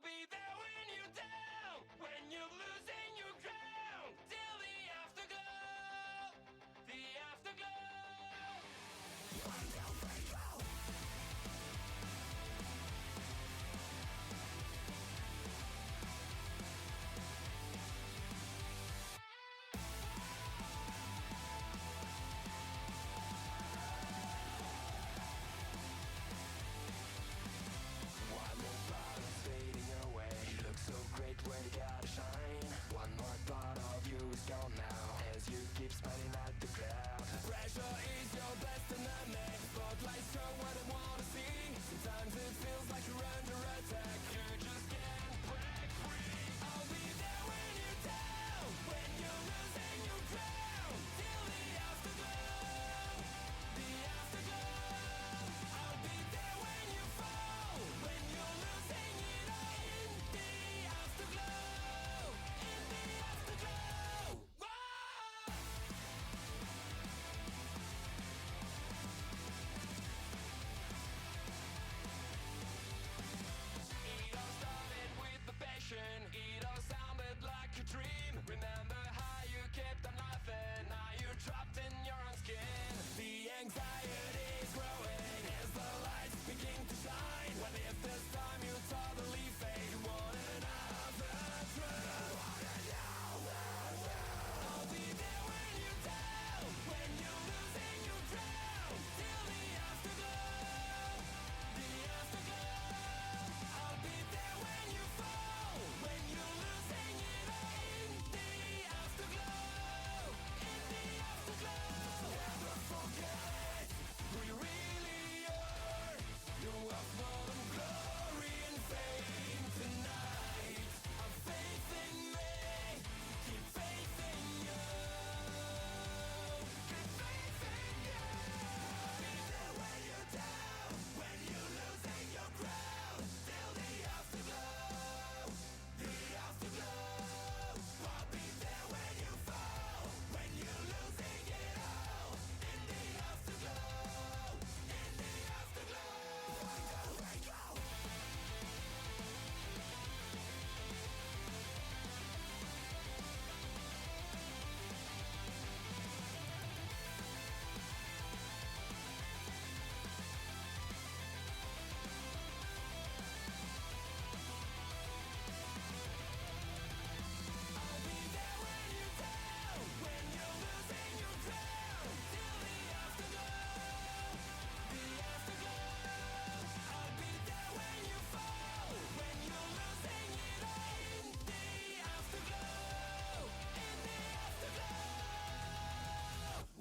be there when you're down, when you're losing your ground, till the afterglow, the afterglow. One more part is fading away. You look so great when you gotta shine. One more part of you is gone now, as you keep smiling at the cloud. Pressure is your best enemy. Spotlights show what I wanna see. Sometimes it feels like you're under attack. You just can't break free. I'll be there when you're down, when you're losing your ground, till the afterglow, the afterglow. I'll be there when you fall, when you're losing it all, in the afterglow, in the afterglow. Whoa! It all started with the passion. It all sounded like a dream. Remember how you kept on laughing? Now you're trapped in your own skin. The anxiety is growing as the lights begin to shine. What if this time you totally fade? You want another truth? I'll be there when you're down, when you're losing your ground, till the afterglow, the afterglow. I'll be there when you fall, when you're losing it all, in the afterglow, in the afterglow. Never forget who you really are. You're worth more than glory and fame tonight. Have faith in me, keep faith in you, keep faith in you. I'll be there when you're down, when you're losing your ground, till the afterglow, the afterglow. I'll be there when you fall, when you're losing it all, in the afterglow, in the afterglow. I'll be there when you're down, when you're losing your ground, till the afterglow, the afterglow. I'll be there when you fall, when you're losing it all, in the afterglow, in the afterglow.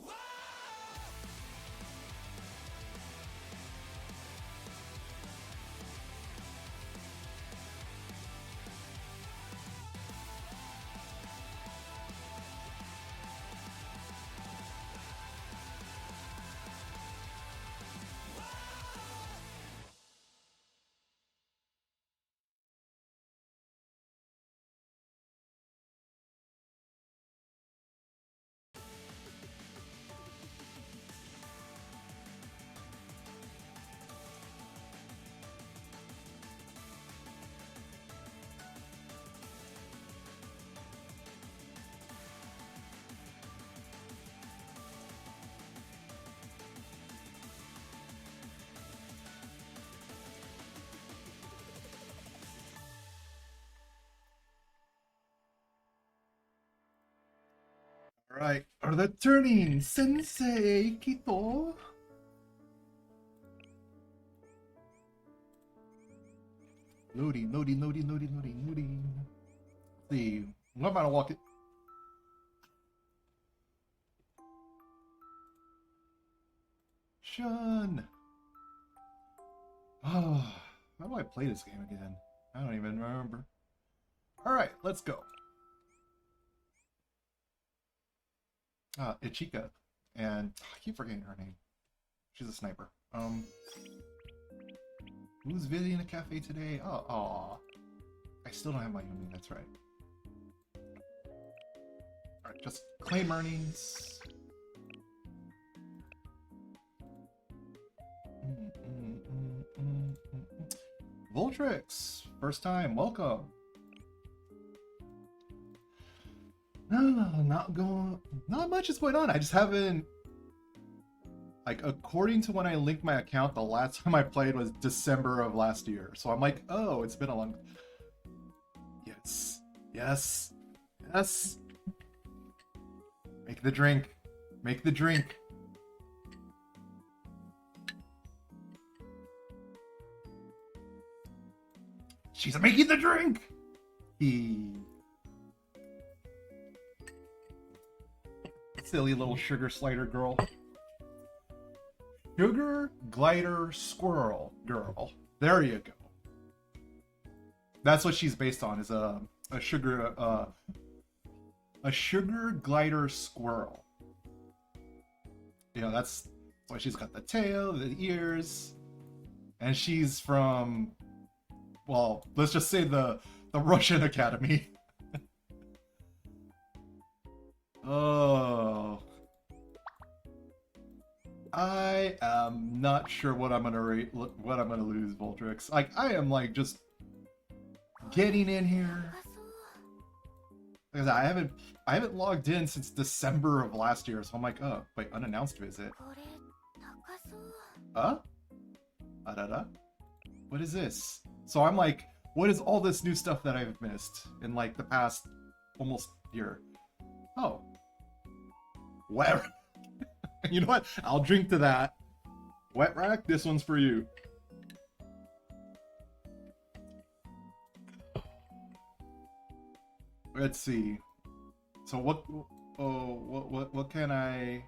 Whoa! Alright, are the turning sensei Kito? Loading. Let's see, I'm about to walk it. Shun! Oh, how do I play this game again? I don't even remember. Alright, let's go. Ichika. And I keep forgetting her name. She's a sniper. Who's visiting a cafe today? Oh, aw. I still don't have my Yumi, that's right. Alright, just claim earnings. Voltrix! First time, welcome. Not much is going on. I just haven't, like, according to when I linked my account, the last time I played was December of last year. So I'm like, oh, it's been a long... Yes. Yes. Yes. Make the drink. Make the drink. She's making the drink! Silly little sugar slider girl. Sugar glider squirrel girl. There you go. That's what she's based on, is a sugar glider squirrel. You know, that's why she's got the tail, the ears, and she's from, well, let's just say the Russian Academy. Oh, I am not sure what I'm gonna lose, Voltrix. Like, I am like just getting in here. Because I haven't logged in since December of last year, so I'm like, oh, wait, unannounced visit. Adada? What is this? So I'm like, what is all this new stuff that I've missed in like the past almost year? Oh. Wet. You know what? I'll drink to that. Wet rack, this one's for you. Let's see. So what can I...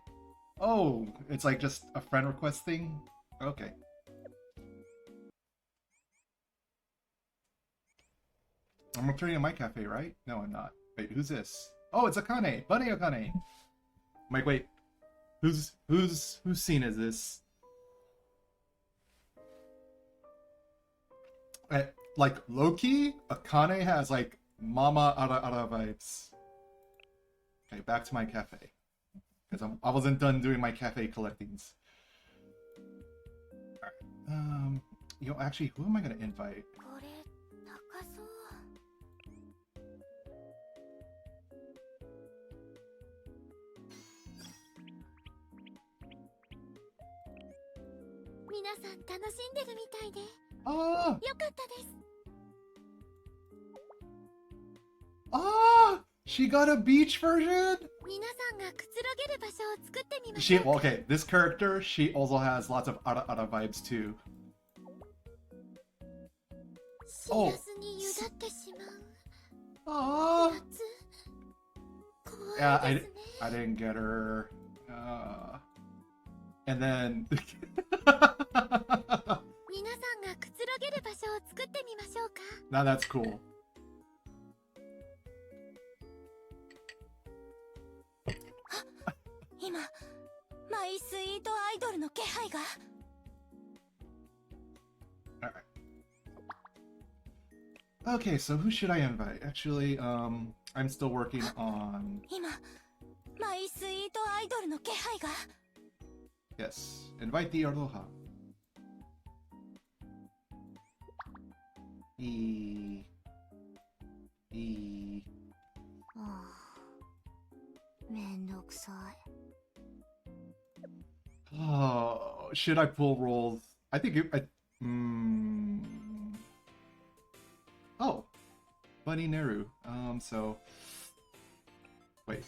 Oh, it's like just a friend request thing? Okay. I'm returning to my cafe, right? No, I'm not. Wait, who's this? Oh, it's Akane! Bunny Akane! I'm like, wait. Whose scene is this? Like, low-key, Akane has, like, Mama Ara vibes. Okay, back to my cafe. Because I wasn't done doing my cafe collectings. Alright. Yo, actually, who am I gonna invite? Ah! Ah! She got a beach version? Well, okay, this character, she also has lots of Ara vibes too. Oh! Ah! Yeah, I didn't get her. And then... Now that's cool. Alright. Okay, so who should I invite? Actually, I'm still working on... Yes, invite the Aloha. Oh, should I pull rolls? I think Oh, Bunny Neru. So wait,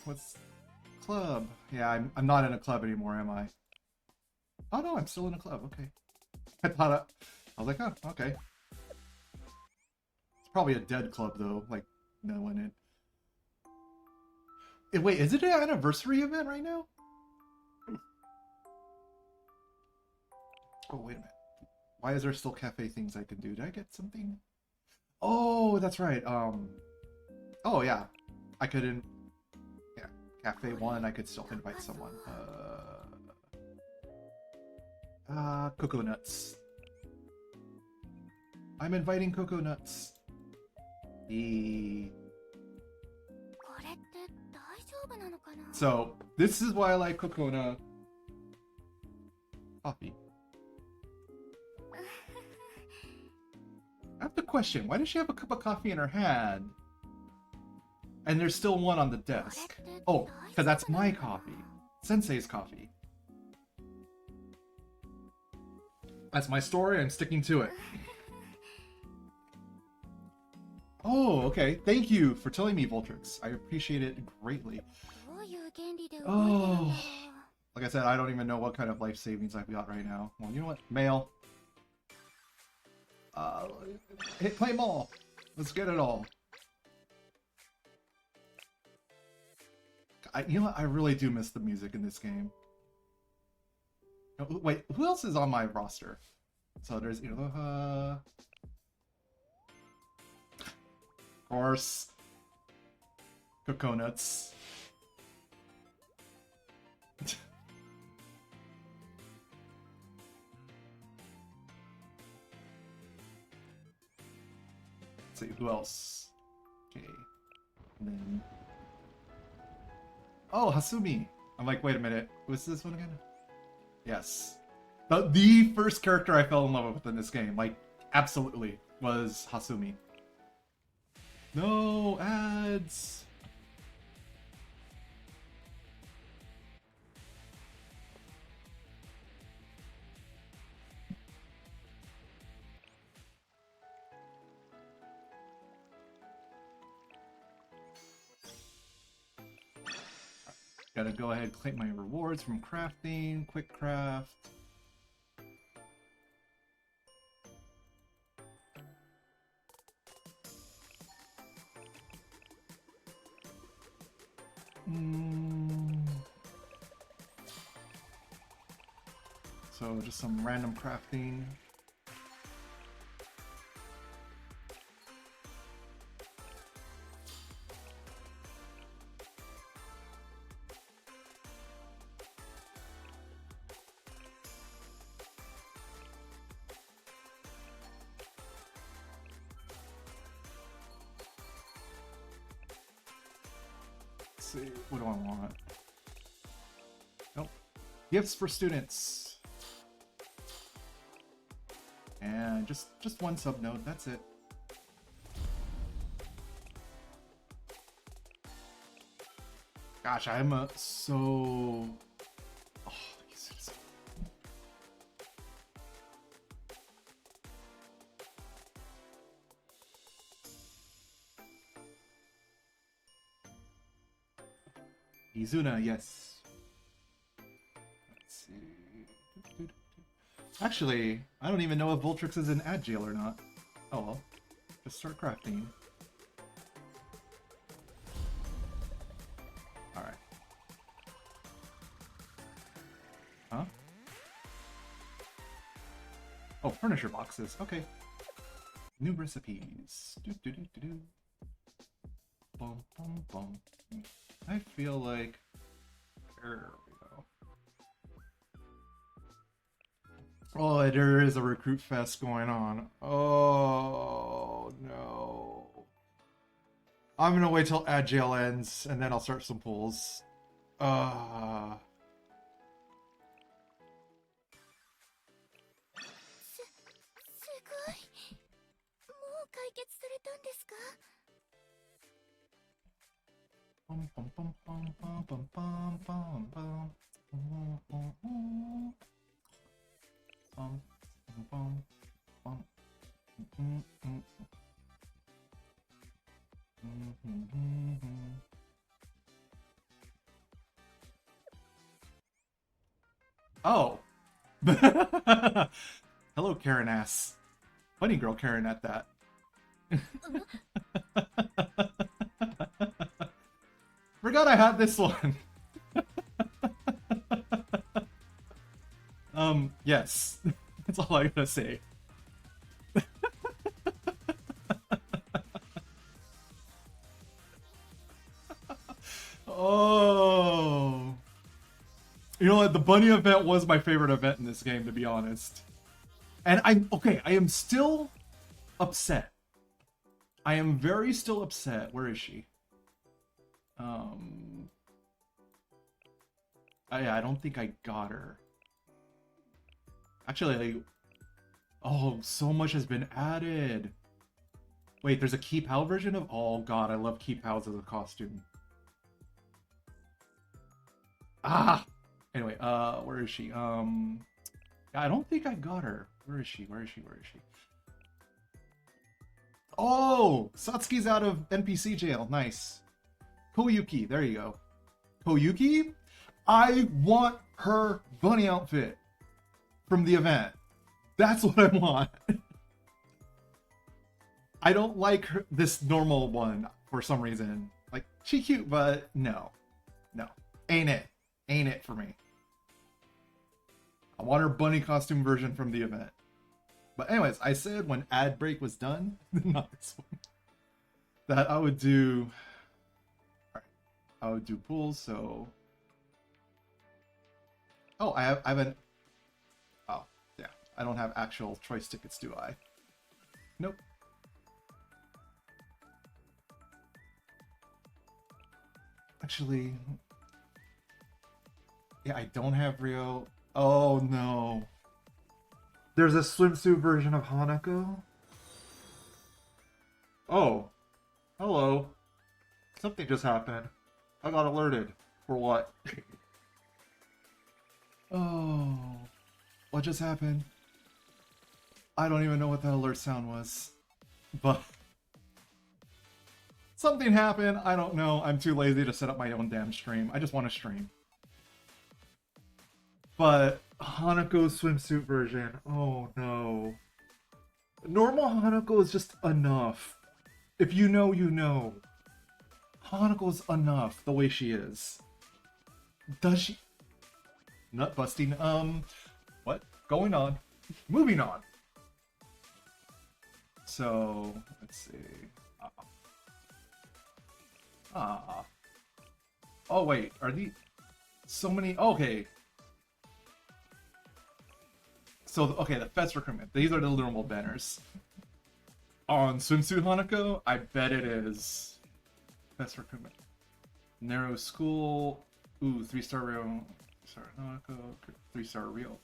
what's club? Yeah, I'm not in a club anymore, am I? Oh no, I'm still in a club. Okay. I was like, oh, okay. It's probably a dead club though. Like, no one in. Wait, is it an anniversary event right now? Oh, wait a minute. Why is there still cafe things I can do? Did I get something? Oh, that's right. Oh, yeah. I couldn't... Yeah, Cafe 1, I could still invite someone. Cocoa Nuts. I'm inviting Cocoa Nuts. So, this is why I like Coconut coffee. have to question, why does she have a cup of coffee in her hand? And there's still one on the desk. Oh, because that's my coffee. Sensei's coffee. That's my story, I'm sticking to it. Oh, okay. Thank you for telling me, Voltrix. I appreciate it greatly. Oh, like I said, I don't even know what kind of life savings I've got right now. Well, you know what? Mail. Hit play mall. Let's get it all. You know what? I really do miss the music in this game. Oh, wait, who else is on my roster? So there's Iroha. Of course. Coconuts. Let's see, who else? Okay. And then... Oh, Hasumi! I'm like, wait a minute. Who's this one again? Yes. The first character I fell in love with in this game, like, absolutely, was Hasumi. No ads! Gotta go ahead and claim my rewards from crafting, quick craft. So just some random crafting. See, what do I want? Nope. Gifts for students. And just one subnode, that's it. Gosh, I'm so... Oh, these are so... Izuna, yes. Let's see. Actually, I don't even know if Voltrix is in ad jail or not. Oh well. Just start crafting. Alright. Huh? Oh, furniture boxes. Okay. New recipes. Do. Bum, bum, bum. I feel like... There we go. Oh, there is a recruit fest going on. Oh, no. I'm gonna wait till ad jail ends, and then I'll start some pulls. Bum, bum, bum, bum, bum, bum, bum, bum, bum. Bum, bum, bum, bum. Oh. Hello, Karen ass. Funny girl Karen at that. Forgot I had this one. Yes. That's all I gotta say. Oh. You know what? The bunny event was my favorite event in this game, to be honest. And I am still upset. I am very still upset. Where is she? I don't think I got her. Actually, oh, so much has been added. Wait, there's a Key Pao version of... Oh god, I love Key Pao's as a costume. Ah! Anyway, where is she? I don't think I got her. Where is she? Where is she? Where is she? Oh! Satsuki's out of NPC jail. Nice. Koyuki, there you go. Koyuki? I want her bunny outfit from the event. That's what I want. I don't like this normal one for some reason. Like, she's cute, but no. No. Ain't it. Ain't it for me. I want her bunny costume version from the event. But anyways, I said when ad break was done, not this one, that I would do... Alright. I would do pools, so... Oh, I have an... Oh, yeah. I don't have actual choice tickets, do I? Nope. Actually... Yeah, I don't have Rio. Oh, no. There's a swimsuit version of Hanako? Oh. Hello. Something just happened. I got alerted. For what? Oh. What just happened? I don't even know what that alert sound was. But... something happened. I don't know. I'm too lazy to set up my own damn stream. I just want to stream. But Hanako's swimsuit version, oh no. Normal Hanako is just enough. If you know, you know. Hanako's enough the way she is. Does she? Nut busting. What? Going on. Moving on. So, let's see. Oh wait, are these so many? Okay. So, okay, the Fest recruitment. These are the normal banners. On Swimsuit Hanako, I bet it is Fest recruitment. Narrow School. Ooh, 3-star Rio. 3-star Hanako. 3-star Rio.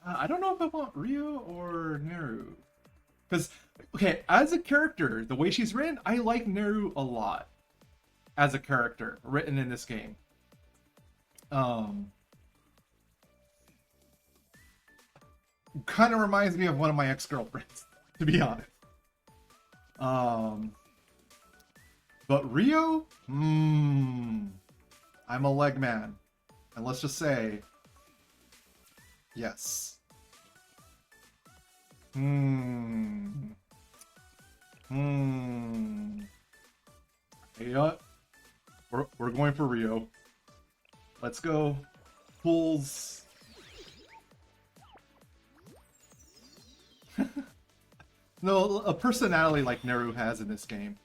I don't know if I want Rio or Neru. Because, okay, as a character, the way she's written, I like Neru a lot. As a character, written in this game. Kind of reminds me of one of my ex-girlfriends, to be honest. But Rio? I'm a leg man. And let's just say, yes. You know what? We're going for Rio. Let's go. Pools. No, a personality like Neru has in this game.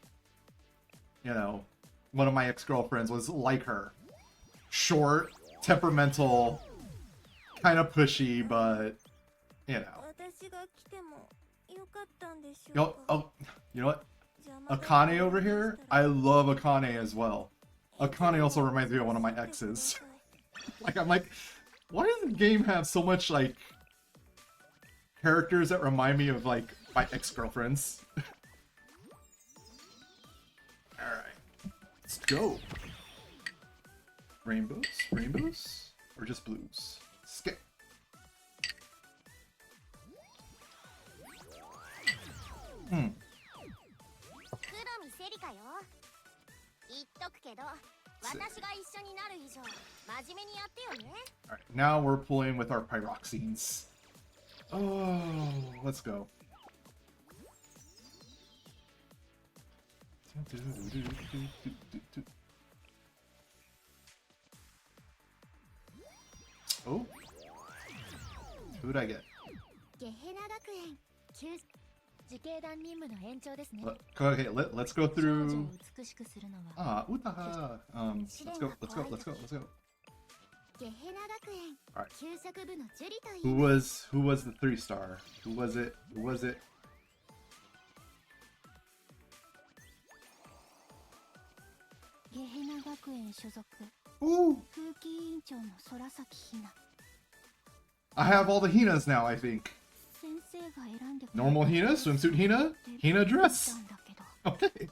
You know, one of my ex-girlfriends was like her. Short, temperamental, kind of pushy, but, you know. You know what? Akane over here, I love Akane as well. Akane also reminds me of one of my exes. Like, I'm like, why does the game have so much, like, characters that remind me of, like, my ex-girlfriends? Alright. Let's go. Rainbows? Rainbows? Or just blues? Skip. Alright, now we're pulling with our pyroxenes. Oh, let's go. Oh, who'd I get? Okay, let's go through. Utaha. Let's go. Alright. Who was the 3-star? Who was it? Ooh! I have all the Hinas now, I think. Normal Hina, swimsuit Hina, Hina dress. Okay.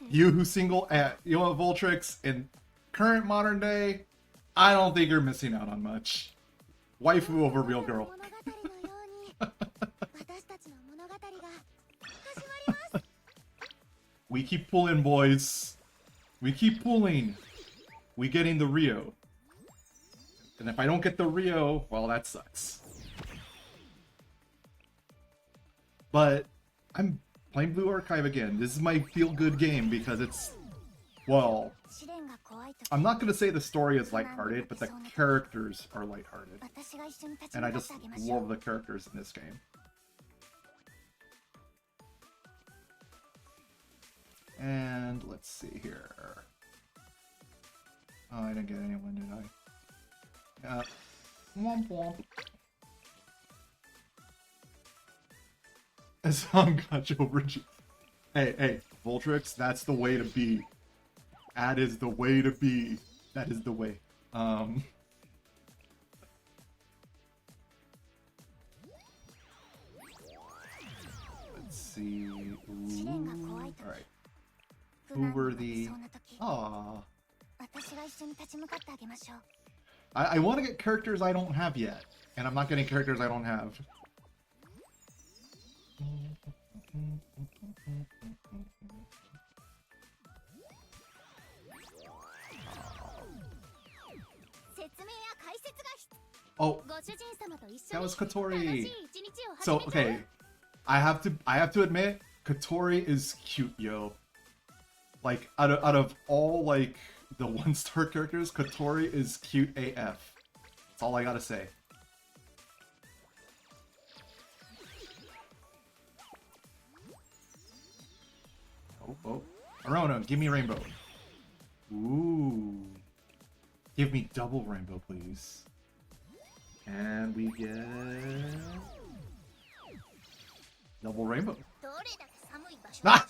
You who single at Voltrix in current modern day, I don't think you're missing out on much. Waifu over real girl. We keep pulling, boys. We keep pulling. We getting the Rio. And if I don't get the Rio, well, that sucks. But I'm playing Blue Archive again. This is my feel-good game because it's, well, I'm not going to say the story is lighthearted, but the characters are lighthearted. And I just love the characters in this game. And let's see here. Oh, I didn't get anyone, did I? Womp womp. A song got you over. Hey, Voltrix, that's the way to be. That is the way to be. That is the way. Let's see. Alright. Who were the... Aww. I want to get characters I don't have yet. And I'm not getting characters I don't have. Oh, that was Kotori. So okay, I have to admit, Kotori is cute, yo. Like out of all like the 1-star characters, Kotori is cute AF. That's all I gotta say. Oh, Arona, give me rainbow. Ooh. Give me double rainbow, please. And we get... double rainbow. Ah!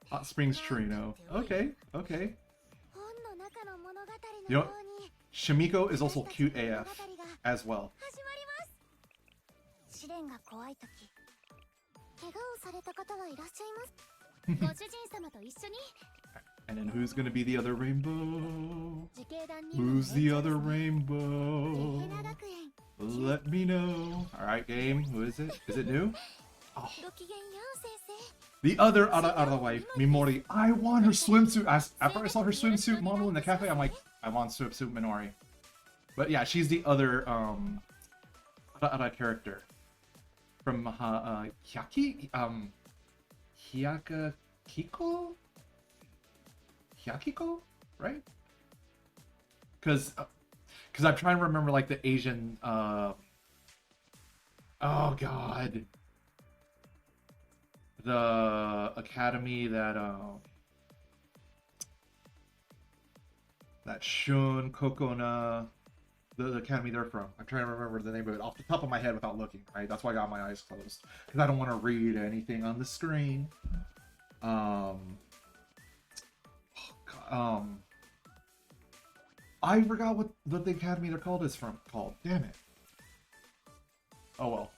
Hot Springs Torino. Okay. You know what? Shimiko is also cute AF as well. And then who's gonna be the other rainbow? Who's the other rainbow? Let me know. Alright, game. Who is it? Is it new? Oh. The other Ara wife, Mimori. I want her swimsuit. After I saw her swimsuit model in the cafe, I'm like, I want swimsuit Minori. But yeah, she's the other Ara character. From Hyakiko? Hyakiko? Right? Because I'm trying to remember like the Asian oh god. The academy that Shun, Kokona, the academy they're from. I'm trying to remember the name of it off the top of my head without looking, right? That's why I got my eyes closed. Because I don't want to read anything on the screen. I forgot what the academy they're called is called. Damn it. Oh well.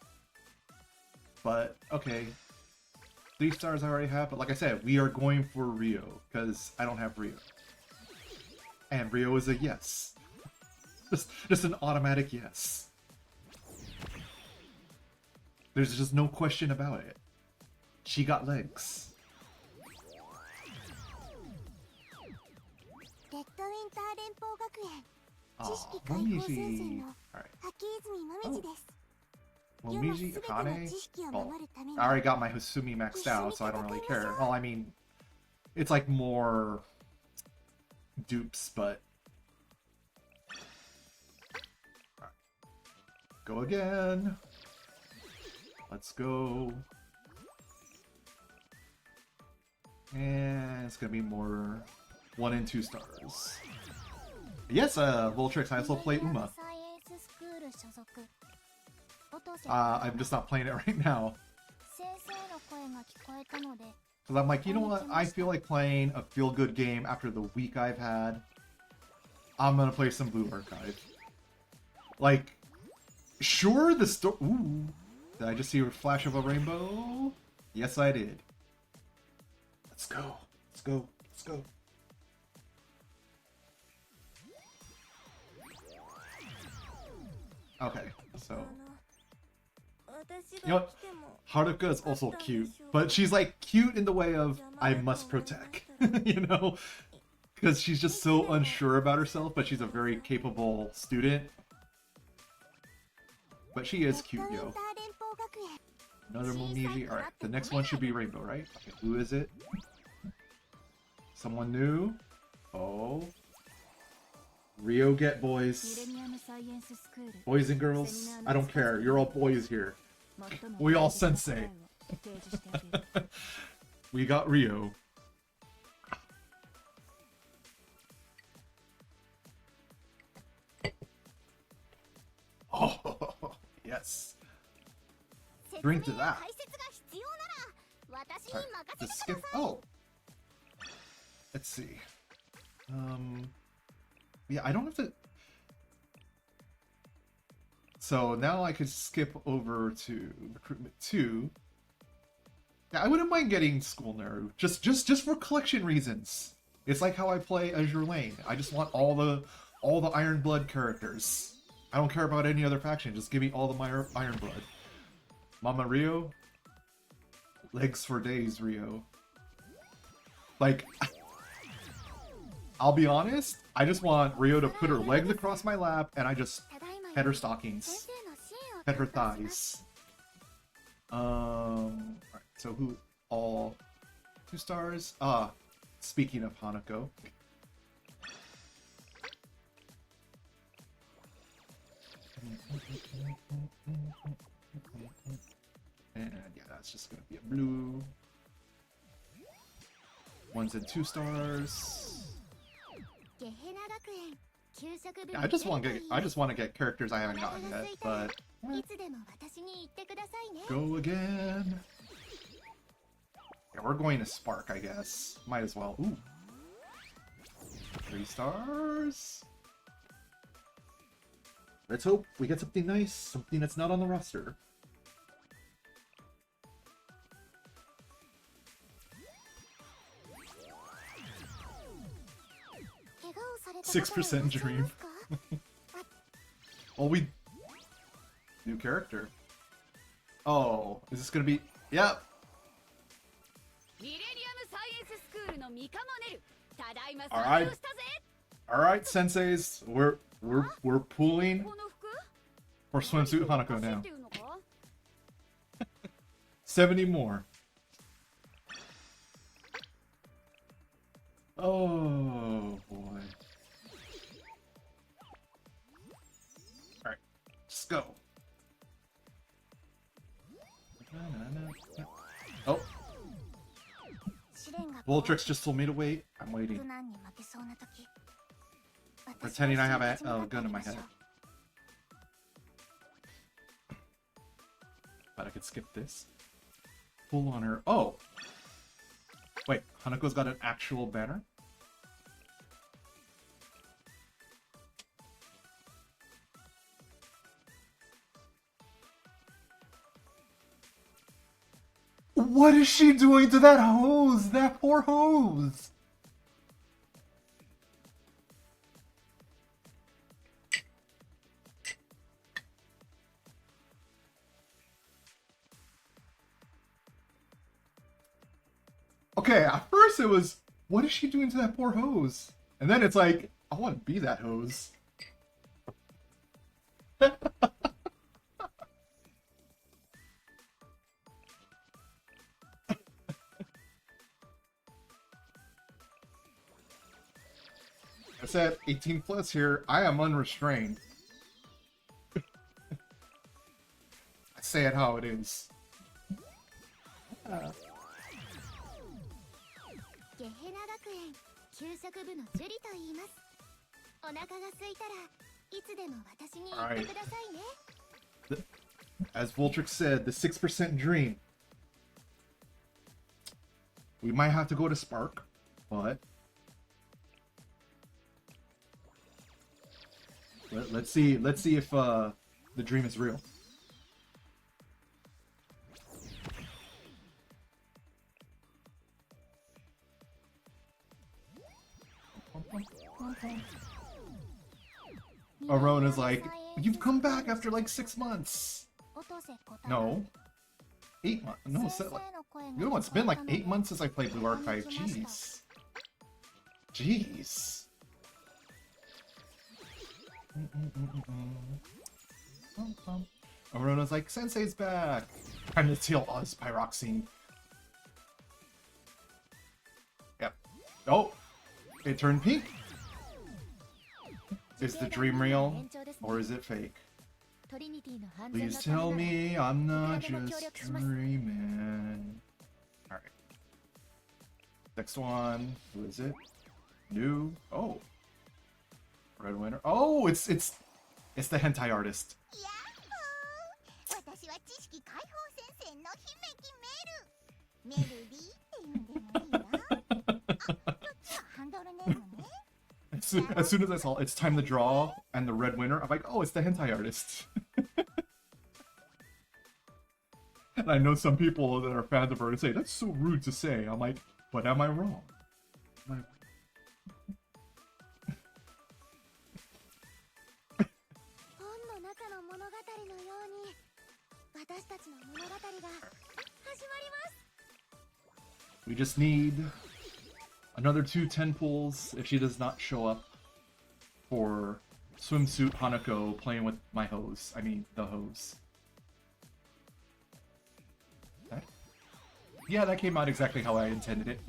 But, okay. 3 stars I already have, but like I said, we are going for Rio, because I don't have Rio. And Rio is a yes. Just an automatic yes. There's just no question about it. She got legs. Oh, Momiji. Alright. Momiji, Akane? Well, I already got my Hasumi maxed out, so I don't really care. Well, I mean, it's like more dupes, but... Right. Go again. Let's go. And it's gonna be more 1 and 2 stars. Yes, Voltrix, I also play Uma. I'm just not playing it right now. Because I'm like, you know what? I feel like playing a feel-good game after the week I've had. I'm gonna play some Blue Archive. Like, sure, the story... Ooh. Did I just see a flash of a rainbow? Yes, I did. Let's go. Let's go. Let's go. Okay, so you know what? Haruka is also cute, but she's like cute in the way of I must protect, you know, because she's just so unsure about herself, but she's a very capable student. But she is cute, yo. Another Momiji. Alright, the next one should be Rainbow, right? Okay, who is it? Someone new? Oh. Rio get boys. Boys and girls, I don't care. You're all boys here. We all sensei. We got Rio. Oh, yes. Drink to that. Right, just skip. Oh. Let's see. Yeah, I don't have to. So now I could skip over to recruitment 2. Yeah, I wouldn't mind getting School Naru, just for collection reasons. It's like how I play Azure Lane. I just want all the Iron Blood characters. I don't care about any other faction. Just give me all the Iron Blood. Mama Rio, legs for days, Rio. Like, I'll be honest. I just want Rio to put her legs across my lap, and I just pet her stockings, pet her thighs. Alright, so who all 2 stars? Speaking of Hanako. And yeah, that's just gonna be a blue. 1s and 2 stars. Yeah, I just want to get characters I haven't gotten yet, but go again. Yeah, we're going to Spark, I guess. Might as well. Ooh. 3 stars. Let's hope we get something nice, something that's not on the roster. 6% dream. Oh, new character. Oh, is this gonna be? Yep. All right, senseis. We're pooling for swimsuit Hanako now. 70 more. Oh boy. Alright, let's go. Oh. Voltrix just told me to wait. I'm waiting. Pretending I have a gun in my head. But I could skip this. Pull on her. Oh! Wait, Hanako's got an actual banner? What is she doing to that hose? That poor hose! Okay, at first it was, what is she doing to that poor hose? And then it's like, I want to be that hose. I said 18 plus here. I am unrestrained. I say it how it is. Alright. As Voltrix said, the 6% dream. We might have to go to Spark, but let's see if the dream is real. Arona's like, you've come back after like 6 months. No. 8 months. No, you know, it's been like 8 months since I played Blue Archive. Jeez. Jeez. Arona's like, Sensei's back. Time to steal Oz Pyroxene. Yep. Oh, it turned pink. Is the dream real, or is it fake? Please tell me I'm not just dreaming. Alright. Next one. Who is it? New. Oh. Red winner. Oh, it's the hentai artist. As soon as I saw it's time to draw and the red winner, I'm like, oh, it's the hentai artist. And I know some people that are fans of her to say, that's so rude to say. I'm like, but am I wrong? We just need another 2 10 pulls if she does not show up for Swimsuit Hanako playing with my hose. I mean, the hose. That? Yeah, that came out exactly how I intended it.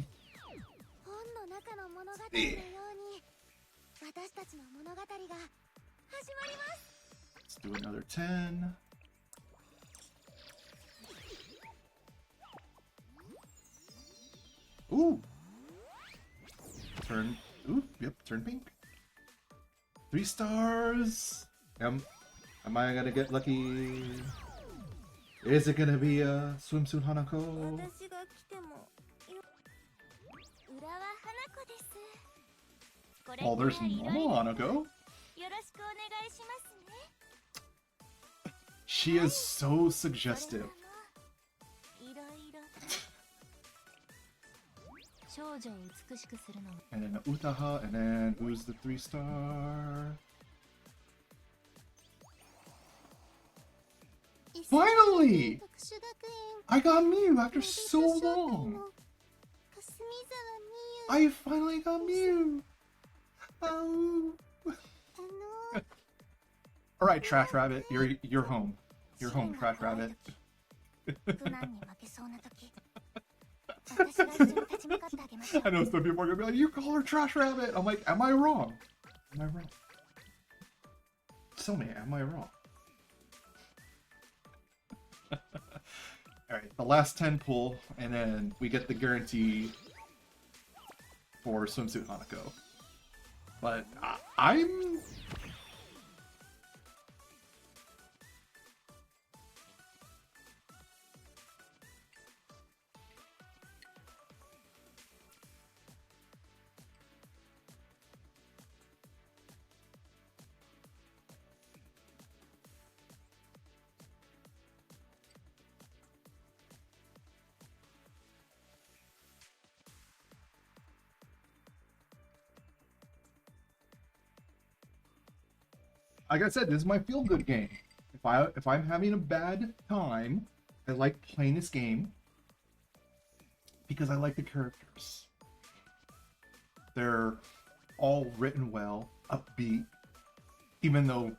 Let's do another 10. Ooh! Turn. Ooh, yep, turn pink. 3 stars! Am I gonna get lucky? Is it gonna be a Swimsuit Hanako? Oh, there's normal Hanako? She is so suggestive. And then Utaha, and then who's the 3-star? Finally! I got Mew after so long! I finally got Mew! Oh. Alright, Trash Rabbit, you're home. You're home, Trash Rabbit. I know some people are gonna be like, you call her Trash Rabbit! I'm like, am I wrong? Am I wrong? Tell me, am I wrong? Alright, the last 10 pull, and then we get the guarantee for Swimsuit Hanako. But I'm... Like I said, this is my feel-good game. If I'm having a bad time, I like playing this game because I like the characters. They're all written well, upbeat, even though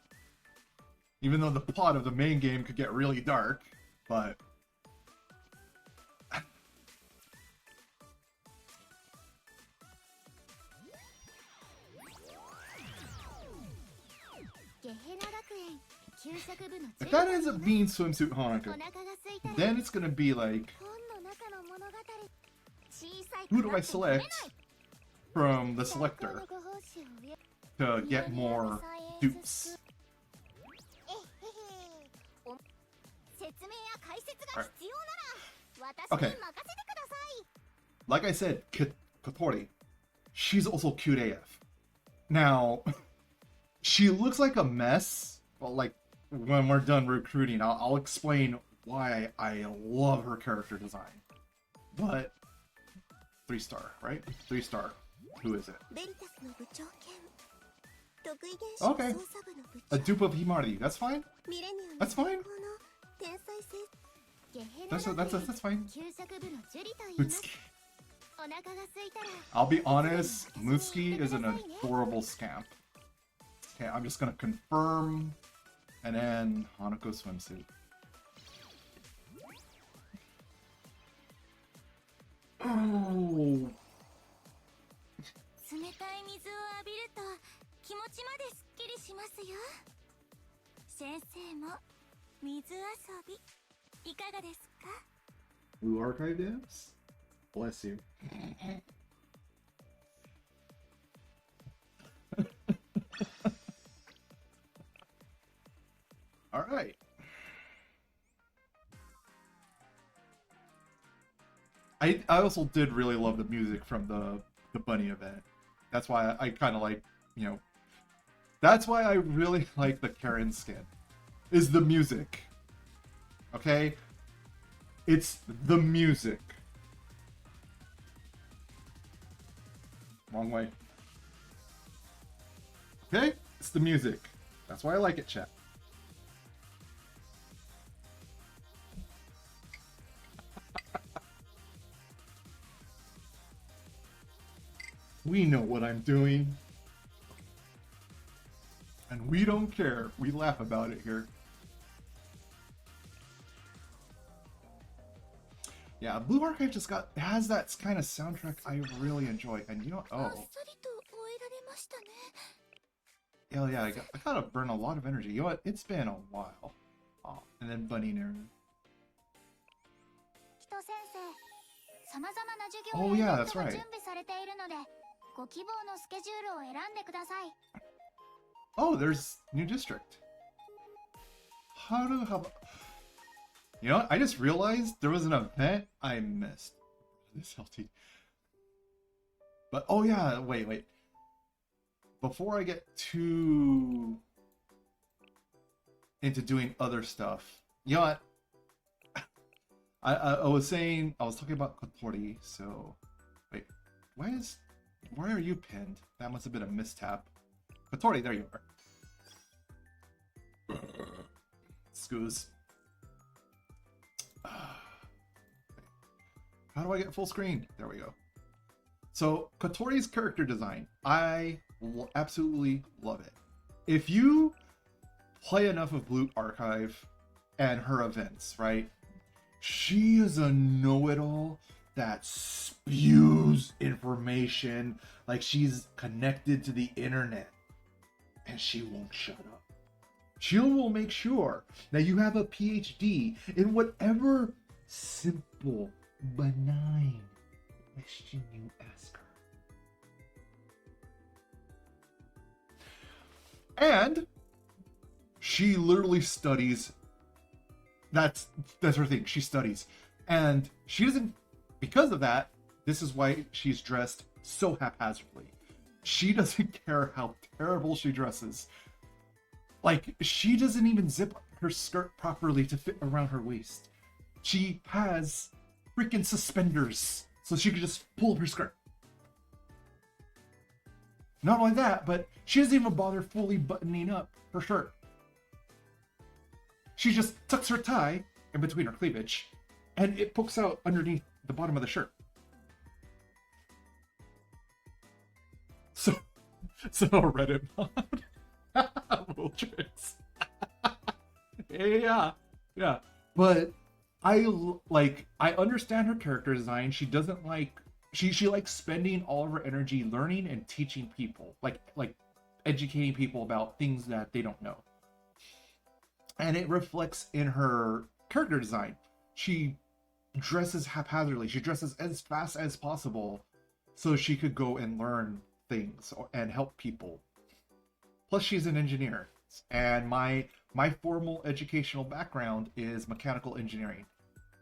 the plot of the main game could get really dark, but if that ends up being Swimsuit Hanako, then it's gonna be like, who do I select from the selector to get more dupes? Right. Okay. Like I said, Kotori, she's also cute AF. Now, she looks like a mess, but like, when we're done recruiting, I'll explain why I love her character design. But 3-star, right? 3-star. Who is it? ベリタスの部長兼得意現象 Okay. 捜査部の部 A 長 dupe of Himari. That's fine. ミレニアム That's fine. 最高の天才生 That's fine. 給食部のジュリと言います Mutsuki. お腹が空いたら I'll be honest, Mutsuki is an adorable scamp. Okay, I'm just gonna confirm, and then Hanako swimsuit. Oh, 冷たい水を浴びると気持ちまですっきりしますよ先生も水遊びいかがですか Blue Archive dance? Bless you. All right. I also did really love the music from the bunny event. That's why I kind of like, you know, that's why I really like the Karen skin. Is the music. Okay? It's the music. Wrong way. Okay? It's the music. That's why I like it, chat. We know what I'm doing. And we don't care. We laugh about it here. Yeah, Blue Archive just has that kind of soundtrack I really enjoy. And you know, あっ oh, さりと終えられましたね hell yeah, I gotta burn a lot of energy. You know what? It's been a while. Oh, and then Bunny narrative. 人先生さまざまな授 Oh 業 yeah, やイベン that's トが right. 準備されているのでご希望のスケジュールを選んでください Oh, there's new district. How do have? You know what? I just realized there was an event I missed. This LT. But oh yeah, wait. Before I get too into doing other stuff, you know what? I was talking about Kotori. So wait, why are you pinned? That must have been a mishap. Kotori, there you are. Scooze. How do I get full screen? There we go. So, Kotori's character design. I absolutely love it. If you play enough of Blue Archive and her events, right? She is a know-it-all that spews information like she's connected to the internet. And she won't shut up. She will make sure that you have a PhD in whatever simple, benign question you ask her. And she literally studies. That's her thing. She studies. And she doesn't, because of that, this is why she's dressed so haphazardly. She doesn't care how terrible she dresses. Like, she doesn't even zip her skirt properly to fit around her waist. She has freaking suspenders so she can just pull up her skirt. Not only that, but she doesn't even bother fully buttoning up her shirt. She just tucks her tie in between her cleavage, and it pokes out underneath the bottom of the shirt. So Reddit mod. Little tricks. yeah. But I understand her character design. She doesn't like she likes spending all of her energy learning and teaching people, like educating people about things that they don't know. And it reflects in her character design. She dresses haphazardly. She dresses as fast as possible so she could go and learn things and help people. Plus, she's an engineer. And my formal educational background is mechanical engineering.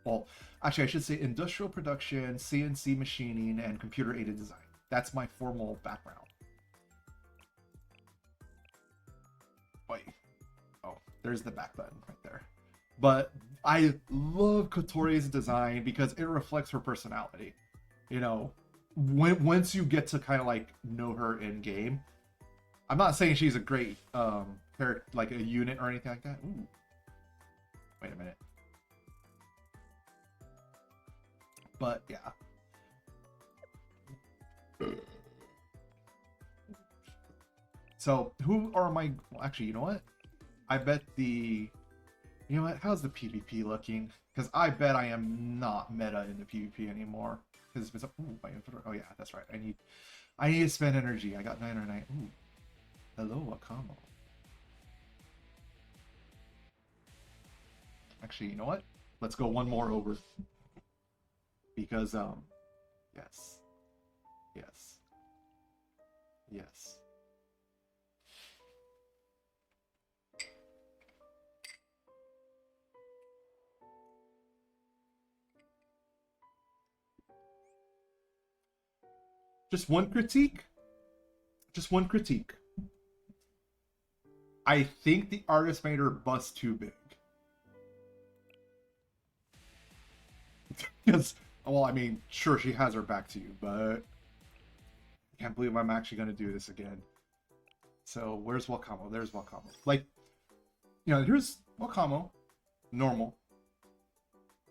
Well, actually, I should say industrial production, CNC machining, and computer-aided design. That's my formal background. Wait. Oh, there's the back button right there. But I love Kotori's design because it reflects her personality. You know, once you get to kind of like know her in game, I'm not saying she's a great character, like a unit or anything like that. Ooh. Wait a minute. But yeah. So who are my? Well, actually, you know what? I bet the. You know what? How's the PvP looking? Because I bet I am not meta in the PvP anymore. Because it's my inventory. Oh yeah, that's right. I need to spend energy. I got 909. Ooh. Hello, Akamo. Actually, you know what? Let's go one more over. Because yes. Yes. Yes. Just one critique? Just one critique. I think the artist made her bust too big. Because, well, I mean, sure, she has her back to you, but I can't believe I'm actually going to do this again. So, where's Wakamo? There's Wakamo. Like, you know, here's Wakamo. Normal.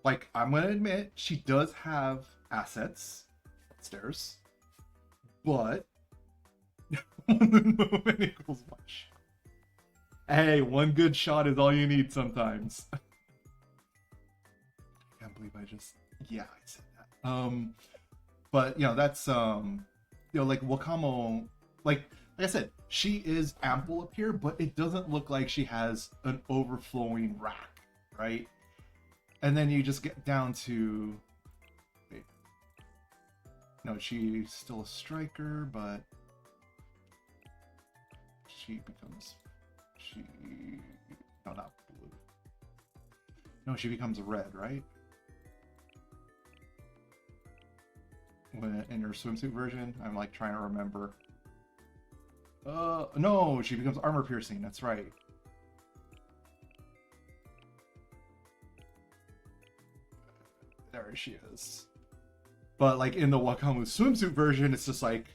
Like, I'm going to admit, she does have assets upstairs. But one movement equals much. Hey, one good shot is all you need sometimes. I can't believe I just I said that. But you know, that's you know, like Wakamo, like I said, she is ample up here, but it doesn't look like she has an overflowing rack, right? And then you just get down to no, she's still a striker, but she becomes no, not blue. No, she becomes red, right? When in her swimsuit version, I'm like trying to remember. No, she becomes armor piercing. That's right. There she is. But like in the Wakamu swimsuit version, it's just like,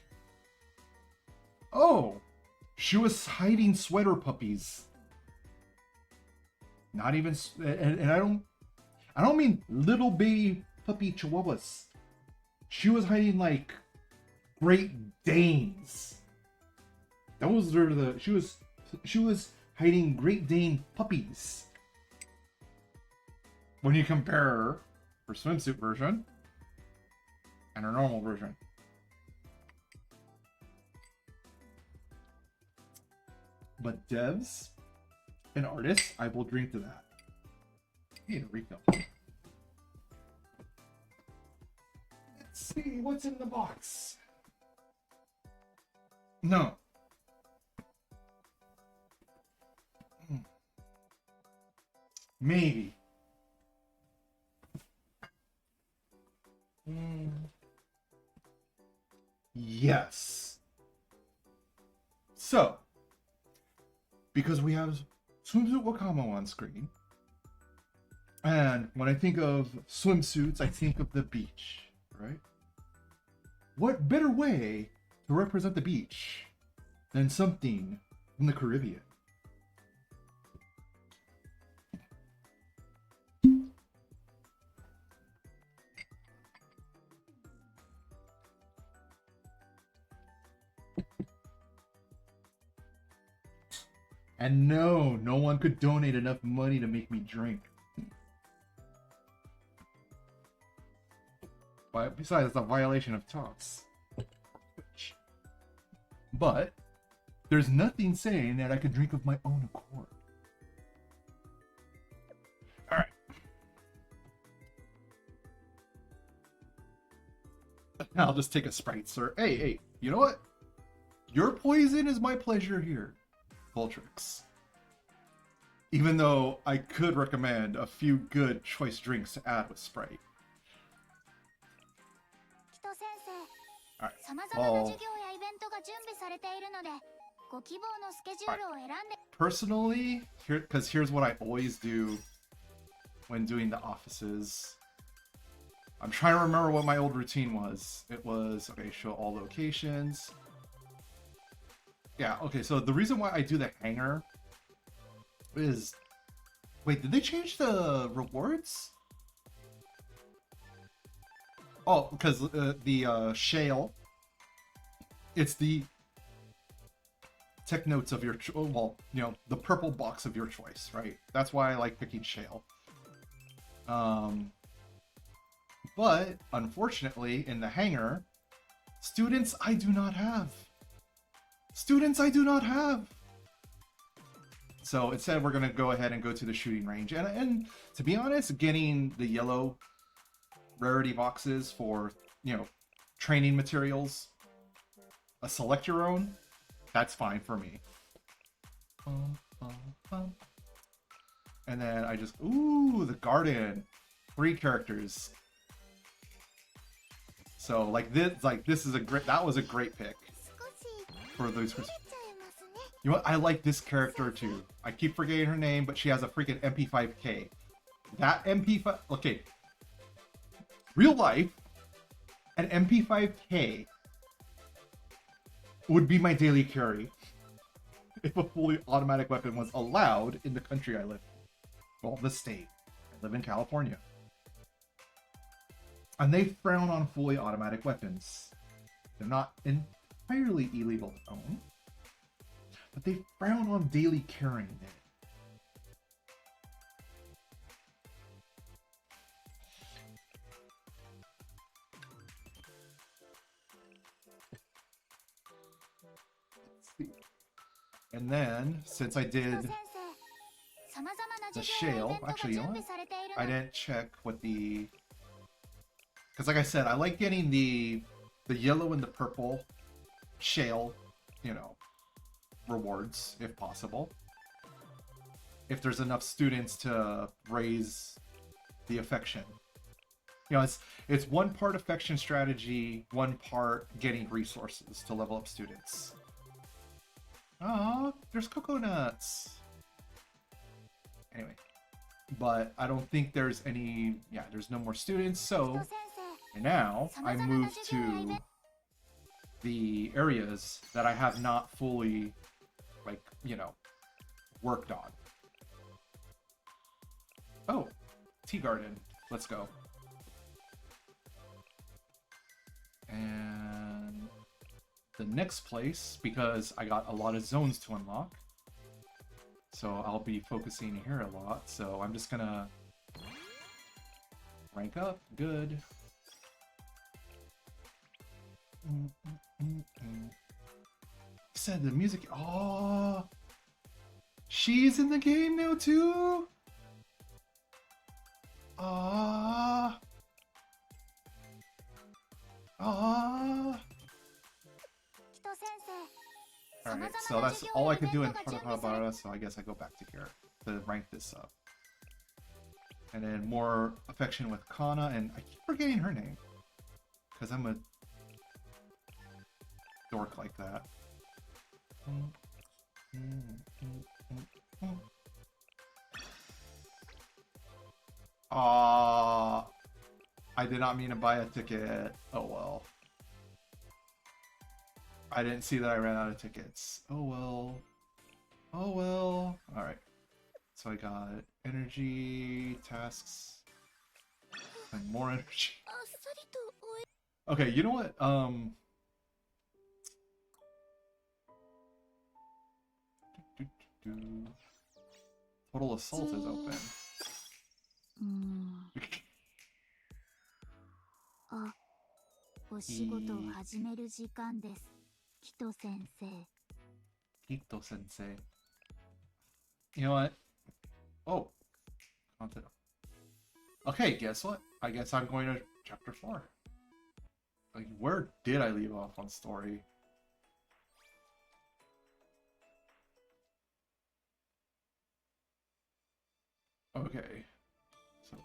oh, she was hiding sweater puppies. Not even, and I don't mean little baby puppy chihuahuas. She was hiding like Great Danes. Those are the she was hiding Great Dane puppies. When you compare her swimsuit version and her normal version. But devs and artists, I will drink to that. Hey, a refill. Let's see what's in the box. No. Maybe. Yes. So, because we have swimsuit Wakamo on screen, and when I think of swimsuits, I think of the beach, right? What better way to represent the beach than something from the Caribbean? And no one could donate enough money to make me drink. But besides, it's a violation of TOTS. But there's nothing saying that I could drink of my own accord. Alright. I'll just take a Sprite, sir. Hey, you know what? Your poison is my pleasure here. Voltrix. Even though I could recommend a few good choice drinks to add with Sprite. Alright, well, personally, because here's what I always do when doing the offices. I'm trying to remember what my old routine was. It was, okay, show all locations. Yeah, okay, so the reason why I do the hangar is... Wait, did they change the rewards? Oh, because the shale, it's the tech notes of your... Well, you know, the purple box of your choice, right? That's why I like picking shale. But, unfortunately, in the hangar, students I do not have. Students I do not have! So instead, we're going to go ahead and go to the shooting range. And to be honest, getting the yellow rarity boxes for, you know, training materials, a select your own, that's fine for me. And then I just... Ooh, the garden. 3 characters. So, this is a great... That was a great pick for those... You know what? I like this character too. I keep forgetting her name, but she has a freaking MP5K. That MP5... Okay. Real life, an MP5K would be my daily carry if a fully automatic weapon was allowed in the country I live in. Well, the state. I live in California. And they frown on fully automatic weapons. They're not entirely illegal to own, but they frown on daily carrying it. Let's see. And then, since I did the shale, actually, you know what? I didn't check what the... Because like I said, I like getting the yellow and the purple shale, you know, rewards, if possible. If there's enough students to raise the affection. You know, it's one part affection strategy, one part getting resources to level up students. Oh, there's coconuts! Anyway. But I don't think there's any... Yeah, there's no more students, so... And now, I move to the areas that I have not fully, like, you know, worked on. Oh, tea garden. Let's go. And the next place, because I got a lot of zones to unlock, so I'll be focusing here a lot, so I'm just gonna rank up. Good. Said the music. Oh, she's in the game now too. Ah, ah. Alright, so that's all I could do in Harabara, so I guess I go back to here to rank this up. And then more affection with Kana, and I keep forgetting her name because I'm a dork like that. I did not mean to buy a ticket. Oh well. I didn't see that I ran out of tickets. Oh well. Oh well. Alright. So I got energy, tasks, and more energy. Okay, you know what? Total assault is open. あ、お仕事を始める時間です。キト先生。Kito sensei. You know what? Oh. Content. Okay, guess what? I guess I'm going to chapter 4. Like, where did I leave off on story? Okay. So,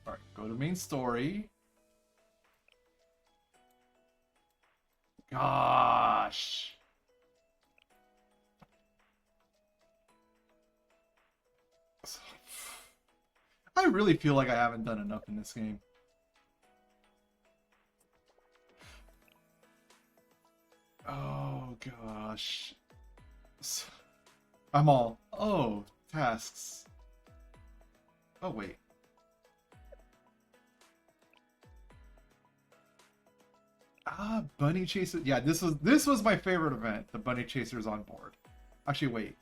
alright, go to main story. Gosh. I really feel like I haven't done enough in this game. gosh. I'm all, oh, tasks. Oh, wait. Ah, bunny chaser. Yeah, this was my favorite event. The bunny chasers on board. Actually, wait.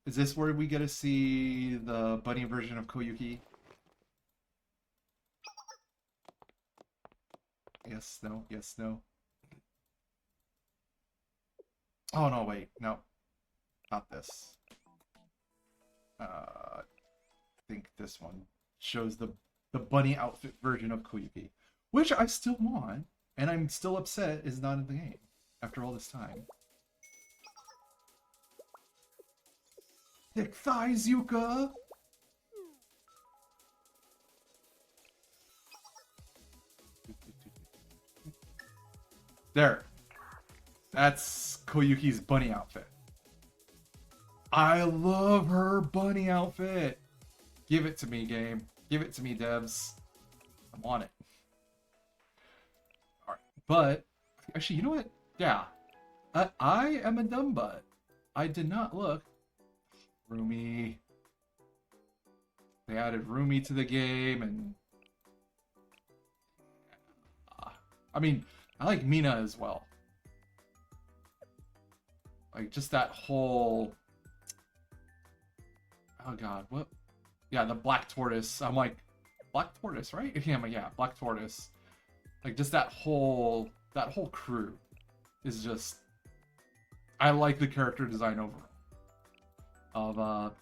Is this where we get to see the bunny version of Koyuki? Yes, no, yes, no. Oh, no, wait. No. Not this. I think this one shows the bunny outfit version of Koyuki. Which I still want, and I'm still upset is not in the game after all this time. Thick thighs, Yuka! There. That's Koyuki's bunny outfit. I love her bunny outfit. Give it to me, game. Give it to me, devs. I want it. Alright, but actually, you know what? Yeah. I am a dumb butt. I did not look. Rumi. They added Rumi to the game, and I mean, I like Mina as well. Like, just that whole... Oh god, what? Yeah, the Black Tortoise. I'm like, Black Tortoise, right? Yeah, Black Tortoise. Like, just that whole crew is just... I like the character design overall. Of,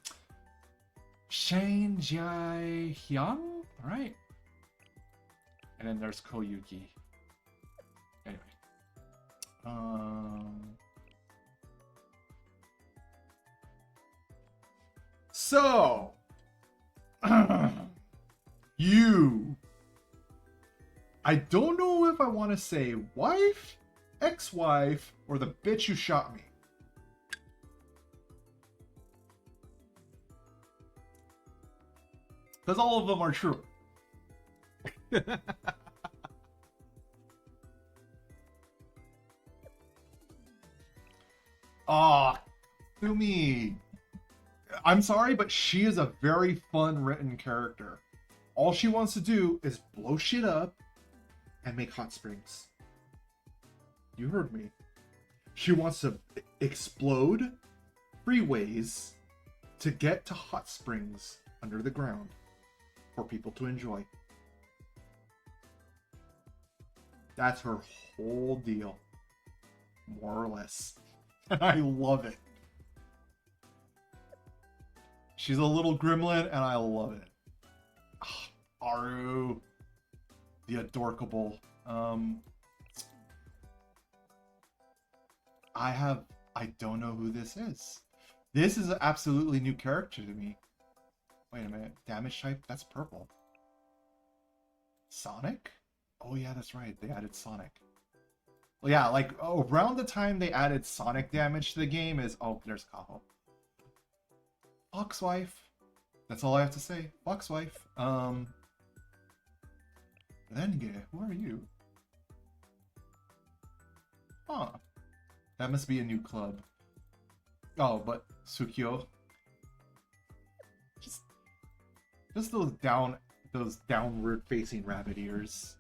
Shane Jai Hyung, right? And then there's Koyuki. Anyway. So, you. I don't know if I want to say wife, ex-wife, or the bitch who shot me. Because all of them are true. Ah, Kumi. I'm sorry, but she is a very fun written character. All she wants to do is blow shit up and make hot springs. You heard me. She wants to explode freeways to get to hot springs under the ground for people to enjoy. That's her whole deal. More or less. And I love it. She's a little gremlin, and I love it. Aru. The adorkable. I don't know who this is. This is an absolutely new character to me. Wait a minute. Damage type? That's purple. Sonic? Oh yeah, that's right. They added Sonic. Well, yeah, like around the time they added Sonic damage to the game is... Oh, there's Kaho. Foxwife. That's all I have to say. Foxwife. Renge, who are you? Huh. That must be a new club. Oh, but Tsukio. Just those downward facing rabbit ears.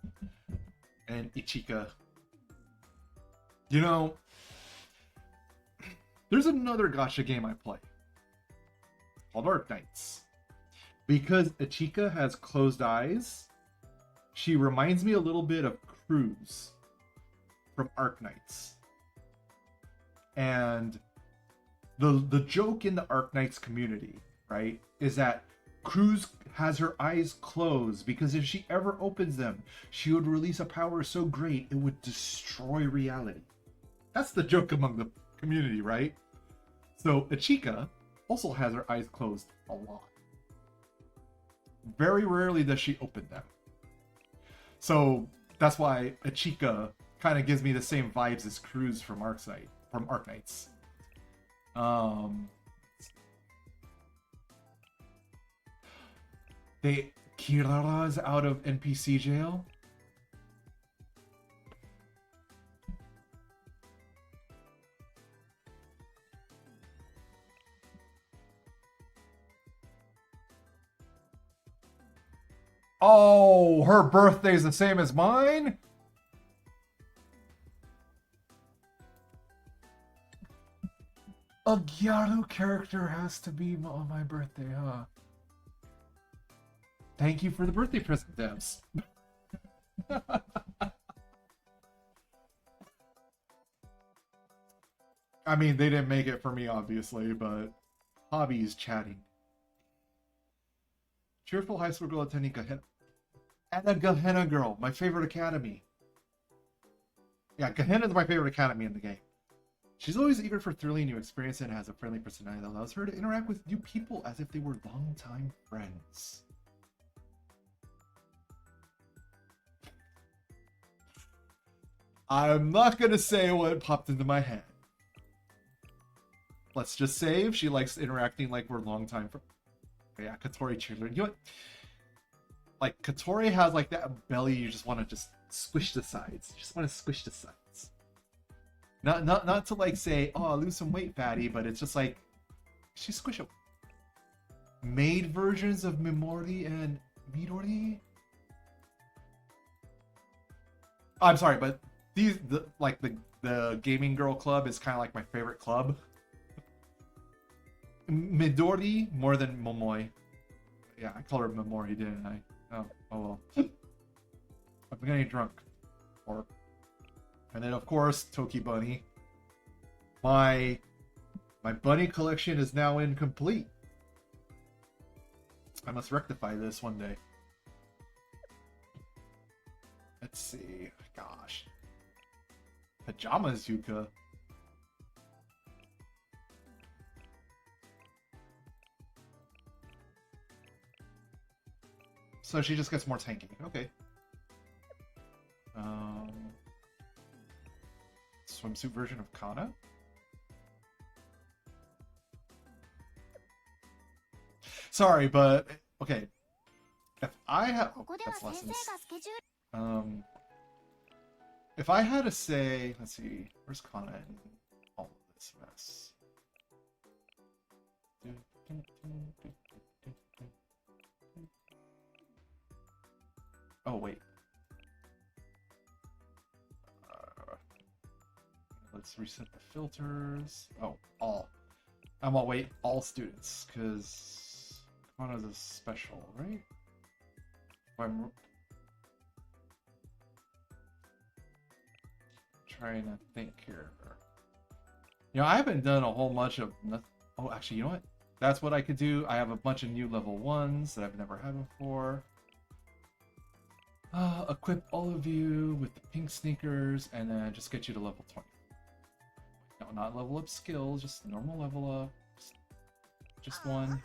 And Ichika. You know, there's another gacha game I play called Arc Knights. Because Ichika has closed eyes, she reminds me a little bit of Cruz from Arc Knights. And the joke in the Arc Knights community, right, is that Cruz has her eyes closed because if she ever opens them, she would release a power so great it would destroy reality. That's the joke among the community, right? So Ichika also has her eyes closed a lot. Very rarely does she open them. So that's why Ichika kind of gives me the same vibes as Cruz from Arc Knights. Kirara's out of NPC jail. Oh, her birthday's the same as mine? A Gyaru character has to be on my birthday, huh? Thank you for the birthday present, Devs. I mean, they didn't make it for me, obviously, but hobbies chatting. Cheerful high school girl attending Gehenna. And a Gehenna girl, my favorite academy. Yeah, Gehenna is my favorite academy in the game. She's always eager for thrilling new experiences and has a friendly personality that allows her to interact with new people as if they were longtime friends. I'm not gonna say what popped into my head. Let's just say if she likes interacting like we're longtime friends. Yeah, Katori cheerleader. You know what? Like, Katori has like that belly you just want to just squish the sides. You just want to squish the sides. Not to like say, oh, lose some weight, fatty, but it's just like, she's squishable. Made versions of Mimori and Midori? I'm sorry, but the gaming girl club is kind of like my favorite club. Midori more than Momoi. Yeah, I called her Memori, didn't I? Oh well. I'm getting drunk. And then of course, Toki Bunny. My bunny collection is now incomplete. I must rectify this one day. Let's see. Gosh. Pajamas Yuka. So she just gets more tanky. Okay. Swimsuit version of Kana? Sorry, but okay. If I had that's lessons. If I had to say, let's see, where's Kana in all of this mess? Oh wait. Let's reset the filters. Oh, all. I'm gonna wait all students because Kana's a special, right? If I'm trying to think here. You know, I haven't done a whole bunch of nothing. Oh, actually, you know what? That's what I could do. I have a bunch of new level 1s that I've never had before. Equip all of you with the pink sneakers and then just get you to level 20. No, not level up skills, just normal level up. Just one.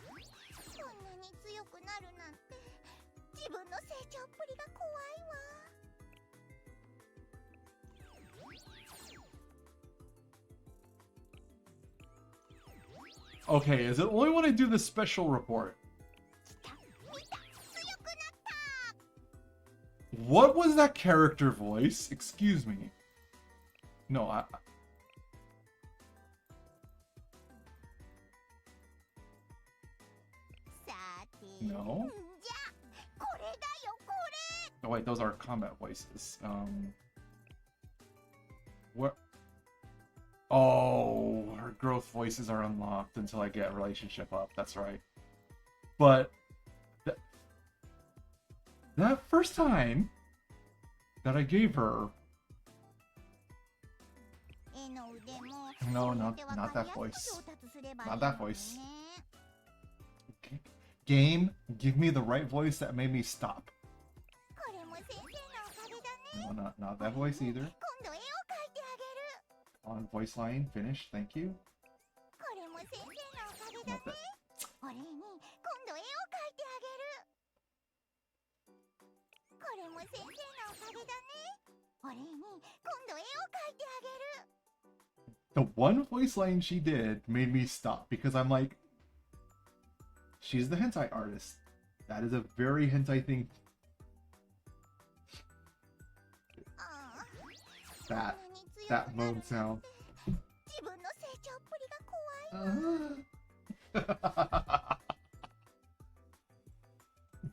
Okay, is it only when I do the special report? What was that character voice? Excuse me. No, No? Oh wait, those are combat voices. What? Oh, her growth voices are unlocked until I get relationship up. That's right. But that first time that I gave her, no, not that voice. Not that voice. Okay. Game, give me the right voice that made me stop. No, not that voice either. On voice line, finish, thank you. Not that. The one voice line she did made me stop because I'm like, she's the hentai artist. That is a very hentai thing. That moan sound.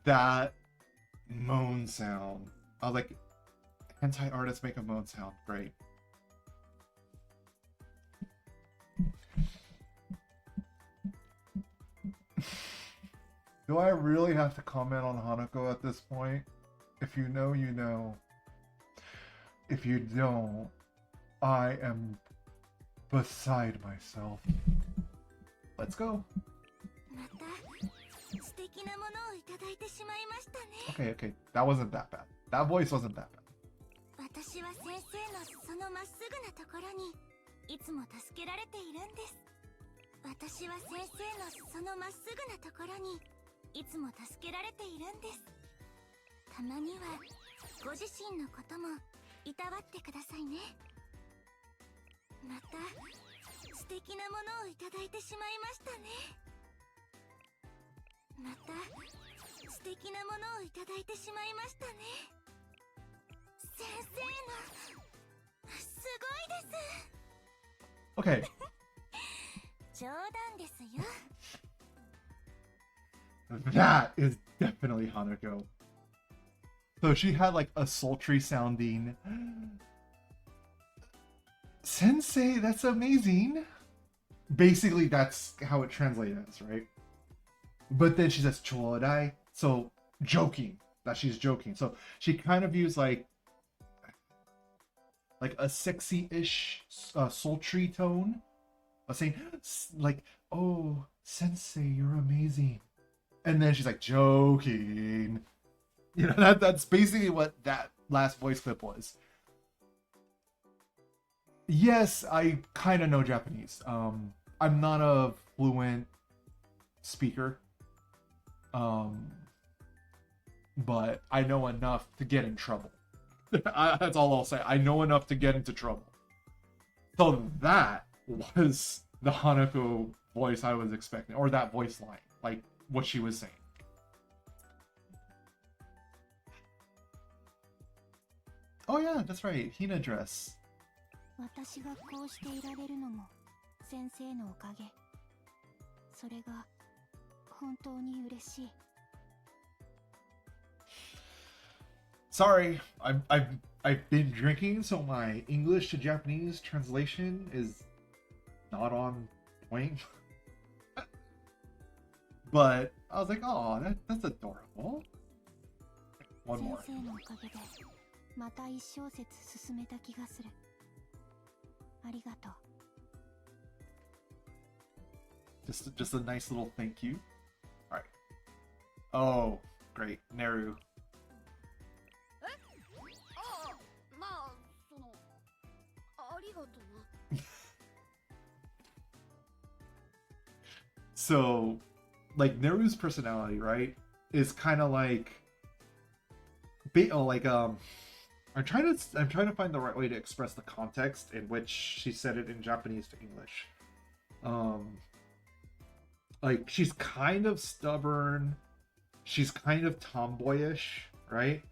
That moan sound. I was like, hentai artists make a moan sound. Great. Do I really have to comment on Hanako at this point? If you know, you know. If you don't, I am beside myself. Let's go. また素敵なものをいただいてしまいましたね。 Okay, okay. That wasn't that bad. That voice wasn't that bad. 私は先生のそのまっすぐなところにいつも助けられているんです。私は先生のそのまっすぐなところにいつも助けられているんです。たまにはご自身のこともいたわってくださいね。また素敵なものをいただいてしまいましたね。また素敵なものをいただいてしまいましたね。先生のすごいです。 Okay. 冗談ですよ。 That is definitely Hanako. So she had like a sultry sounding sensei, that's amazing. Basically, that's how it translates, right? But then she says chodai, so joking, that she's joking. So she kind of used like a sexy-ish sultry tone of saying like, oh, sensei, you're amazing. And then she's like joking. You know, that's basically what that last voice clip was. Yes, I kind of know Japanese. I'm not a fluent speaker. But I know enough to get in trouble. That's all I'll say. I know enough to get into trouble. So that was the Hanako voice I was expecting, or that voice line, like what she was saying. Oh yeah, that's right. Hina dress. 私がこうしていられるのも先生のおかげ。それが本当に嬉しい。 Sorry, I've been drinking, so my English to Japanese translation is not on point. But I was like, oh, that's adorable. One more. 先生のおかげでまた一小節進めた気がする。ありがとう。 Just a nice little thank you. All right. Oh, great, Neru. まあそのありがとうな。 So, like Neru's personality, right, is kind of like, I'm trying to find the right way to express the context in which she said it in Japanese to English. Like she's kind of stubborn, she's kind of tomboyish, right?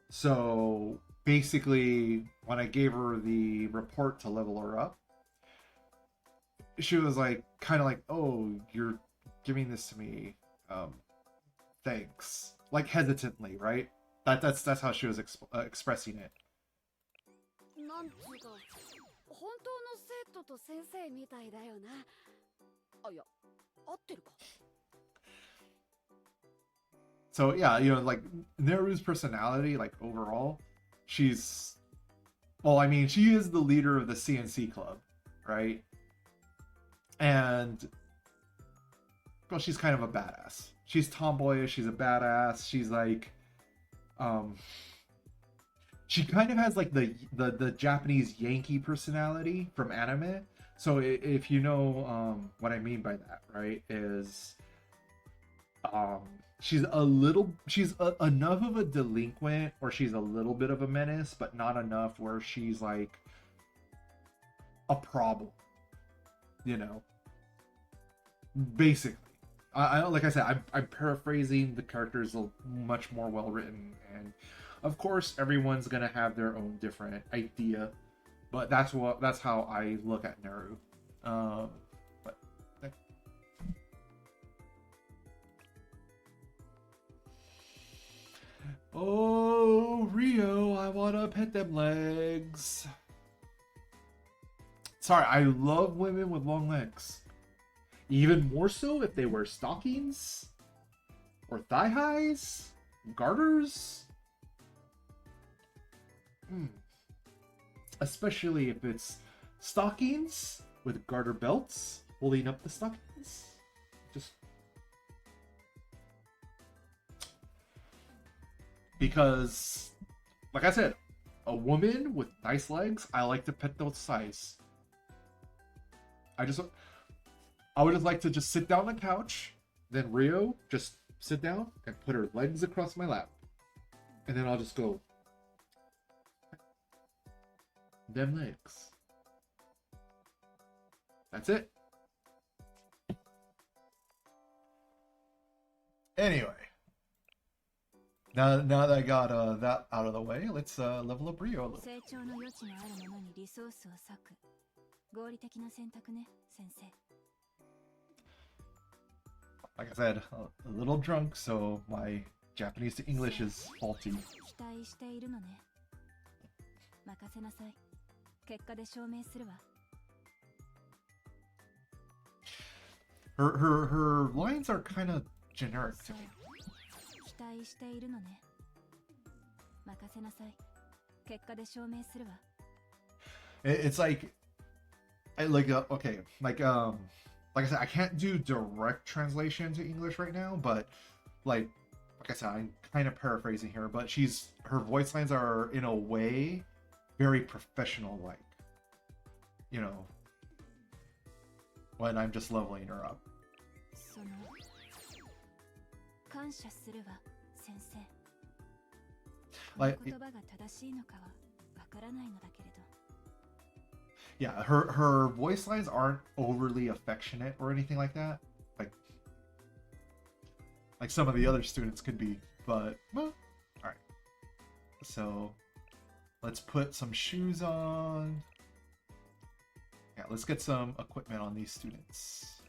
So basically, when I gave her the report to level her up, she was like, kind of like, oh, you're giving this to me, thanks, like hesitantly, right? That's how she was expressing it. なんつうか、本当の生徒と先生みたいだよな。あ、いや、合ってるか。 So yeah, you know, like Neru's personality, like overall, she's, well, I mean, she is the leader of the CNC club, right? And well, she's kind of a badass. She's tomboyish, she's a badass, she's like, she kind of has like the Japanese Yankee personality from anime. So if you know what I mean by that, right, is she's enough of a delinquent, or she's a little bit of a menace, but not enough where she's like a problem, you know, basically. I like I said, I'm paraphrasing. The characters are much more well written, and of course everyone's gonna have their own different idea, but that's how I look at Neru. But Oh, Rio, I wanna pet them legs. Sorry, I love women with long legs. Even more so if they wear stockings or thigh highs, garters. Especially if it's stockings with garter belts holding up the stockings. Just because, like I said, a woman with nice legs, I like to pet those thighs. I would just like to just sit down on the couch, then Rio just sit down and put her legs across my lap, and then I'll just go, them legs. That's it. Anyway, now that I got that out of the way, let's level up Rio a little. 成長の余地のあるものにリソースを割く合理的な選択ね、先生。 Like I said, a little drunk, so my Japanese to English is faulty. 期待しているのね。任せなさい。結果で証明するわ。 Her lines are kind of generic to me. 期待しているのね。任せなさい。結果で証明するわ。 It's like, okay, like I said, I can't do direct translation to English right now, but like I said, I'm kind of paraphrasing here, but her voice lines are in a way very professional like, you know, when I'm just leveling her up. その感謝するわ、先生。この言葉が正しいのかはわからないのだけれど。 Yeah, her voice lines aren't overly affectionate or anything like that. Like some of the other students could be, but well, all right. So let's put some shoes on. Yeah, let's get some equipment on these students.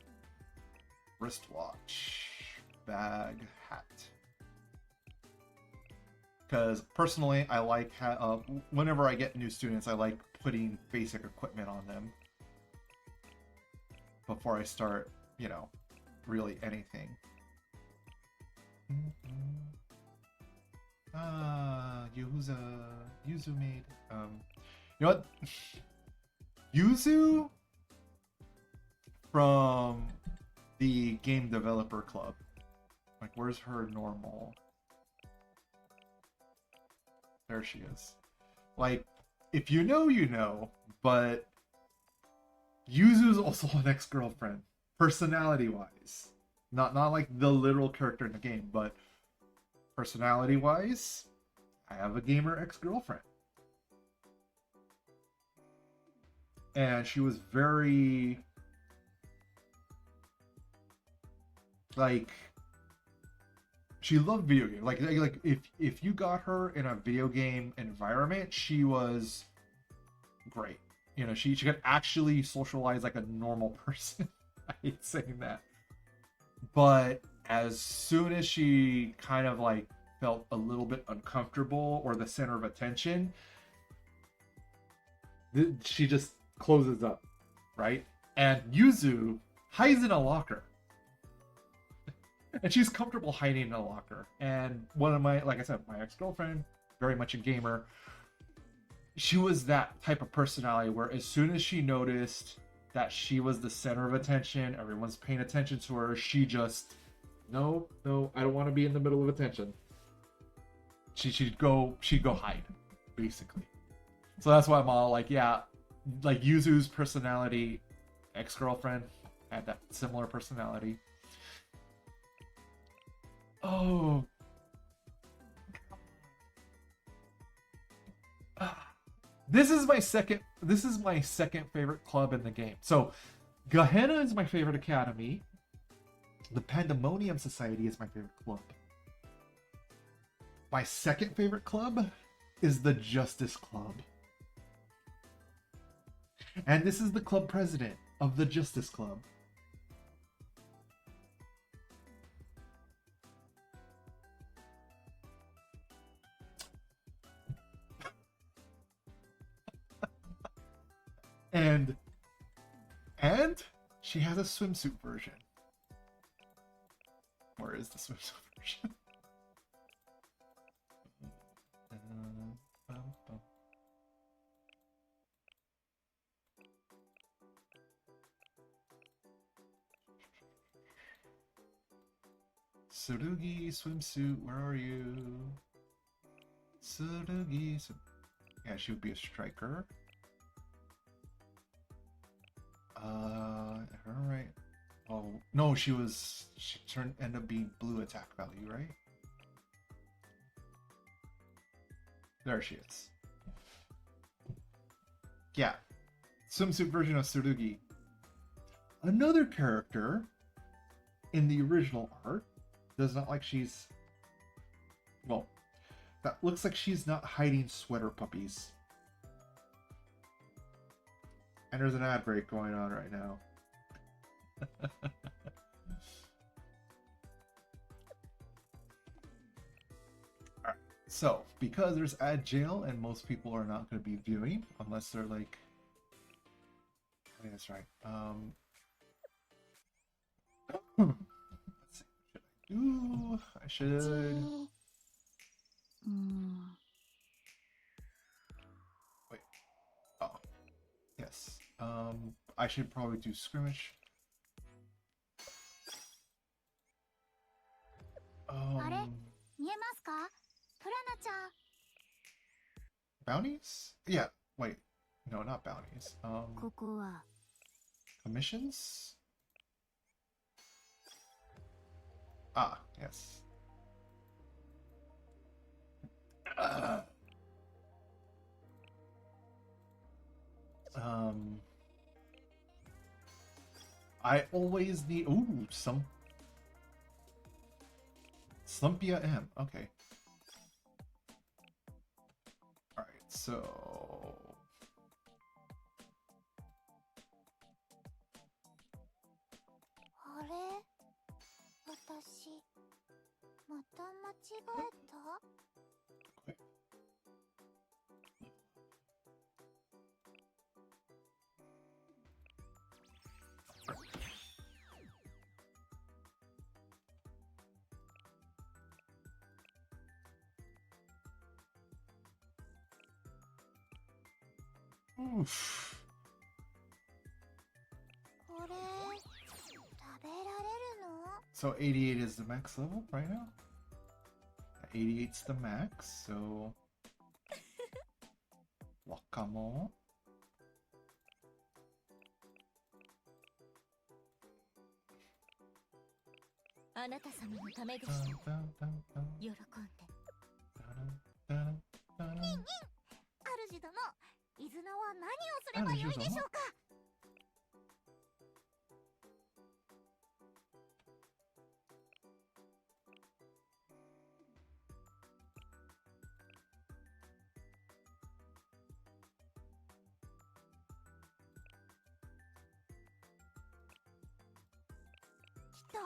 Wristwatch, bag, hat. Because personally, I like whenever I get new students, I like putting basic equipment on them before I start, you know, really anything. Yuzu made. You know what? Yuzu from the Game Developer Club. Like, where's her normal? There she is. Like, if you know, you know, but Yuzu's also an ex-girlfriend, personality-wise. Not like the literal character in the game, but personality-wise, I have a gamer ex-girlfriend. And she was very, like, she loved video games. Like if you got her in a video game environment, she was great. You know, she could actually socialize like a normal person. I hate saying that. But as soon as she kind of like felt a little bit uncomfortable or the center of attention, she just closes up, right? And Yuzu hides in a locker. And she's comfortable hiding in a locker. And one of my, like I said, my ex-girlfriend, very much a gamer, she was that type of personality where as soon as she noticed that she was the center of attention, everyone's paying attention to her, she just, no, I don't want to be in the middle of attention. She'd go hide, basically. So that's why I'm all like, yeah, like Yuzu's personality, ex-girlfriend had that similar personality. Oh. This is my second favorite club in the game. So Gehenna is my favorite academy. The Pandemonium Society is my favorite club. My second favorite club is the Justice Club. And this is the club president of the Justice Club. And she has a swimsuit version. Where is the swimsuit version? Tsurugi swimsuit, where are you? Tsurugi. Yeah, she would be a striker. Alright. Oh, no, she ended up being blue attack value, right? There she is. Yeah. Swimsuit version of Tsurugi. Another character in the original art does not like she's... Well, that looks like she's not hiding sweater puppies. And there's an ad break going on right now. Alright, so because there's ad jail and most people are not going to be viewing unless they're like... I think that's right. Let's see, what should I do? I should... Wait. Oh. Yes. I should probably do scrimmage. Bounties? Yeah. Wait. No, not bounties. Commissions? Ah, yes. I always need... Ooh, some... Slumpia M. Okay. Alright, so... Okay. Oof. So 88 is the max level right now? 88's the max, so... Wakamo. Aruji-dono? と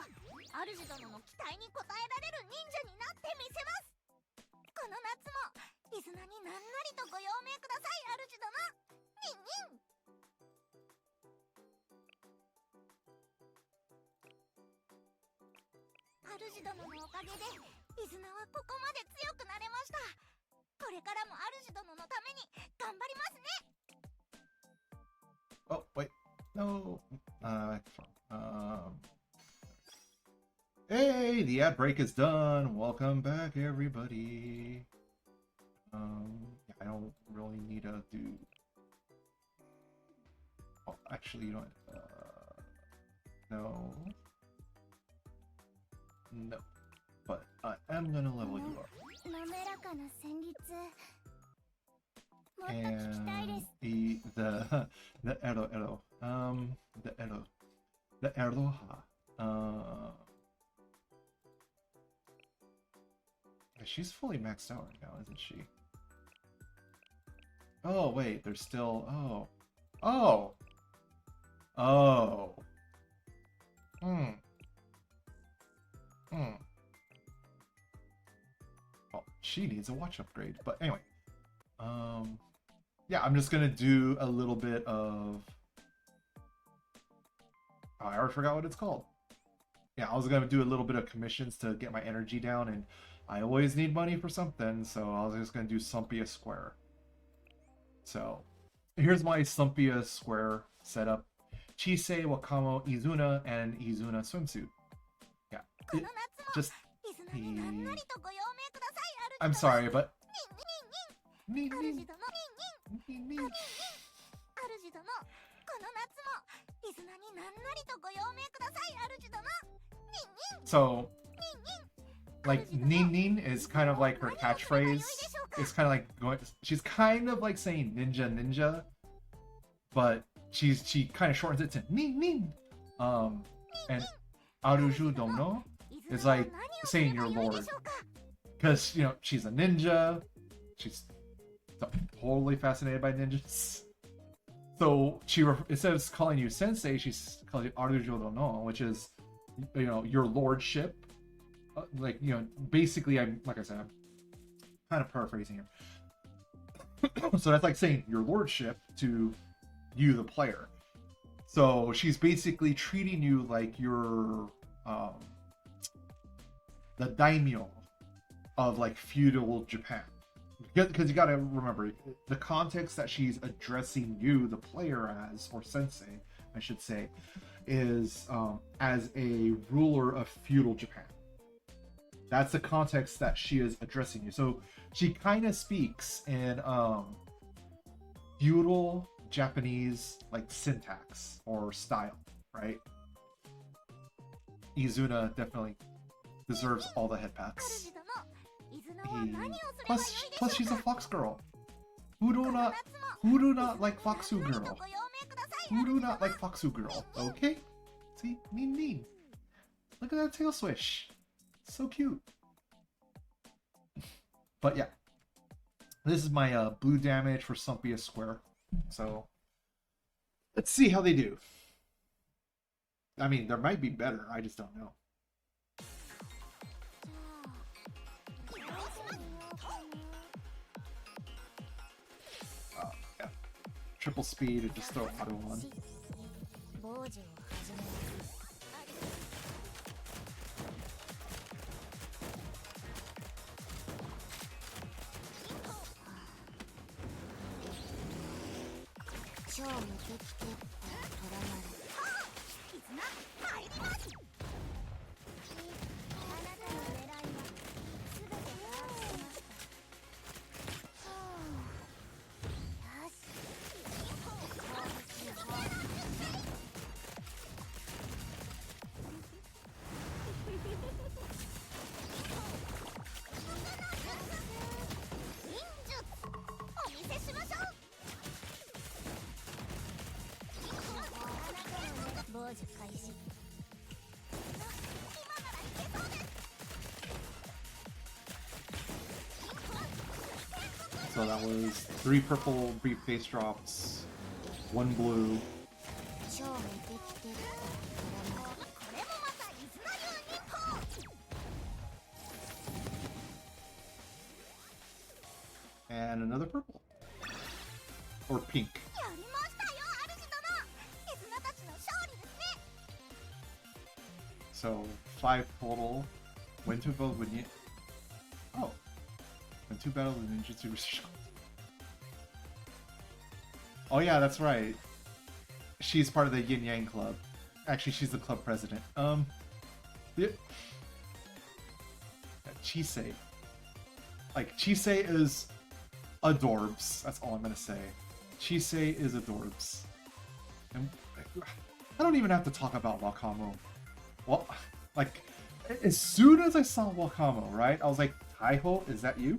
主殿の期待に応えられる忍者になってみせます。この夏もイズナになんなりとご用命ください、主殿。ニンニン。主殿のおかげでイズナはここまで強くなれました。これからも主殿のために頑張りますね。Oh, wait. No. Hey, the ad break is done. Welcome back, everybody. Yeah, I don't really need to do... Oh, actually, you know what? No. No. But I am gonna level you up. And the Ero. The Eroha. She's fully maxed out right now, isn't she? Oh, wait, there's still... Oh. Oh! Oh. Oh, she needs a watch upgrade. But anyway. yeah, I'm just gonna do a little bit of. Oh, I already forgot what it's called. Yeah, I was gonna do a little bit of commissions to get my energy down, and I always need money for something, so I was just gonna do Sumpia Square. So here's my Sumpia Square setup. Chisei, Wakamo, Izuna, and Izuna swimsuit. Yeah. Just I'm sorry, but so like Nin Nin is kind of like her catchphrase. It's kind of like going. She's kind of like saying ninja ninja, but she kind of shortens it to Nin Nin. And Aruju Domno is like saying your lord, because you know she's a ninja. She's totally fascinated by ninjas. So instead of calling you sensei, she's calling you Aruju Domno, which is, you know, your lordship. Like, you know, basically, I'm like I said, I'm kind of paraphrasing here. So that's like saying your lordship to you, the player. So she's basically treating you like you're the daimyo of like feudal Japan. Because you gotta remember, the context that she's addressing you, the player, as, or sensei, I should say, is as a ruler of feudal Japan. That's the context that she is addressing you. So she kind of speaks in feudal Japanese like syntax or style, right? Izuna definitely deserves all the head pats. Plus she's a fox girl. Who do not like Foxu girl? Who do not like Foxu girl? Okay? See? Mean. Look at that tail swish. So cute. But yeah. This is my blue damage for Sumpia Square. So let's see how they do. I mean, there might be better. I just don't know. Yeah. Triple speed and just throw auto on. So that was 3 purple brief face drops, 1 blue. And another purple. Or pink. So 5 total. When to vote when you... Oh. When 2 battles with ninjutsu. Oh yeah, that's right. She's part of the Yin Yang Club. Actually, she's the club president. Yeah. Chisei. Like, Chisei is adorbs. That's all I'm gonna say. Chisei is adorbs. And I don't even have to talk about Wakamo. Well, like, as soon as I saw Wakamo, right, I was like, Taiho, is that you?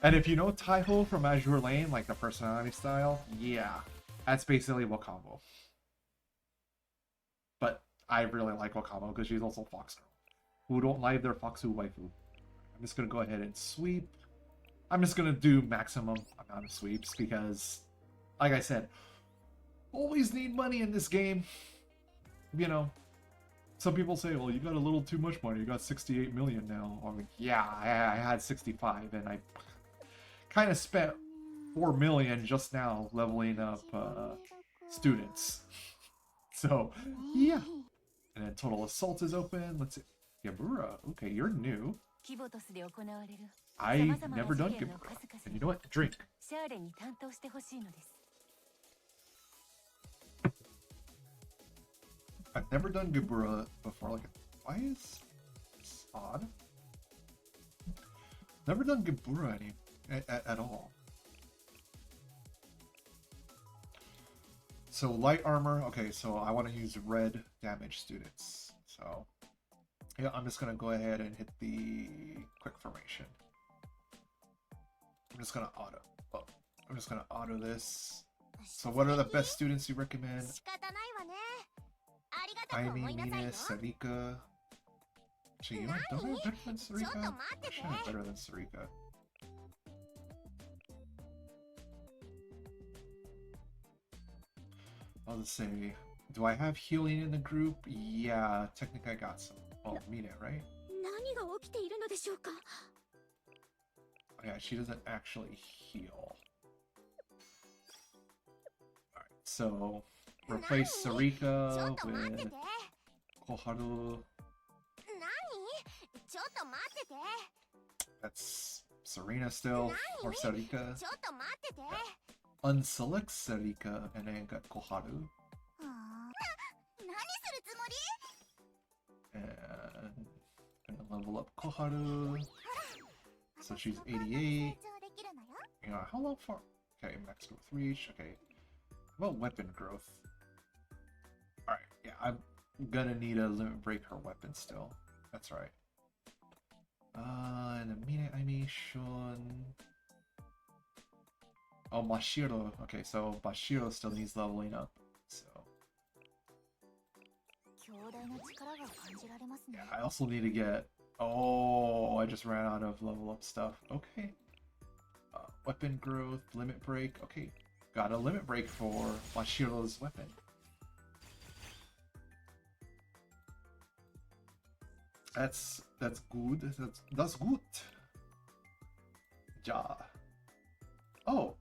And if you know Taiho from Azure Lane, like the personality style, yeah, that's basically Wakamo. But I really like Wakamo because she's also Fox Girl, who don't like their Foxu waifu. I'm just gonna go ahead and sweep. I'm just gonna do maximum amount of sweeps because, like I said, always need money in this game. You know, some people say, well, you got a little too much money. You got 68 million now. I'm like, yeah, I had 65 and I kind of spent 4 million just now leveling up students. So, yeah. And then total assault is open. Let's see. Gebura. Okay, you're new. I've never done Gebura. And you know what? Drink. I've never done Gebura before. Like, why is this odd? Never done Gebura at all. So light armor. Okay, so I want to use red damage students. So yeah, I'm just gonna go ahead and hit the quick formation. I'm just gonna auto. Oh, I'm just gonna auto this. So what are the best students you recommend? Aimi, Mine, Sarika. Actually, you know what? Don't I have better than Sarika? I should have better than Sarika. I'll just say, do I have healing in the group? Yeah, technically I got some. Oh, Mine, right? Oh, yeah, she doesn't actually heal. Alright, so replace Sarika with Koharu. That's Serena still, or Sarika. Unselect Sarika and then got Koharu. And gonna level up Koharu. So she's 88. You know, how long for? Okay, max growth reach. Okay. How about weapon growth? Alright, yeah, I'm gonna need a limit break her weapon still. That's right. And a minute, I mean, Shun. Oh, Mashiro. Okay, so Mashiro still needs leveling up. So. Yeah, I also need to get. Oh, I just ran out of level up stuff. Okay. Weapon growth, limit break. Okay, got a limit break for Mashiro's weapon. That's good. That's good. Ja. Oh.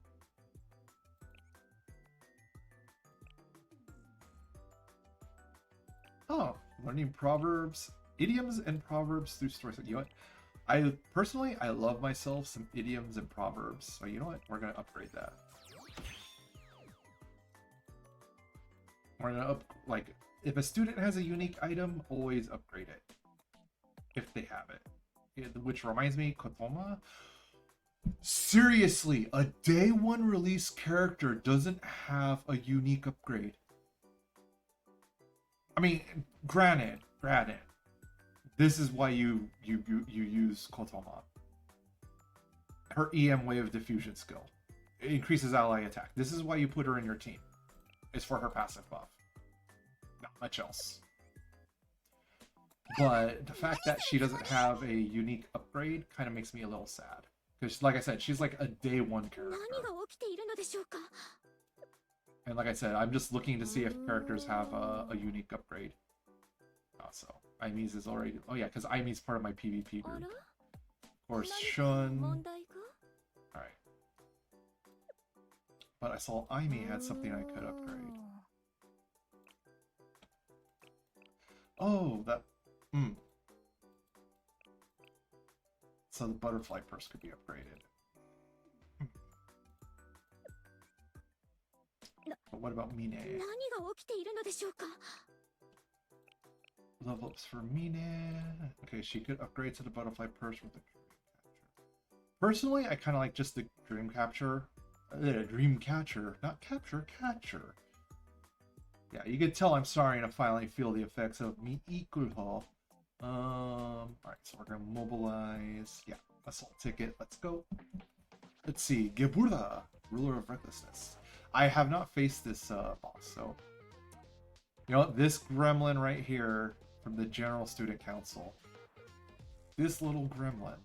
Oh, learning proverbs, idioms, and proverbs through stories. You know what? I personally love myself some idioms and proverbs. So you know what? We're gonna upgrade that. We're gonna like if a student has a unique item, always upgrade it if they have it. Which reminds me, Kotoma. Seriously, a day one release character doesn't have a unique upgrade. I mean, granted, this is why you use Kotoma. Her EM Wave Diffusion skill. It increases ally attack. This is why you put her in your team. It's for her passive buff. Not much else. But the fact that she doesn't have a unique upgrade kind of makes me a little sad. Because, like I said, she's like a day one character. And like I said, I'm just looking to see if characters have a unique upgrade. So, Aimee's is already... Oh yeah, because Aimee's part of my PvP group. Of course, Shun. Alright. But I saw Aimee had something I could upgrade. Oh, that... So the butterfly purse could be upgraded. But what about Mine? Level ups for Mine. Okay, she could upgrade to the butterfly purse with the dream capture. Personally, I kind of like just the dream capture. Dream catcher, not capture, catcher. Yeah, you can tell I'm starting to finally feel the effects of Mi Ikuho. Alright, so we're gonna mobilize. Yeah, assault ticket. Let's go. Let's see. Gebura, ruler of recklessness. I have not faced this boss, so you know what? This gremlin right here from the General Student Council. This little gremlin.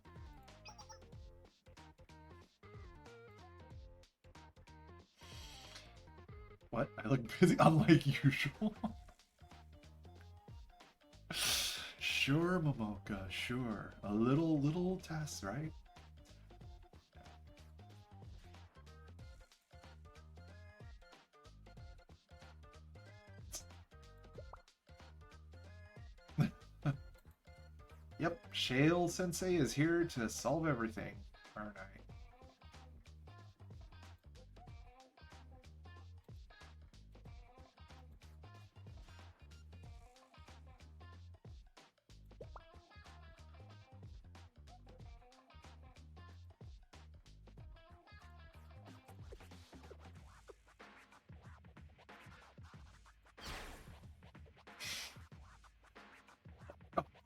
What? I look busy, unlike usual. Sure, Momoka, sure. A little test, right? Yep, Shale Sensei is here to solve everything, aren't I?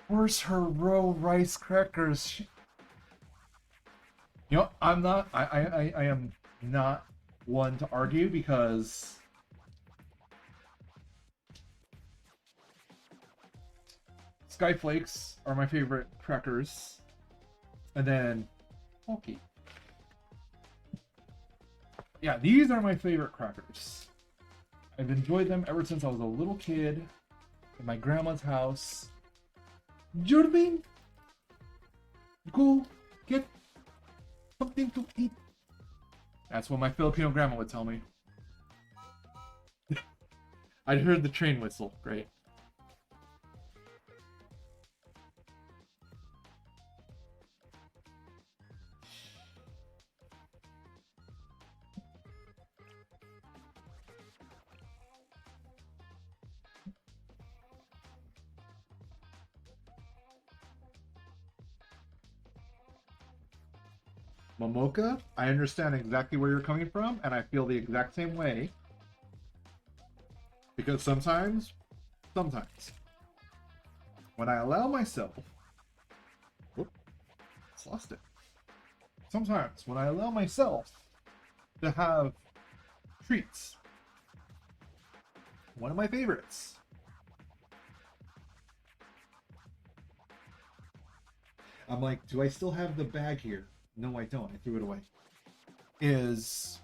Where's her row rice crackers? You know, I am not one to argue because Skyflakes are my favorite crackers. And then Pokey. Yeah, these are my favorite crackers. I've enjoyed them ever since I was a little kid in my grandma's house. Jordan, go get something to eat. That's what my Filipino grandma would tell me. I heard the train whistle. Great. Momoka, I understand exactly where you're coming from, and I feel the exact same way. Because sometimes, when I allow myself... Whoop, lost it. Sometimes, when I allow myself to have treats, one of my favorites, I'm like, do I still have the bag here? No, I don't. I threw it away. Is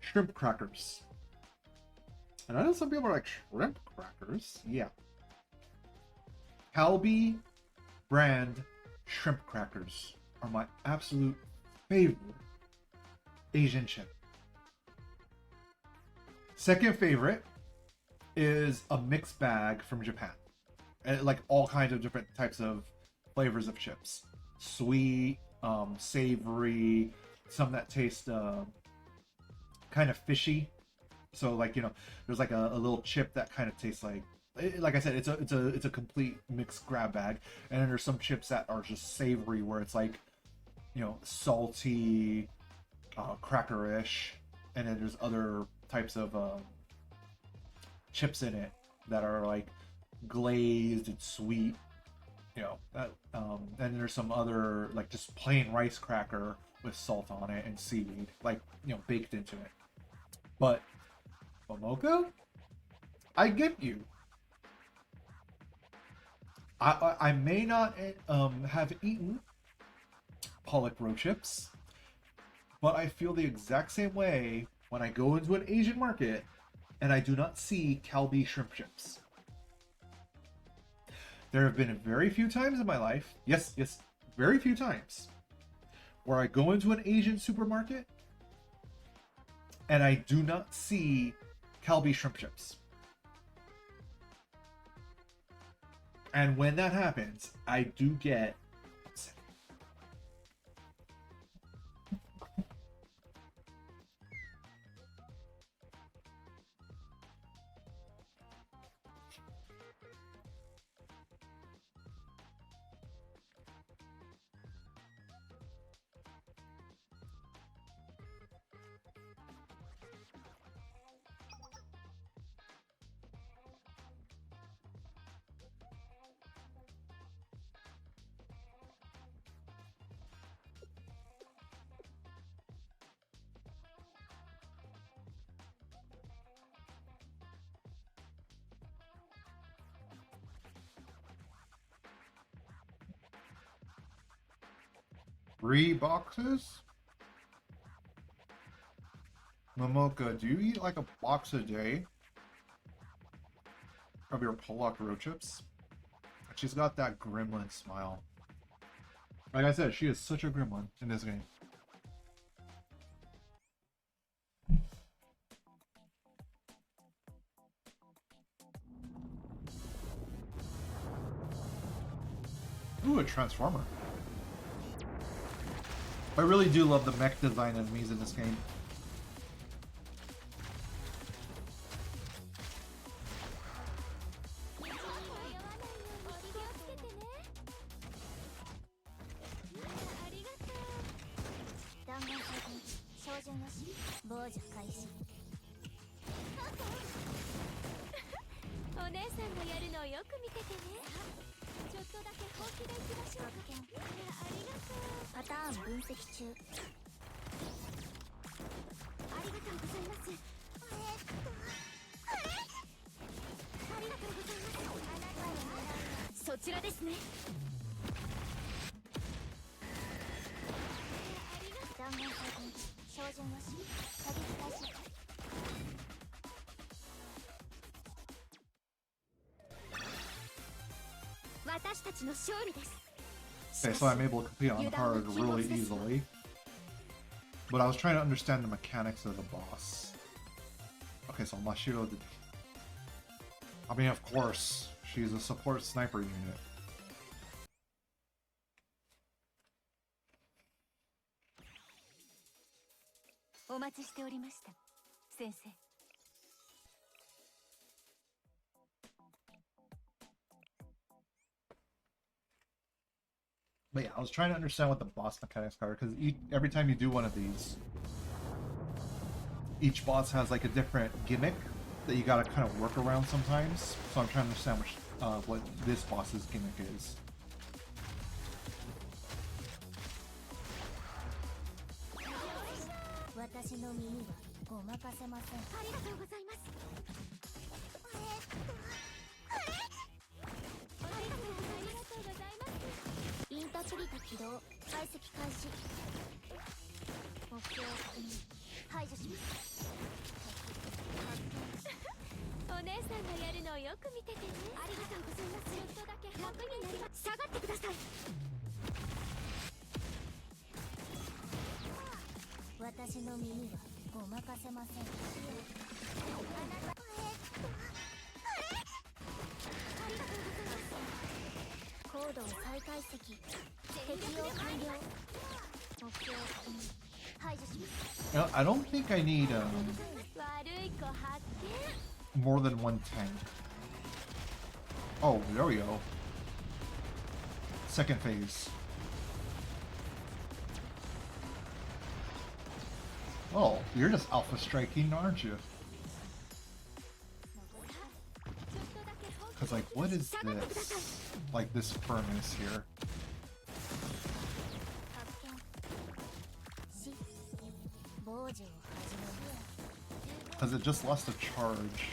shrimp crackers. And I know some people are like, shrimp crackers? Yeah. Calbee brand shrimp crackers are my absolute favorite Asian chip. Second favorite is a mixed bag from Japan. Like all kinds of different types of flavors of chips. Sweet, savory, some that taste kind of fishy. So like, you know, there's like a little chip that kind of tastes like I said, it's a complete mixed grab bag. And then there's some chips that are just savory, where it's like, you know, salty, crackerish. And then there's other types of chips in it that are like glazed and sweet, you know. And there's some other like just plain rice cracker with salt on it and seaweed, like, you know, baked into it. But Momoka, I get you. I may not have eaten Pollock roe chips, but I feel the exact same way when I go into an Asian market and I do not see Calbee shrimp chips. There have been very few times in my life, yes, very few times, where I go into an Asian supermarket and I do not see Calbee shrimp chips. And when that happens, I do get upset. Three boxes? Momoka, do you eat like a box a day of your Pollock roe chips? She's got that gremlin smile. Like I said, she is such a gremlin in this game. Ooh, a transformer. I really do love the mech design enemies in this game. Okay, so I'm able to complete on hard really easily. But I was trying to understand the mechanics of the boss. Okay, so Mashiro did... I mean, of course, she's a support sniper unit. Sensei. But yeah, I was trying to understand what the boss mechanics are, because every time you do one of these, each boss has like a different gimmick that you gotta kind of work around sometimes. So I'm trying to understand what this boss's gimmick is. You know, I don't think I need more than one tank. Oh, there we go. Second phase. Oh, you're just alpha striking, aren't you? Because, like, what is this? Like, this furnace here. Because it just lost a charge.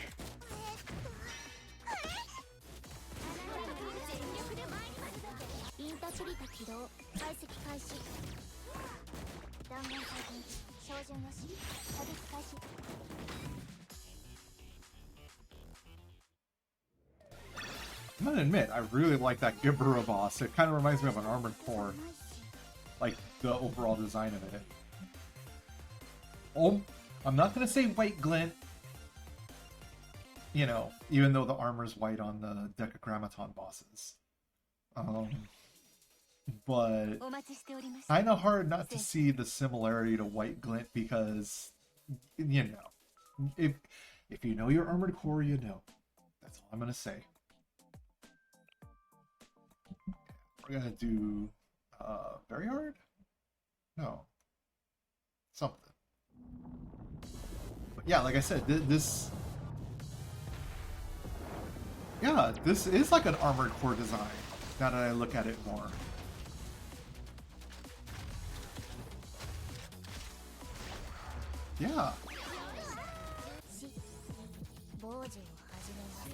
I'm gonna admit, I really like that Gibberah boss. It kind of reminds me of an Armored Core. Like, the overall design of it. Oh, I'm not gonna say white glint. You know, even though the armor's white on the Decagrammaton bosses. But kind of hard not to see the similarity to white glint because, you know, if you know your Armored Core, you know. That's all I'm gonna say. We're gonna do very hard? No. Something. But yeah, like I said, this... Yeah, this is like an Armored Core design, now that I look at it more. Yeah.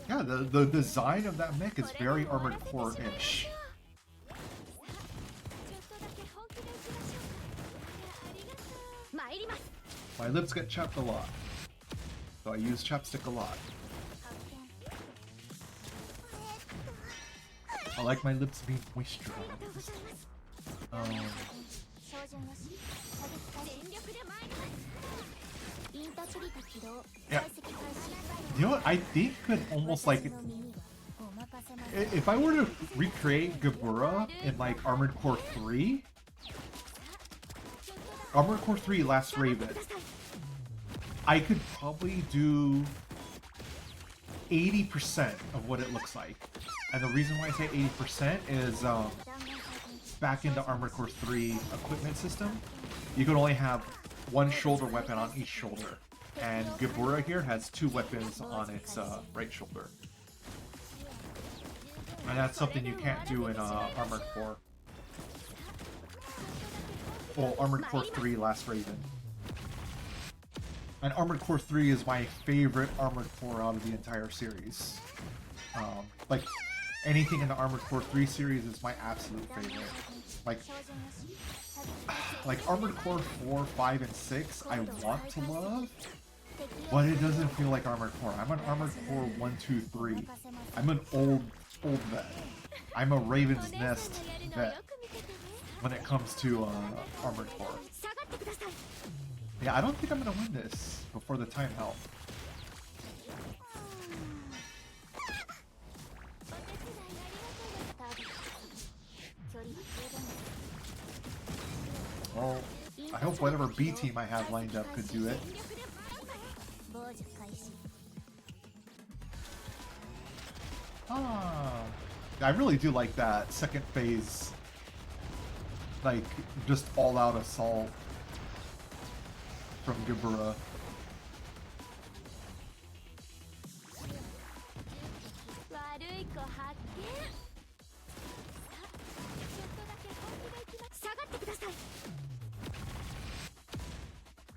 Yeah, the design of that mech is very Armored Core-ish. My lips get chapped a lot, so I use chapstick a lot. I like my lips being moisturized. Yeah. You know what? I think could almost like if I were to recreate Gabura in like Armored Core 3, Armored Core 3 Last Raven, I could probably do 80% of what it looks like. And the reason why I say 80% is back in the Armored Core 3 equipment system, you could only have one shoulder weapon on each shoulder. And Gabura here has 2 weapons on its right shoulder. And that's something you can't do in Armored Core. Well, Armored Core 3 Last Raven. And Armored Core 3 is my favorite Armored Core out of the entire series. Like, anything in the Armored Core 3 series is my absolute favorite. Like Armored Core 4, 5, and 6, I want to love, but it doesn't feel like Armored Core. I'm an Armored Core 1, 2, 3. I'm an old vet. I'm a Raven's Nest vet when it comes to Armored Core. Yeah, I don't think I'm gonna win this before the time help. Well, I hope whatever B team I have lined up could do it. Ah, I really do like that second phase, like just all-out assault from Gibura.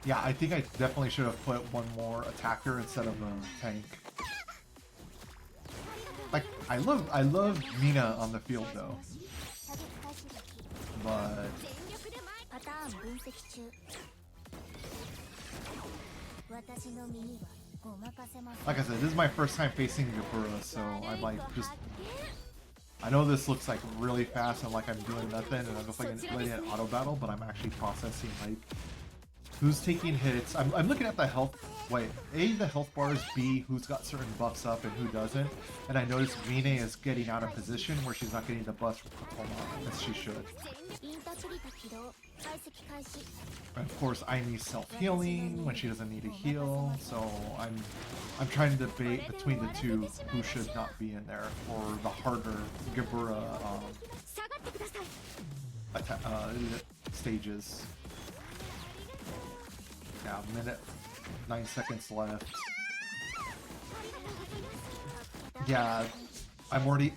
Yeah, I think I definitely should have put one more attacker instead of a tank. Like, I love Mina on the field though. But like I said, this is my first time facing Gabura, so I'm like just, I know this looks like really fast and like I'm doing nothing and I'm just like letting it auto battle, but I'm actually processing like who's taking hits. I'm looking at the health, wait, A, the health bars, B, who's got certain buffs up and who doesn't. And I noticed Mine is getting out of position where she's not getting the buffs from Kokoma as she should. And of course, I need self-healing when she doesn't need to heal, so I'm trying to debate between the two who should not be in there for the harder Gabura stages. Yeah, minute, 9 seconds left. Yeah, I'm already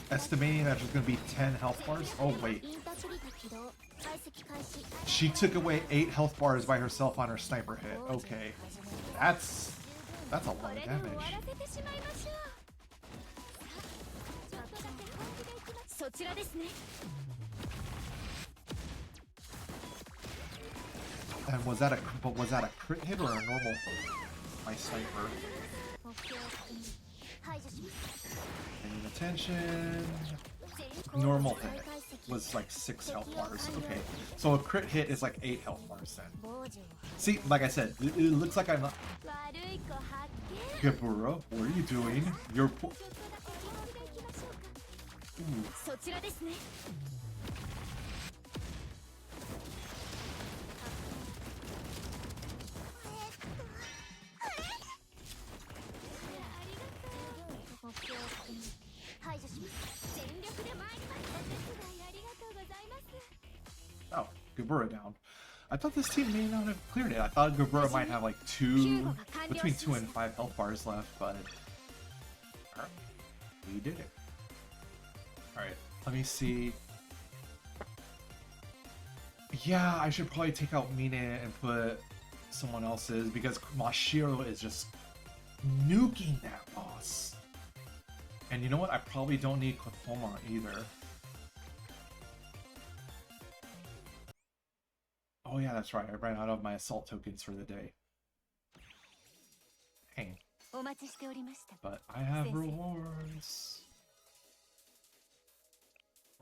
estimating that there's gonna be 10 health bars. Oh wait, she took away 8 health bars by herself on her sniper hit. Okay, that's a lot of damage. And was that a crit hit or a normal hit? My sniper. Paying attention. Normal hit was like 6 health bars. Okay, so a crit hit is like 8 health bars then. See, like I said, it looks like I'm not. Gabura, what are you doing? You're. Oh, Gabura down. I thought this team may not have cleared it. I thought Gabura might have like between 2 and 5 health bars left, but alright, we did it. Alright, let me see. Yeah, I should probably take out Mine and put someone else's because Mashiro is just nuking that boss. And you know what? I probably don't need Kotoma either. Oh yeah, that's right. I ran out of my assault tokens for the day. Dang. But I have rewards.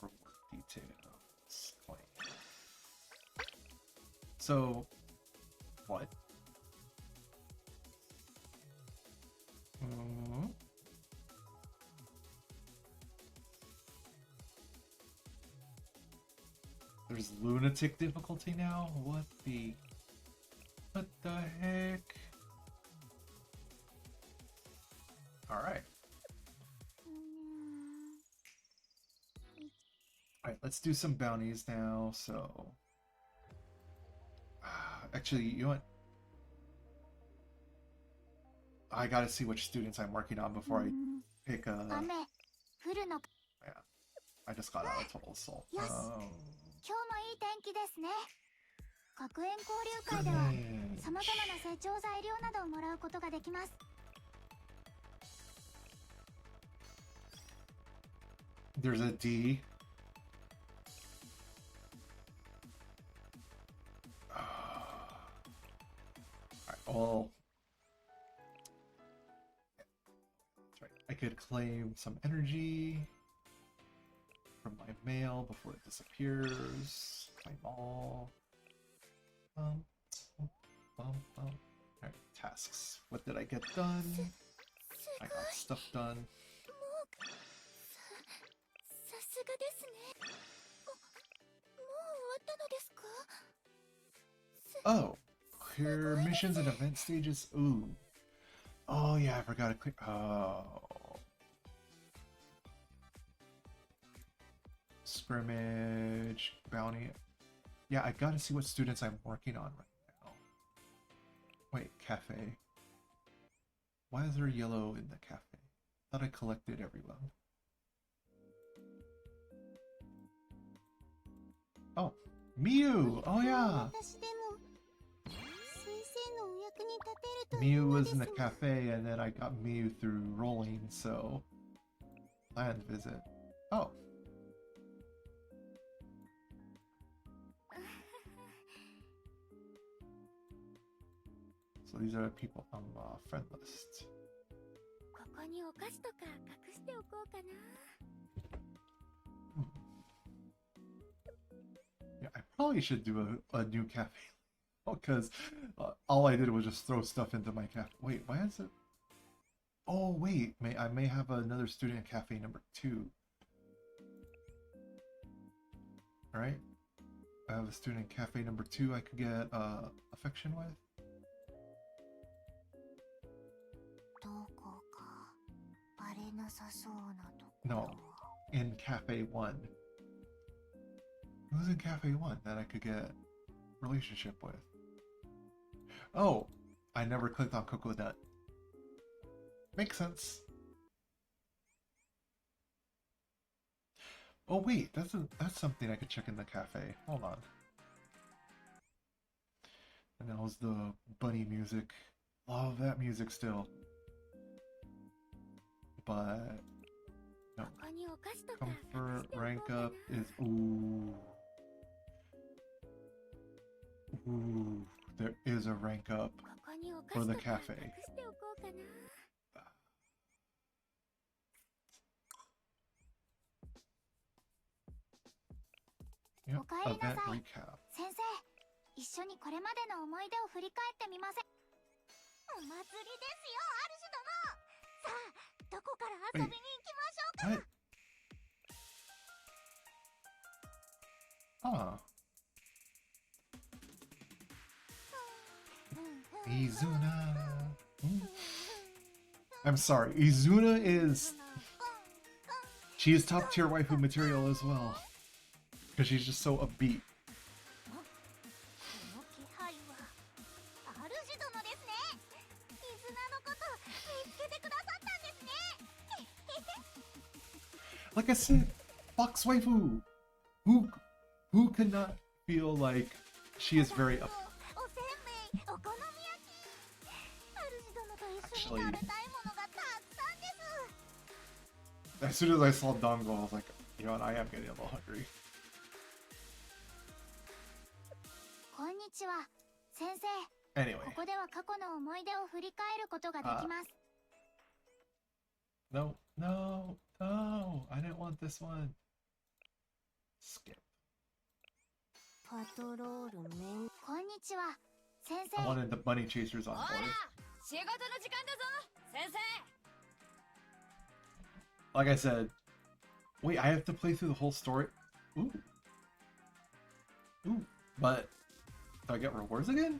Reward details. Claim. So, what? There's lunatic difficulty now? What the heck? Alright. Alright, let's do some bounties now, so... Actually, you know what? I gotta see which students I'm working on before I pick a... Yeah, I just got out of total assault. 今日もいい天気ですね。学園交流会では様々な成長材料などをもらうことができます。 There's a D. Alright, well... That's right. I could claim some energy from my mail before it disappears. Claim all. Alright, tasks. What did I get done? I got stuff done. さすがですね。もう終わったのですか? Oh, clear missions and event stages. Ooh. Oh yeah, I forgot to click. Oh. Scrimmage, bounty. Yeah, I gotta see what students I'm working on right now. Wait, cafe. Why is there yellow in the cafe? Thought I collected everyone. Oh, Miu! Oh yeah! Miu was in the cafe and then I got Miu through rolling, so... Land visit. Oh. So these are the people on the friend list. ここにお菓子とか隠しておこうかな。 Yeah, I probably should do a new cafe. Because all I did was just throw stuff into my cafe. Wait, why is it... Oh, wait. I may have another student in cafe number 2. Alright. I have a student in cafe number 2 I could get affection with. どこかバレなさそうなとこ No, in cafe 1. Who's in cafe 1 that I could get relationship with? Oh, I never clicked on Coconut. Makes sense. Oh wait, that's something I could check in the cafe. Hold on. And that was the bunny music. Love that music still. But no. Comfort rank up is ooh. Ooh, there is a rank up for the cafe. Yep, event recap. 先生、一緒にこれまでの思い出を振り返ってみません。お祭りですよ、主殿。さあ、どこから遊びに行きましょうか。Ah. Izuna. I'm sorry, Izuna is... She is top tier waifu material as well. Because she's just so upbeat. Like I said, Fox waifu! Who could not feel like she is very up? Actually, as soon as I saw Dango, I was like, you know what, I am getting a little hungry. Anyway. No, no, no, I didn't want this one. Skip. I wanted the bunny chasers on board. Like I said, wait, I have to play through the whole story? Ooh. Ooh, but do I get rewards again?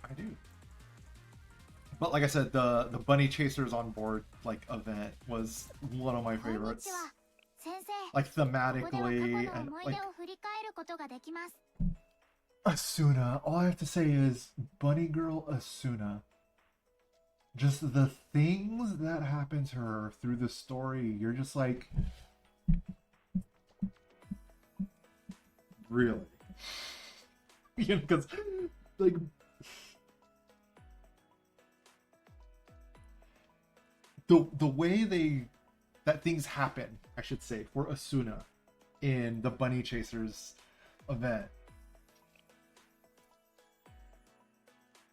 I do. But like I said, the bunny chasers on board like event was one of my こんに favorites. ちは先生 Like ここでは過去 thematically の and 思い like 出を振り返ることができます Asuna. All I have to say is Bunny Girl Asuna. Just the things that happen to her through the story, you're just like, really? You know, because like the way that things happen, I should say, for Asuna in the Bunny Chasers event,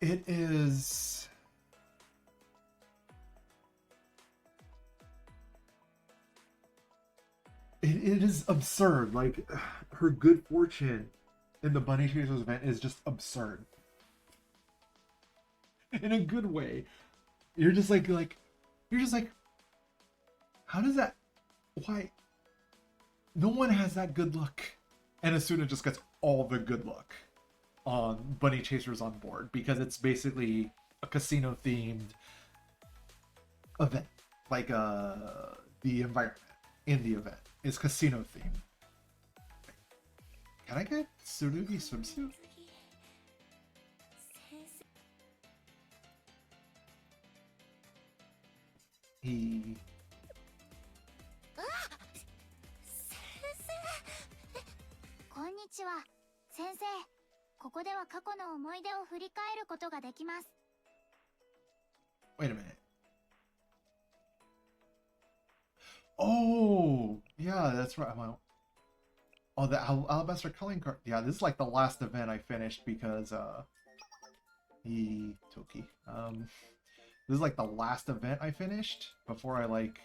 it is it is absurd. Like her good fortune in the Bunny Chasers event is just absurd in a good way. You're just like you're just like, how does that? Why? No one has that good luck, and Asuna just gets all the good luck on Bunny Chasers on board because it's basically a casino themed event. Like the environment in the event is casino themed. Can I get Tsurugi swimsuit? He こんにちは先生ここでは過去の思い出を振り返ることができます Wait a minute. Oh, yeah, that's right. Oh, the Alabaster Culling card. Yeah, this is like the last event I finished because Toki. This is like the last event I finished before I like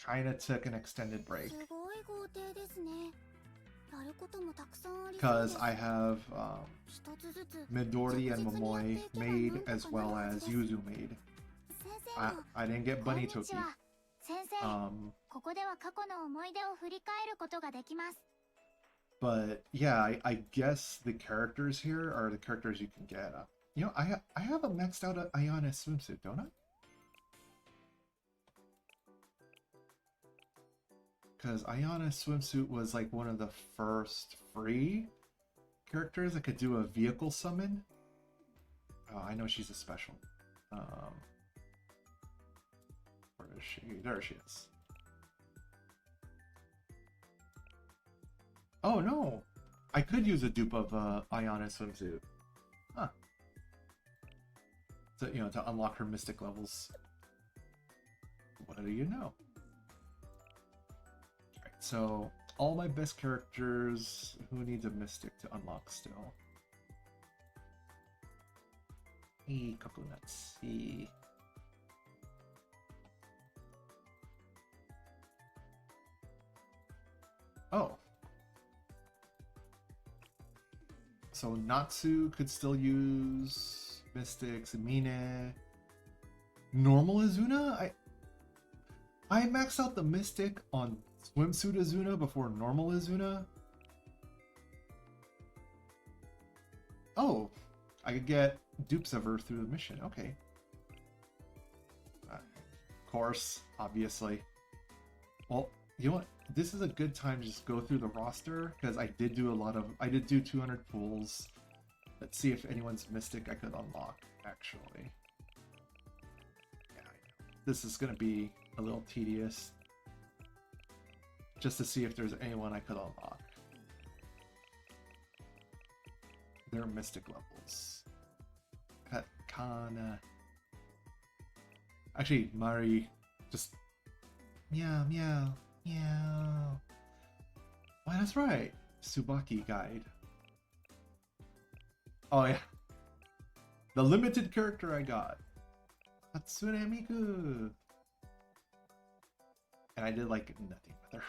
kind of took an extended break すごい豪邸ですねやることもたくさんありそう because です I have 一つずつ Midori and 着実にやって Momoe いけば made なんとか as well なるはず as です Yuzu made. 先生も I didn't get こん Bunny にち Toki. は先生 ここでは過去の思い出を振り返ることができます But yeah, I guess the characters here are the characters you can get. You know, I have a maxed out Ayane swimsuit, don't I? Because Ayana's swimsuit was like one of the first free characters that could do a vehicle summon. Oh, I know she's a special. Where is she? There she is. Oh no! I could use a dupe of Ayana swimsuit. Huh. So, you know, to unlock her mystic levels. What do you know? Alright, so all my best characters, who needs a mystic to unlock still? Coconuts. Oh. So Natsu could still use mystics. Mine. Normal Azuna? I maxed out the mystic on swimsuit Azuna before normal Azuna. Oh, I could get dupes of her through the mission. Okay. Of course, obviously. Well, you know what? This is a good time to just go through the roster because I did do 200 pulls. Let's see if anyone's mystic I could unlock, actually. Yeah, this is gonna be a little tedious. Just to see if there's anyone I could unlock. Their mystic levels. Kana. Actually, Mari, just meow meow meow. Oh, that's right. Tsubaki guide. Oh yeah. The limited character I got. Hatsune Miku. And I did like nothing with her.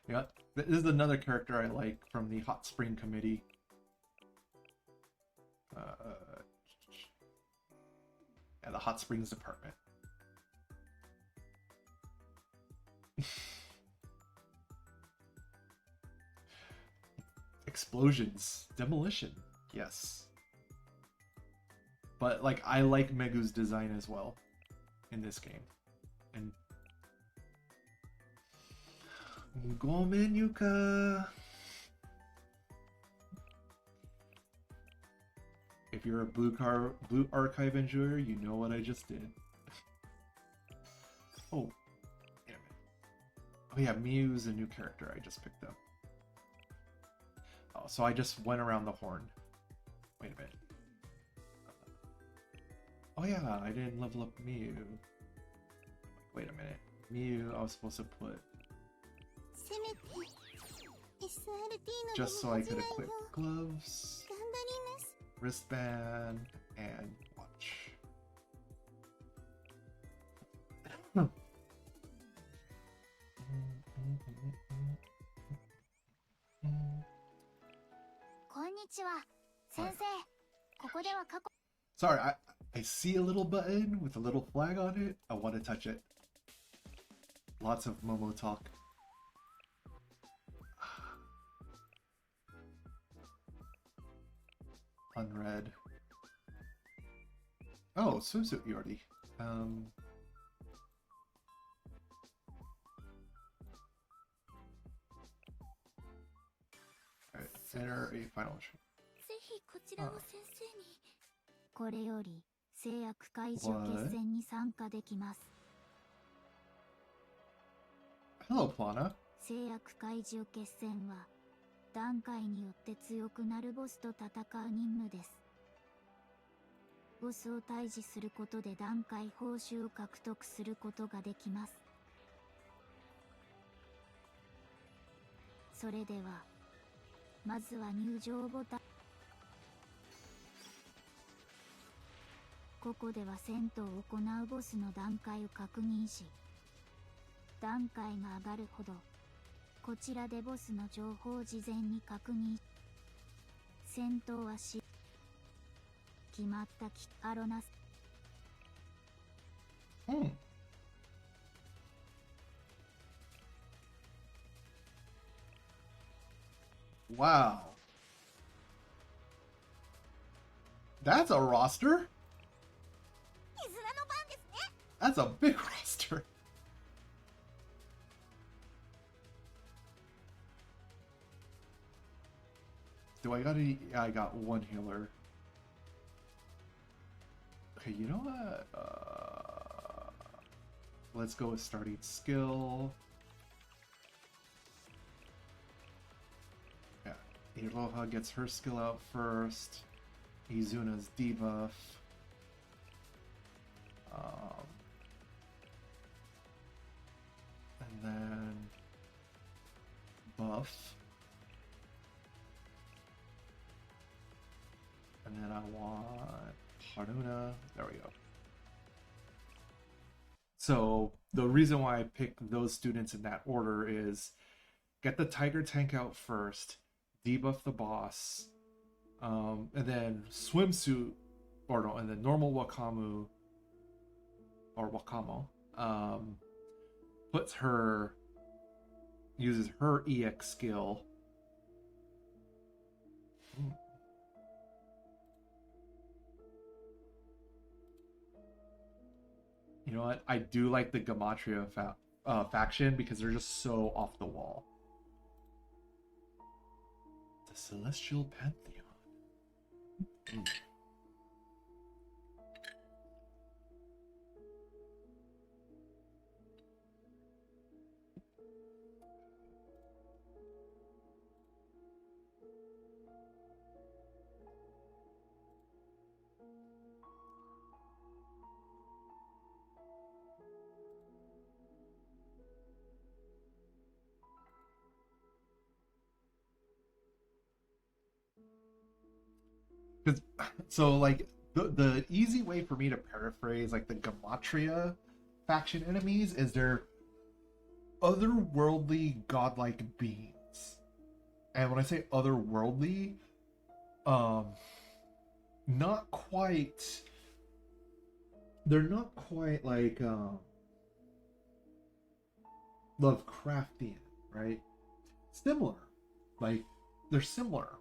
Yeah, this is another character I like from the Hot Spring Committee. And the hot springs department. Explosions, demolition, yes. But like, I like Megu's design as well in this game. And Gomen Yuka. If you're a Blue Archive enjoyer, you know what I just did. Oh, damn it. Oh yeah, Miu's a new character I just picked up. Oh, so I just went around the horn. Wait a minute. Oh yeah, I didn't level up Miu. Wait a minute. Miu, I was supposed to put... Just so I could equip gloves, wristband, and watch. Sorry, I see a little button with a little flag on it. I want to touch it. Lots of Momo talk. Unread. Oh, swimsuit Yordi. Alright, enter a final. これより製薬会場決戦に参加できます。 Hello, Plana. 製薬会場決戦は段階によって強くなるボスと戦う任務です。ボスを退治することで段階報酬を獲得することができます。それではまずは入場ボタン。ここでは戦闘を行うボスの段階を確認し、段階が上がるほどこちらでボスの情報を事前に確認。戦闘はし決まったキアロナス。Wow. That's a roster? That's a big roster. Do I got any? Yeah, I got one healer. Okay, you know what? Let's go with starting skill. Yeah, Iroha gets her skill out first. Izuna's debuff. And then buff. And then I want Haruna. There we go. So the reason why I picked those students in that order is get the Tiger Tank out first, debuff the boss, and then swimsuit, or no, and then normal Wakamu, or Wakamo, uses her EX skill. You know what? I do like the Gematria faction because they're just so off the wall. The Celestial Pantheon. So like the easy way for me to paraphrase like the Gematria faction enemies is they're otherworldly godlike beings. And when I say otherworldly, not quite they're not quite like Lovecraftian, right? Similar, like they're similar,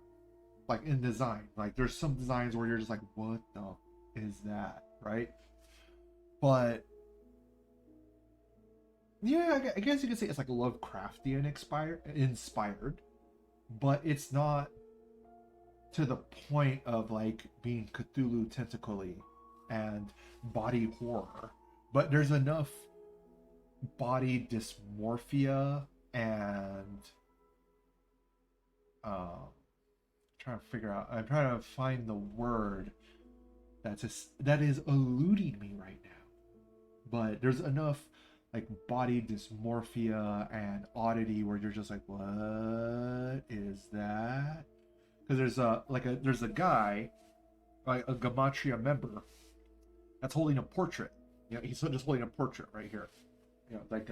like in design. Like there's some designs where you're just like, what the is that, right? But yeah, I guess you could say it's like Lovecraftian inspired, but it's not to the point of like being Cthulhu tentacly and body horror. But there's enough body dysmorphia and I'm trying to find the word that is eluding me right now. But there's enough like body dysmorphia and oddity where you're just like, what is that? Because there's a guy, like a Gematria member, that's holding a portrait. You know, he's just holding a portrait right here. You know, like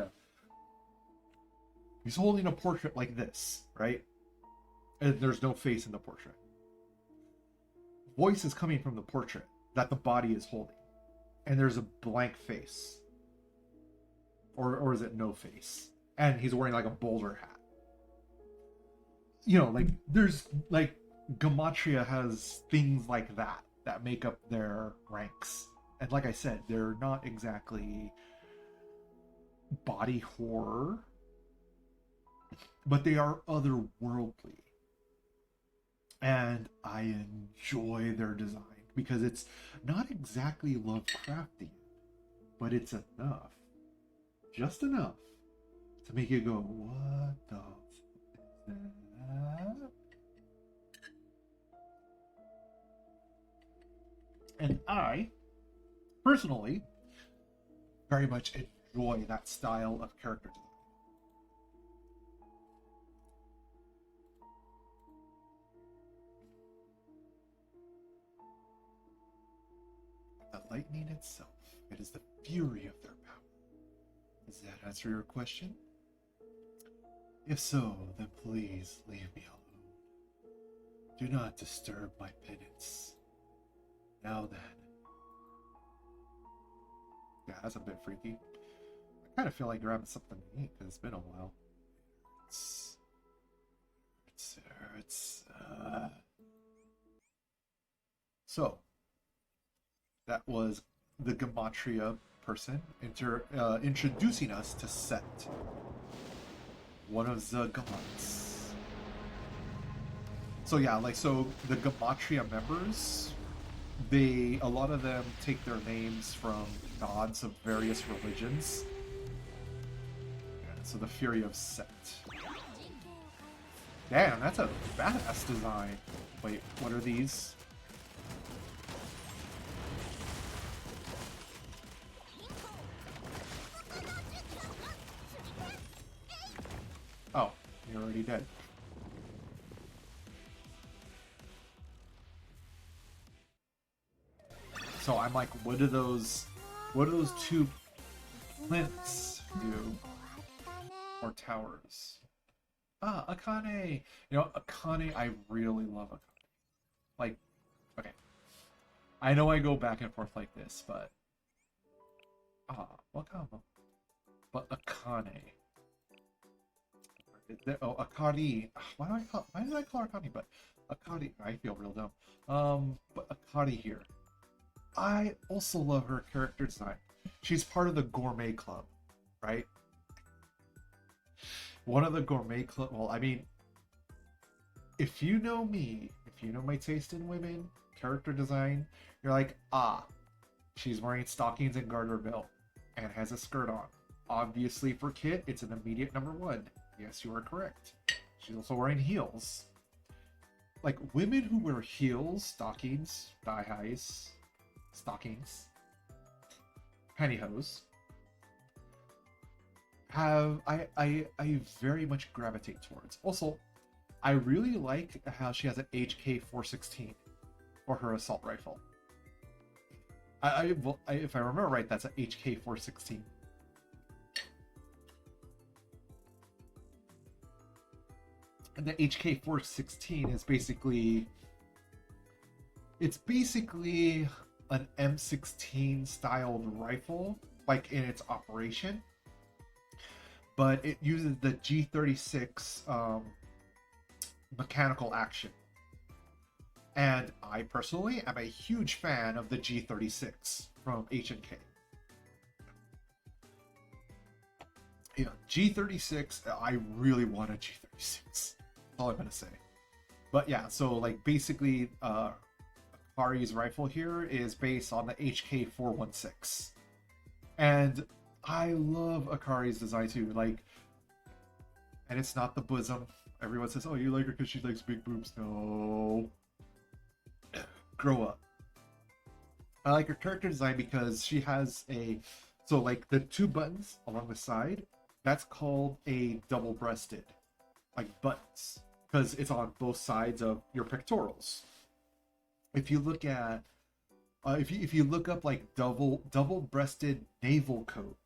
he's holding a portrait like this, right? And there's no face in the portrait. Voice is coming from the portrait that the body is holding, and there's a blank face, or is it no face? And he's wearing like a bowler hat. You know, like there's like Gematria has things like that make up their ranks, and like I said, they're not exactly body horror, but they are otherworldly. And I enjoy their design because it's not exactly Lovecraftian, but it's enough, just enough, to make you go, what the f- is that? And I, personally, very much enjoy that style of character design. The lightning itself, it is the fury of their power. Does that answer your question? If so, then please leave me alone. Do not disturb my penance. Now then. Yeah, that's a bit freaky. I kind of feel like grabbing something to eat because it's been a while. So, that was the Gematria person introducing us to Set, one of the gods. So yeah, like, so the Gematria members, a lot of them take their names from gods of various religions. Yeah, so the Fury of Set. Damn, that's a badass design. Wait, what are these? Oh, you're already dead. So I'm like, what do those two plinths do? Or towers? Ah, Akane! You know, Akane, I really love Akane. Like, okay. I know I go back and forth like this, but... welcome. But Akane. Oh, Akari. Why did I call her Akane? But Akari, I feel real dumb. But Akari here. I also love her character design. She's part of the gourmet club, right? One of the gourmet club. Well, I mean, if you know me, if you know my taste in women, character design, you're like, she's wearing stockings and garter belt and has a skirt on. Obviously, for Kit, it's an immediate number one. Yes, you are correct. She's also wearing heels. Like, women who wear heels, stockings, thigh-highs, stockings, pantyhose, I very much gravitate towards. Also, I really like how she has an HK-416 for her assault rifle. If I remember right, that's an HK-416. And the HK-416 is basically an M16 styled rifle, like in its operation, but it uses the G36 mechanical action. And I personally am a huge fan of the G36 from H&K. Yeah, G36, I really want a G36. That's all I'm gonna say. But yeah, so like basically, Akari's rifle here is based on the HK416, and I love Akari's design too. Like, and it's not the bosom. Everyone says, "Oh, you like her because she likes big boobs." No, grow up. I like her character design because she has so like the two buttons along the side, that's called a double-breasted, like buttons, because it's on both sides of your pectorals. If you look at, if you look up like double-breasted naval coat,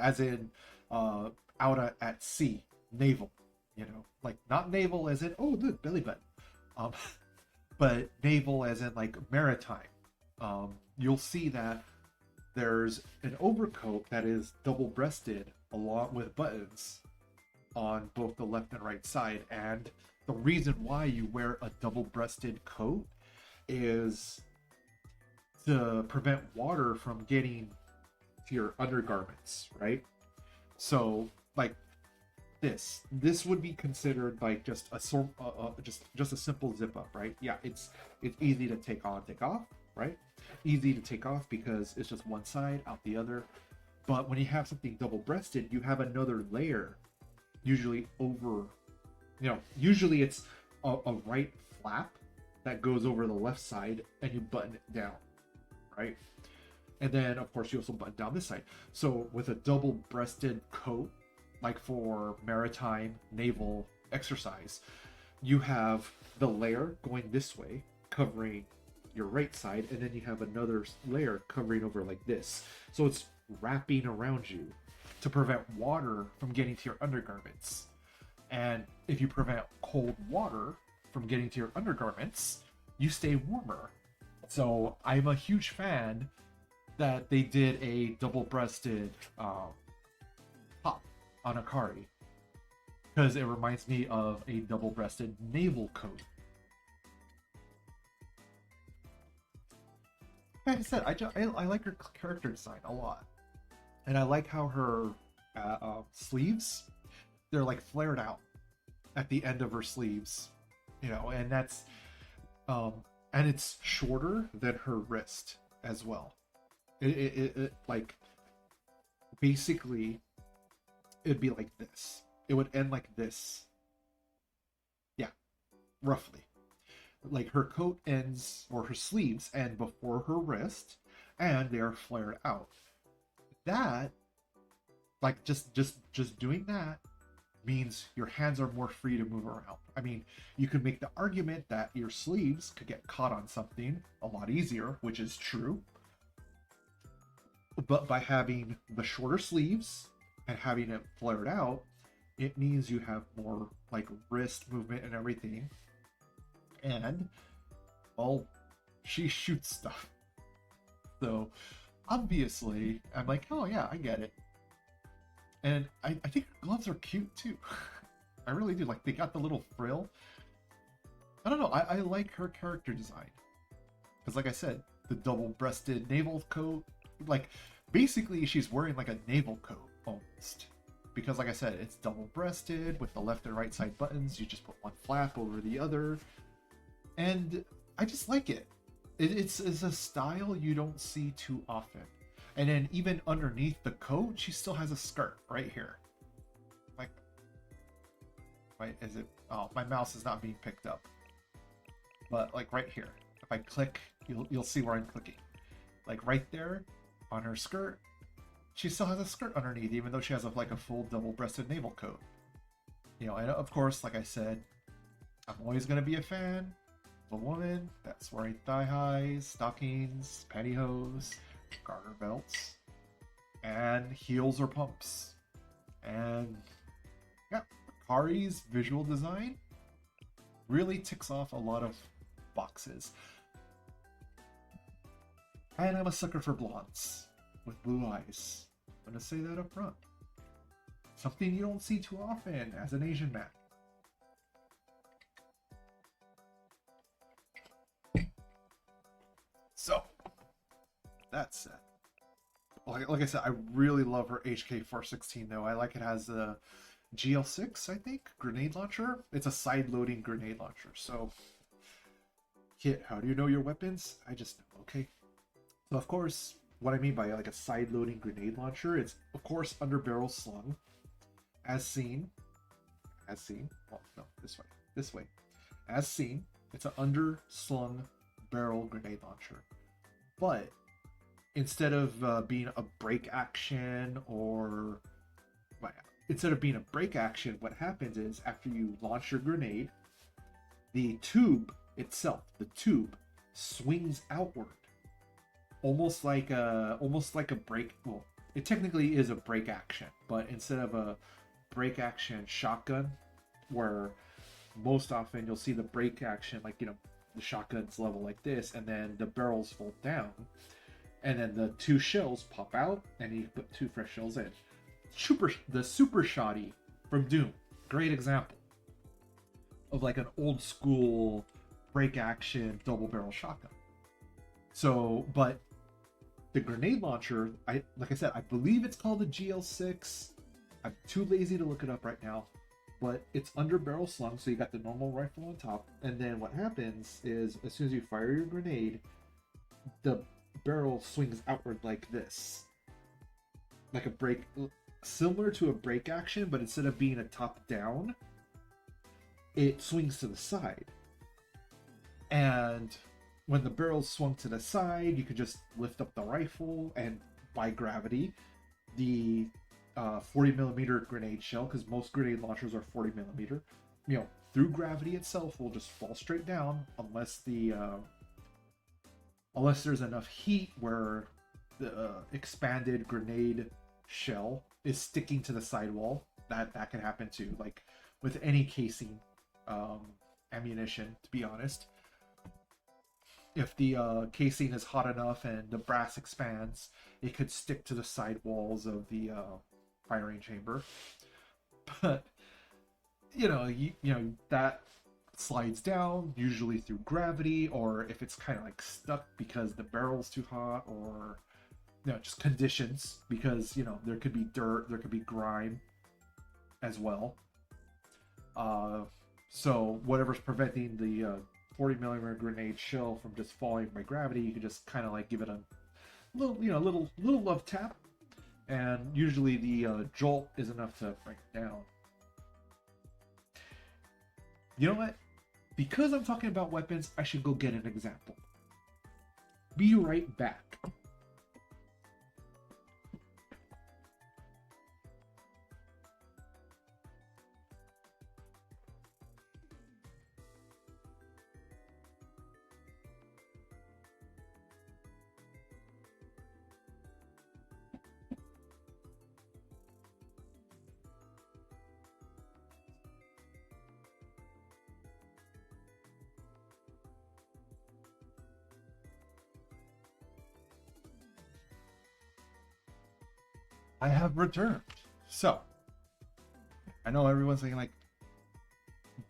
as in out at sea, naval, like not naval as in look, belly button, um, but naval as in like maritime. You'll see that there's an overcoat that is double-breasted along with buttons on both the left and right side. And the reason why you wear a double-breasted coat is to prevent water from getting to your undergarments, right? So like this would be considered like just a just a simple zip up, right? Yeah, it's easy to take on, take off, right? Easy to take off because it's just one side out the other. But when you have something double-breasted, you have another layer, usually over, usually it's a right flap that goes over the left side, and you button it down, right? And then of course you also button down this side. So with a double-breasted coat, like for maritime naval exercise, you have the layer going this way covering your right side, and then you have another layer covering over like this, so it's wrapping around you to prevent water from getting to your undergarments. And if you prevent cold water from getting to your undergarments, you stay warmer. So I'm a huge fan that they did a double-breasted top on Akari, because it reminds me of a double-breasted naval coat. Like I said, I like her character design a lot, and I like how her sleeves, they're like flared out at the end of her sleeves, and that's and it's shorter than her wrist as well. It like basically it'd be like this. It would end like this. Yeah, roughly. Like her coat ends, or her sleeves end before her wrist, and they are flared out. That, like just doing that means your hands are more free to move around. I mean, you could make the argument that your sleeves could get caught on something a lot easier, which is true. But by having the shorter sleeves and having it flared out, it means you have more like wrist movement and everything. And, well, she shoots stuff. So, obviously, I'm like, oh yeah, I get it. And I think her gloves are cute too. I really do. Like, they got the little frill. I don't know, I like her character design. Because like I said, the double-breasted naval coat, like, basically she's wearing like a naval coat, almost. Because like I said, it's double-breasted with the left and right side buttons. You just put one flap over the other. And I just like it. It's a style you don't see too often. And then even underneath the coat, she still has a skirt right here. Like, wait, is it? Oh, my mouse is not being picked up. But like right here, if I click, you'll see where I'm clicking. Like right there, on her skirt, she still has a skirt underneath, even though she has like a full double-breasted naval coat. And of course, like I said, I'm always gonna be a fan a woman that's wearing thigh highs, stockings, pantyhose, garter belts, and heels or pumps. And yeah, Akari's visual design really ticks off a lot of boxes. And I'm a sucker for blondes with blue eyes. I'm gonna say that up front. Something you don't see too often as an Asian man. So, that said, like I said, I really love her HK416 though. I like it has a GL6, I think, grenade launcher. It's a side-loading grenade launcher. So, Kit, how do you know your weapons? I just know, okay? So, of course, what I mean by like a side-loading grenade launcher, it's, of course, under barrel slung, as seen. Well, no, this way. As seen, it's an underslung barrel grenade launcher. But instead of being a break action or... Instead of being a break action, what happens is after you launch your grenade, the tube itself, swings outward, almost like a break. Well, it technically is a break action, but instead of a break action shotgun, where most often you'll see the break action, like, you know, the shotgun's level like this, and then the barrels fold down, and then the 2 shells pop out, and you put 2 fresh shells in. The super shoddy from Doom, great example of like an old school break action double barrel shotgun. So, but the grenade launcher, like I said, I believe it's called the GL6. I'm too lazy to look it up right now, but it's under barrel slung, so you got the normal rifle on top, and then what happens is as soon as you fire your grenade, the barrel swings outward like this, like a break, similar to a break action, but instead of being a top down, it swings to the side. And when the barrel's swung to the side, you can just lift up the rifle, and by gravity, the 40mm grenade shell, because most grenade launchers are 40mm, you know, through gravity itself will just fall straight down unless there's enough heat where the expanded grenade shell is sticking to the sidewall. That can happen too, like with any casing ammunition, to be honest. If the casing is hot enough and the brass expands, it could stick to the side walls of the firing chamber. But you know that slides down usually through gravity, or if it's kind of like stuck because the barrel's too hot, or just conditions, because there could be dirt, there could be grime as well. So whatever's preventing the 40mm grenade shell from just falling by gravity, you could just kind of like give it a little love tap, and usually the jolt is enough to bring it down. You know what? Because I'm talking about weapons, I should go get an example. Be right back. I have returned. So, I know everyone's saying like,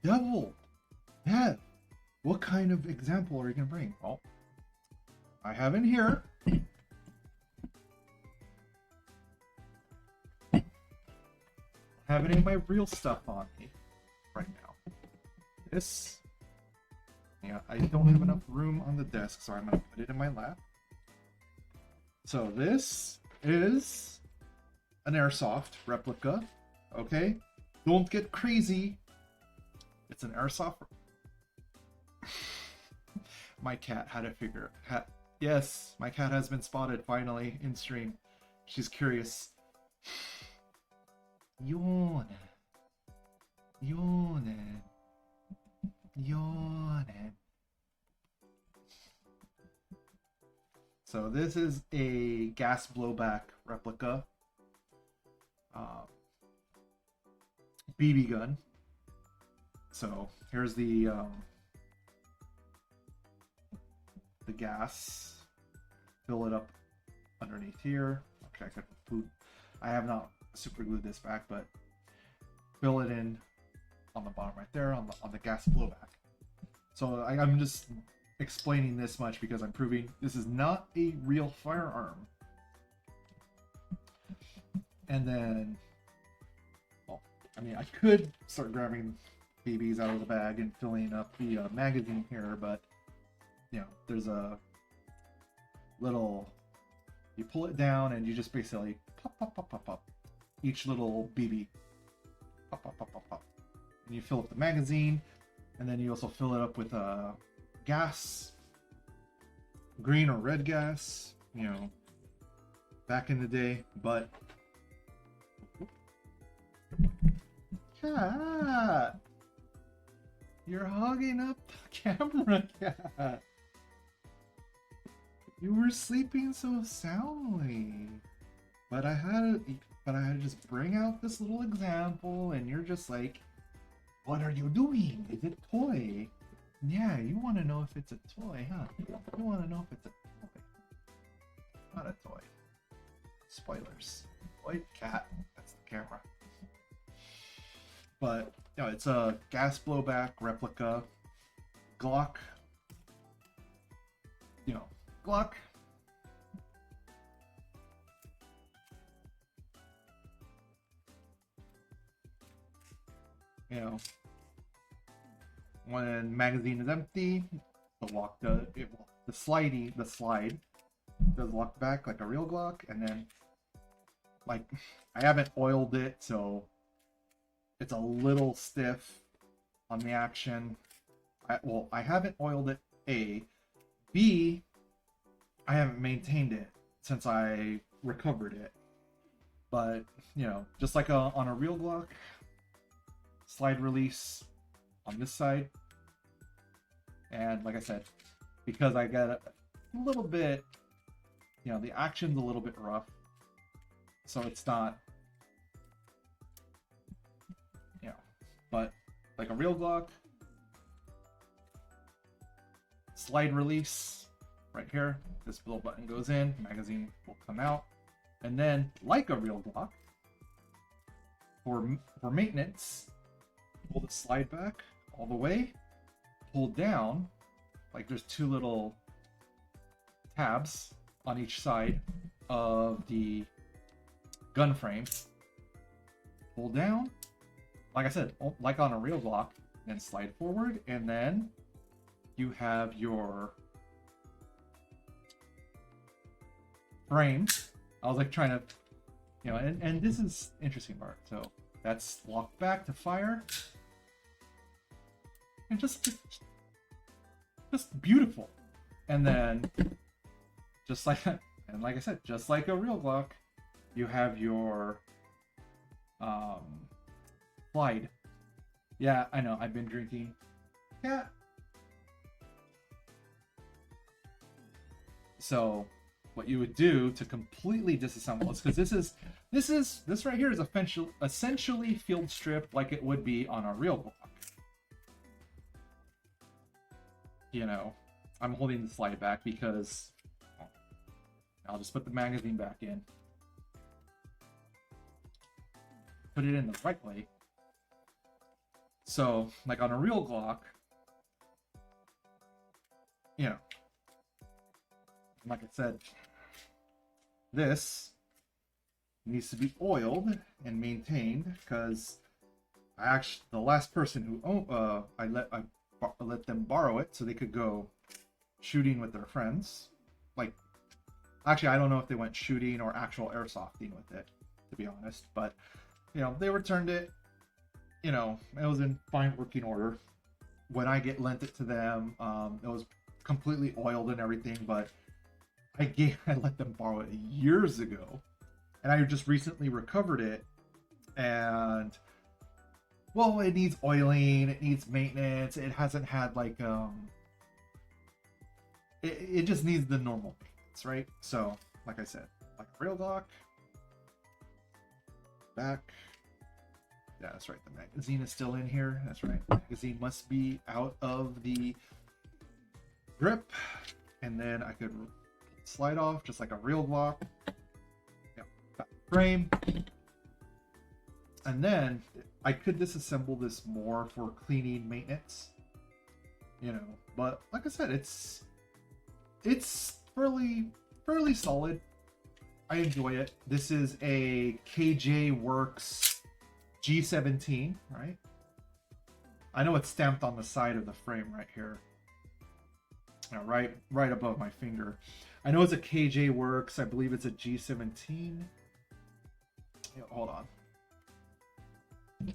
Devil, yeah, what kind of example are you gonna bring? Well, I have in here have any of my real stuff on me right now. This, yeah, I don't have enough room on the desk, so I'm gonna put it in my lap. So this is an airsoft replica, okay? Don't get crazy. It's an airsoft. My cat had to figure. Yes, my cat has been spotted finally in stream. She's curious. Yawn. Yawn. Yawn. So this is a gas blowback replica. BB gun. So here's the gas. fill it up underneath here. Okay, I have not super glued this back, but fill it in on the bottom right there on the gas blowback. So I'm just explaining this much because I'm proving this is not a real firearm. And then, well, I mean, I could start grabbing BBs out of the bag and filling up the magazine here, but you know, there's a little, you pull it down and you just basically pop, pop, pop, pop, pop each little BB, pop, pop, pop, pop, pop, and you fill up the magazine, and then you also fill it up with gas, green or red gas, you know, back in the day. But cat, you're hogging up the camera, cat. You were sleeping so soundly, but I had to just bring out this little example, and you're just like, what are you doing? Is it toy? Yeah, you want to know if it's a toy, huh? You want to know if it's a toy. Not a toy. Spoilers. Toy cat. That's the camera. But, you know, it's a gas blowback replica Glock. You know, Glock. You know, when magazine is empty, the slide does lock back like a real Glock, and then like I haven't oiled it, so it's a little stiff on the action. I haven't oiled it. A, B, I haven't maintained it since I recovered it. But you know, just like on a real Glock, slide release on this side, and like I said, because I got a little bit, you know, the action's a little bit rough, so it's not, you know, but like a real Glock, slide release right here, this little button goes in, magazine will come out, and then like a real Glock, for maintenance, pull the slide back all the way, pull down, like there's two little tabs on each side of the gun frame. Pull down, like I said, like on a real Glock, then slide forward, and then you have your frame. I was like trying to, you know, and this is interesting part. So that's locked back to fire. And just beautiful. And then just like, and like I said, just like a real Glock, you have your slide. Yeah, I know, I've been drinking. Yeah. So what you would do to completely disassemble this, because this right here is essentially field stripped like it would be on a real Glock. You know, I'm holding the slide back because I'll just put the magazine back in. Put it in the right way. So, like on a real Glock, you know, like I said, this needs to be oiled and maintained, because the last person who I let them borrow it so they could go shooting with their friends. Like, actually, I don't know if they went shooting or actual airsofting with it, to be honest, but you know, they returned it. You know, it was in fine working order. When I lent it to them, it was completely oiled and everything, but I let them borrow it years ago, and I just recently recovered it, and well, it needs oiling, it needs maintenance, it hasn't had like it just needs the normal maintenance, right? So like I said, like a real Glock, back, yeah, that's right, the magazine is still in here, that's right, the magazine must be out of the grip, and then I could slide off just like a real Glock. Yep, got the frame. And then I could disassemble this more for cleaning maintenance, you know. But like I said, it's fairly solid. I enjoy it. This is a KJ Works G17, right? I know it's stamped on the side of the frame right here. Right above my finger. I know it's a KJ Works. I believe it's a G17. Yeah, hold on.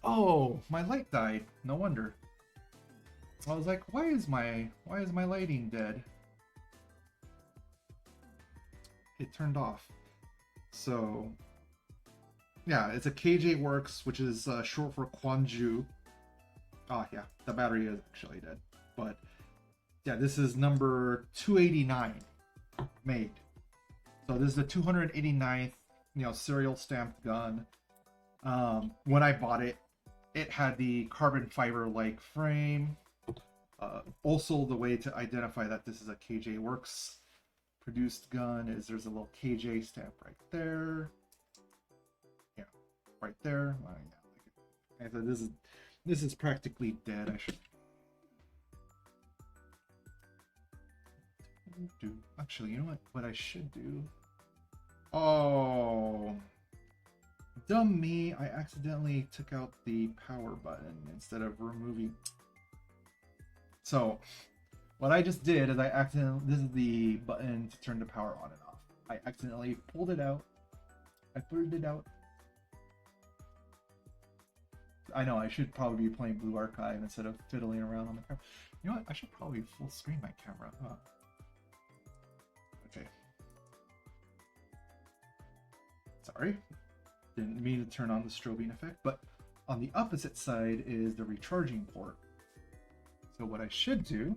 Oh, my light died. No wonder. I was like, why is my lighting dead? It turned off. So, yeah, it's a KJ Works, which is short for Kwanju. Oh, yeah, the battery is actually dead. But, yeah, this is number 289 made. So this is the 289th, serial stamped gun. When I bought it, it had the carbon fiber-like frame. Also, the way to identify that this is a KJ Works produced gun is there's a little KJ stamp right there. Yeah, right there. Yeah, so this is practically dead. I should do. Actually, you know what? What I should do. Oh, dumb me! I accidentally took out the power button instead of removing. So, what I just did is this is the button to turn the power on and off. I accidentally pulled it out. I pulled it out. I know, I should probably be playing Blue Archive instead of fiddling around on the camera. You know what? I should probably full screen my camera. Huh? Okay. Sorry. Didn't mean to turn on the strobing effect, but on the opposite side is the recharging port. So what I should do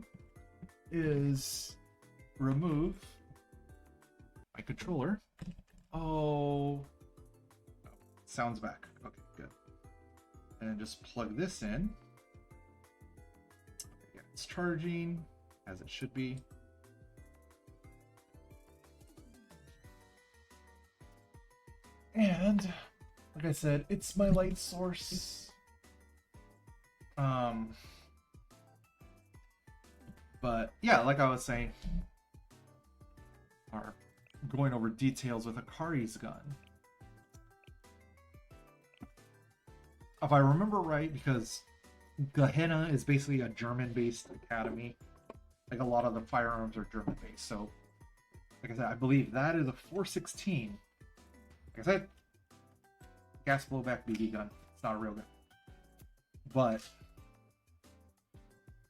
is remove my controller. Oh, sound's back. Okay, good. And then just plug this in. Okay, yeah, it's charging as it should be. And like I said, it's my light source. But yeah, like I was saying, or going over details with Akari's gun. If I remember right, because Gehenna is basically a German-based academy, like a lot of the firearms are German-based. So, like I said, I believe that is a 416. Like I said, gas blowback BB gun. It's not a real gun, but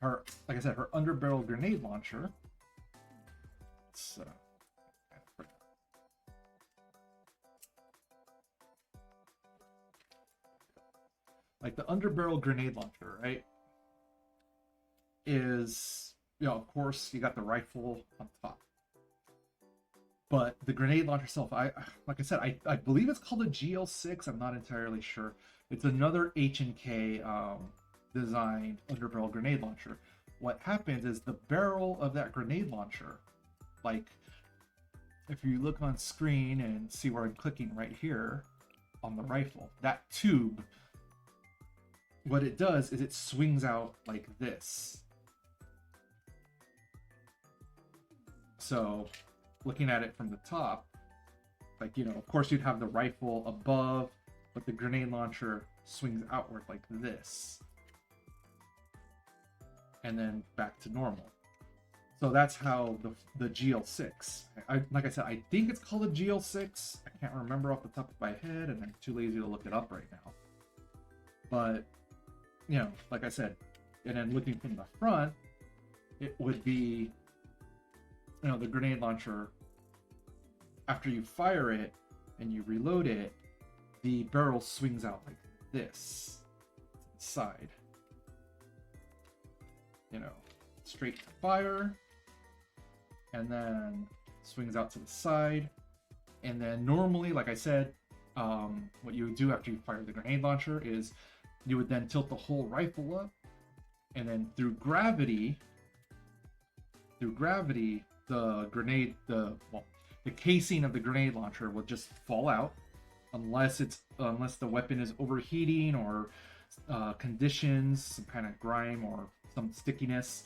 her, like I said, her underbarrel grenade launcher. It's like the underbarrel grenade launcher, right? Is, of course, you got the rifle on top. But the grenade launcher itself, like I said, I believe it's called a GL6. I'm not entirely sure. It's another H&K designed underbarrel grenade launcher. What happens is the barrel of that grenade launcher, like if you look on screen and see where I'm clicking right here on the rifle, that tube, what it does is it swings out like this. So looking at it from the top, like, of course you'd have the rifle above, but the grenade launcher swings outward like this. And then back to normal. So that's how the GL6. Like I said, I think it's called a GL6. I can't remember off the top of my head, and I'm too lazy to look it up right now. But, like I said, and then looking from the front, it would be, the grenade launcher. After you fire it and you reload it, the barrel swings out like this to the side. Straight to fire, and then swings out to the side. And then normally, like I said, what you would do after you fire the grenade launcher is you would then tilt the whole rifle up, and then through gravity, the grenade, the casing of the grenade launcher will just fall out unless the weapon is overheating or conditions, some kind of grime or some stickiness,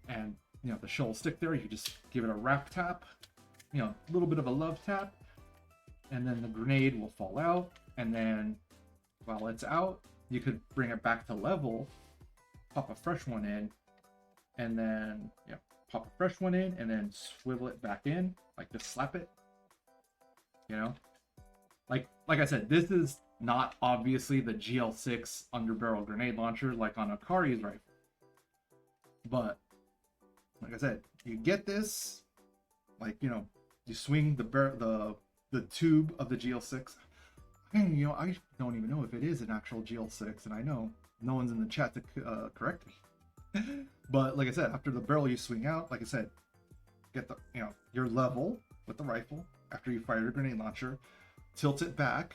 and the shell will stick there. You just give it a rap tap, a little bit of a love tap, and then the grenade will fall out. And then while it's out, you could bring it back to level, pop a fresh one in, and then pop a fresh one in, and then swivel it back in, like just slap it. Like I said, this is not obviously the GL6 underbarrel grenade launcher like on Akari's rifle, but like I said, you get this, like you swing the tube of the GL6. Hey, I don't even know if it is an actual GL6, and I know no one's in the chat to correct me. But like I said, after the barrel you swing out, like I said, get the your level with the rifle after you fire your grenade launcher, tilt it back.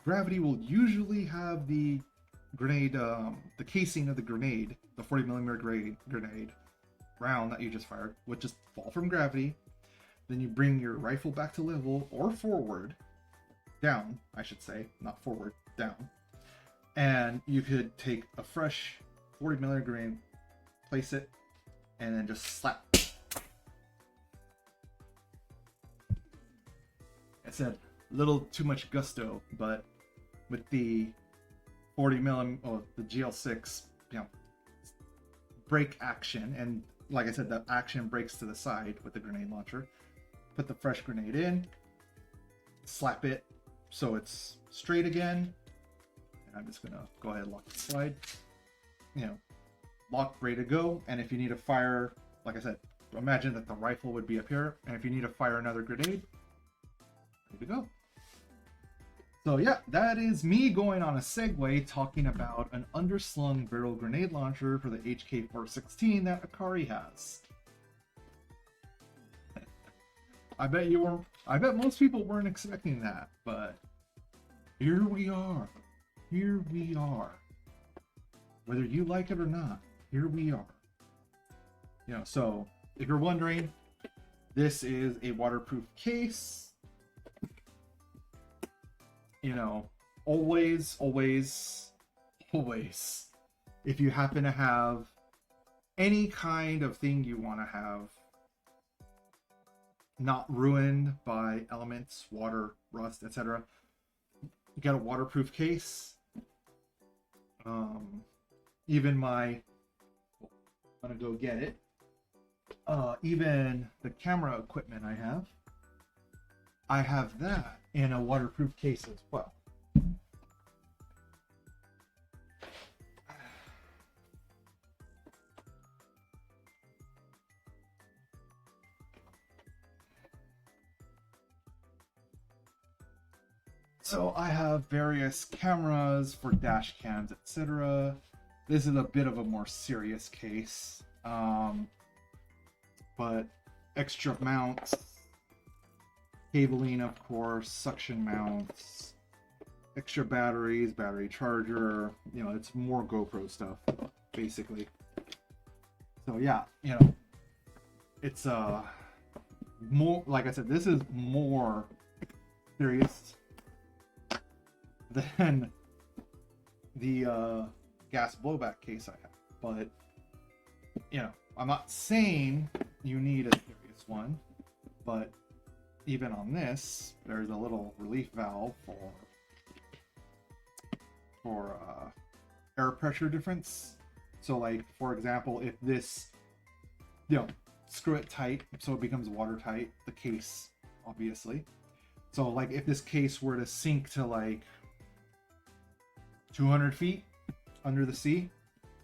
Gravity will usually have the grenade, the casing of the grenade, the 40mm grenade round that you just fired, would just fall from gravity. Then you bring your rifle back to level, or forward, down, I should say, not forward, down. And you could take a fresh 40mm grenade, place it, and then just slap. I said a little too much gusto, but with the 40mm, the GL6, break action, and like I said, the action breaks to the side with the grenade launcher. Put the fresh grenade in, slap it so it's straight again, and I'm just gonna go ahead and lock the slide. Lock, ready to go. And if you need to fire, like I said, imagine that the rifle would be up here, and if you need to fire another grenade, ready to go. So yeah, that is me going on a segue talking about an underslung barrel grenade launcher for the HK416 that Akari has. I bet most people weren't expecting that, but here we are. Here we are. Whether you like it or not, here we are. So if you're wondering, this is a waterproof case. Always, if you happen to have any kind of thing you want to have not ruined by elements, water, rust, etc., you got a waterproof case. Even I'm gonna go get it. Even the camera equipment I have that in a waterproof case as well. So I have various cameras for dash cams, etc. This is a bit of a more serious case, but extra mounts, cabling, of course, suction mounts, extra batteries, battery charger. It's more GoPro stuff, basically. So yeah, it's more, like I said, this is more serious than the gas blowback case I have. But I'm not saying you need a serious one, but even on this, there's a little relief valve for air pressure difference. So like, for example, if this, screw it tight so it becomes watertight, the case, obviously. So like, if this case were to sink to like 200 feet under the sea,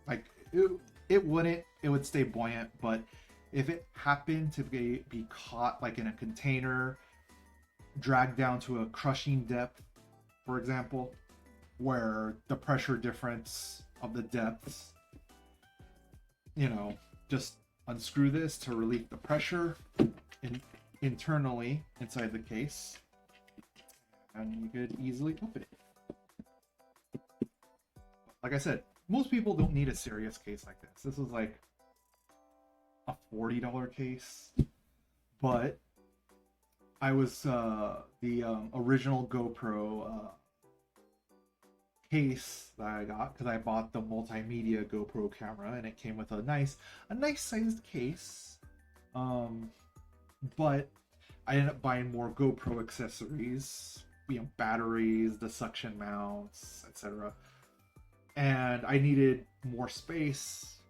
like it wouldn't, it would stay buoyant. But if it happened to be caught like in a container, dragged down to a crushing depth, for example, where the pressure difference of the depths, just unscrew this to relieve the pressure internally inside the case, and you could easily open it. Like I said, most people don't need a serious case like this. This is like a $40 case, but I was the original GoPro case that I got because I bought the multimedia GoPro camera and it came with a nice sized case. But I ended up buying more GoPro accessories, batteries, the suction mounts, etc. And I needed more space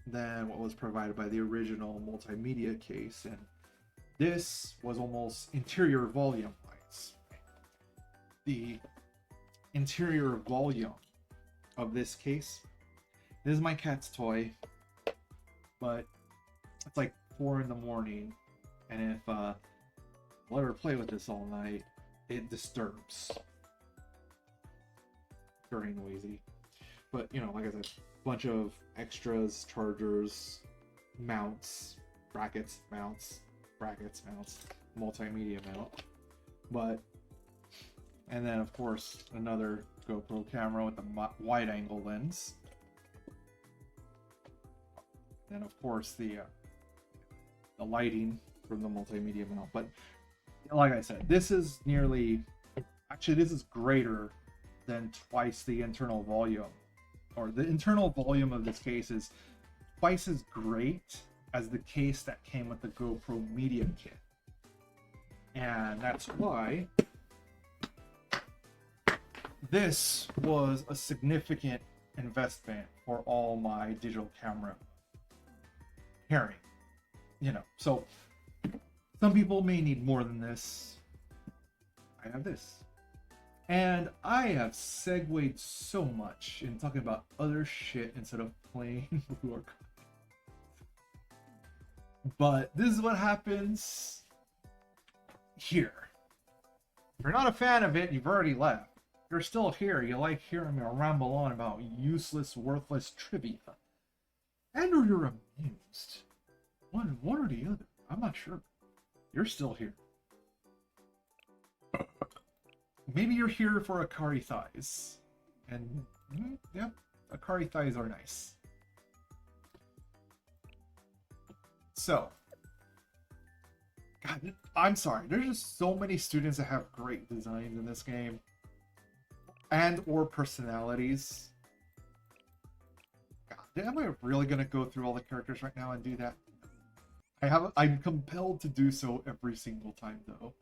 than what was provided by the original multimedia case, and this was almost interior volume wise. The interior volume of this case, this is my cat's toy, but it's like 4 in the morning, and if I let her play with this all night, it disturbs. Very noisy. But like I said, bunch of extras, chargers, mounts, brackets, mounts, multimedia mount. And then of course another GoPro camera with a wide angle lens. And of course the lighting from the multimedia mount. But like I said, this is greater than twice the internal volume. Or the internal volume of this case is twice as great as the case that came with the GoPro Media Kit. And that's why this was a significant investment for all my digital camera pairing. So some people may need more than this. I have this. And I have segued so much in talking about other shit instead of playing Blue Archive. But this is what happens here. If you're not a fan of it, you've already left. You're still here. You like hearing me ramble on about useless, worthless trivia. And or you're amused. One or the other. I'm not sure. You're still here. Maybe you're here for Akari thighs. And, yep, Akari thighs are nice. So, God, I'm sorry. There's just so many students that have great designs in this game. And or personalities. God, am I really going to go through all the characters right now and do that? I'm compelled to do so every single time, though.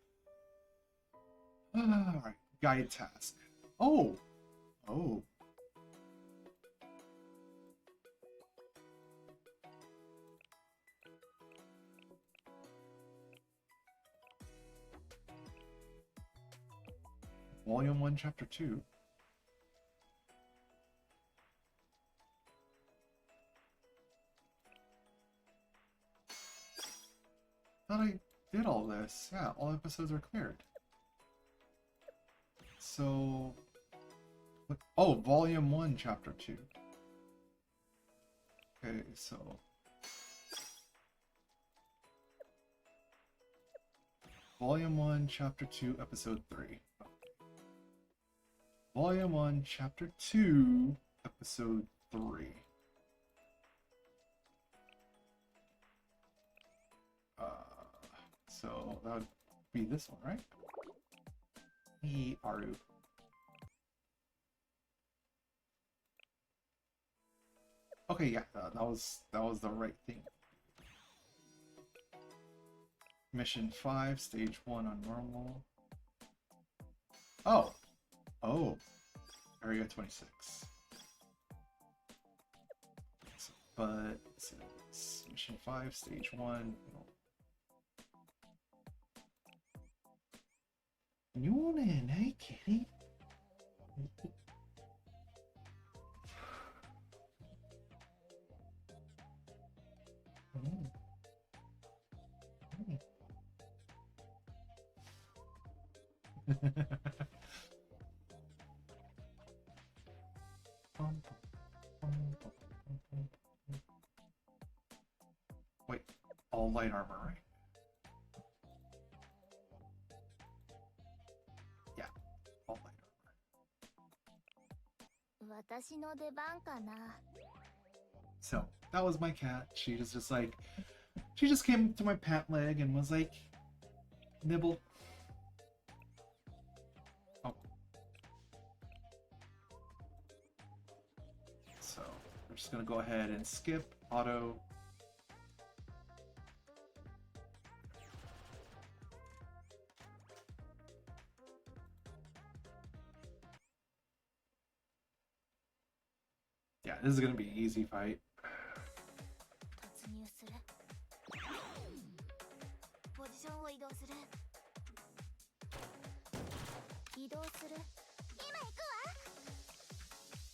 Alright, guide task. Oh! Volume 1, Chapter 2. Thought I did all this. Yeah, all episodes are cleared. So... Oh, Volume 1, Chapter 2. Okay, so... Volume 1, Chapter 2, Episode 3. Volume 1, Chapter 2, Episode 3. So that would be this one, right? Aru. Okay, yeah, that was the right thing. Mission 5, Stage 1 on normal. Oh! Area 26. But, it's Mission 5, Stage 1. You want in, hey kitty? Wait, all light armor, right? Yeah, all light armor. So, that was my cat. She was just like, she just came to my pant leg and was like, nibble. gonna go ahead and skip auto. Yeah, this is gonna be an easy fight. 突入する。ポジションを移動する。移動する。今行くわ。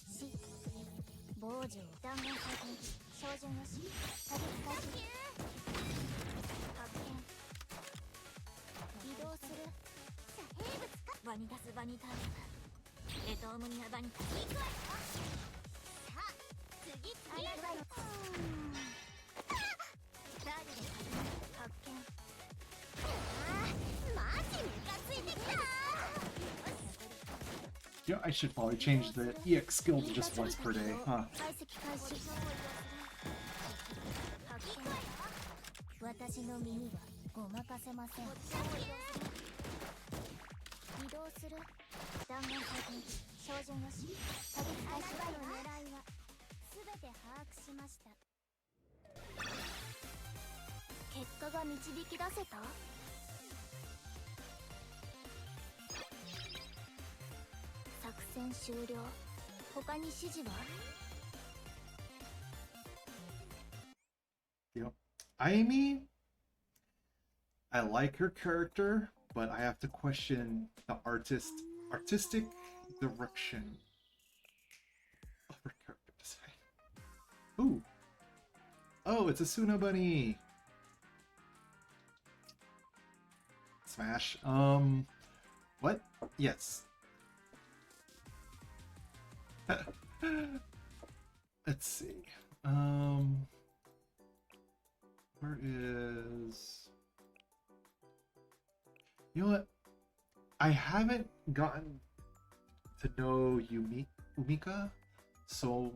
し、傍受弾丸回転照準よし。射撃開始。発見。移動する。遮蔽物か。バニタスバニターム。エトームニアバニタス。行くわよ。さあ、次。あなたの。ダールで発見。マジムカついてきた。 Yeah, I should probably change the EX skill to just once per day, huh? 私の耳はごまかせません。移動する。弾丸回転照準よし。射撃開始。の狙いは全て把握しました。結果が導き出せた。作戦終了。他に指示は？ Yep. Aimi, I like her character, but I have to question the artistic direction of her character design. Ooh. Oh, it's a Suna bunny. Smash. What? Yes. Let's see. Where is... You know what? I haven't gotten to know Umika so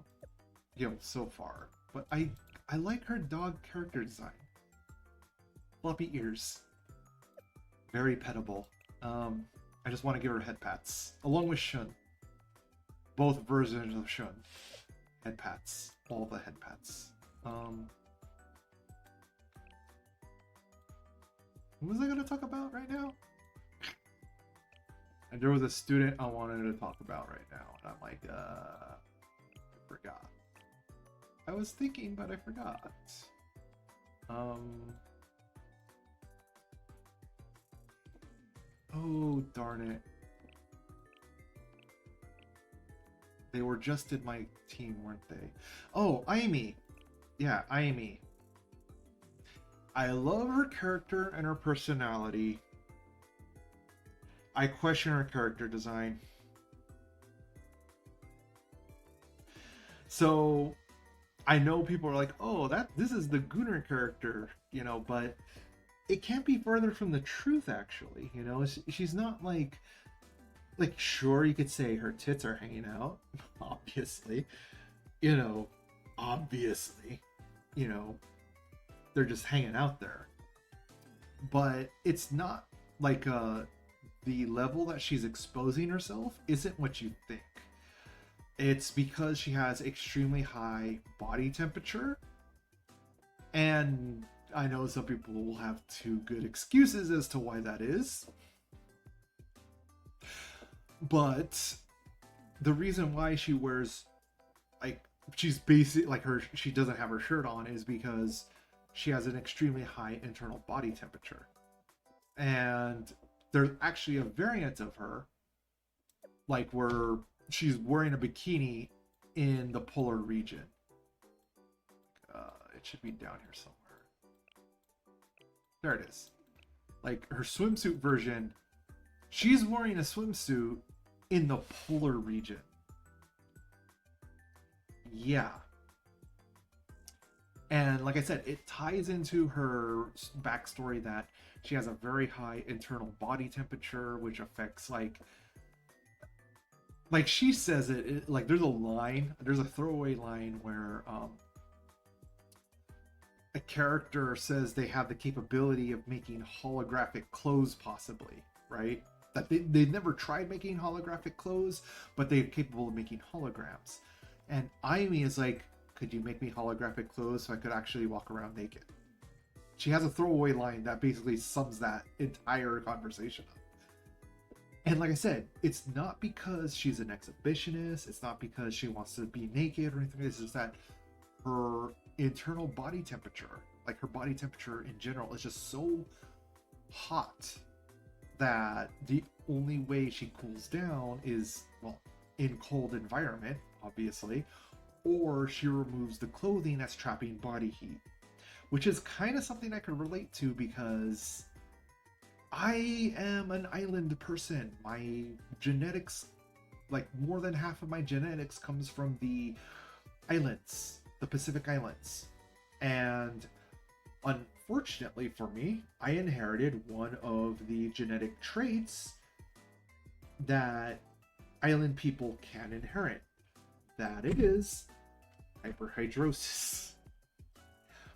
far, but I like her dog character design. Floppy ears. Very pettable. I just want to give her head pats, along with Shun. Both versions of Shun. Head pats. All the head pats. What was I going to talk about right now? And there was a student I wanted to talk about right now, and I'm like, I forgot. I was thinking, but I forgot. Oh, darn it. They were just in my team, weren't they? Oh, Aimi. Yeah, Aimi. I love her character and her personality. I question her character design. So, I know people are like, oh, this is the Gooner character, you know, but it can't be further from the truth, actually. You know, she's not like, sure, you could say her tits are hanging out, obviously. You know, obviously. You know, they're just hanging out there. But it's not like the level that she's exposing herself isn't what you think. It's because she has extremely high body temperature. And I know some people will have two good excuses as to why that is. But the reason why she wears, like, she's basic, like she doesn't have her shirt on is because she has an extremely high internal body temperature. And there's actually a variant of her, like, where she's wearing a bikini in the polar region. It should be down here somewhere. There it is. Like, her swimsuit version, she's wearing a swimsuit in the polar region. Yeah. And like I said, it ties into her backstory that she has a very high internal body temperature, which affects, like she says it, like, there's a throwaway line where a character says they have the capability of making holographic clothes, possibly, right? That they've never tried making holographic clothes, but they're capable of making holograms. And Aimi is like, could you make me holographic clothes so I could actually walk around naked? She has a throwaway line that basically sums that entire conversation up. And like I said, it's not because she's an exhibitionist, it's not because she wants to be naked or anything, it's just that her internal body temperature, like her body temperature in general, is just so hot that the only way she cools down is, well, in cold environment, obviously, or she removes the clothing that's trapping body heat, which is kind of something I could relate to because I am an island person. My genetics, like more than half of my genetics comes from the islands, the Pacific Islands. And unfortunately for me, I inherited one of the genetic traits that island people can inherit. That is hyperhidrosis.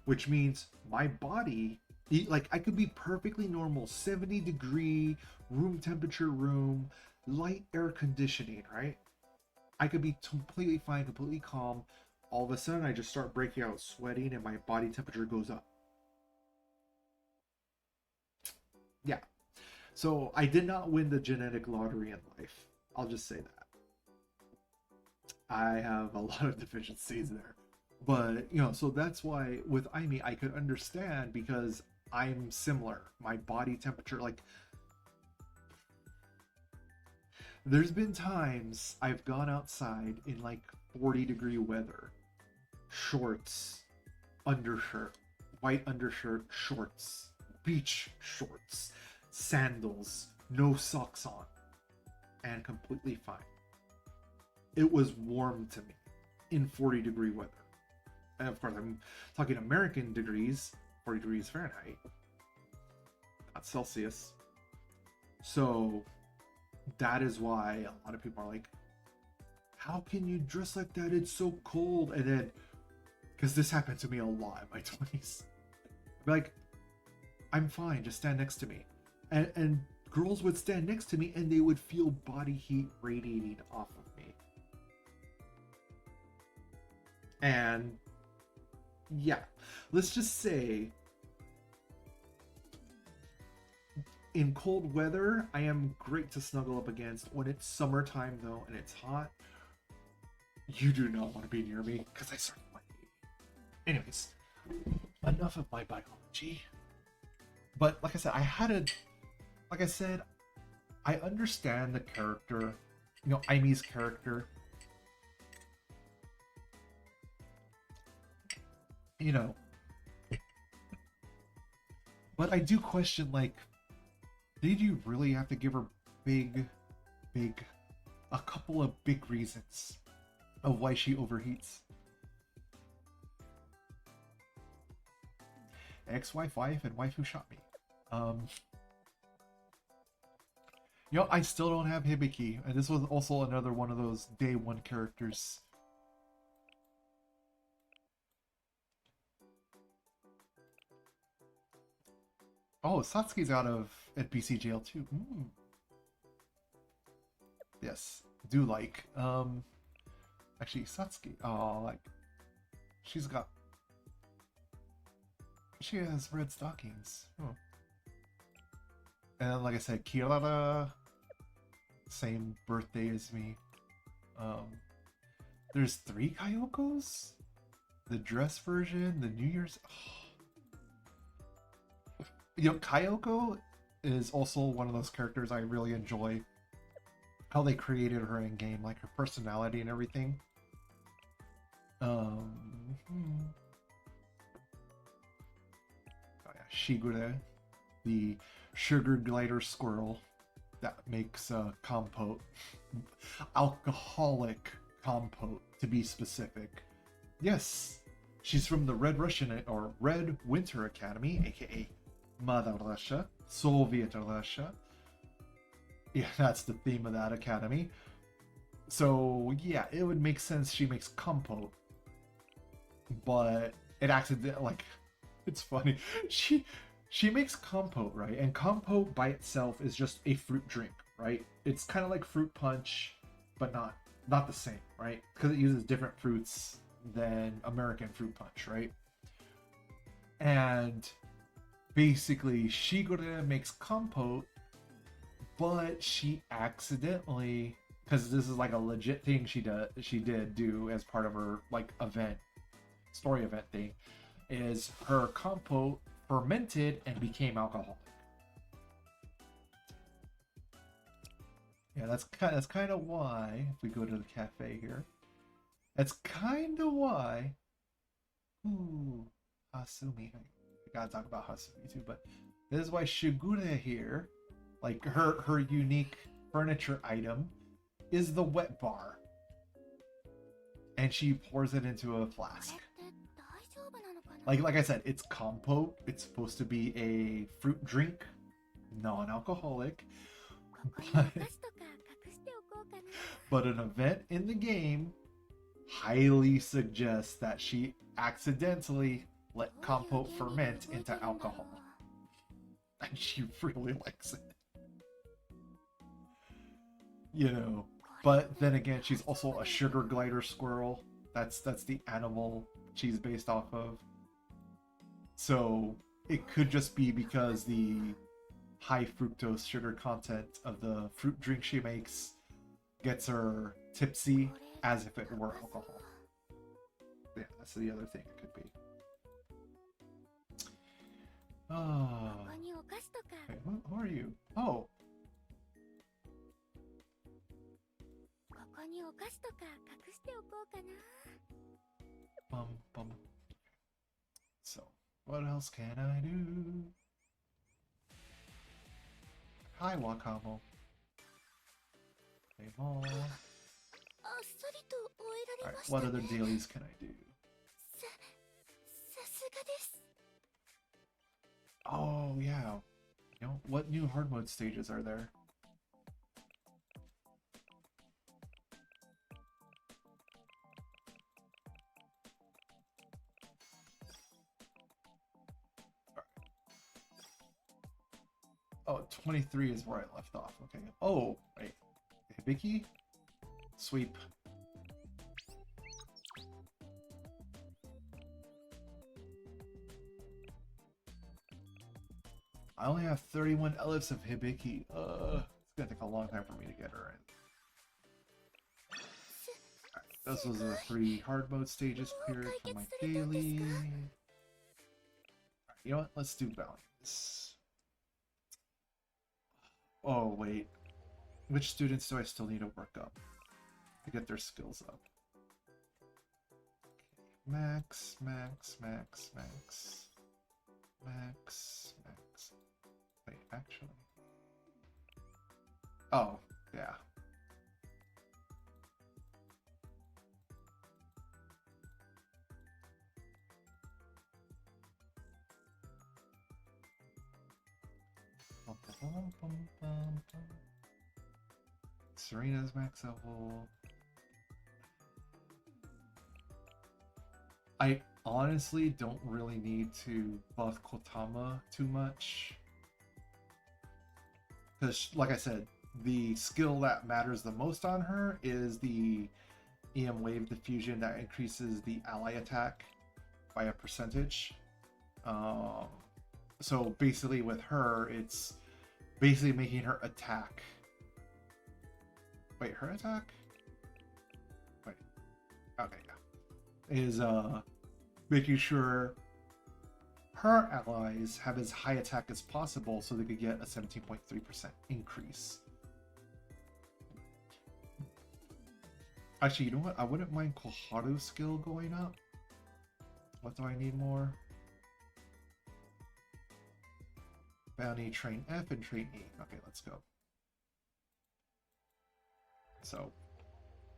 Which means my body, like I could be perfectly normal, 70-degree room temperature room, light air conditioning, right? I could be completely fine, completely calm. All of a sudden I just start breaking out sweating and my body temperature goes up. Yeah. So I did not win the genetic lottery in life. I'll just say that. I have a lot of deficiencies there. But, you know, so that's why with Aimi, I could understand because I'm similar. My body temperature, like, there's been times I've gone outside in like 40-degree weather, shorts, undershirt, white undershirt, shorts, beach shorts, sandals, no socks on, and completely fine. It was warm to me in 40-degree weather. And of course, I'm talking American degrees, 40 degrees Fahrenheit, not Celsius. So that is why a lot of people are like, how can you dress like that? It's so cold. And then, because this happened to me a lot in my 20s. I'd be like, I'm fine, just stand next to me. And girls would stand next to me and they would feel body heat radiating off of me. And yeah, let's just say in cold weather, I am great to snuggle up against. When it's summertime though, and it's hot, you do not want to be near me because I start sweating. Anyways, enough of my biology. But like I said, I understand the character, you know, Aimi's character. You know, but I do question, like, did you really have to give her a couple of big reasons of why she overheats? Ex-wife, wife, and wife who shot me. You know, I still don't have Hibiki, and this was also another one of those day one characters. Oh, Satsuki's out of NPC jail too. Yes, do like. Actually, Satsuki. Oh, like, she has red stockings. Oh. And like I said, Kirara, same birthday as me. There's 3 Kyokos? The dress version, the New Year's. Oh. You know, Kyoko is also one of those characters I really enjoy. How they created her in game, like her personality and everything. Oh yeah, Shigure, the sugar glider squirrel that makes compote, alcoholic compote to be specific. Yes, she's from the Red Russian or Red Winter Academy, aka Mother Russia, Soviet Russia. Yeah, that's the theme of that academy. So yeah, it would make sense she makes compote, but it accidentally, like, it's funny. She makes compote, right? And compote by itself is just a fruit drink, right? It's kind of like fruit punch, but not the same, right? Because it uses different fruits, than American Fruit Punch, right? And basically, Shigure makes compote, but she accidentally, because this is like a legit thing she did do as part of her like story event thing, is her compote fermented and became alcoholic. Yeah, that's kind of why, if we go to the cafe here, that's kind of why. Ooh, Hasumi. I gotta talk about Hasumi too, but this is why Shigure here, like her unique furniture item, is the wet bar, and she pours it into a flask. Like I said, it's compote. It's supposed to be a fruit drink, non-alcoholic, but an event in the game highly suggests that she accidentally let compote ferment into alcohol. And she really likes it. You know, but then again, she's also a sugar glider squirrel. That's the animal she's based off of. So it could just be because the high fructose sugar content of the fruit drink she makes gets her tipsy as if it were alcohol. Yeah, that's the other thing it could be. Oh. Wait, who are you? Oh. Bum. So, what else can I do? Hi, Wakamo. Hey, Mom. Alright, what other dailies can I do? Oh, yeah. You know, what new hard mode stages are there? Oh, 23 is where I left off. Okay. Oh, wait. Hibiki? Sweep. I only have 31 Elves of Hibiki. It's gonna take a long time for me to get her in. Alright, those was the 3 hard mode stages cleared for my daily. Alright, you know what? Let's do bounties. Oh, wait. Which students do I still need to work up to get their skills up? Okay. Max. Wait, actually. Oh, yeah. Serena's max level. I honestly don't really need to buff Kotama too much. Because, like I said, the skill that matters the most on her is the EM Wave Diffusion that increases the ally attack by a percentage. So basically with her, it's basically making her attack. Wait, her attack? Wait. Okay, yeah. Is making sure her allies have as high attack as possible so they could get a 17.3% increase. Actually, you know what? I wouldn't mind Koharu's skill going up. What do I need more? Bounty, train F, and train E. Okay, let's go. So,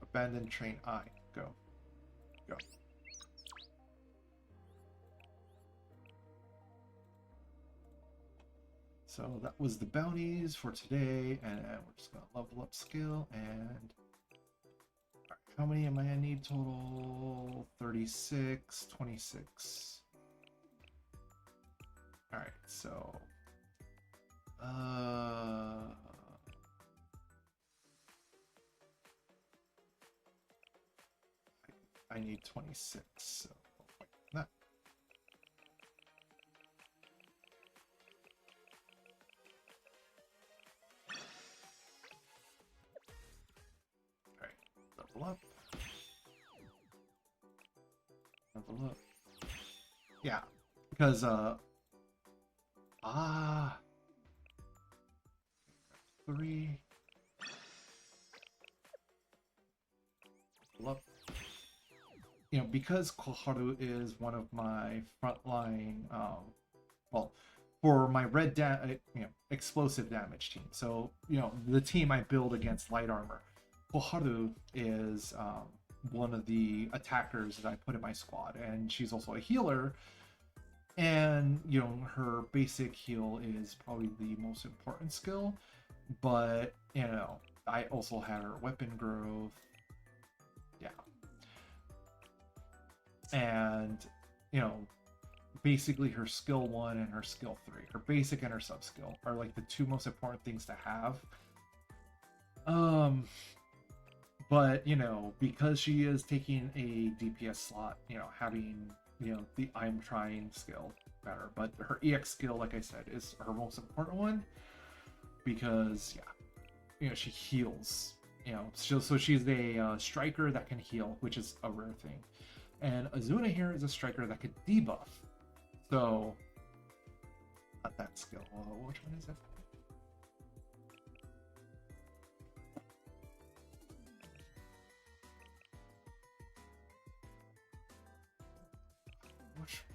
abandon train I. Go. So that was the bounties for today, and we're just gonna level up skill. And how many am I gonna need total? 36, 26. All right, so I need 26, so that. Alright, level up. Level up. Yeah, because, three. Level up. You know, because Koharu is one of my frontline, well, for my explosive damage team. So, you know, the team I build against light armor. Koharu is one of the attackers that I put in my squad, and she's also a healer. And, you know, her basic heal is probably the most important skill, but, you know, I also have her weapon growth. Yeah. And, you know, basically her skill 1 and her skill 3, her basic and her sub skill are like the two most important things to have. But, you know, because she is taking a DPS slot, you know, having, you know, the I'm trying skill better, but her EX skill, like I said, is her most important one because, yeah, you know, she heals, you know, so she's a striker that can heal, which is a rare thing. And Azuna here is a striker that could debuff. So, not that skill. Which one is it?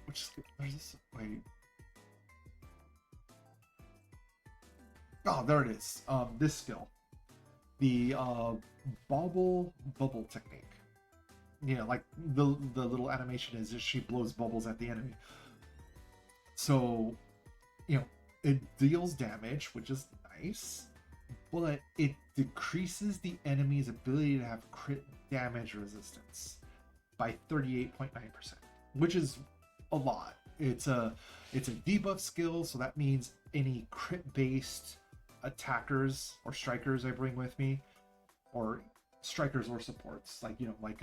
Which skill? There's this. Wait. Oh, there it is. This skill. The bubble technique. Yeah, like the little animation is she blows bubbles at the enemy. So, you know, it deals damage, which is nice, but it decreases the enemy's ability to have crit damage resistance by 38.9%, which is a lot. It's a debuff skill, so that means any crit-based attackers or strikers I bring with me, or strikers or supports, like, you know, like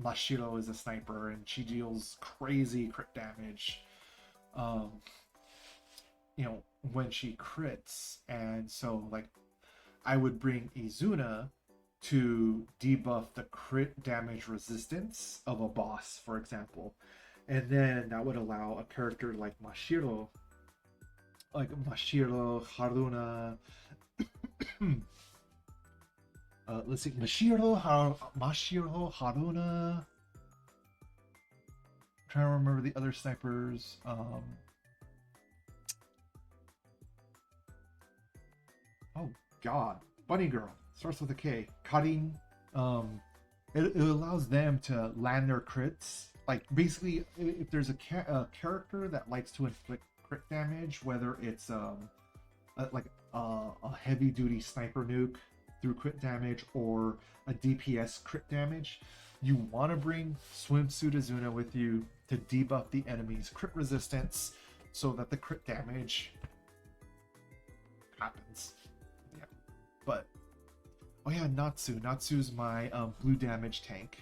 Mashiro is a sniper and she deals crazy crit damage, you know, when she crits. And so, like, I would bring Izuna to debuff the crit damage resistance of a boss, for example, and then that would allow a character like Mashiro, Haruna. Let's see, Mashiro, Haruna. I'm trying to remember the other snipers. Oh God, Bunny Girl starts with a K. Karin. It allows them to land their crits. Like, basically, if there's a character that likes to inflict crit damage, whether it's like a heavy duty sniper nuke through crit damage or a DPS crit damage, you want to bring Swimsuit Azuna with you to debuff the enemy's crit resistance so that the crit damage happens. Yeah, but oh yeah, Natsu's my blue damage tank.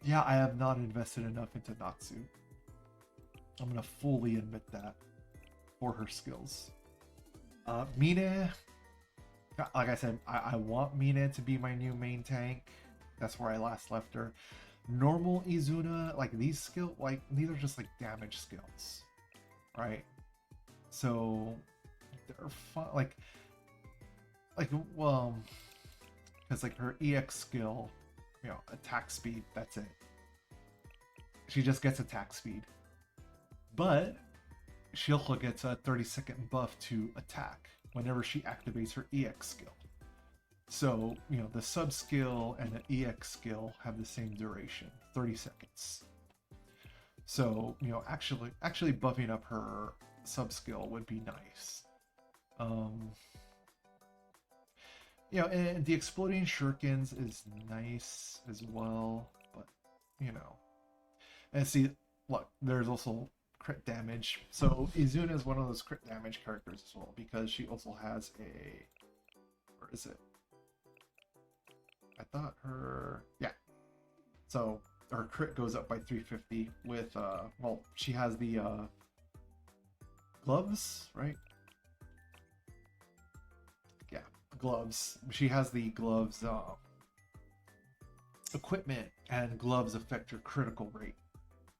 Yeah, I have not invested enough into Natsu. I'm gonna fully admit that for her skills. Mine, like I said, I want Mine to be my new main tank. That's where I last left her. Normal Izuna, like these are just like damage skills, right? So they're fun, like well, because like her EX skill, you know, attack speed, that's it. She just gets attack speed, but she also gets a 30-second buff to attack whenever she activates her EX skill. So, you know, the sub skill and the EX skill have the same duration, 30 seconds. So, you know, actually buffing up her sub skill would be nice. You know, and the exploding shurikens is nice as well, but, you know. And see, look, there's also crit damage. So Izuna is one of those crit damage characters as well, because she also has a... Where is it? I thought her... Yeah. So her crit goes up by 350 with well, she has the gloves, right? Yeah, gloves. She has the gloves equipment, and gloves affect your critical rate.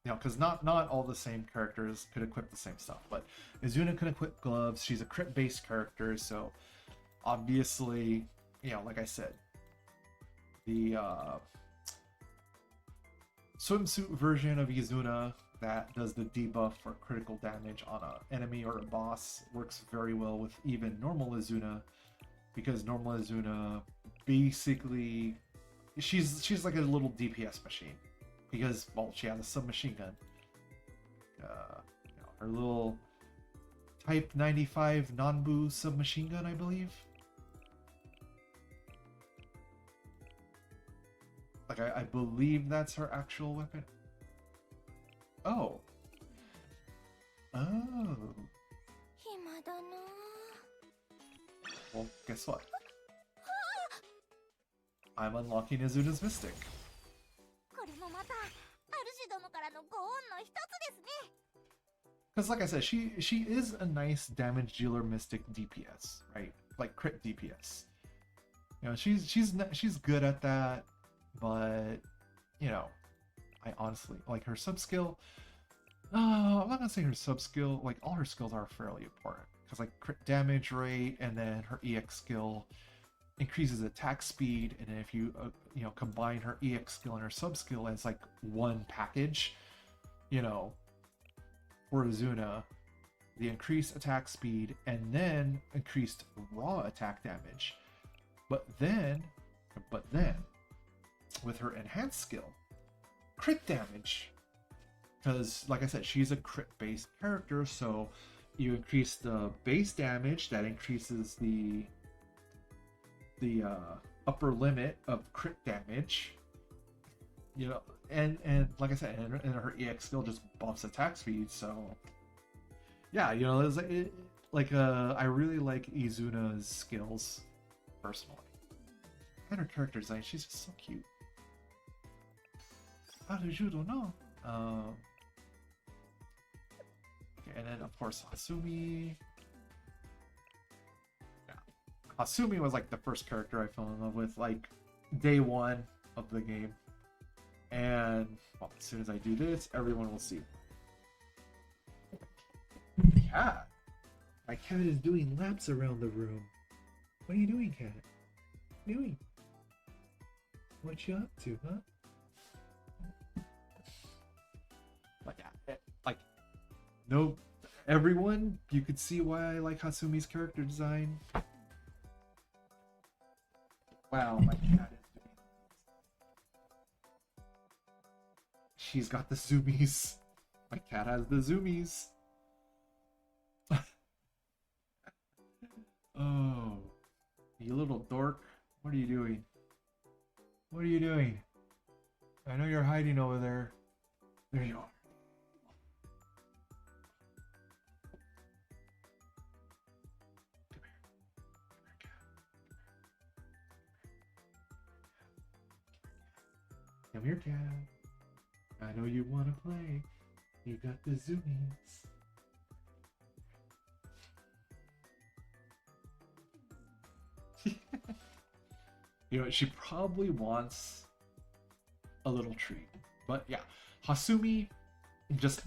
You know, because not all the same characters could equip the same stuff, but Izuna can equip gloves. She's a crit based character, so obviously, you know, like I said, the swimsuit version of Izuna that does the debuff for critical damage on an enemy or a boss works very well with even normal Izuna, because normal Izuna basically she's like a little DPS machine, because well, she has a submachine gun. You know, her little Type 95 Nanbu submachine gun, I believe. Like, I believe that's her actual weapon. Oh. Oh. 暇だな。 Well, guess what? I'm unlocking Izuna's Mystic. これもまた主殿からのご恩の一つですね。 Because like I said, she is a nice damage dealer mystic DPS, right? Like crit DPS. You know, she's good at that, but you know, I honestly like her sub skill. I'm not gonna say her sub skill. Like all her skills are fairly important, because like crit damage rate, and then her EX skill increases attack speed, and then if you you know, combine her EX skill and her sub skill as like one package, you know, for Izuna, the increased attack speed and then increased raw attack damage. But then with her enhanced skill, crit damage. Because like I said, she's a crit based character, so you increase the base damage, that increases the upper limit of crit damage, you know, and like I said, and her EX skill just buffs attack speed. So yeah, you know, it's like I really like Izuna's skills personally, and her character design. She's just so cute. How did you don't know? Okay, and then of course Hasumi. Hasumi was like the first character I fell in love with, like day one of the game. And well, as soon as I do this, everyone will see. Cat. My cat is doing laps around the room. What are you doing, cat? What are you doing? What you up to, huh? Like, no, everyone, you could see why I like Hasumi's character design. Wow, my cat is doing. She's got the zoomies. My cat has the zoomies. Oh, you little dork. What are you doing? What are you doing? I know you're hiding over there. There you are. Come here, cat. I know you want to play. You got the zoomies. You know, she probably wants a little treat. But yeah, Hasumi just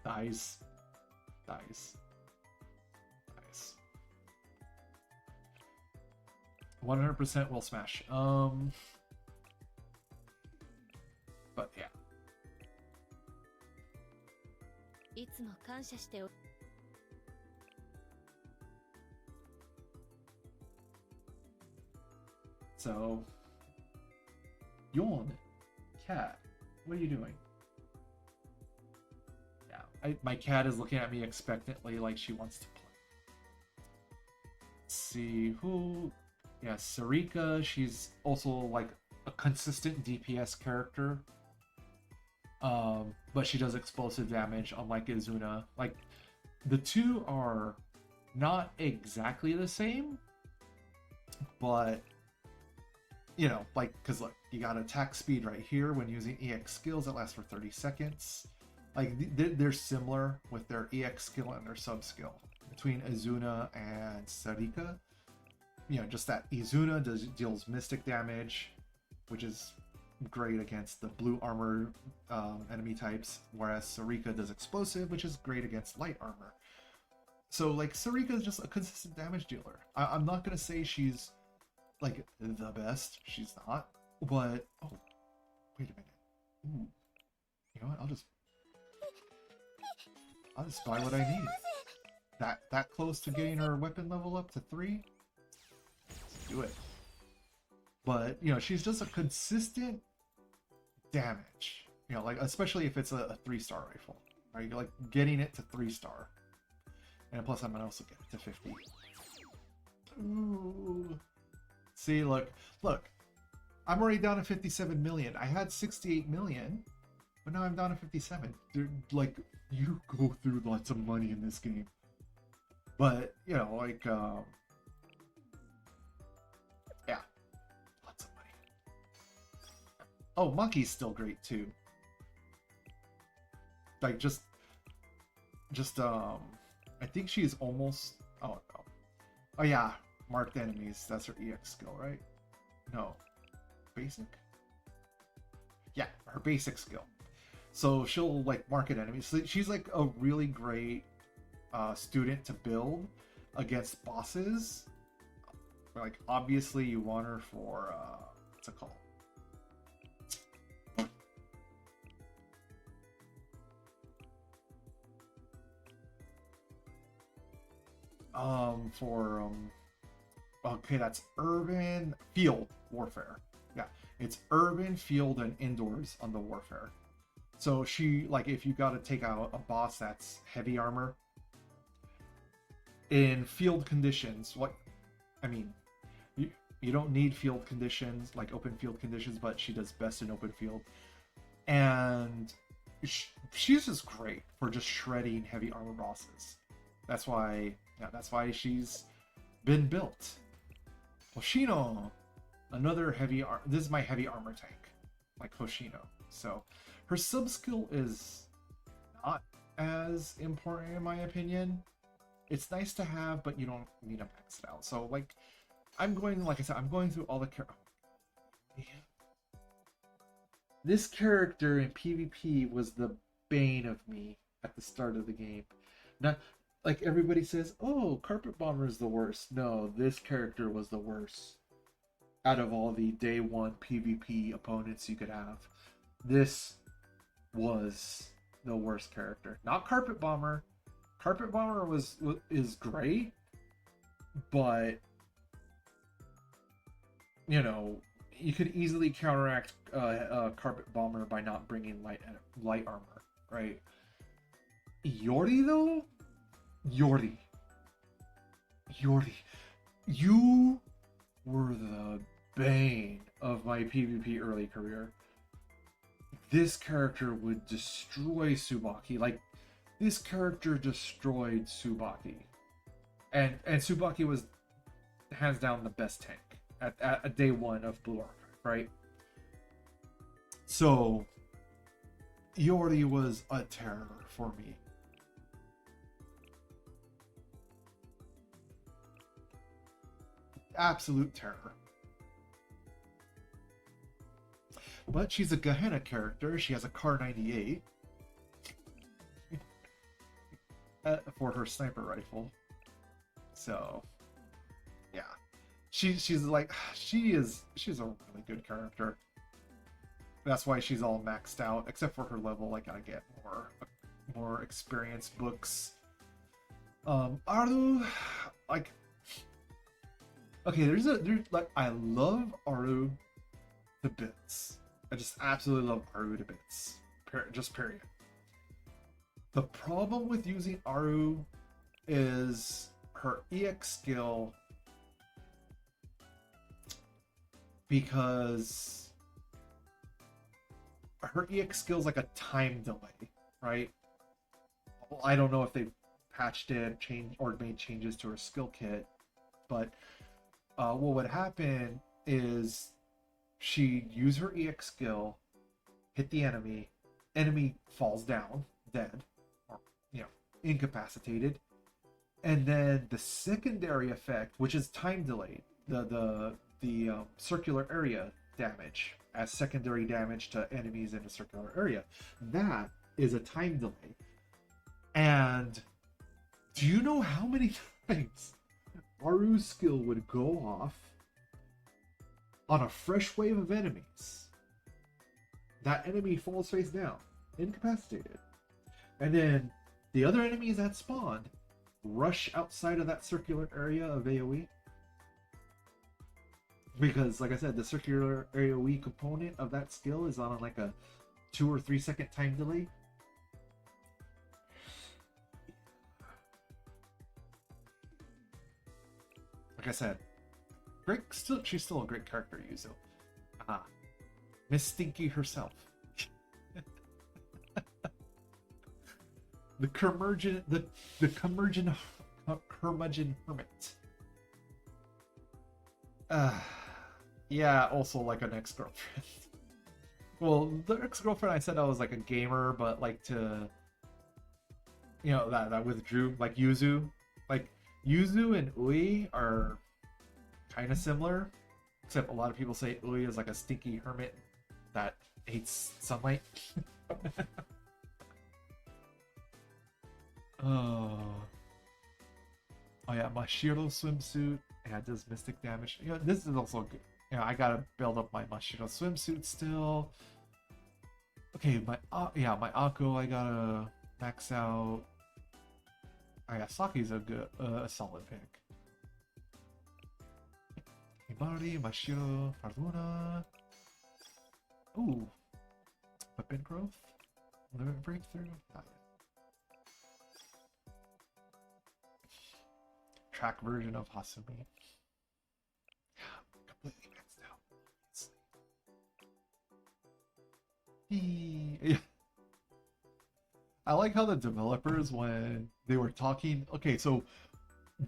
dies. 100% will smash. But yeah. いつも感謝してお So, yawn, cat, what are you doing? Yeah, my cat is looking at me expectantly, like she wants to play. Let's see who. Yeah, Sarika. She's also like a consistent DPS character. But she does explosive damage, unlike Izuna. Like, the two are not exactly the same, but you know, like, because look, you got attack speed right here when using EX skills that last for 30 seconds. Like, they're similar with their EX skill and their sub skill between Izuna and Sarika. You know, just that Izuna deals mystic damage, which is great against the blue armor enemy types, whereas Sarika does explosive, which is great against light armor. So, like, Sarika is just a consistent damage dealer. I'm not going to say she's, like, the best. She's not. But, oh, wait a minute. Ooh. You know what? I'll just buy what I need. That close to getting her weapon level up to 3? Let's do it. But, you know, she's just a consistent damage. You know, like, especially if it's a 3-star rifle. Right? You're, like, getting it to 3-star. And plus, I'm gonna also get it to 50. Ooh. See, look. I'm already down to 57 million. I had 68 million, but now I'm down to 57. Dude, like, you go through lots of money in this game. But, you know, like, yeah. Lots of money. Oh, Monkey's still great, too. Like, just, I think she's almost... Oh, no. Oh, yeah. Marked enemies. That's her EX skill, right? No. Basic? Yeah, her basic skill. So she'll, like, market enemies. So she's, like, a really great student to build against bosses. Like, obviously, you want her for... what's it called? Okay, that's urban field warfare. Yeah, it's urban, field, and indoors on the warfare. So she, like, if you got to take out a boss that's heavy armor in field conditions, what I mean, you don't need field conditions, like open field conditions, but she does best in open field, and she's just great for just shredding heavy armor bosses. That's why she's been built. Hoshino, another heavy this is my heavy armor tank, like Hoshino. So her sub skill is not as important in my opinion. It's nice to have, but you don't need to max it out. So, like, like I said, I'm going through all the this character in PvP was the bane of me at the start of the game. Not like everybody says, oh, Carpet Bomber is the worst. No, this character was the worst. Out of all the day 1 PvP opponents you could have, this was the worst character. Not Carpet Bomber. Carpet Bomber is great, but you know, you could easily counteract Carpet Bomber by not bringing light armor, right? Yori though, Yori, you were the bane of my PvP early career. This character would destroy Tsubaki. Like, this character destroyed Tsubaki. And Tsubaki was hands down the best tank at day 1 of Blue Archive, right? So Yori was a terror for me. Absolute terror. But she's a Gehenna character. She has a Car 98 for her sniper rifle. So, yeah, she's a really good character. That's why she's all maxed out, except for her level. I gotta get more experience books. Aru, like, okay, there's like, I love Aru to bits. I just absolutely love Aru to bits. Period. The problem with using Aru is her EX skill, because her EX skill is like a time delay, right? Well, I don't know if they've patched it, changed, or made changes to her skill kit, but what would happen is she'd use her EX skill, hit the enemy falls down, dead, or, incapacitated. And then the secondary effect, which is time delayed, the circular area damage as secondary damage to enemies in a circular area, that is a time delay. And do you know how many times Aru's skill would go off on a fresh wave of enemies? That enemy falls face down, incapacitated. And then the other enemies that spawned rush outside of that circular area of AoE. Because, like I said, the circular AoE component of that skill is on like a 2 or 3 second time delay. Like I said, she's still a great character, Yuzo. Miss Stinky herself. The curmudgeon hermit. Yeah, also like an ex-girlfriend. Well, the ex-girlfriend I said I was like a gamer, but like to, that withdrew, like Yuzu. Like, Yuzu and Ui are kind of similar, except a lot of people say Ui is like a stinky hermit that hates sunlight. Oh yeah, Mashiro swimsuit. Yeah, it does mystic damage. This is also good. I gotta build up my Mashiro swimsuit still. Okay, my Akko I gotta max out. Yeah, Saki's a solid pick. Hibari, Mashiro, Farluna. Ooh, weapon growth, limit breakthrough. Not yet. Track version of Hasumi. Completely maxed out. Yeah. I like how the developers, when they were talking, okay, so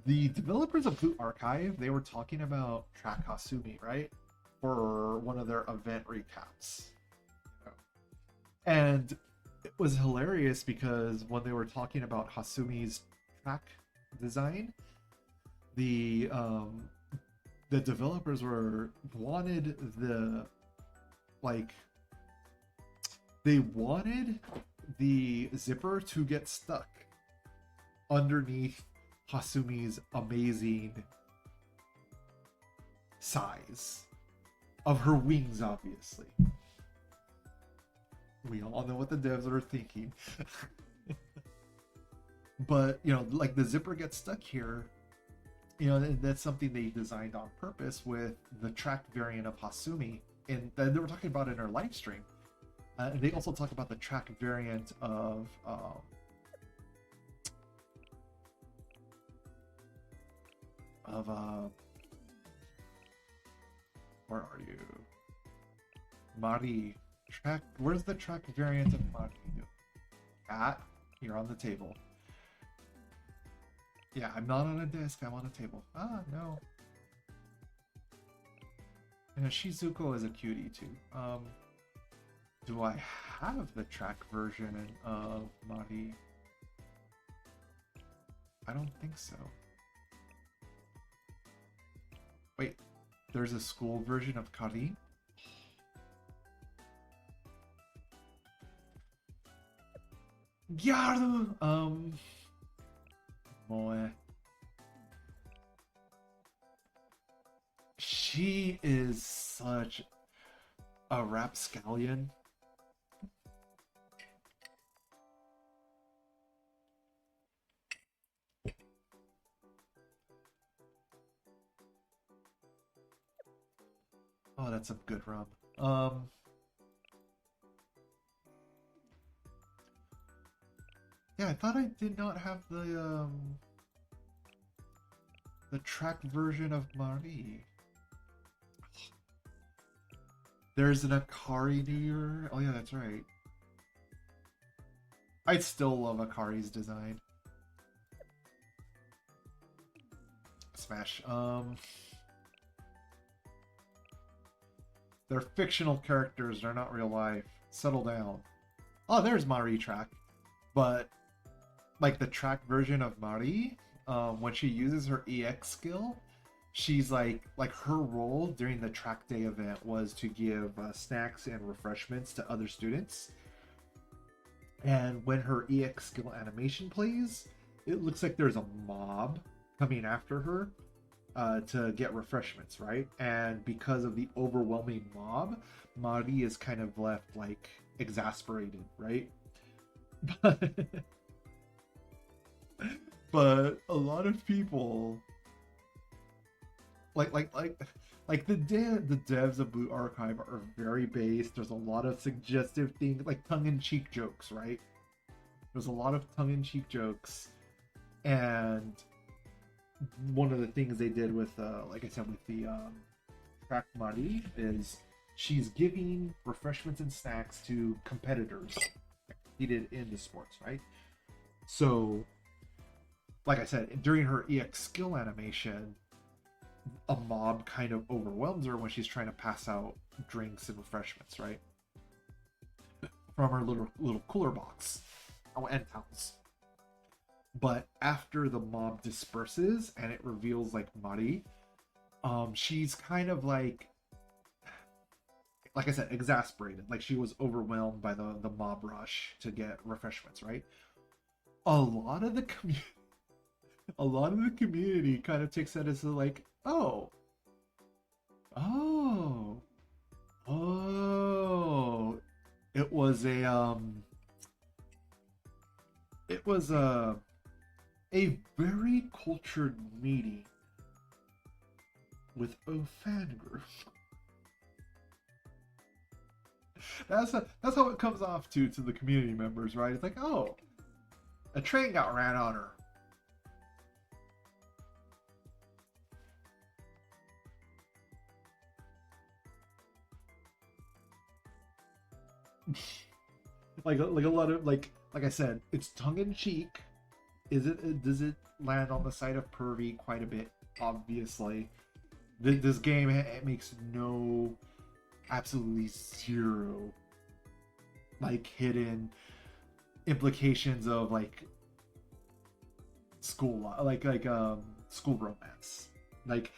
the developers of Boot Archive, they were talking about Track Hasumi, right? For one of their event recaps. And it was hilarious because when they were talking about Hasumi's track design, the developers wanted the zipper to get stuck underneath Hasumi's amazing size of her wings, obviously. We all know what the devs are thinking. But, like the zipper gets stuck here, that's something they designed on purpose with the track variant of Hasumi. And they were talking about it in our live stream. And they also talk about the track variant of where are you? Mari. Where's the track variant of Mari? Cat, you're on the table. Yeah, I'm not on a desk, I'm on a table. Ah, no. Shizuko is a cutie too. Do I have the track version of Mari? I don't think so. Wait, there's a school version of Kari? Gyaru! Moe. She is such a rapscallion. Oh, that's a good rum. Yeah, I thought I did not have the track version of Mari. There's an Akari New Year. Oh yeah, that's right. I still love Akari's design. Smash. They're fictional characters. They're not real life. Settle down. Oh, there's Mari track. But, like, the track version of Mari, when she uses her EX skill, she's like her role during the track day event was to give snacks and refreshments to other students. And when her EX skill animation plays, it looks like there's a mob coming after her to get refreshments, right? And because of the overwhelming mob, Mari is kind of left like exasperated, right? But a lot of people like the devs of Blue Archive are very based. There's a lot of suggestive things, like tongue-in-cheek jokes, right? There's a lot of tongue-in-cheek jokes, and one of the things they did with, like I said, with the track Mari is she's giving refreshments and snacks to competitors that competed in the sports, right? So, like I said, during her EX skill animation, a mob kind of overwhelms her when she's trying to pass out drinks and refreshments, right? From her little cooler box. Oh, and towels. But after the mob disperses and it reveals like Mari, she's kind of like I said, exasperated. Like she was overwhelmed by the mob rush to get refreshments, right? A lot of the community kind of takes that as like, oh, it was a very cultured meeting with a fan group. That's how it comes off to the community members, right? It's like, oh, a train got ran on her. like a lot of like I said, it's tongue in cheek. Does it land on the side of pervy quite a bit? Obviously, this game it makes absolutely zero like hidden implications of like school romance. Like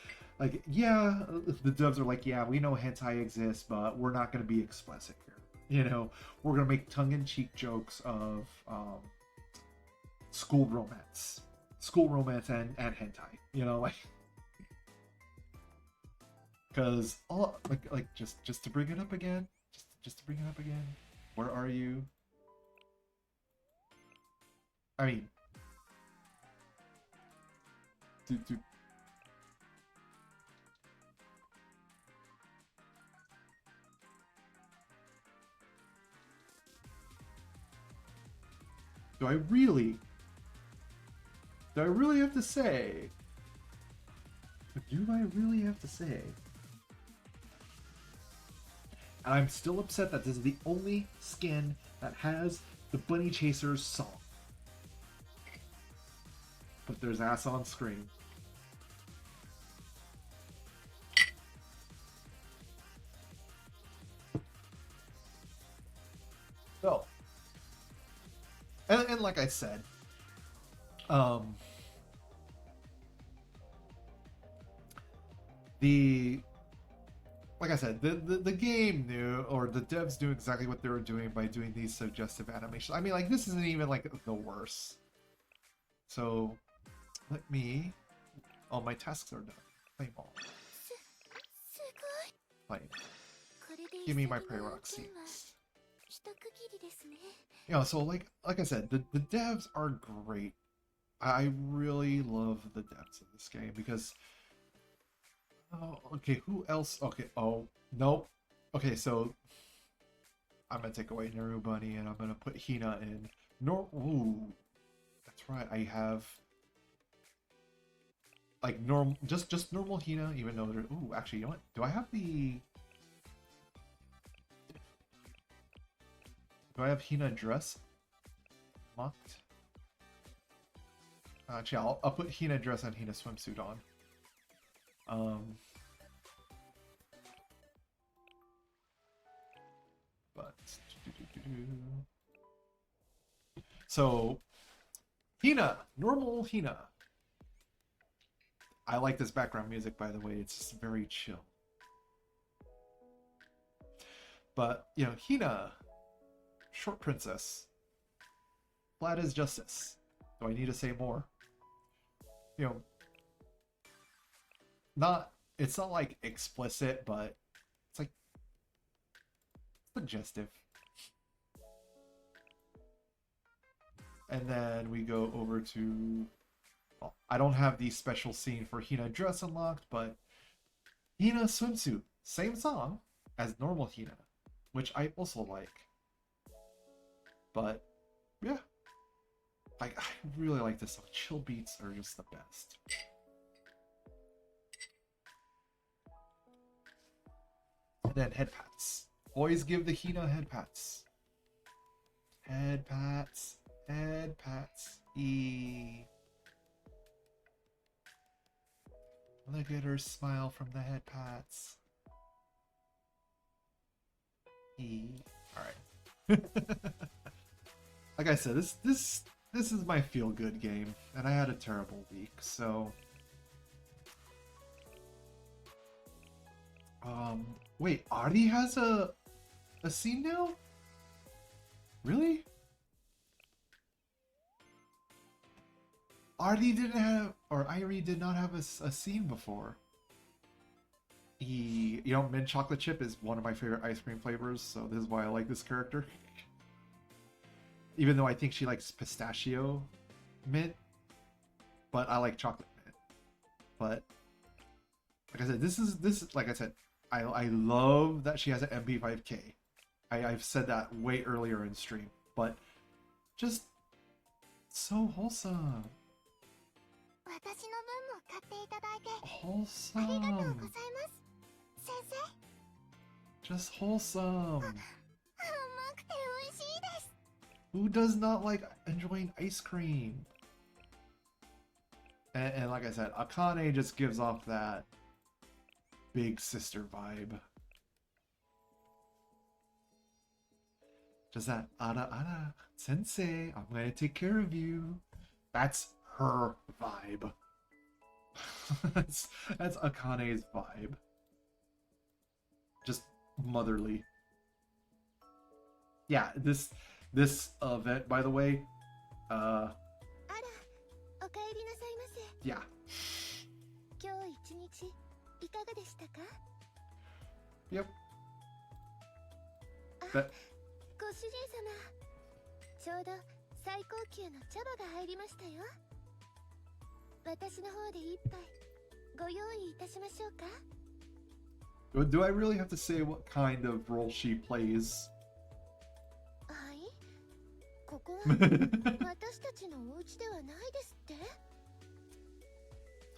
yeah, the devs are like, yeah, we know hentai exists, but we're not going to be explicit here. You know, we're going to make tongue-in-cheek jokes of school romance and hentai. You know, like because just to bring it up again, just to bring it up again. Where are you? I mean, do I really have to say? Do I really have to say? And I'm still upset that this is the only skin that has the Bunny Chasers song. But there's ass on screen. So, and like I said, like I said, the game knew, or the devs knew exactly what they were doing by doing these suggestive animations. I mean, like, this isn't even, like, the worst. So, let me... Oh, my tasks are done. Play them all. Play. Give me my prerequisites. Yeah, so, like I said, the devs are great. I really love the devs of this game, because... Oh, okay, who else? Okay, oh, nope. Okay, so I'm gonna take away Naru Bunny and I'm gonna put Hina in. Ooh, that's right. I have like normal, just normal Hina, even though there. Ooh, actually, you know what? Do I have the? Do I have Hina dress locked? Actually, I'll put Hina dress and Hina swimsuit on. But so Hina, normal Hina. I like this background music, by the way. It's just very chill. But, you know, Hina, short princess, flat as justice. Do I need to say more? You know, it's not like explicit, but it's like suggestive. And then we go over to, well, I don't have the special scene for Hina dress unlocked, but Hina swimsuit, same song as normal Hina, which I also like. But yeah, I really like this song. Chill beats are just the best. And then head pats. Always give the Hina head pats. Head pats. Head pats. Look at her smile from the head pats. Alright. Like I said, this is my feel-good game, and I had a terrible week, so wait, Ari has a scene now? Really? Ari didn't have, or Irie did not have a scene before. You know, mint chocolate chip is one of my favorite ice cream flavors, so this is why I like this character. Even though I think she likes pistachio mint, but I like chocolate mint. But like I said, this is like I said, I love that she has an MP5K. I've said that way earlier in stream, but just so wholesome. 私の分も買っていただいて Wholesome. ありがとうございます先生 Just wholesome. 甘くて美味しいです Who does not like enjoying ice cream? And like I said, Akane just gives off that big sister vibe. Just that ara sensei, I'm gonna take care of you. That's her vibe. that's Akane's vibe. Just motherly. Yeah, this event, by the way, あらおかえりなさいませ yeah. 今日一日いかがでしたか Yep. あ That, ご主人様ちょうど最高級の茶葉が入りましたよ私の方で一杯ご用意いたしましょうか do I really have to say what kind of role she plays? はいここは私たちのお家ではないですって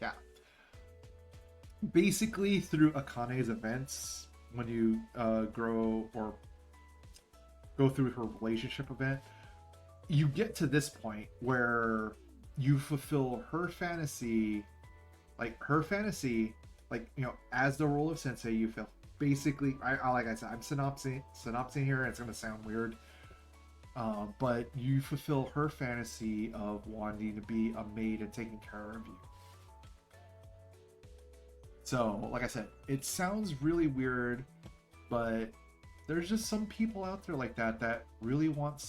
Yeah. Basically, through Akane's events, when you grow or go through her relationship event, you get to this point where you fulfill her fantasy, like you know, as the role of sensei. You feel basically, I like I said, I'm synopsing here, and it's gonna sound weird, but you fulfill her fantasy of wanting to be a maid and taking care of you. So, like I said, it sounds really weird, but there's just some people out there like that really want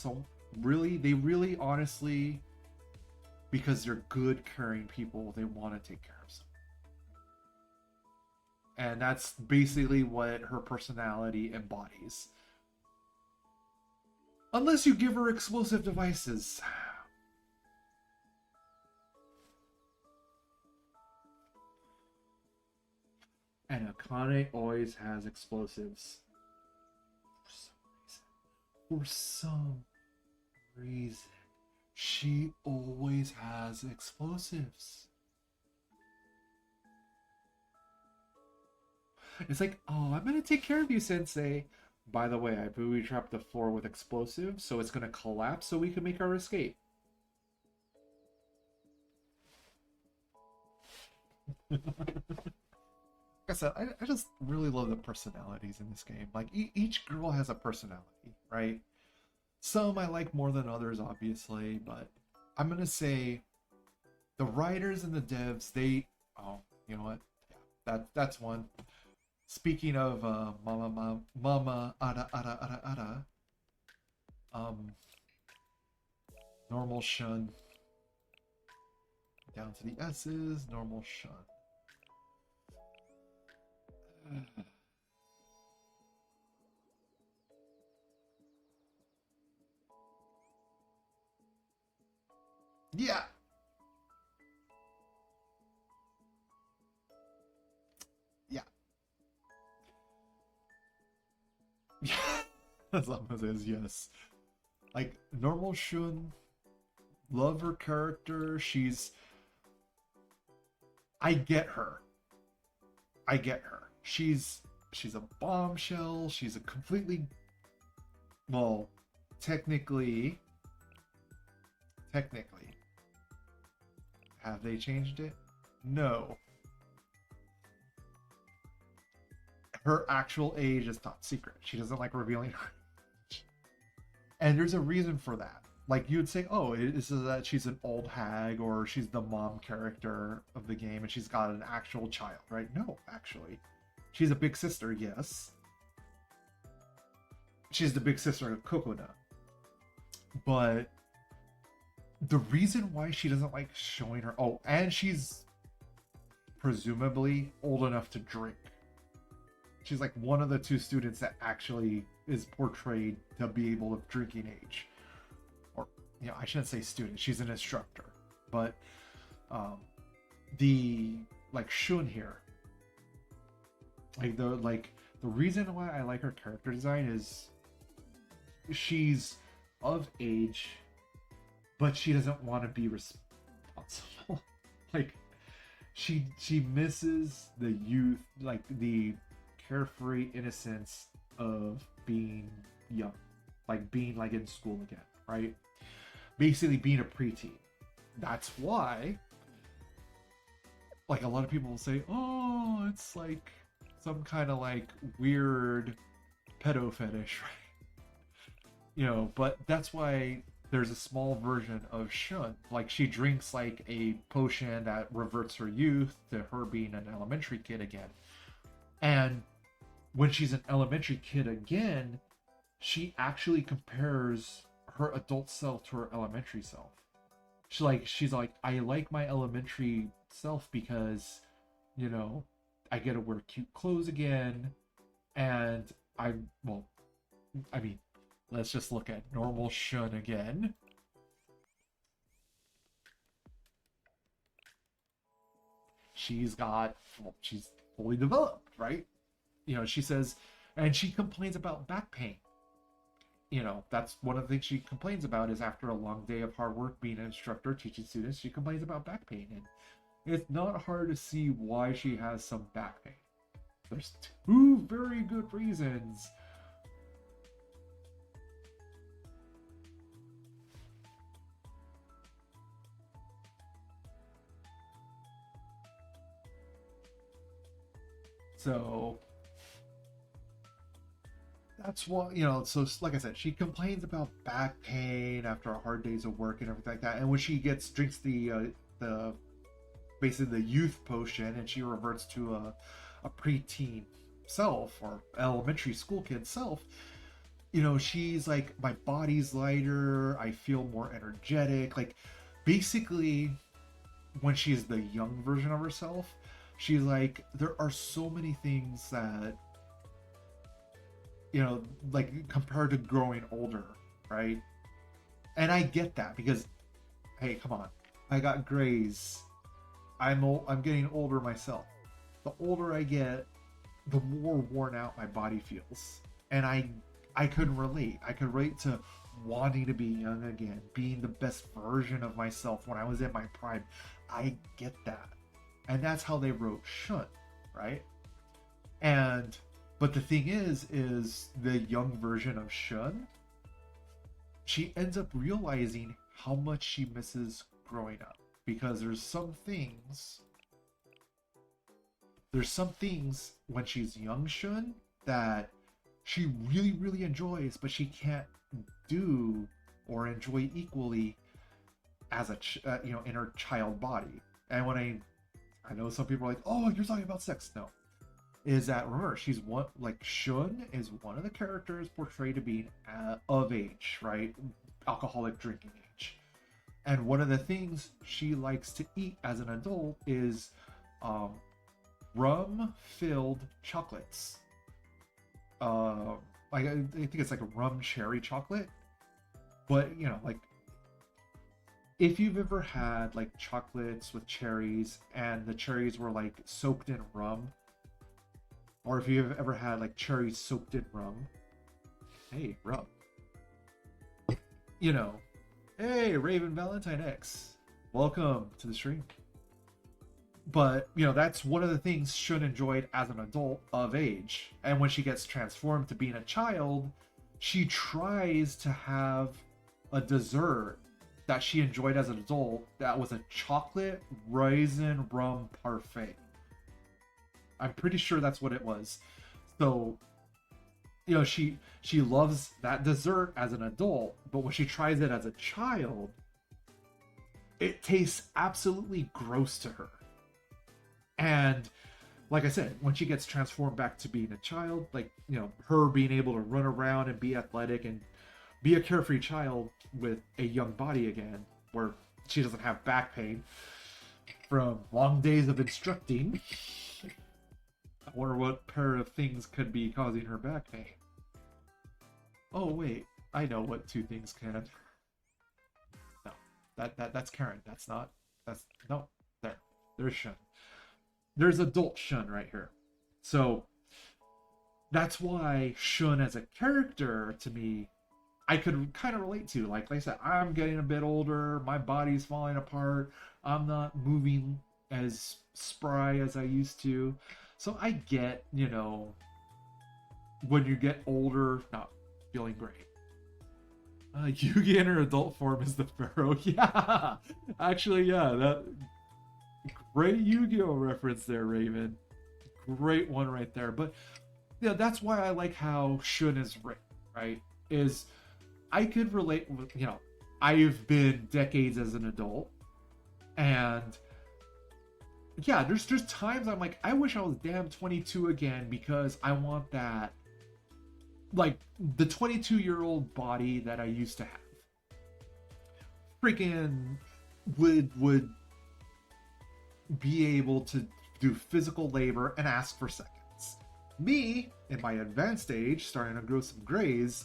they really honestly, because they're good, caring people, they want to take care of someone. And that's basically what her personality embodies. Unless you give her explosive devices. And Akane always has explosives. For some reason, she always has explosives. It's like, oh, I'm gonna take care of you, sensei. By the way, I booby trapped the floor with explosives, so it's gonna collapse so we can make our escape. I said, I just really love the personalities in this game. Like each girl has a personality, right? Some I like more than others, obviously, but I'm gonna say the writers and the devs, they, oh, you know what? Yeah, that's one. Speaking of mama ada ada ada ada, um, normal shun down to the S's, normal shun. Yeah. Yeah. Yeah. As long as yes. Like normal Shun, love her character. I get her. I get her. She's a bombshell. She's a completely, well, technically, have they changed it? No. Her actual age is top secret. She doesn't like revealing her age. And there's a reason for that. Like you'd say, oh, is that she's an old hag or she's the mom character of the game and she's got an actual child, right? No, actually. She's a big sister, yes. She's the big sister of Kokona. But the reason why she doesn't like showing her, oh, and she's presumably old enough to drink. She's like one of the two students that actually is portrayed to be able of drinking age. Or, you know, I shouldn't say student, she's an instructor. But the like Shun here, the reason why I like her character design is she's of age, but she doesn't want to be responsible. Like she misses the youth, like the carefree innocence of being young, like being like in school again, right? Basically being a preteen. That's why like a lot of people will say, oh, it's like some kind of like weird pedo fetish, right? You know, but that's why there's a small version of Shun. Like she drinks like a potion that reverts her youth to her being an elementary kid again. And when she's an elementary kid again, she actually compares her adult self to her elementary self. She's like, I like my elementary self because, you know, I get to wear cute clothes again, and let's just look at normal Shun again. She's fully developed, right? You know, she says, and she complains about back pain. You know, that's one of the things she complains about is after a long day of hard work being an instructor, teaching students, she complains about back pain. And it's not hard to see why she has some back pain. There's two very good reasons. So that's what, you know, so like I said, she complains about back pain after a hard days of work and everything like that. And when she drinks the basically the youth potion and she reverts to a preteen self or elementary school kid self, you know, she's like, my body's lighter, I feel more energetic. Like basically when she's the young version of herself, she's like, there are so many things that, you know, like compared to growing older, right? And I get that because, hey, come on, I got grays. I'm getting older myself. The older I get, the more worn out my body feels, and I could relate. I could relate to wanting to be young again, being the best version of myself when I was at my prime. I get that, and that's how they wrote Shun, right? But the thing is the young version of Shun, she ends up realizing how much she misses growing up, because there's some things there's some things when she's young Shun that she really, really enjoys, but she can't do or enjoy equally as a in her child body. And when I know some people are like, oh, you're talking about sex. No, is that, remember, she's one, like, Shun is one of the characters portrayed to be of age, right? Alcoholic drinking age. And one of the things she likes to eat as an adult is rum-filled chocolates. Like, I think it's like a rum cherry chocolate. But, you know, like, if you've ever had, like, chocolates with cherries and the cherries were, like, soaked in rum, or if you've ever had, like, cherries soaked in rum, hey, rum. You know, hey, Raven Valentine X, welcome to the stream. But, you know, that's one of the things Shun enjoyed as an adult of age. And when she gets transformed to being a child, she tries to have a dessert that she enjoyed as an adult that was a chocolate raisin rum parfait. I'm pretty sure that's what it was. So, you know, she loves that dessert as an adult, but when she tries it as a child, it tastes absolutely gross to her. And like I said, when she gets transformed back to being a child, like, you know, her being able to run around and be athletic and be a carefree child with a young body again, where she doesn't have back pain from long days of instructing. I wonder what pair of things could be causing her back pain. Oh wait, I know what two things can. No, that's Karen. That's no. There's Shun. There's adult Shun right here. So that's why Shun as a character, to me, I could kind of relate to. Like I said, I'm getting a bit older, my body's falling apart, I'm not moving as spry as I used to. So I get, you know, when you get older, not feeling great. Yugi in her adult form is the Pharaoh. Yeah, actually, yeah, that great Yu-Gi-Oh reference there, Raven. Great one right there. But yeah, that's why I like how Shun is written, right? Is I could relate with, you know, I've been decades as an adult, and yeah, there's times I'm like, I wish I was damn 22 again, because I want that, like, the 22-year-old body that I used to have. Freaking would be able to do physical labor and ask for seconds. Me, in my advanced age, starting to grow some grays,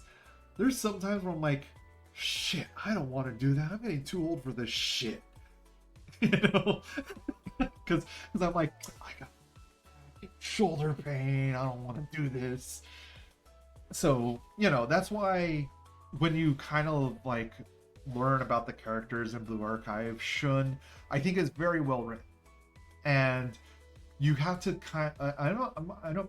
there's sometimes where I'm like, shit, I don't want to do that. I'm getting too old for this shit. You know? Because I'm like, I got shoulder pain. I don't want to do this. So, you know, that's why when you kind of like learn about the characters in Blue Archive, Shun, I think, is very well written. And you have to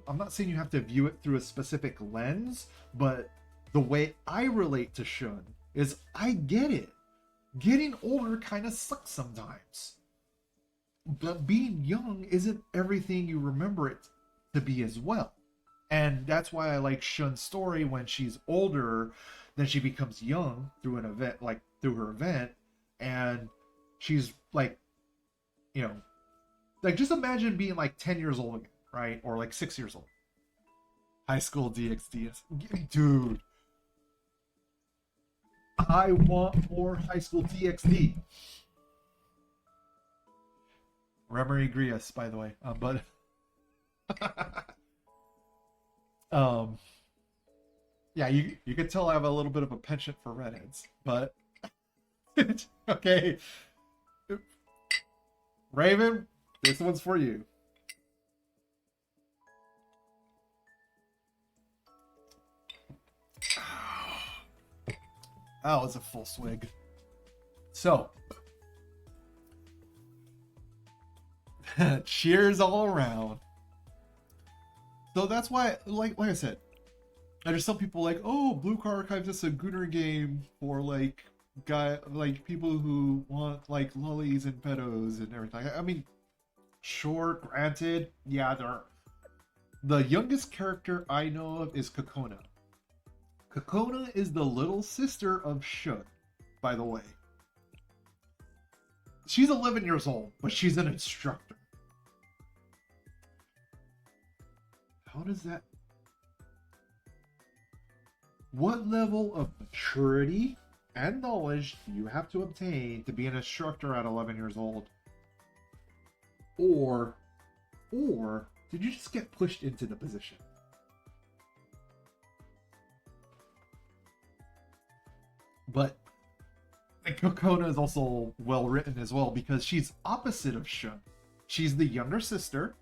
I'm not saying you have to view it through a specific lens, but the way I relate to Shun is I get it. Getting older kind of sucks sometimes. But being young isn't everything you remember it to be as well. And that's why I like Shun's story. When she's older, then she becomes young through an event, like through her event, and she's like, you know, like, just imagine being like 10 years old again, right? Or like 6 years old. High School DxD. Dude. I want more High School DxD. Remery Grius, by the way. But yeah, you could tell I have a little bit of a penchant for redheads, but okay. Raven, this one's for you. Oh, it's a full swig. So, cheers all around. So that's why, like I said, there's some people like, oh, Blue Car Archive is a gooner game for like people who want like lollies and pedos and everything. I mean, Sure, granted, yeah, the youngest character I know of is Kokona. Kokona is the little sister of Shun, by the way. She's 11 years old, but she's an instructor. How does that... What level of maturity and knowledge do you have to obtain to be an instructor at 11 years old? Or did you just get pushed into the position? But Kokona is also well written as well because she's opposite of Shun. She's the younger sister,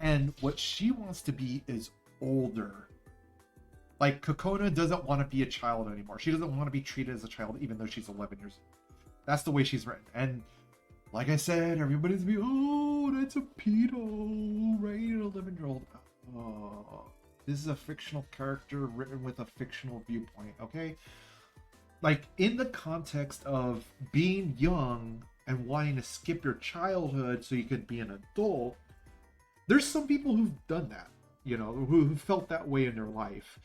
and what she wants to be is older. Like, Kokona doesn't want to be a child anymore. She doesn't want to be treated as a child even though she's 11 years old. That's the way she's written. And like I said, everybody's be, oh, that's a pedo, right? An 11-year-old. Oh, this is a fictional character written with a fictional viewpoint, okay? Like, in the context of being young and wanting to skip your childhood so you could be an adult, there's some people who've done that, you know, who felt that way in their life.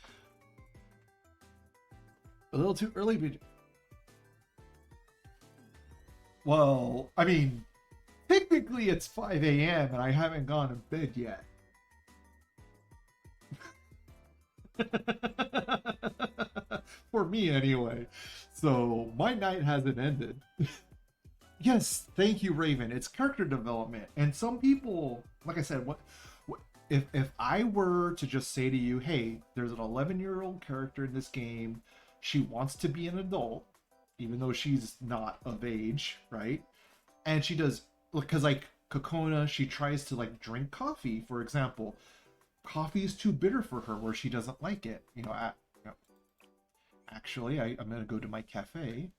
A little too early, but... Well, I mean, technically it's 5 a.m. and I haven't gone to bed yet. For me, anyway. So, my night hasn't ended. Yes, thank you, Raven. It's character development. And some people, like I said, if I were to just say to you, hey, there's an 11-year-old character in this game, she wants to be an adult, even though she's not of age, right? And she does, because like Kokona, she tries to like drink coffee, for example. Coffee is too bitter for her, where she doesn't like it. You know, actually, I'm gonna go to my cafe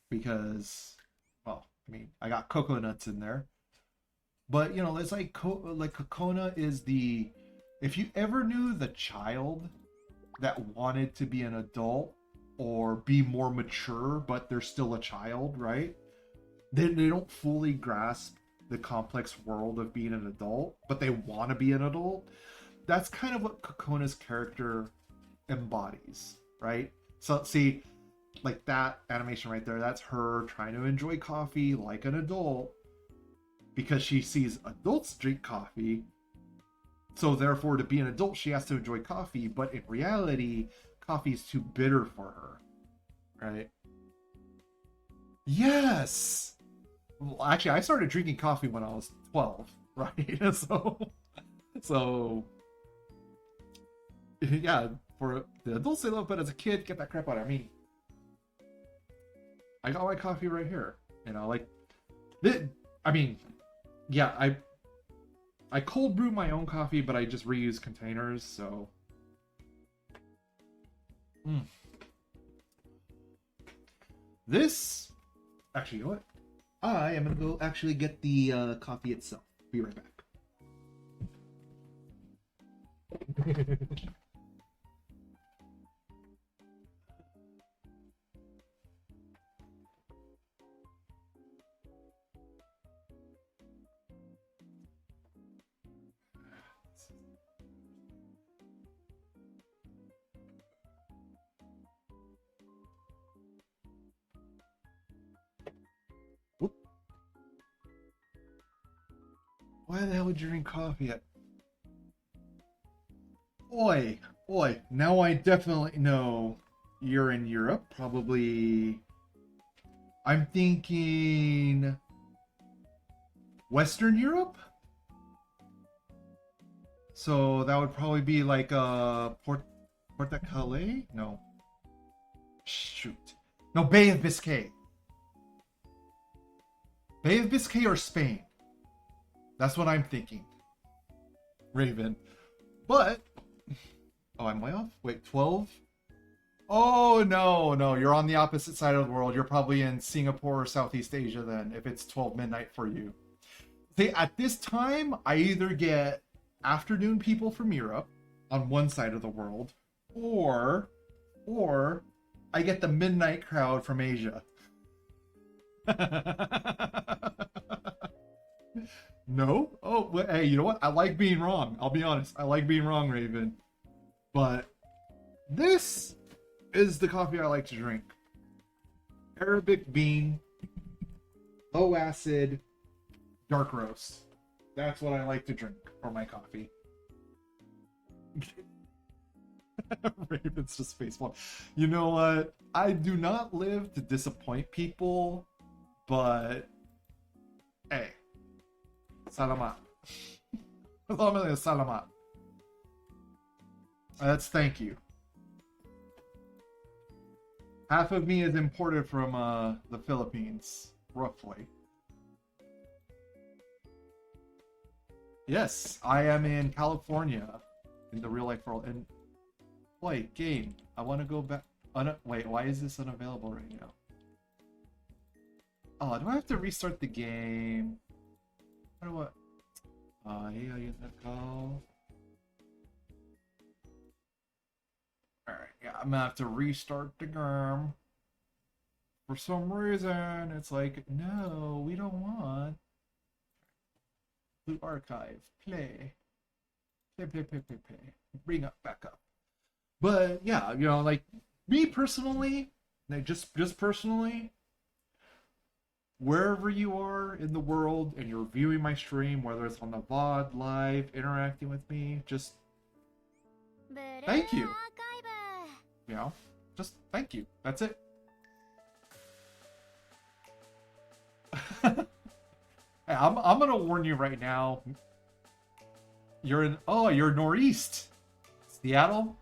because, well, I mean, I got coconuts in there. But you know, it's like Kokona is the, if you ever knew the child that wanted to be an adult or be more mature, but they're still a child, right? Then they don't fully grasp the complex world of being an adult, but they want to be an adult. That's kind of what Kokona's character embodies, right? So see, like that animation right there, that's her trying to enjoy coffee like an adult because she sees adults drink coffee. So therefore, to be an adult, she has to enjoy coffee, but in reality, coffee is too bitter for her, right? Yes! Well, actually, I started drinking coffee when I was 12, right? So, yeah, for the adults they love, but as a kid, get that crap out of me. I got my coffee right here, you know, like, I mean, yeah, I cold brew my own coffee, but I just reuse containers, so. This, actually, you know what? I am gonna go actually get the coffee itself. Be right back. Whoop. Why the hell would you drink coffee at... Oi, now I definitely know you're in Europe, probably... I'm thinking... Western Europe? So that would probably be like Port-Calais? No. Shoot. No, Bay of Biscay. Bay of Biscay or Spain? That's what I'm thinking. Raven. But... Oh, I'm way off? Wait, 12? Oh, no, you're on the opposite side of the world. You're probably in Singapore or Southeast Asia then, if it's 12 midnight for you. See, at this time, I either get afternoon people from Europe on one side of the world, or I get the midnight crowd from Asia. No? Oh, well, hey, you know what? I like being wrong. I'll be honest. I like being wrong, Raven. But this is the coffee I like to drink. Arabic bean, low acid, dark roast. That's what I like to drink for my coffee. Raven's just facepalm. You know what? I do not live to disappoint people, but hey, salamat. Salamat. That's thank you. Half of me is imported from the Philippines, roughly. Yes, I am in California, in the real life world. And wait, game. I want to go back. Wait, why is this unavailable right now? Oh, do I have to restart the game? How do I? Here you go. Alright, yeah, I'm gonna have to restart the game. For some reason, it's like, no, we don't want. Blue archive, play. Play. Bring up, back up. But yeah, you know, like me personally, like just personally, wherever you are in the world and you're viewing my stream, whether it's on the VOD, live, interacting with me, just thank you. You know, just thank you. That's it. Hey, I'm gonna warn you right now. You're northeast. Seattle?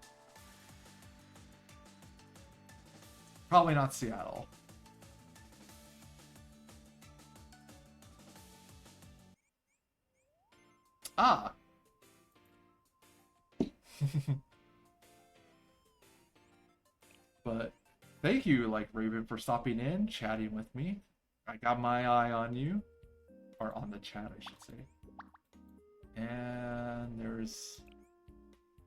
Probably not Seattle. Ah. But thank you, like Raven, for stopping in, chatting with me. I got my eye on you. Or on the chat, I should say. And there's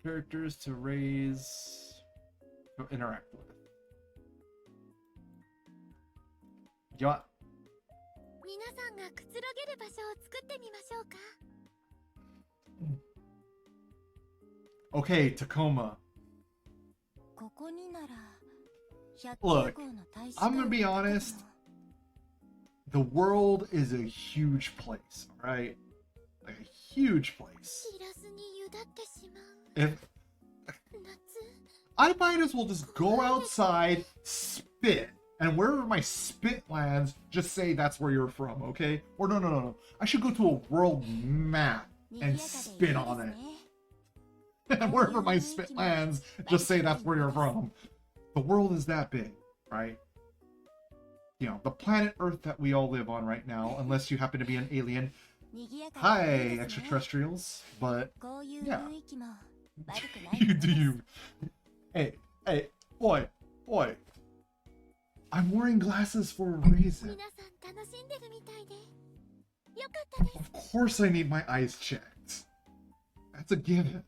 characters to raise, to interact with. Yeah. Okay, Tacoma. Look, I'm gonna be honest. The world is a huge place, alright? Like a huge place. If I might as well just go outside, spit, and wherever my spit lands, just say that's where you're from, okay? Or no. I should go to a world map and spit on it. And wherever my spit lands, just say that's where you're from. The world is that big, right? You know, the planet Earth that we all live on right now, unless you happen to be an alien. Hi, extraterrestrials. But, yeah. You do you. Hey, boy. I'm wearing glasses for a reason. Of course I need my eyes checked. That's a given.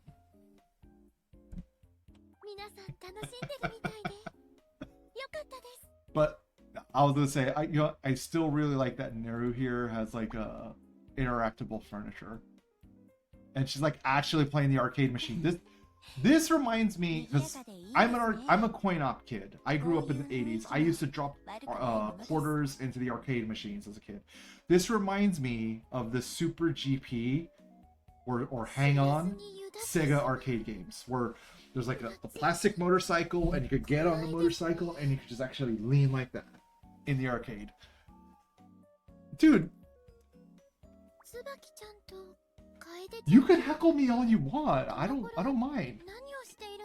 But I was gonna say, I still really like that Neru here has like a interactable furniture, and she's like actually playing the arcade machine. This reminds me, because I'm a coin op kid. I grew up in the 80s. I used to drop quarters into the arcade machines as a kid. This reminds me of the Super GP or Hang On Sega arcade games, where there's like a plastic motorcycle, and you could get on the motorcycle, and you could just actually lean like that in the arcade. Dude, you can heckle me all you want. I don't mind.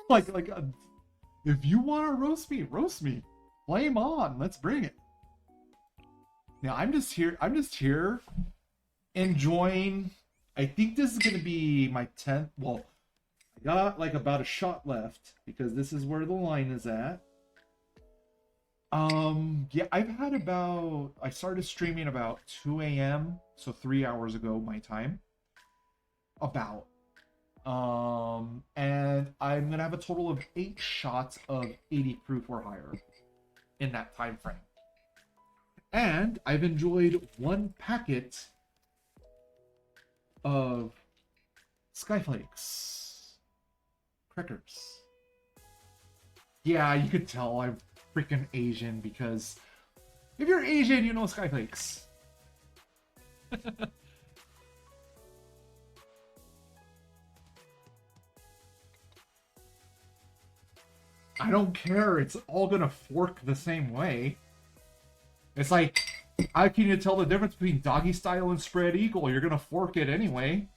Like if you want to roast me. Flame on. Let's bring it. Now I'm just here enjoying. I think this is gonna be my 10th. Well, I got like about a shot left because this is where the line is at. Yeah, I started streaming about 2 a.m. so 3 hours ago my time. And I'm gonna have a total of 8 shots of 80 proof or higher in that time frame. And I've enjoyed one packet of Skyflakes. Crackers. Yeah, you could tell I'm freaking Asian because if you're Asian, you know Skyflakes. I don't care. It's all gonna fork the same way. It's like, how can you tell the difference between doggy style and spread eagle? You're gonna fork it anyway.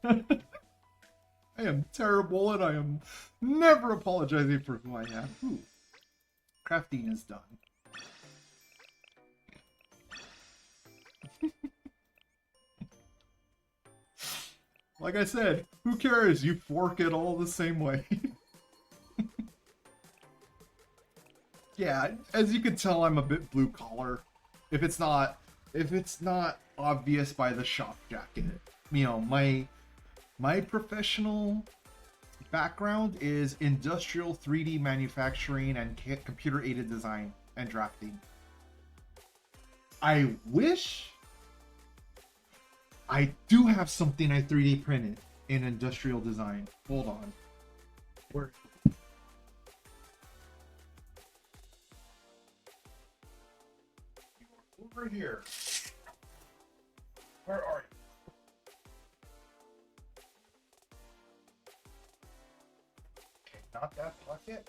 I am terrible and I am never apologizing for who I am. Ooh. Crafting is done. Like I said, who cares? You fork it all the same way. Yeah, as you can tell, I'm a bit blue collar. If it's not obvious by the shop jacket. You know, my professional background is industrial 3D manufacturing and computer-aided design and drafting. I wish I do have something I 3D printed in industrial design. Hold on. Where? Over here. Where are you? Okay, not that pocket.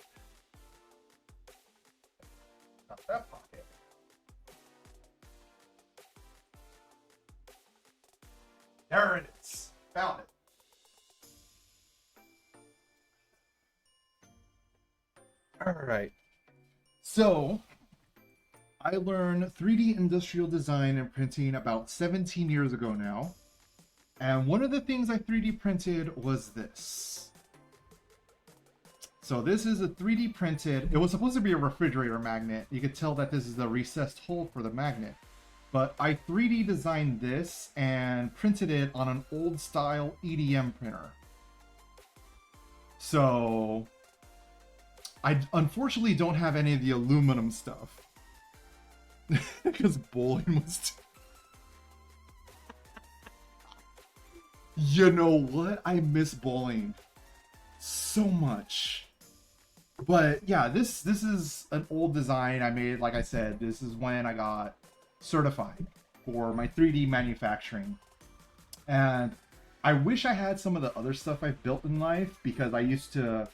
Not that pocket. There it is. Found it. All right. So, I learned 3D industrial design and printing about 17 years ago now. And one of the things I 3D printed was this. So this is a 3D printed, it was supposed to be a refrigerator magnet. You could tell that this is the recessed hole for the magnet. But I 3D designed this and printed it on an old style EDM printer. So I unfortunately don't have any of the aluminum stuff. Because bowling was You know what? I miss bowling so much. But yeah, this is an old design I made. Like I said, this is when I got certified for my 3D manufacturing. And I wish I had some of the other stuff I've built in life, because I used to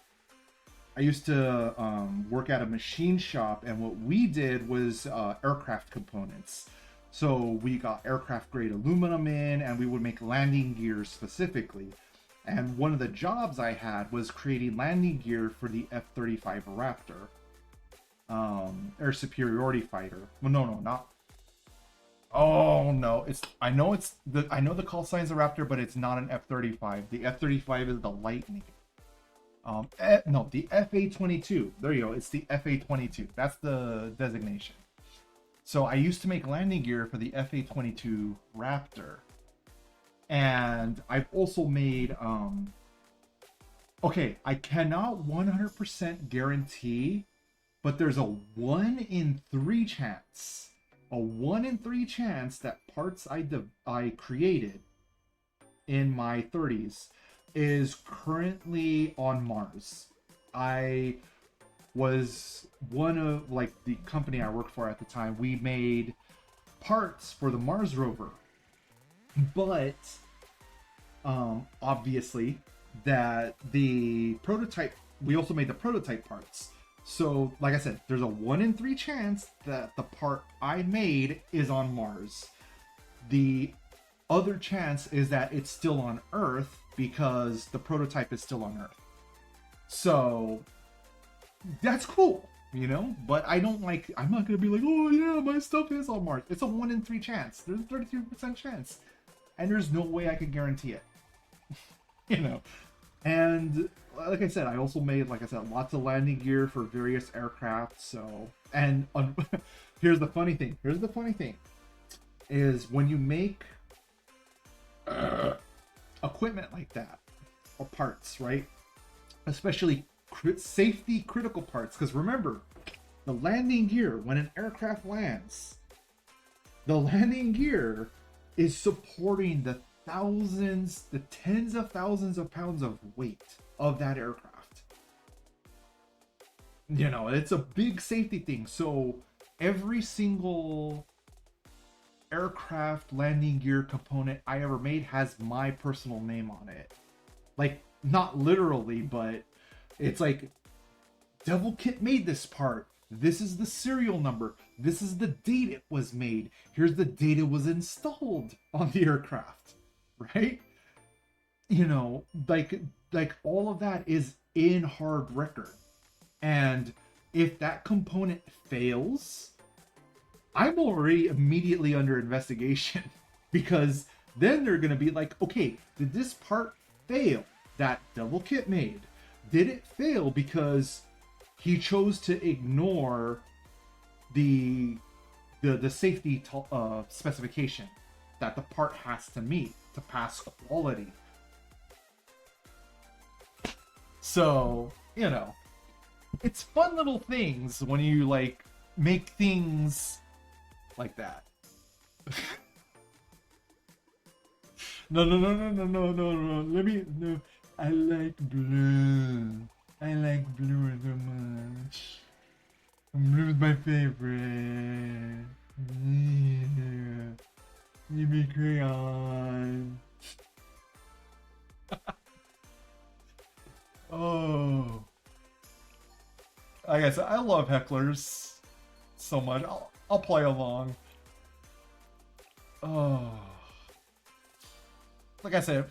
work at a machine shop, and what we did was aircraft components. So we got aircraft grade aluminum in, and we would make landing gears specifically. And one of the jobs I had was creating landing gear for the F-35 Raptor, air superiority fighter. Well, no, not. Oh no, I know the call sign's a Raptor, but it's not an F-35. The F-35 is the Lightning. No, the FA-22. There you go. It's the FA-22. That's the designation. So I used to make landing gear for the FA-22 Raptor. And I've also made, okay, I cannot 100% guarantee, but there's a 1 in 3 chance. A 1 in 3 chance that parts I created in my 30s is currently on Mars. I was one of, like, the company I worked for at the time, we made parts for the Mars rover. But obviously that the prototype, we also made the prototype parts. So like I said, there's a 1 in 3 chance that the part I made is on Mars. The other chance is that it's still on Earth because the prototype is still on Earth. So that's cool, you know, but I'm not gonna be like, oh yeah, my stuff is on Mars. It's a 1 in 3 chance. There's a 32% chance. And there's no way I could guarantee it. You know. And like I said, I also made, like I said, lots of landing gear for various aircraft. So, and here's the funny thing. Is when you make equipment like that, or parts, right? Especially safety critical parts, because remember, the landing gear, when an aircraft lands, the landing gear is supporting the thousands, the tens of thousands of pounds of weight of that aircraft. You know, it's a big safety thing. So every single aircraft landing gear component I ever made has my personal name on it. Like, not literally, but it's like, Devil Kit made this part. This is the serial number. This is the date it was made. Here's the date it was installed on the aircraft, right? You know, like all of that is in hard record. And if that component fails, I'm already immediately under investigation, because then they're going to be like, okay, did this part fail that Devil Kit made? Did it fail because he chose to ignore the safety specification that the part has to meet to pass quality? So, you know, it's fun little things when you like make things like that. No. Let me. No. I like blue. I like blue so much. Blue is my favorite. Yeah. Give me crayon. Oh. I guess I love hecklers so much. I'll play along. Oh. Like I said,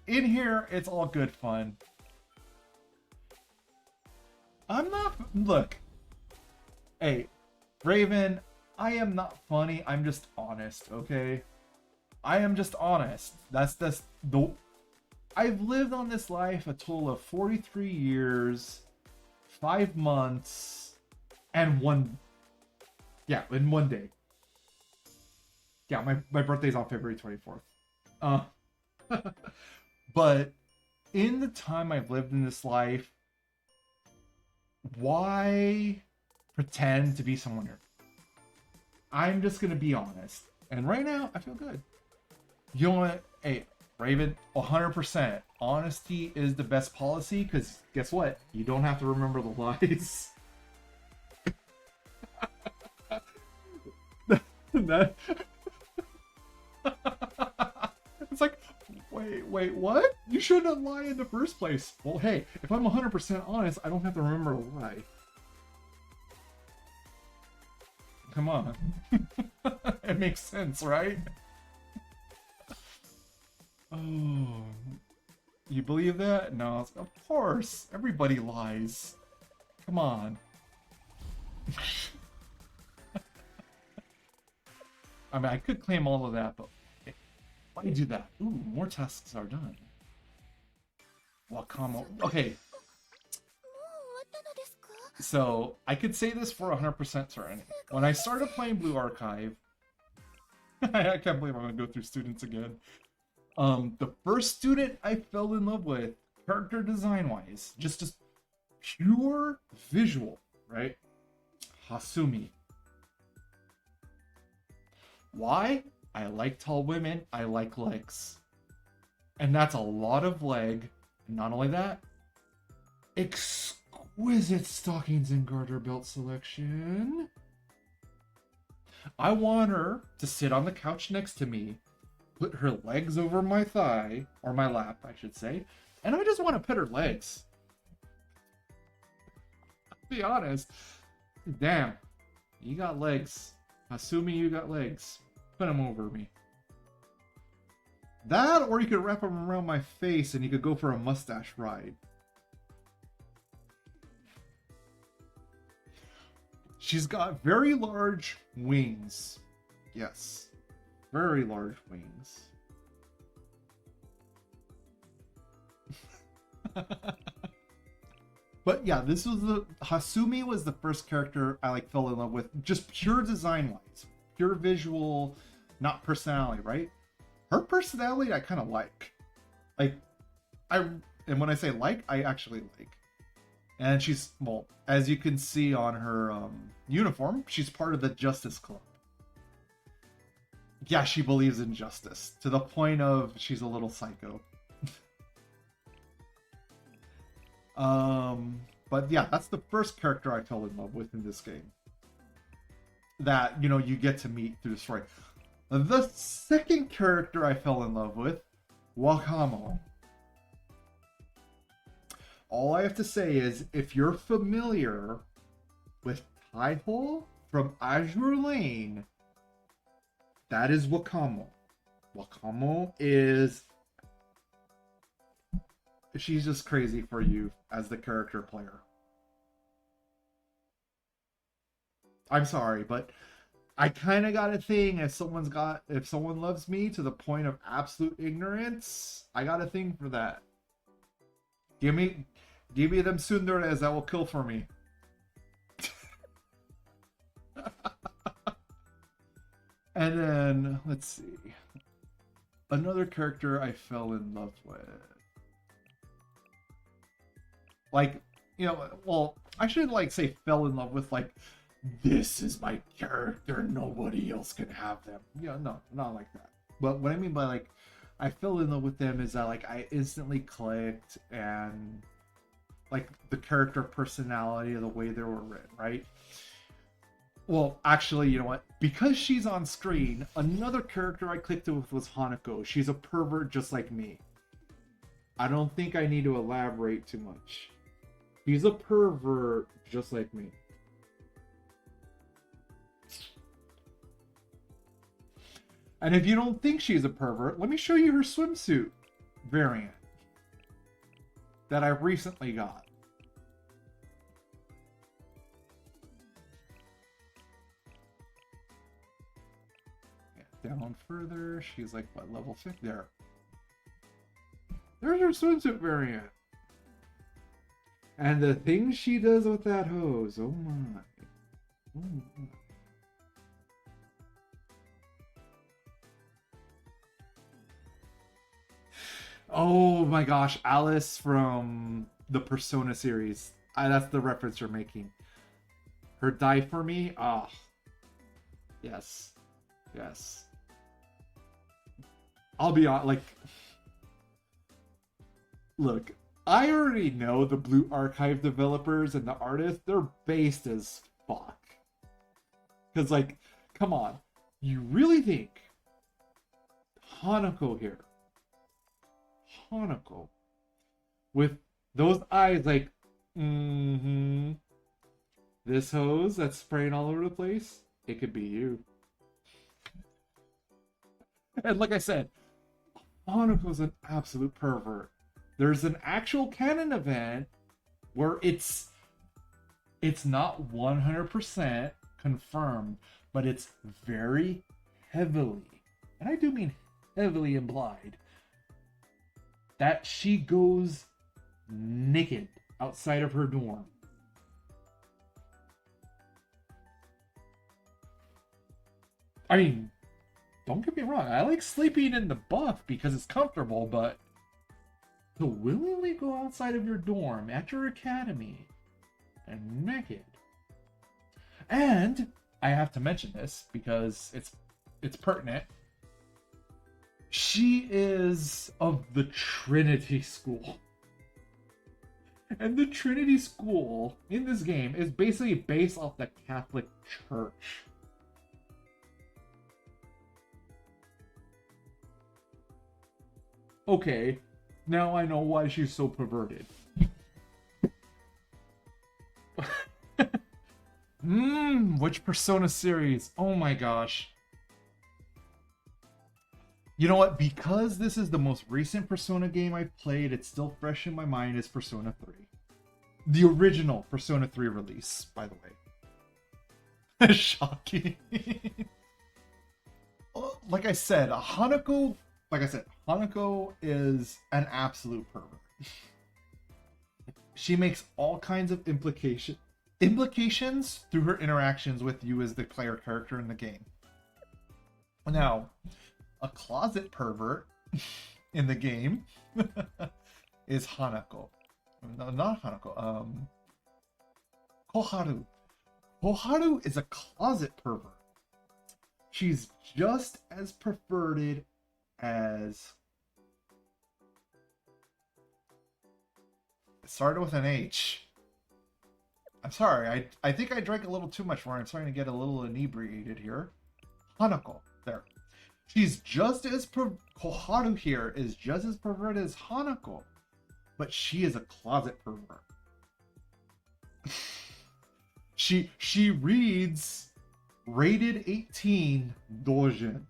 in here, it's all good fun. I'm not... Look. Hey, Raven, I am not funny. I'm just honest, okay? I am just honest. That's the... I've lived on this life a total of 43 years, 5 months, and one... Yeah, in one day. Yeah, my birthday's on February 24th. But in the time I've lived in this life, why pretend to be someone here? I'm just gonna be honest. And right now, I feel good. You know what? Hey, Raven, 100%. Honesty is the best policy, because guess what? You don't have to remember the lies. It's like, wait, what? You shouldn't lie in the first place. Well, hey, if I'm 100% honest, I don't have to remember a lie. Come on. It makes sense, right? Oh. You believe that? No, of course. Everybody lies. Come on. I mean, I could claim all of that, but why do you do that? Ooh, more tasks are done. Wakamo. Okay. So, I could say this for 100% certain. When I started playing Blue Archive, I can't believe I'm going to go through students again. The first student I fell in love with, character design-wise, just pure visual, right? Hasumi. Why? I like tall women, I like legs. And that's a lot of leg. Not only that, exquisite stockings and garter belt selection. I want her to sit on the couch next to me, put her legs over my thigh, or my lap, I should say, and I just want to pet her legs. I'll be honest. Damn, you got legs. Assuming you got legs. Put them over me. That, or you could wrap them around my face and you could go for a mustache ride. She's got very large wings. Yes. Very large wings. But yeah, this was Hasumi was the first character I fell in love with, just pure design wise, pure visual, not personality, right? Her personality I kind of like. Like, and when I say like, I actually like. And she's, well, as you can see on her uniform, she's part of the Justice Club. Yeah, she believes in justice to the point of she's a little psycho. But yeah, that's the first character I fell in love with in this game. That, you know, you get to meet through the story. The second character I fell in love with, Wakamo. All I have to say is, if you're familiar with Taiho from Azure Lane, that is Wakamo. Wakamo is... she's just crazy for you as the character player. I'm sorry, but I kind of got a thing. If someone loves me to the point of absolute ignorance, I got a thing for that. Give me them tsunderes that will kill for me. And then, let's see. Another character I fell in love with. Like, you know, well, I shouldn't like say fell in love with, like, this is my character, nobody else can have them. You know, no, not like that. But what I mean by, like, I fell in love with them is that, like, I instantly clicked, and like the character personality of the way they were written, right? Well, actually, you know what? Because she's on screen, another character I clicked with was Hanako. She's a pervert just like me. I don't think I need to elaborate too much. She's a pervert just like me. And if you don't think she's a pervert, let me show you her swimsuit variant that I recently got. Down further, she's like, what, level 50? There. There's her swimsuit variant. And the things she does with that hose, oh my. Oh my. Oh my gosh, Alice from the Persona series. That's the reference you're making. Her Die For Me? Ah. Oh. Yes. Yes. I'll be honest, like... Look, I already know the Blue Archive developers and the artists, they're based as fuck. Because, like, come on. You really think Hanako here, Hanako, with those eyes like, this hose that's spraying all over the place, it could be you. And like I said, Hanako's an absolute pervert. There's an actual canon event where it's not 100% confirmed, but it's very heavily, and I do mean heavily implied, that she goes naked outside of her dorm. I mean, don't get me wrong, I like sleeping in the buff because it's comfortable, but to willingly go outside of your dorm at your academy and naked. And I have to mention this because it's pertinent. She is of the Trinity School. And the Trinity School in this game is basically based off the Catholic Church. Okay, now I know why she's so perverted. Which Persona series? Oh my gosh. You know what? Because this is the most recent Persona game I've played, it's still fresh in my mind, is Persona 3. The original Persona 3 release, by the way. Shocking. Like I said, Hanako is an absolute pervert. She makes all kinds of implications through her interactions with you as the player character in the game. Now, a closet pervert in the game is Hanako. No, not Hanako. Koharu. Koharu is a closet pervert. She's just as perverted as... It started with an H. I'm sorry, I think I drank a little too much more. I'm starting to get a little inebriated here. Hanako. There. She's just as... Koharu here is just as perverted as Hanako. But she is a closet pervert. She reads rated 18 doujin.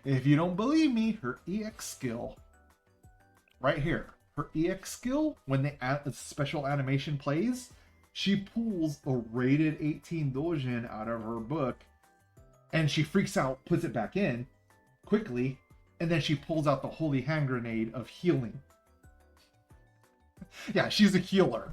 If you don't believe me, her EX skill, right here, her EX skill, when the special animation plays, she pulls a rated 18 doujin out of her book, and she freaks out, puts it back in quickly, and then she pulls out the holy hand grenade of healing. Yeah, she's a healer.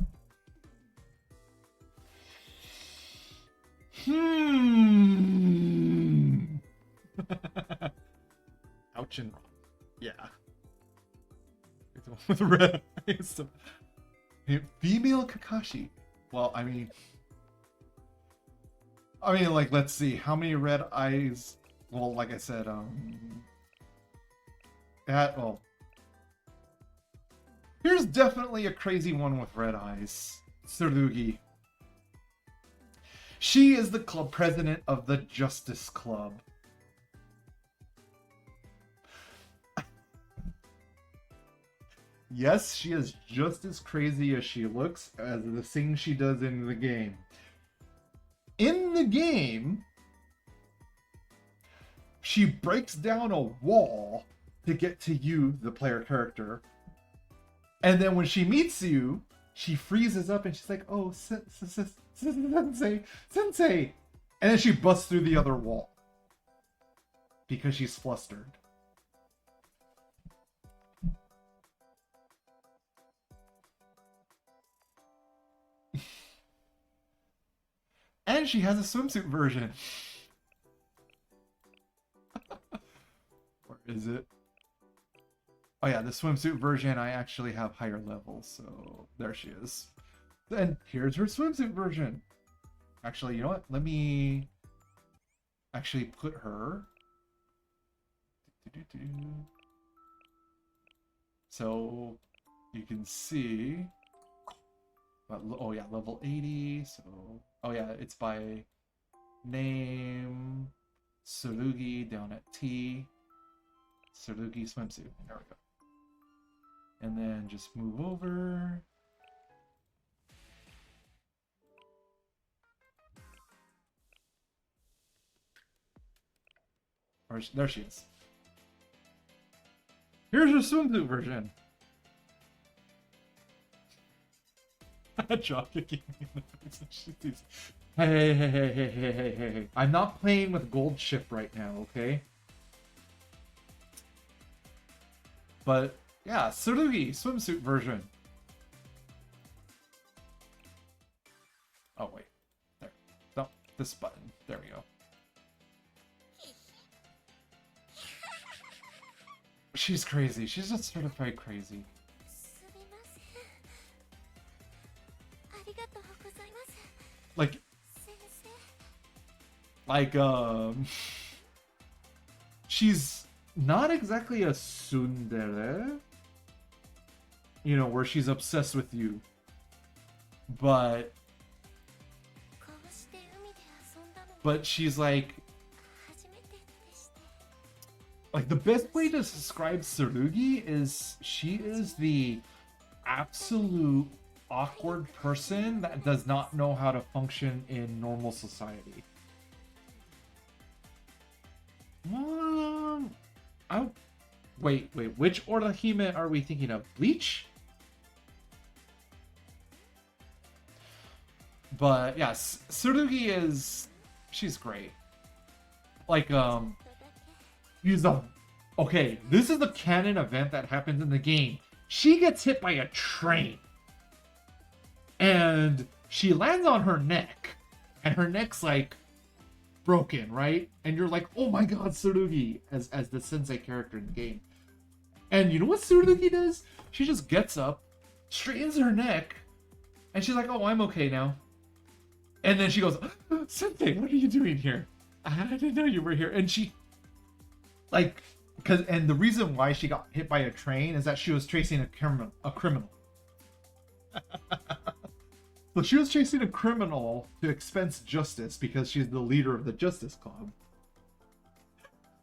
Ouch and yeah. It's the one with red eyes. Female Kakashi. Well, I mean, like, let's see how many red eyes. Well, like I said, here's definitely a crazy one with red eyes. Tsurugi. She is the club president of the Justice Club. Yes, she is just as crazy as she looks as the things she does in the game. In the game, she breaks down a wall to get to you, the player character. And then when she meets you, she freezes up and she's like, oh, sensei. And then she busts through the other wall. Because she's flustered. And she has a swimsuit version. Where is it? Oh yeah, the swimsuit version, I actually have higher levels, so there she is. Then here's her swimsuit version. Actually, you know what? Let me actually put her. So you can see. Oh yeah, level 80. So oh yeah, it's by name. Tsurugi down at T. Tsurugi swimsuit. There we go. And then just move over. There she is. Here's her swimsuit version. Jock kicking me in the face. Hey. I'm not playing with gold ship right now, okay? But yeah, Tsurugi swimsuit version. Oh wait, there. No, this button. There we go. She's crazy. She's just certified crazy. Like, she's not exactly a tsundere, you know, where she's obsessed with you, but she's like the best way to describe Tsurugi is she is the absolute awkward person that does not know how to function in normal society. Wait, which Orihime are we thinking of? Bleach? But yes, Tsurugi she's great. Like, okay, this is the canon event that happens in the game. She gets hit by a train. And she lands on her neck. And her neck's like broken, right? And you're like, oh my god, Tsurugi, as the sensei character in the game. And you know what Tsurugi does? She just gets up, straightens her neck, and she's like, oh, I'm okay now. And then she goes, Sensei, what are you doing here? I didn't know you were here. And she, like, and the reason why she got hit by a train is that she was chasing a criminal. So she was chasing a criminal to expense justice because she's the leader of the Justice Club.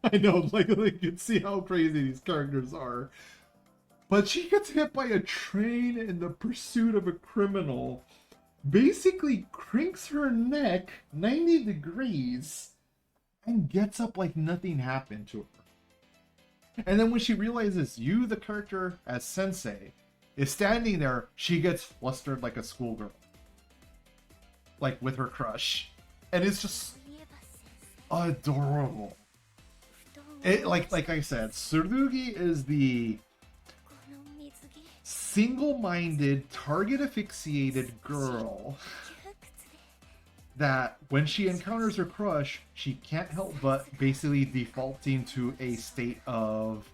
I know, like you can see how crazy these characters are. But she gets hit by a train in the pursuit of a criminal, basically cranks her neck 90 degrees, and gets up like nothing happened to her. And then when she realizes you, the character, as Sensei, is standing there, she gets flustered like a schoolgirl. Like with her crush. And it's just adorable. It, like I said, Tsurugi is the single-minded, target-asphyxiated girl that when she encounters her crush, she can't help but basically defaulting to a state of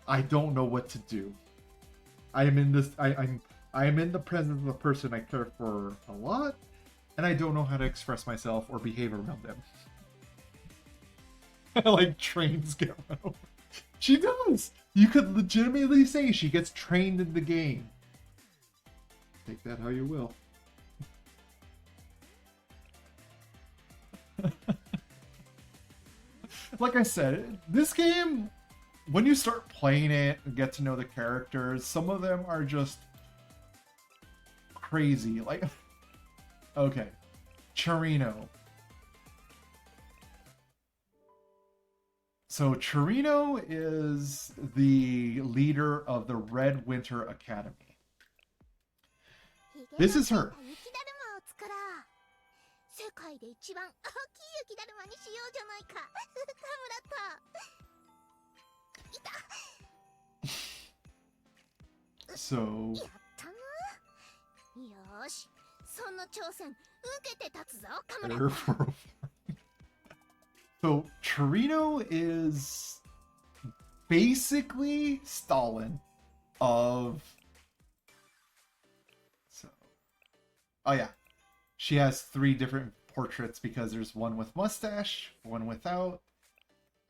I don't know what to do. I am in the presence of a person I care for a lot, and I don't know how to express myself or behave around them. Like trains get run over. She does. You could legitimately say she gets trained in the game. Take that how you will. Like I said, this game, when you start playing it and get to know the characters, some of them are just crazy. Like, okay, Chirino. So Chirino is the leader of the Red Winter Academy. This is her. So So Chirino is basically Stalin of oh yeah. She has 3 different portraits because there's one with mustache, one without,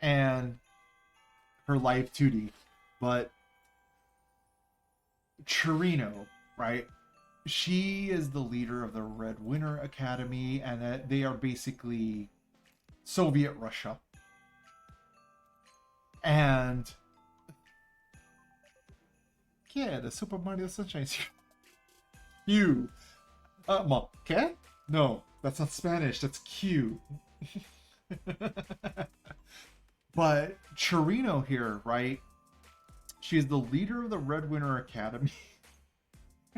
and her live 2D. But Chirino, right? She is the leader of the Red Winter Academy, and they are basically Soviet Russia. And yeah, the Super Mario Sunshine series. Q. ¿Qué? No, that's not Spanish. That's Q. But Chirino here, right? She's the leader of the Red Winter Academy.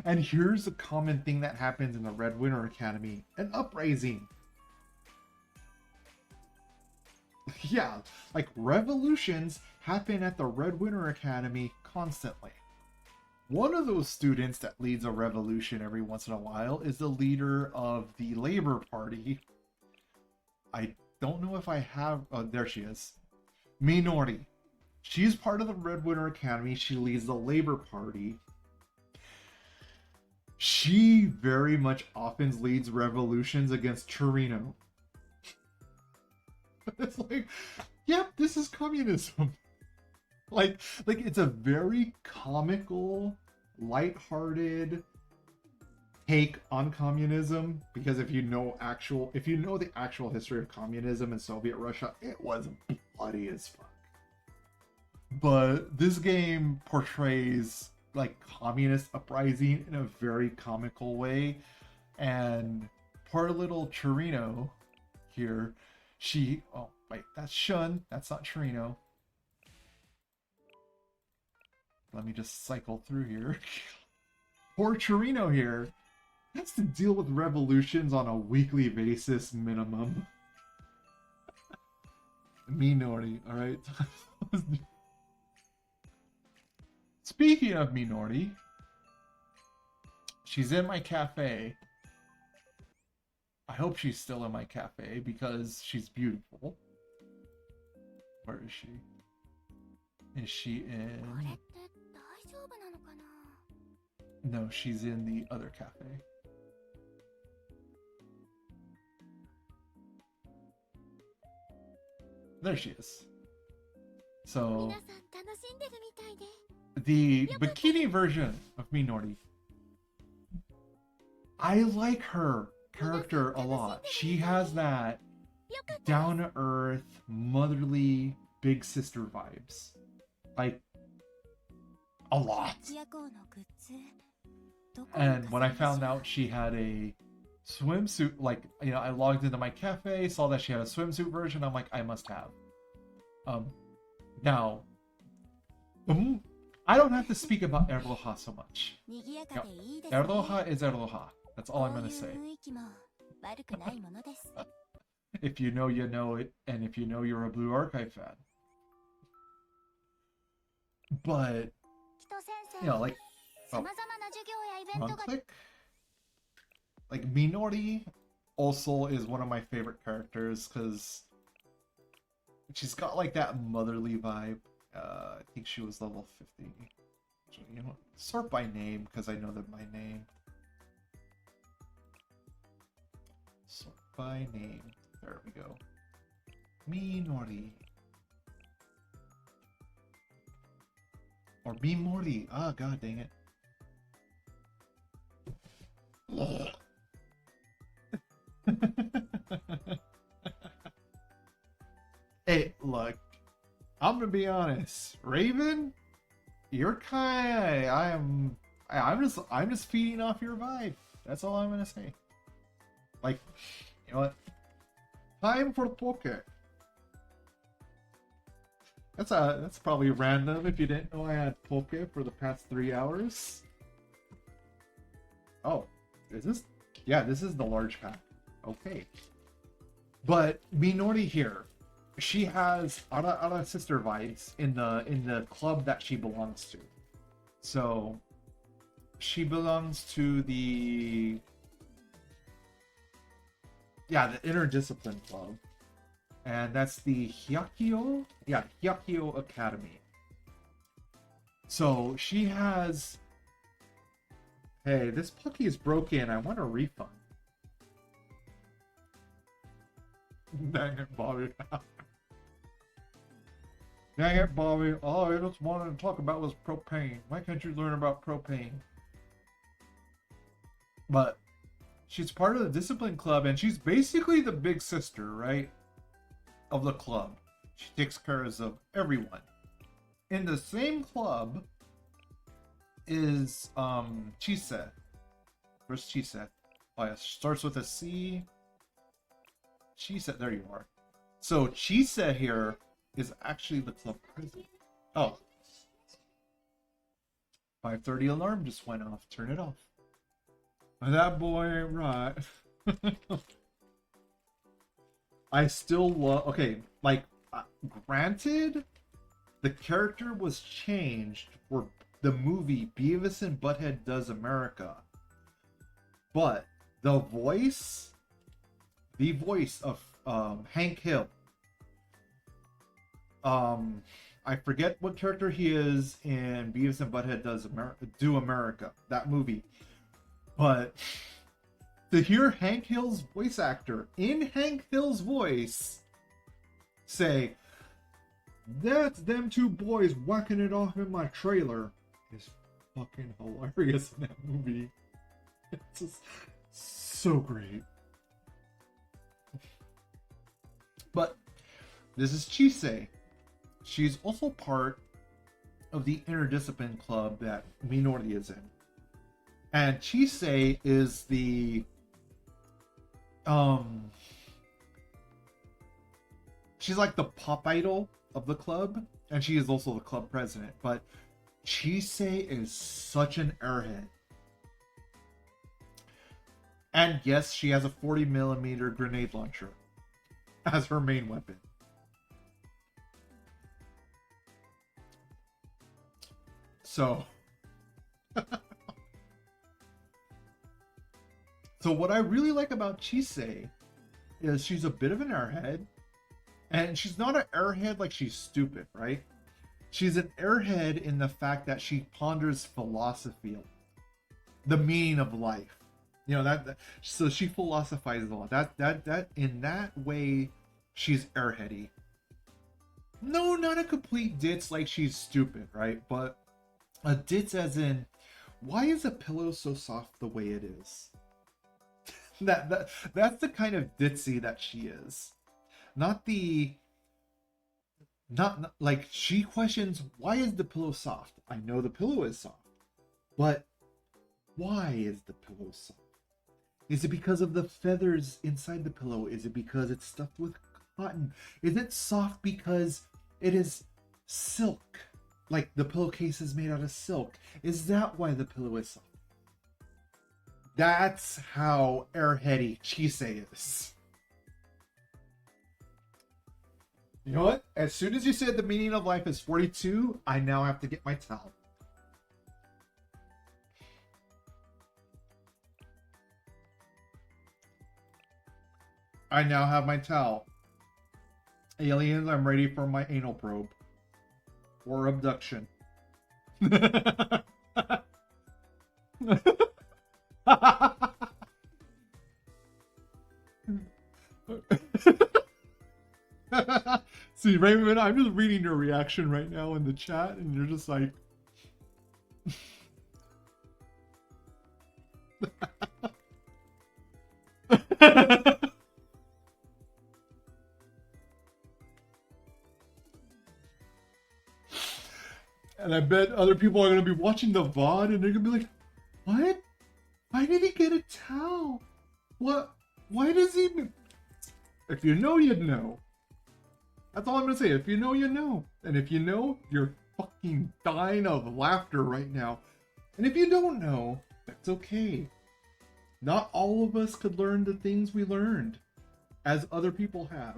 And here's a common thing that happens in the Red Winter Academy: an uprising. Yeah, like revolutions happen at the Red Winter Academy constantly. One of those students that leads a revolution every once in a while is the leader of the Labor Party. I don't know if I have... Oh, there she is. Minori. She's part of the Red Winter Academy. She leads the Labor Party. She very much often leads revolutions against Chirino. It's like, yep, this is communism. Like it's a very comical, lighthearted take on communism, because if you know the actual history of communism in Soviet Russia, it was bloody as fuck. But this game portrays like communist uprising in a very comical way, and poor little Chirino here, oh wait, that's Shun, that's not Chirino. Let me just cycle through here. Poor Chirino here has to deal with revolutions on a weekly basis minimum. Minori, alright? Speaking of Minori, she's in my cafe. I hope she's still in my cafe because she's beautiful. Where is she? Is she これっ in... て大丈夫なのかな。 No, she's in the other cafe. There she is. So, 皆さん楽しんでるみたいで。 the bikini version of Minori. I like her character a lot. She has that よかった。 down-to-earth, motherly, big sister vibes. Like, a lot. 夜行のグッズ。どこに And when I 飾りまし found ょう out she had a swimsuit, like, you know, I logged into my cafe, saw that she had a swimsuit version, I'm like, I must have. Now, I don't have to speak about Erloha so much. 賑やかでいいですね。 Erloha is Erloha. That's all I'm こう gonna いう say. 雰囲気も悪くないものです。 If you know, you know it, and if you know, you're a Blue Archive fan. But, 人先生、 you know, like, 様々な授業やイベン wrong トが click? Like, Minori also is one of my favorite characters, because she's got, like, that motherly vibe. I think she was level 50. So, you know, sort by name, because I know them by name. Sort by name. There we go. Minori. Or Mimori. Ah, god dang it. Hey, look. I'm gonna be honest. Raven, you're kind of... I'm just feeding off your vibe. That's all I'm gonna say. Like, you know what? Time for poke. That's probably random if you didn't know I had poke for the past 3 hours. Oh, is this? Yeah, this is the large pack. Okay. But Minori here, she has Ara sister vibes in the club that she belongs to. So she belongs to the interdiscipline club. And that's the Hyakio? Yeah, Hyakio Academy. So she has... Hey, this Pucky is broken. I want a refund. Dang it, Bobby. Dang it, Bobby. All I just wanted to talk about was propane. Why can't you learn about propane? But she's part of the discipline club, and she's basically the big sister, right? Of the club. She takes care of everyone. In the same club is Chise. Where's Chise? Oh yeah, starts with a C. Chise, there you are. So Chise here is actually the club president. Oh. 5:30 alarm just went off. Turn it off. That boy ain't right. I still love... Okay, like, granted, the character was changed for the movie Beavis and Butthead Does America. But the voice of Hank Hill, I forget what character he is in Beavis and Butthead Do America, that movie. But to hear Hank Hill's voice actor in Hank Hill's voice say, "That's them two boys whacking it off in my trailer," is fucking hilarious in that movie. It's just so great. But this is Chise. She's also part of the interdiscipline club that Minori is in. And Chise is the she's like the pop idol of the club, and she is also the club president. But Chise is such an airhead. And yes, she has a 40mm grenade launcher as her main weapon. So So what I really like about Chisei is she's a bit of an airhead, and she's not an airhead like she's stupid, right? She's an airhead in the fact that she ponders philosophy, the meaning of life. You know that so she philosophizes a lot. That in that way, she's airheady. No, not a complete ditz like she's stupid, right? But a ditz as in, why is a pillow so soft the way it is? That's the kind of ditzy that she is. Not like she questions, why is the pillow soft? I know the pillow is soft, but why is the pillow soft? Is it because of the feathers inside the pillow? Is it because it's stuffed with cotton? Is it soft because it is silk? Like the pillowcase is made out of silk. Is that why the pillow is soft? That's how airheady Chisei is. You know what? As soon as you said the meaning of life is 42, I now have to get my towel. I now have my towel. Aliens, I'm ready for my anal probe. Or abduction. See, Raymond, I'm just reading your reaction right now in the chat, and you're just like... And I bet other people are going to be watching the VOD, and they're going to be like, what? Why did he get a towel? What? Why does he... If you know, you know. That's all I'm going to say. If you know, you know. And if you know, you're fucking dying of laughter right now. And if you don't know, that's okay. Not all of us could learn the things we learned, as other people have.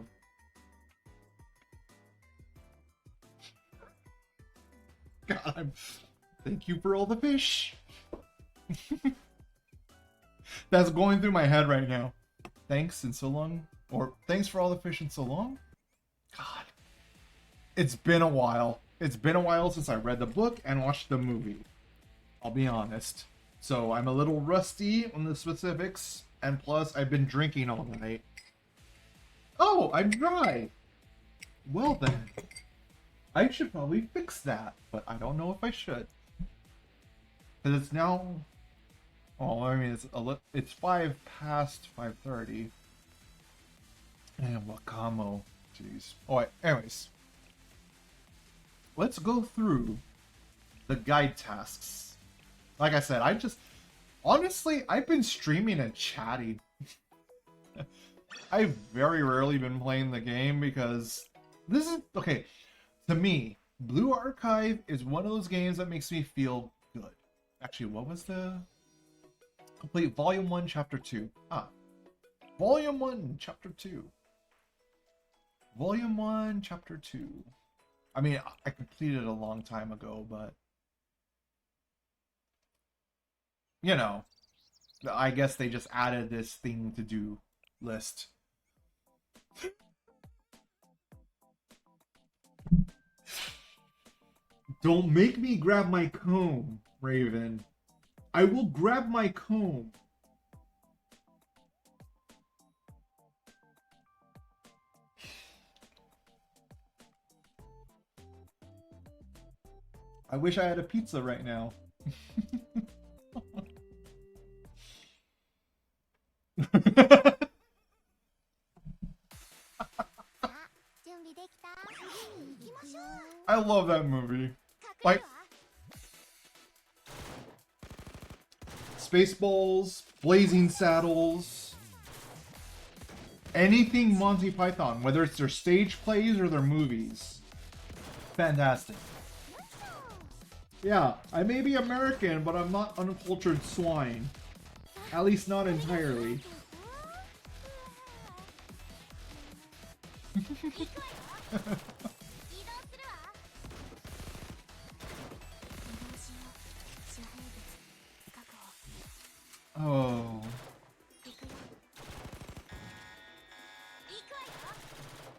God, thank you for all the fish. That's going through my head right now. Thanks and so long. Or thanks for all the fish and so long. God. It's been a while. It's been a while since I read the book and watched the movie. I'll be honest. So I'm a little rusty on the specifics. And plus, I've been drinking all night. Oh, I'm dry. Well then. I should probably fix that, but I don't know if I should. Because it's now... Oh, I mean, it's 5 past 5:30. And Wakamo. Jeez. Alright, anyways. Let's go through the guide tasks. Like I said, honestly, I've been streaming and chatting. I've very rarely been playing the game because this is... Okay, to me, Blue Archive is one of those games that makes me feel good. Actually, what was the... Complete Volume 1, Chapter 2. Volume 1, Chapter 2. Volume 1, Chapter 2. I mean, I completed it a long time ago, but... You know, I guess they just added this thing to do list. Don't make me grab my comb, Raven. I will grab my comb. I wish I had a pizza right now. I love that movie. Like, Spaceballs, Blazing Saddles, anything Monty Python, whether it's their stage plays or their movies. Fantastic. Yeah, I may be American, but I'm not uncultured swine. At least not entirely. Oh.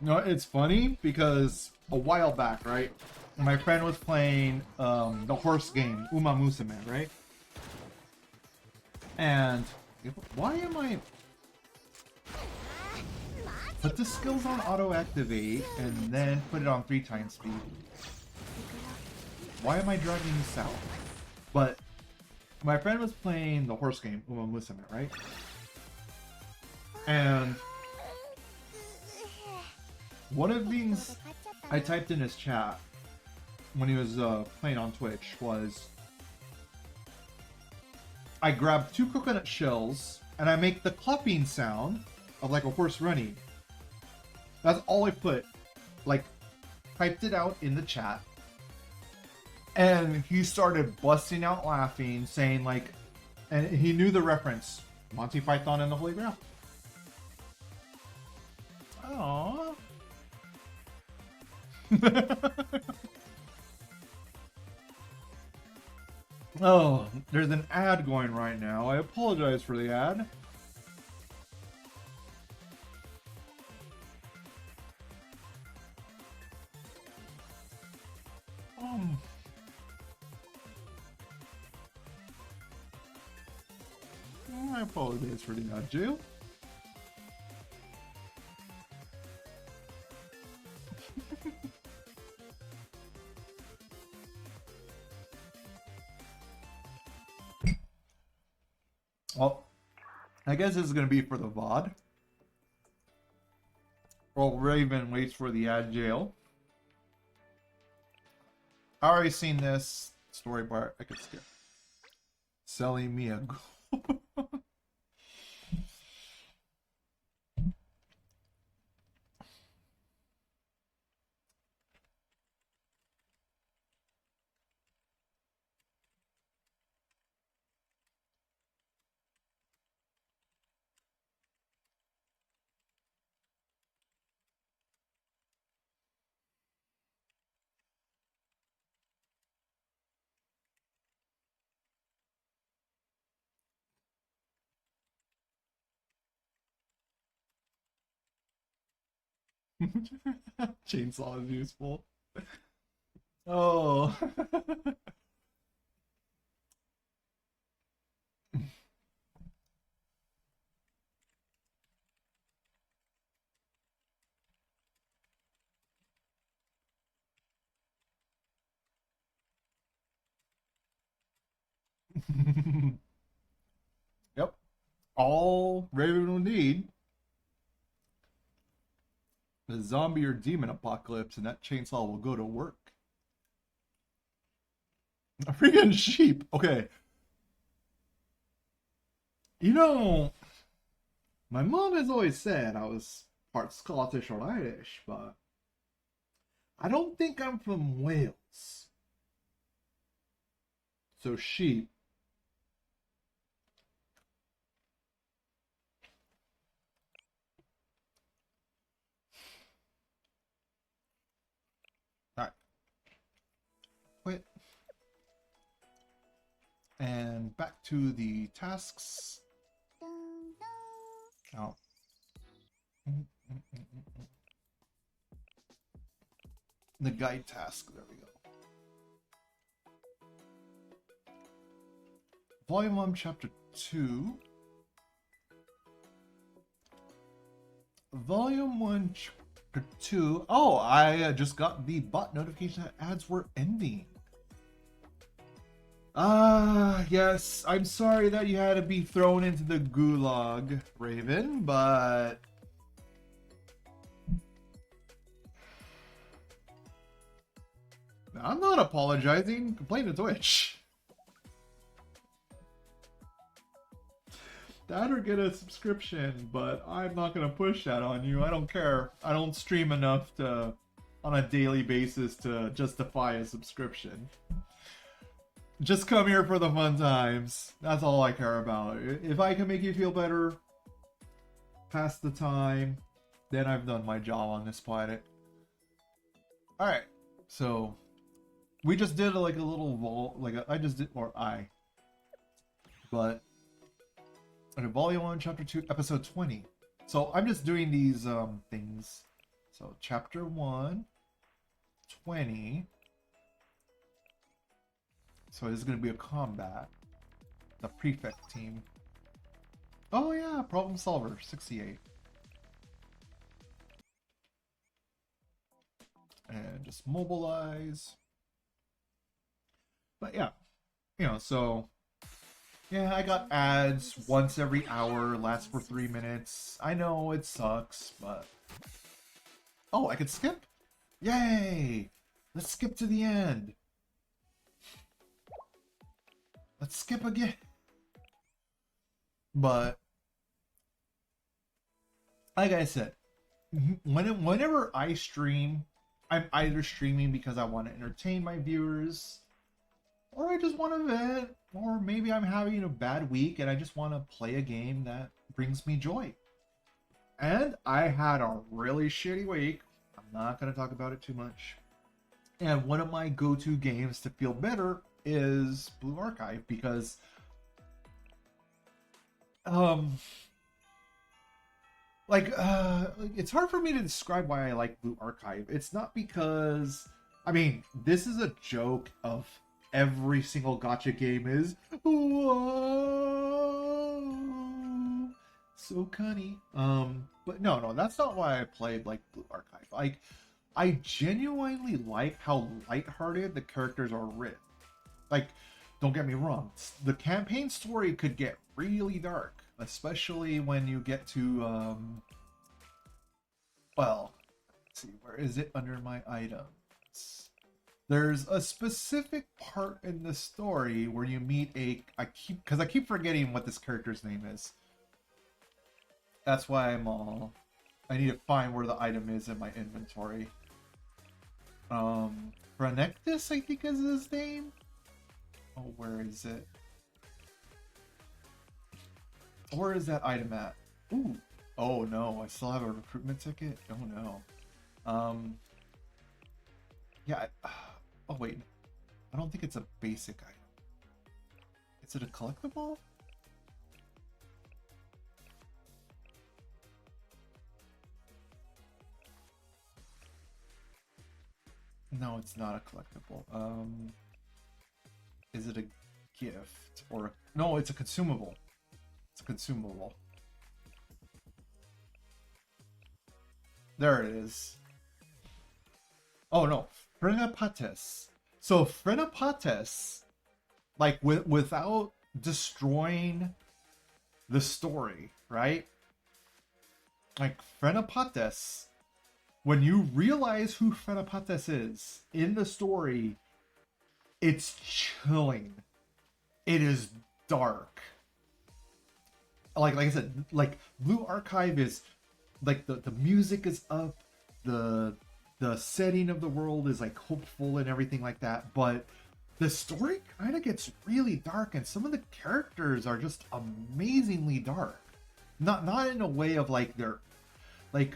No, it's funny because a while back, right? My friend was playing the horse game, Uma Musume, right? And why am I... Put the skills on auto activate and then put it on 3 times speed. Why am I dragging this out? But my friend was playing the horse game, Uma Musume, right? And one of the things I typed in his chat when he was playing on Twitch was, I grab 2 coconut shells and I make the clapping sound of like a horse running. That's all I put. Like, typed it out in the chat. And he started busting out laughing, saying like, and he knew the reference, Monty Python and the Holy Grail. Aww. Oh, there's an ad going right now. I apologize for the ad. I apologize for the ad, Jill. Well, I guess this is going to be for the VOD. Well, Raven waits for the ad jail. I already seen this story part. I could skip. Selling me a goal. Chainsaw is useful. Oh. Yep. All Raven will need the zombie or demon apocalypse, and that chainsaw will go to work. A freaking sheep. Okay. You know, my mom has always said I was part Scottish or Irish, but I don't think I'm from Wales. So sheep. Alright. Quit. And back to the tasks. Oh. The guide task. There we go. Volume 1, Chapter 2. Volume 1, Chapter 2. Oh, I just got the bot notification that ads were ending. Yes. I'm sorry that you had to be thrown into the gulag, Raven, but... I'm not apologizing. Complain to Twitch. That or get a subscription, but I'm not gonna push that on you. I don't care. I don't stream enough to, on a daily basis, to justify a subscription. Just come here for the fun times. That's all I care about. If I can make you feel better, pass the time, then I've done my job on this planet. Alright, so we just did like a little vault, I just did, or I. But, okay, Volume 1, Chapter 2, Episode 20. So I'm just doing these things So chapter 1, 20. So this is going to be a combat. The prefect team. Oh yeah, problem solver, 68. And just mobilize. But yeah, so yeah, I got ads once every hour, lasts for 3 minutes. I know it sucks, but oh, I could skip? Yay! Let's skip to the end. Let's skip again. But like I said, whenever I stream, I'm either streaming because I want to entertain my viewers, or I just want to vent, or maybe I'm having a bad week and I just want to play a game that brings me joy. And I had a really shitty week. I'm not going to talk about it too much. And one of my go-to games to feel better is Blue Archive, because it's hard for me to describe why I like Blue Archive. It's not because, I mean, this is a joke of every single gacha game is, whoa, so cunny. But no, that's not why I played like Blue Archive. Like, I genuinely like how lighthearted the characters are written. Like, don't get me wrong, the campaign story could get really dark, especially when you get to, well, let's see, where is it under my items? There's a specific part in the story where you meet I keep forgetting what this character's name is. That's why I need to find where the item is in my inventory. Renectus, I think is his name? Oh, where is it? Where is that item at? Ooh. Oh no, I still have a recruitment ticket? Oh no. Yeah. Oh wait. I don't think it's a basic item. Is it a collectible? No, it's not a collectible. Is it a gift or no? It's a consumable. It's a consumable. There it is. Oh no, Frenapates. So Frenapates, like without destroying the story, right? Like Frenapates, when you realize who Frenapates is in the story, it's chilling. It is dark. Like I said, like Blue Archive is like the music is up, the setting of the world is like hopeful and everything like that, but the story kind of gets really dark, and some of the characters are just amazingly dark. Not in a way of like they're like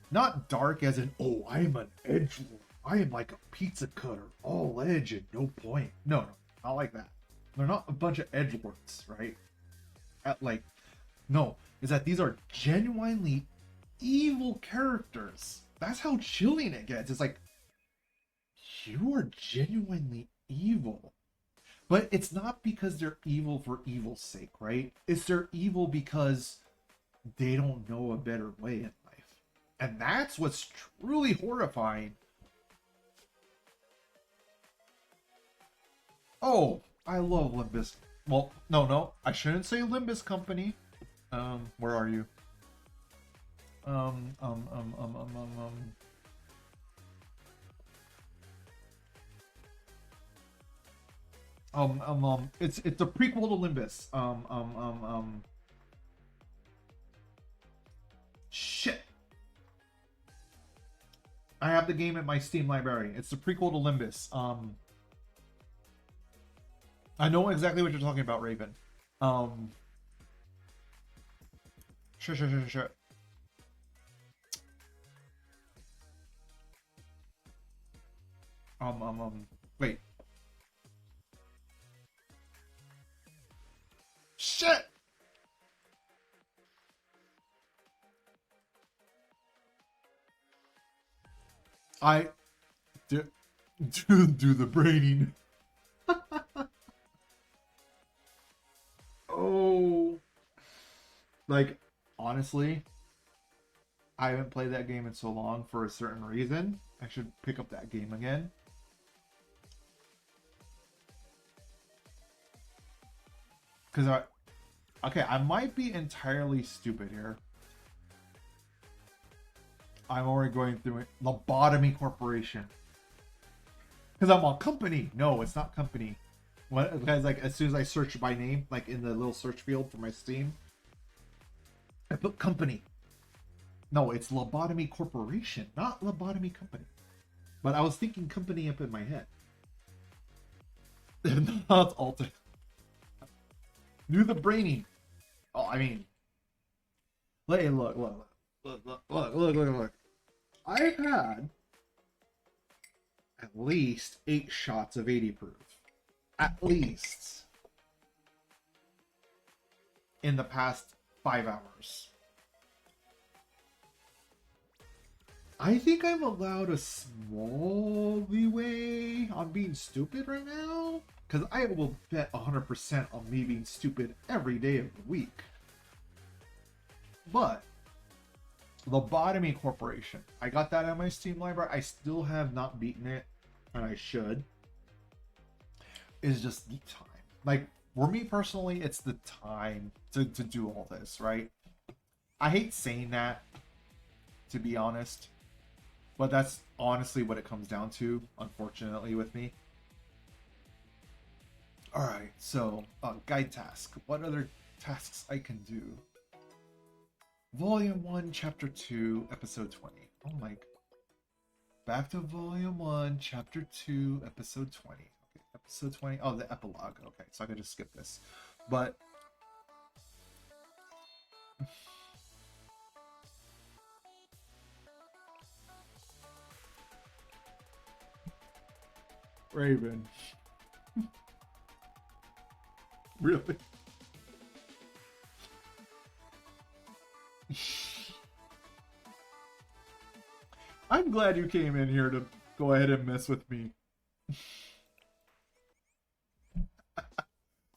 not dark as in, oh, I'm an edgelord, I am like a pizza cutter, all edge and no point. No, not like that. They're not a bunch of edgelords, right? No, is that these are genuinely evil characters. That's how chilling it gets. It's like, you are genuinely evil. But it's not because they're evil for evil's sake, right? It's they're evil because they don't know a better way in life. And that's what's truly horrifying. Oh, I love Limbus. Well, no, I shouldn't say Limbus Company. Where are you? It's a prequel to Limbus. Shit. I have the game at my Steam library. It's the prequel to Limbus. I know exactly what you're talking about, Raven. Sure. Wait. Shit! I do the braining. Oh, like honestly, I haven't played that game in so long for a certain reason. I should pick up that game again. Because I might be entirely stupid here. I'm already going through it. Lobotomy Corporation. Because I'm on company. No, it's not company. What? Because like as soon as I search by name, like in the little search field for my Steam, I put company. No, it's Lobotomy Corporation, not Lobotomy Company. But I was thinking company up in my head. Not Alta. Knew the braining. Oh, I mean, look. I've had at least 8 shots of 80 proof. At least. In the past 5 hours. I think I'm allowed a small leeway on being stupid right now. Because I will bet 100% on me being stupid every day of the week. But Lobotomy Corporation. I got that on my Steam library. I still have not beaten it, and I should. It's just the time. Like, for me personally, it's the time to do all this, right? I hate saying that, to be honest. But that's honestly what it comes down to, unfortunately, with me. Alright, so, guide task. What other tasks I can do? Volume 1, Chapter 2, Episode 20. Oh my... Back to Volume 1, Chapter 2, Episode 20. Okay, Episode 20. Oh, the epilogue. Okay, so I can just skip this. But... Raven. Really? I'm glad you came in here to go ahead and mess with me.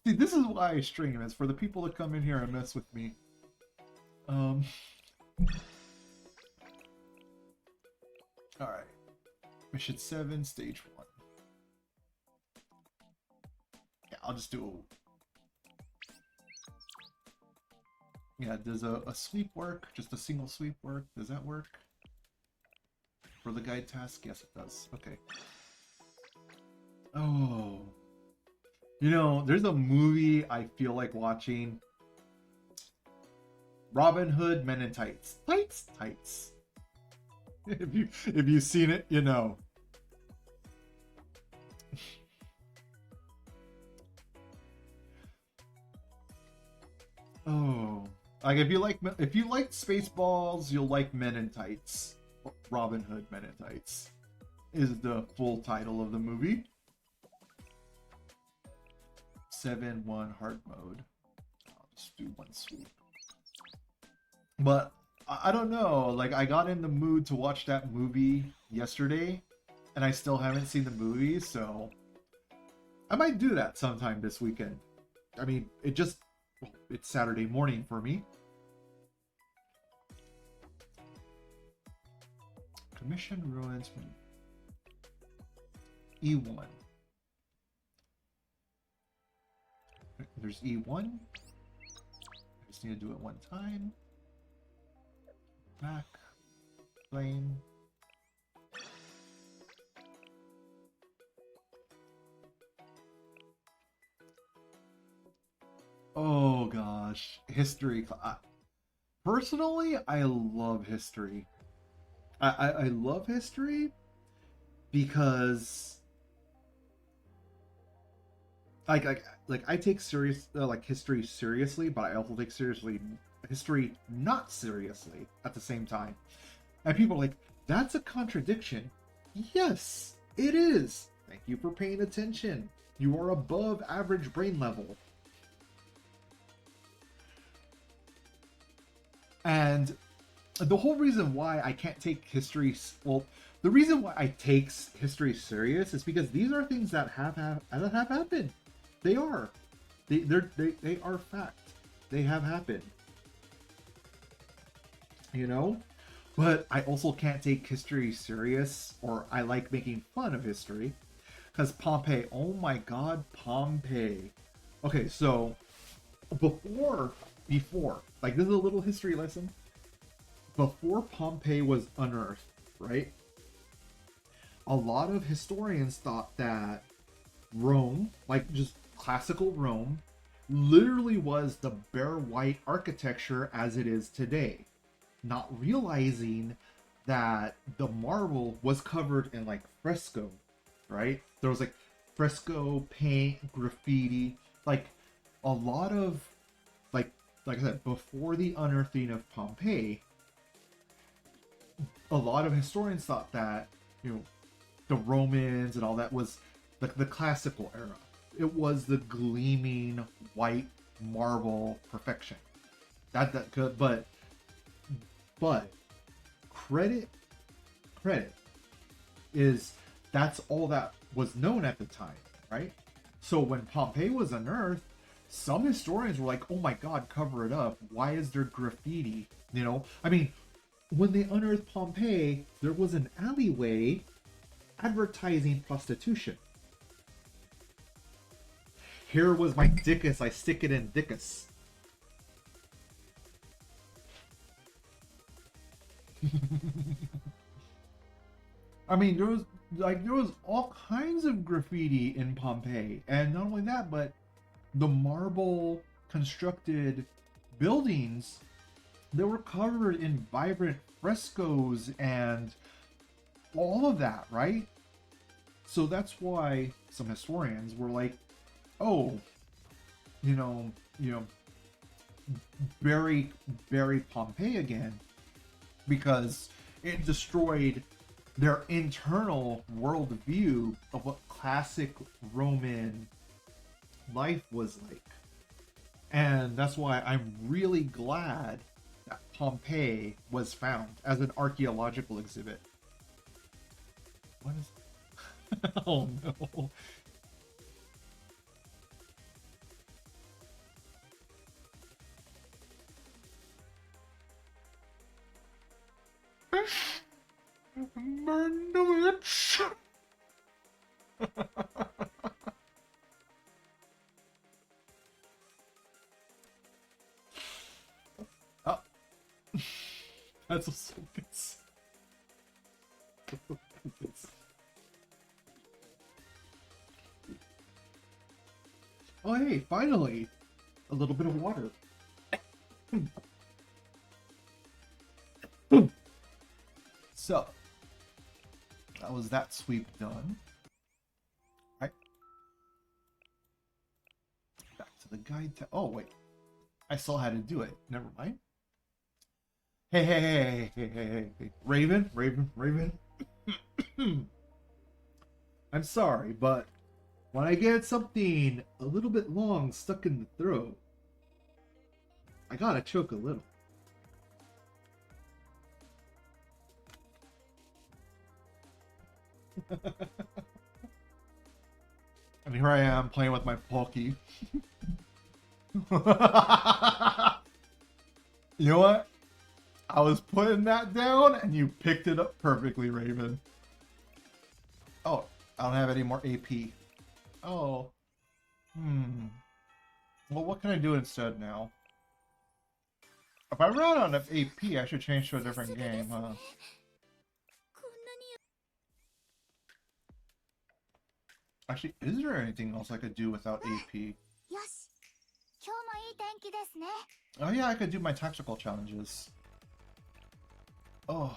See, this is why I stream. It's for the people to come in here and mess with me. Alright. Mission 7, Stage 1. Yeah, I'll just do a... Yeah, does a sweep work? Just a single sweep work? Does that work? For the guide task? Yes, it does. Okay. Oh. You know, there's a movie I feel like watching. Robin Hood Men in Tights. Tights. If you've seen it, you know. Oh. Like if you like Spaceballs, you'll like Men in Tights. Robin Hood Men in Tights is the full title of the movie. 7-1 hard mode. I'll just do one sweep. But I don't know, like I got in the mood to watch that movie yesterday and I still haven't seen the movie, so I might do that sometime this weekend. I mean, it's Saturday morning for me. Commission ruins E1. There's E1. I just need to do it one time. Back. Flame. Oh gosh. History. Personally, I love history. I love history because like I take history seriously, but I also take history not seriously at the same time. And people are like, that's a contradiction. Yes, it is. Thank you for paying attention. You are above average brain level. And the whole reason why I can't take history, well, the reason why I take history serious is because these are things that have happened. They are. They are fact. They have happened. You know? But I also can't take history serious, or I like making fun of history. Because Pompeii, oh my god, Pompeii. Okay, so before, like this is a little history lesson. Before Pompeii was unearthed, right? A lot of historians thought that Rome, like just classical Rome, literally was the bare white architecture as it is today. Not realizing that the marble was covered in like fresco, right? There was like fresco, paint, graffiti, like a lot of like I said, before the unearthing of Pompeii, a lot of historians thought that, you know, the Romans and all that was the classical era. It was the gleaming white marble perfection. That could, but credit is that's all that was known at the time, right? So when Pompeii was unearthed, some historians were like, "Oh my God, cover it up! Why is there graffiti?" You know, I mean, when they unearthed Pompeii, there was an alleyway advertising prostitution. Here was my dickus, I stick it in dickus. I mean, there was all kinds of graffiti in Pompeii, and not only that, but the marble constructed buildings, they were covered in vibrant frescoes and all of that, right? So that's why some historians were like, "Oh, you know, bury Pompeii again," because it destroyed their internal worldview of what classic Roman life was like. And that's why I'm really glad that Pompeii was found as an archaeological exhibit. What is... Oh no. Burn the witch. Oh. That's a focus. Oh hey, finally! A little bit of water. So, that was that sweep done. Right. Back to the guide to... Oh, wait. I still had to do it. Never mind. Hey. Raven. I'm sorry, but when I get something a little bit long stuck in the throat, I gotta choke a little. And here I am playing with my Pokey. You know what? I was putting that down and you picked it up perfectly, Raven. Oh, I don't have any more AP. Oh. Well, what can I do instead now? If I run out of AP, I should change to a different game, huh? Actually, is there anything else I could do without AP? Oh yeah, I could do my tactical challenges. Oh.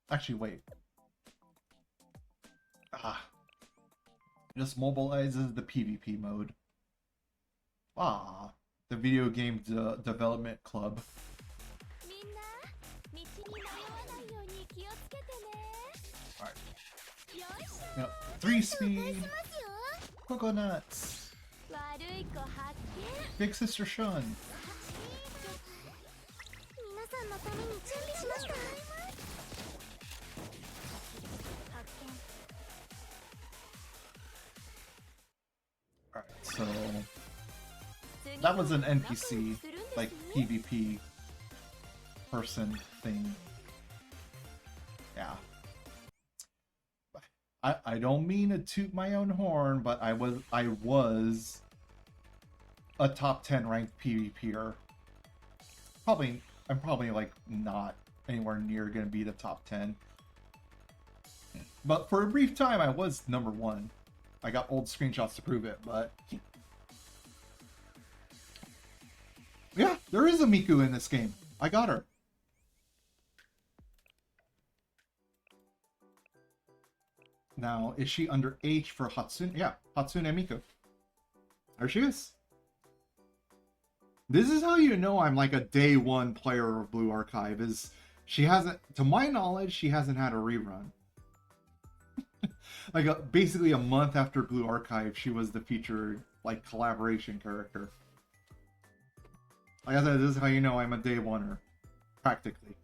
Actually, wait. Just mobilizes the PvP mode. The video game development club. Alright. Yep. 3 speed. Coconuts. Big Sister Shun. のために準備しました。発見。 Alright, so that was an NPC, like PvP person thing. Yeah. I don't mean to toot my own horn, but I was a top 10 ranked PvPer. I'm probably like not anywhere near gonna be the top 10. But for a brief time I was number 1. I got old screenshots to prove it, but yeah, there is a Miku in this game. I got her. Now, is she under H for Hatsune? Yeah, Hatsune Miku. There she is. This is how you know I'm like a day one player of Blue Archive, is she hasn't, to my knowledge, she hasn't had a rerun. Like basically a month after Blue Archive, she was the featured like collaboration character. Like I said, this is how you know I'm a day oneer, practically.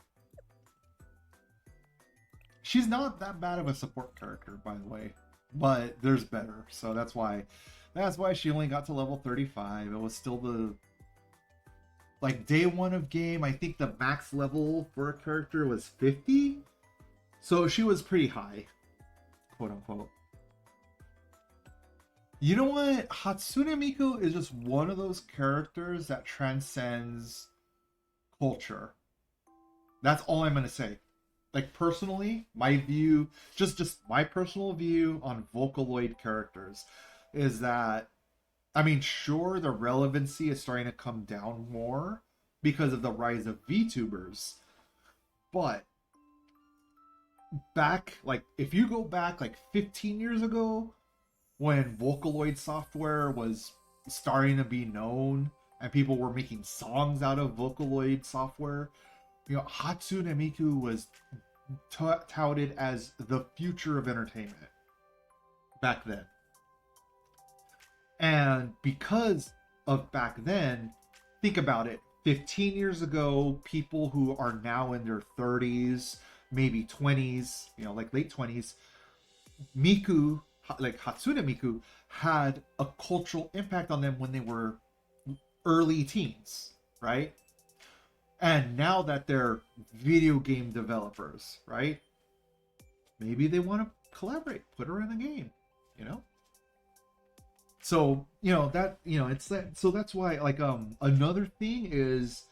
She's not that bad of a support character, by the way, but there's better. So that's why she only got to level 35. It was still the like day one of game. I think the max level for a character was 50, so she was pretty high, quote unquote. You know what? Hatsune Miku is just one of those characters that transcends culture. That's all I'm gonna say. Like personally, my view, just my personal view on Vocaloid characters is that, I mean, sure, the relevancy is starting to come down more because of the rise of VTubers, but back, like, if you go back like 15 years ago, when Vocaloid software was starting to be known and people were making songs out of Vocaloid software, you know, Hatsune Miku was touted as the future of entertainment back then. And because of back then, think about it, 15 years ago, people who are now in their 30s, maybe 20s, you know, like late 20s, Miku, like Hatsune Miku, had a cultural impact on them when they were early teens, right? And now that they're video game developers, right? Maybe they want to collaborate, put her in a game, you know? So, you know, that, you know, it's that, so that's why, like, another thing is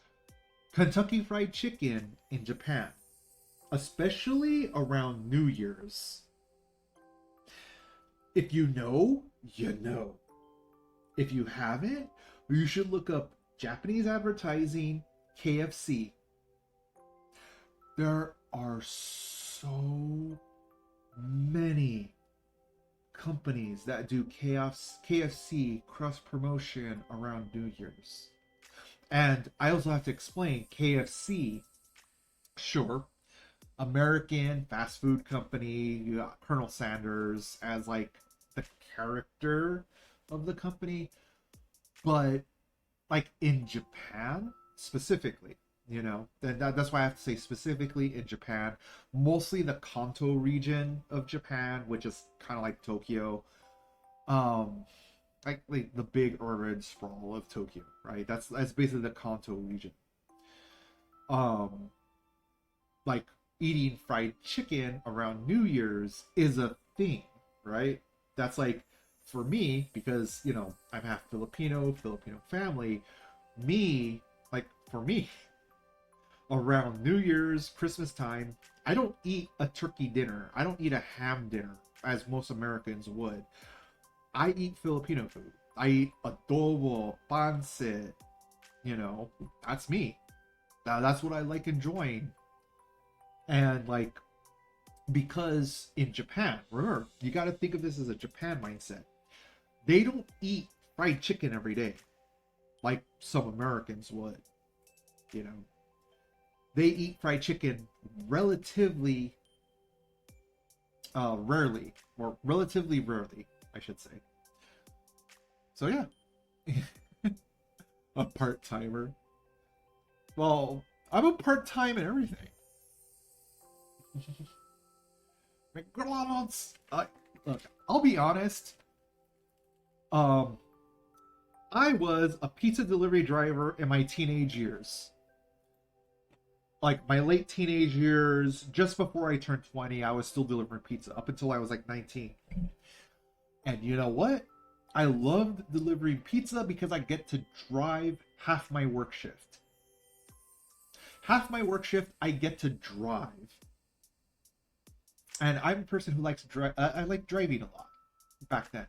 Kentucky Fried Chicken in Japan, especially around New Year's. If you know, you know. If you haven't, you should look up Japanese advertising KFC. There are so many companies that do KFC cross promotion around New Year's. And I also have to explain KFC, sure, American fast food company, you got Colonel Sanders as like the character of the company, but like in Japan specifically, you know, that's why I have to say specifically in Japan, mostly the Kanto region of Japan, which is kind of like Tokyo, like the big urban sprawl of Tokyo, right? That's basically the Kanto region. Like eating fried chicken around New Year's is a thing, right? That's like, for me, because, you know, I'm half Filipino family, for me, around New Year's, Christmas time, I don't eat a turkey dinner. I don't eat a ham dinner, as most Americans would. I eat Filipino food. I eat adobo, pancit, you know, that's me. That's what I like enjoying. And, like, because in Japan, remember, you got to think of this as a Japan mindset. They don't eat fried chicken every day like some Americans would, you know. They eat fried chicken relatively rarely, or relatively rarely, I should say. So yeah, a part-timer. Well, I'm a part-time and everything. McDonald's. Look, I'll be honest. I was a pizza delivery driver in my teenage years. Like my late teenage years, just before I turned 20, I was still delivering pizza up until I was like 19. And you know what? I loved delivering pizza because I get to drive half my work shift. Half my work shift, I get to drive. And I'm a person who likes to drive. I like driving a lot back then.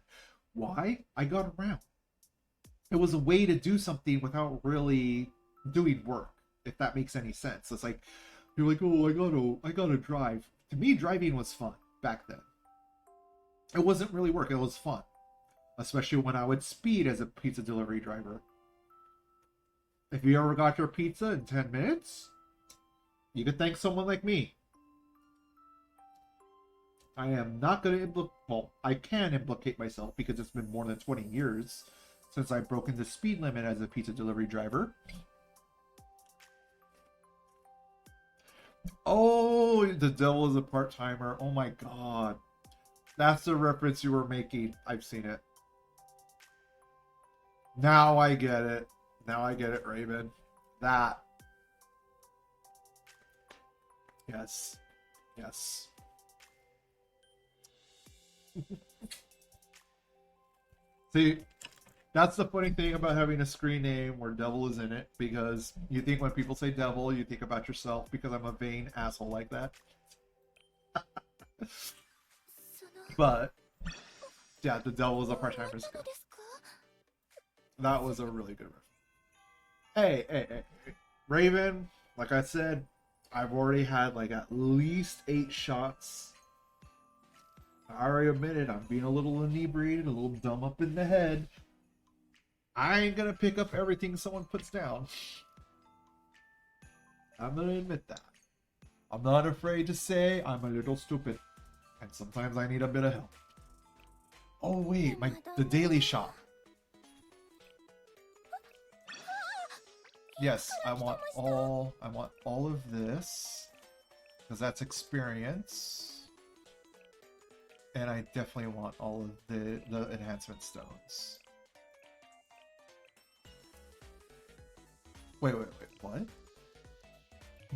Why? I got around. It was a way to do something without really doing work, if that makes any sense. It's like, you're like, oh, I gotta drive. To me, driving was fun back then. It wasn't really work, it was fun. Especially when I would speed as a pizza delivery driver. If you ever got your pizza in 10 minutes, you could thank someone like me. I am not going to well, I can implicate myself because it's been more than 20 years since I've broken the speed limit as a pizza delivery driver. Oh, the devil is a part-timer. Oh my god. That's the reference you were making. I've seen it. Now I get it. Now I get it, Raven. That. Yes. Yes. See, that's the funny thing about having a screen name where devil is in it, because you think when people say devil, you think about yourself, because I'm a vain asshole like that. But, yeah, the devil is a part-timer. That was a really good reference. Hey. Raven, like I said, I've already had like at least 8 shots. I already admitted I'm being a little inebriated, a little dumb up in the head. I ain't gonna pick up everything someone puts down. I'm gonna admit that. I'm not afraid to say I'm a little stupid. And sometimes I need a bit of help. Oh wait, the daily shop. Yes, I want all of this. Because that's experience. And I definitely want all of the enhancement stones. Wait, what?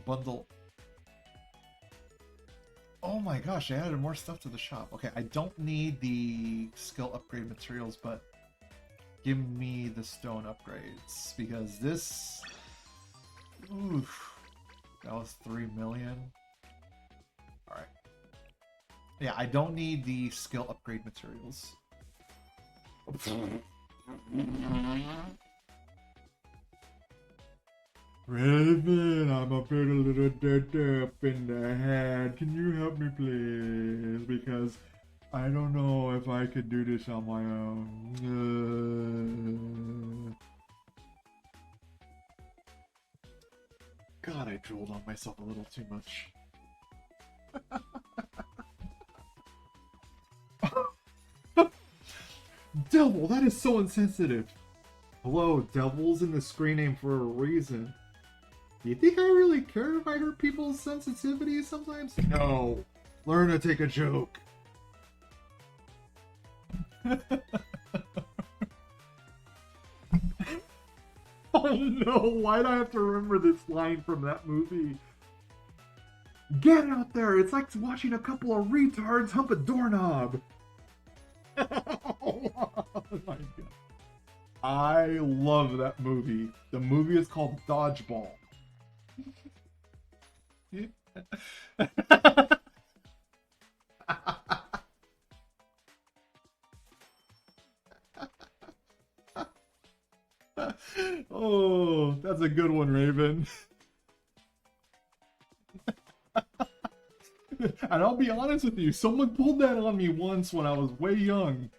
Bundle. Oh my gosh, I added more stuff to the shop. Okay, I don't need the skill upgrade materials, but give me the stone upgrades. Because this... Oof. That was 3 million. Alright. Yeah, I don't need the skill upgrade materials. Raven, I'm a bit a little dead up in the head. Can you help me, please? Because I don't know if I could do this on my own. God, I drooled on myself a little too much. Devil, that is so insensitive. Hello, devil's in the screen name for a reason. Do you think I really care if I hurt people's sensitivities sometimes? No. Learn to take a joke. Oh no, why'd I have to remember this line from that movie? Get out there! It's like watching a couple of retards hump a doorknob! Oh my god. I love that movie. The movie is called Dodgeball. Oh, that's a good one, Raven. And I'll be honest with you, someone pulled that on me once when I was way young.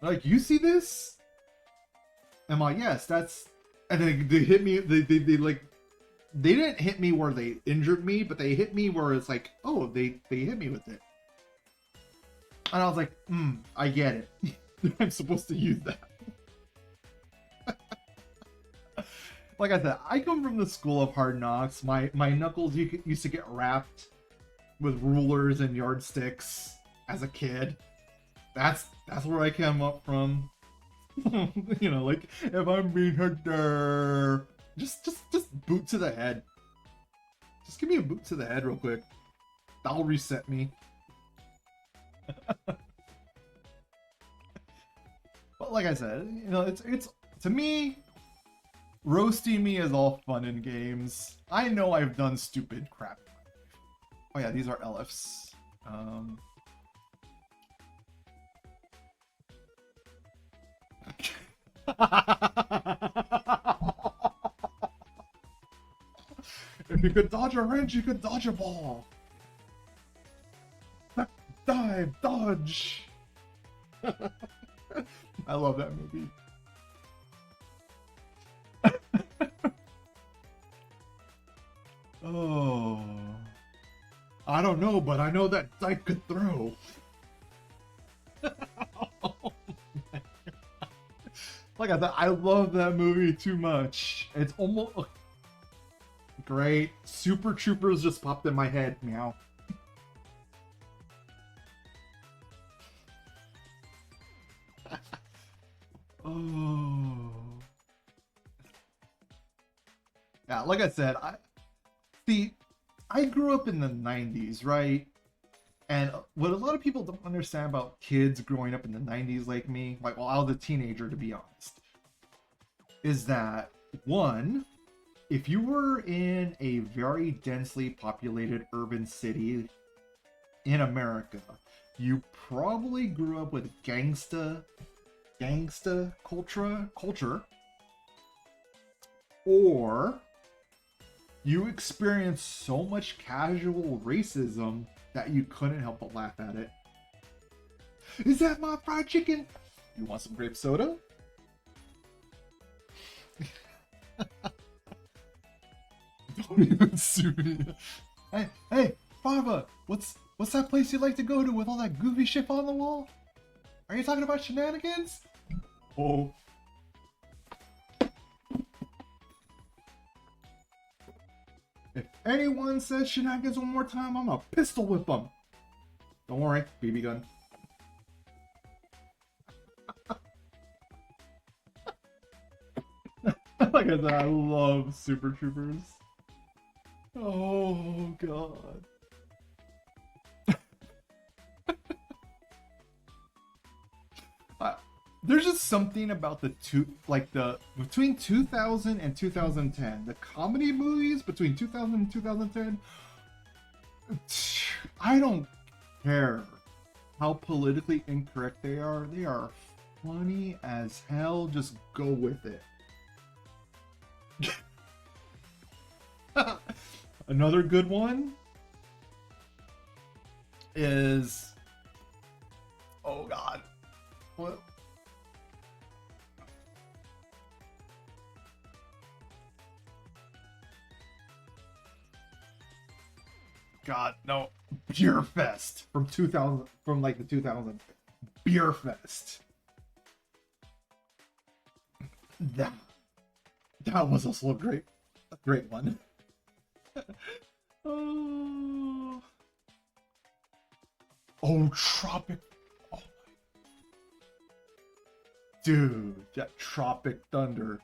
Like, you see this? I'm like, yes, that's... And then they hit me, they like... They didn't hit me where they injured me, but they hit me where it's like, oh, they hit me with it. And I was like, I get it. I'm supposed to use that. Like I said, I come from the school of hard knocks. My knuckles used to get wrapped with rulers and yardsticks as a kid. That's where I came up from. You know, like if I'm being hurt there, just boot to the head. Just give me a boot to the head real quick. That'll reset me. But like I said, you know, it's to me, roasting me is all fun and games. I know I've done stupid crap. Oh yeah, these are LFs. If you could dodge a wrench, you could dodge a ball. Dive, dodge. I love that movie. Oh, I don't know, but I know that Dyke could throw. Like I said, I love that movie too much. It's almost great. Super Troopers just popped in my head. Meow. Oh. Yeah, like I said, I grew up in the 90s, right? And what a lot of people don't understand about kids growing up in the 90s like me, like, well, I was a teenager to be honest, is that, one, if you were in a very densely populated urban city in America, you probably grew up with gangsta culture, or you experienced so much casual racism that you couldn't help but laugh at it. Is that my fried chicken? You want some grape soda? Don't even sue me. Hey, Farva, what's that place you like to go to with all that goofy shit on the wall? Are you talking about shenanigans? Oh. If anyone says shenanigans one more time, I'm gonna pistol whip them. Don't worry, BB gun. Like I said, I love Super Troopers. Oh god. There's just something about between 2000 and 2010, the comedy movies between 2000 and 2010, I don't care how politically incorrect they are funny as hell. Just go with it. Another good one is, oh god, what? God, no. Beer Fest from 2000, from like the 2000s. Beer Fest. That was also a great one. Oh, Tropic. Oh my. Dude, that Tropic Thunder.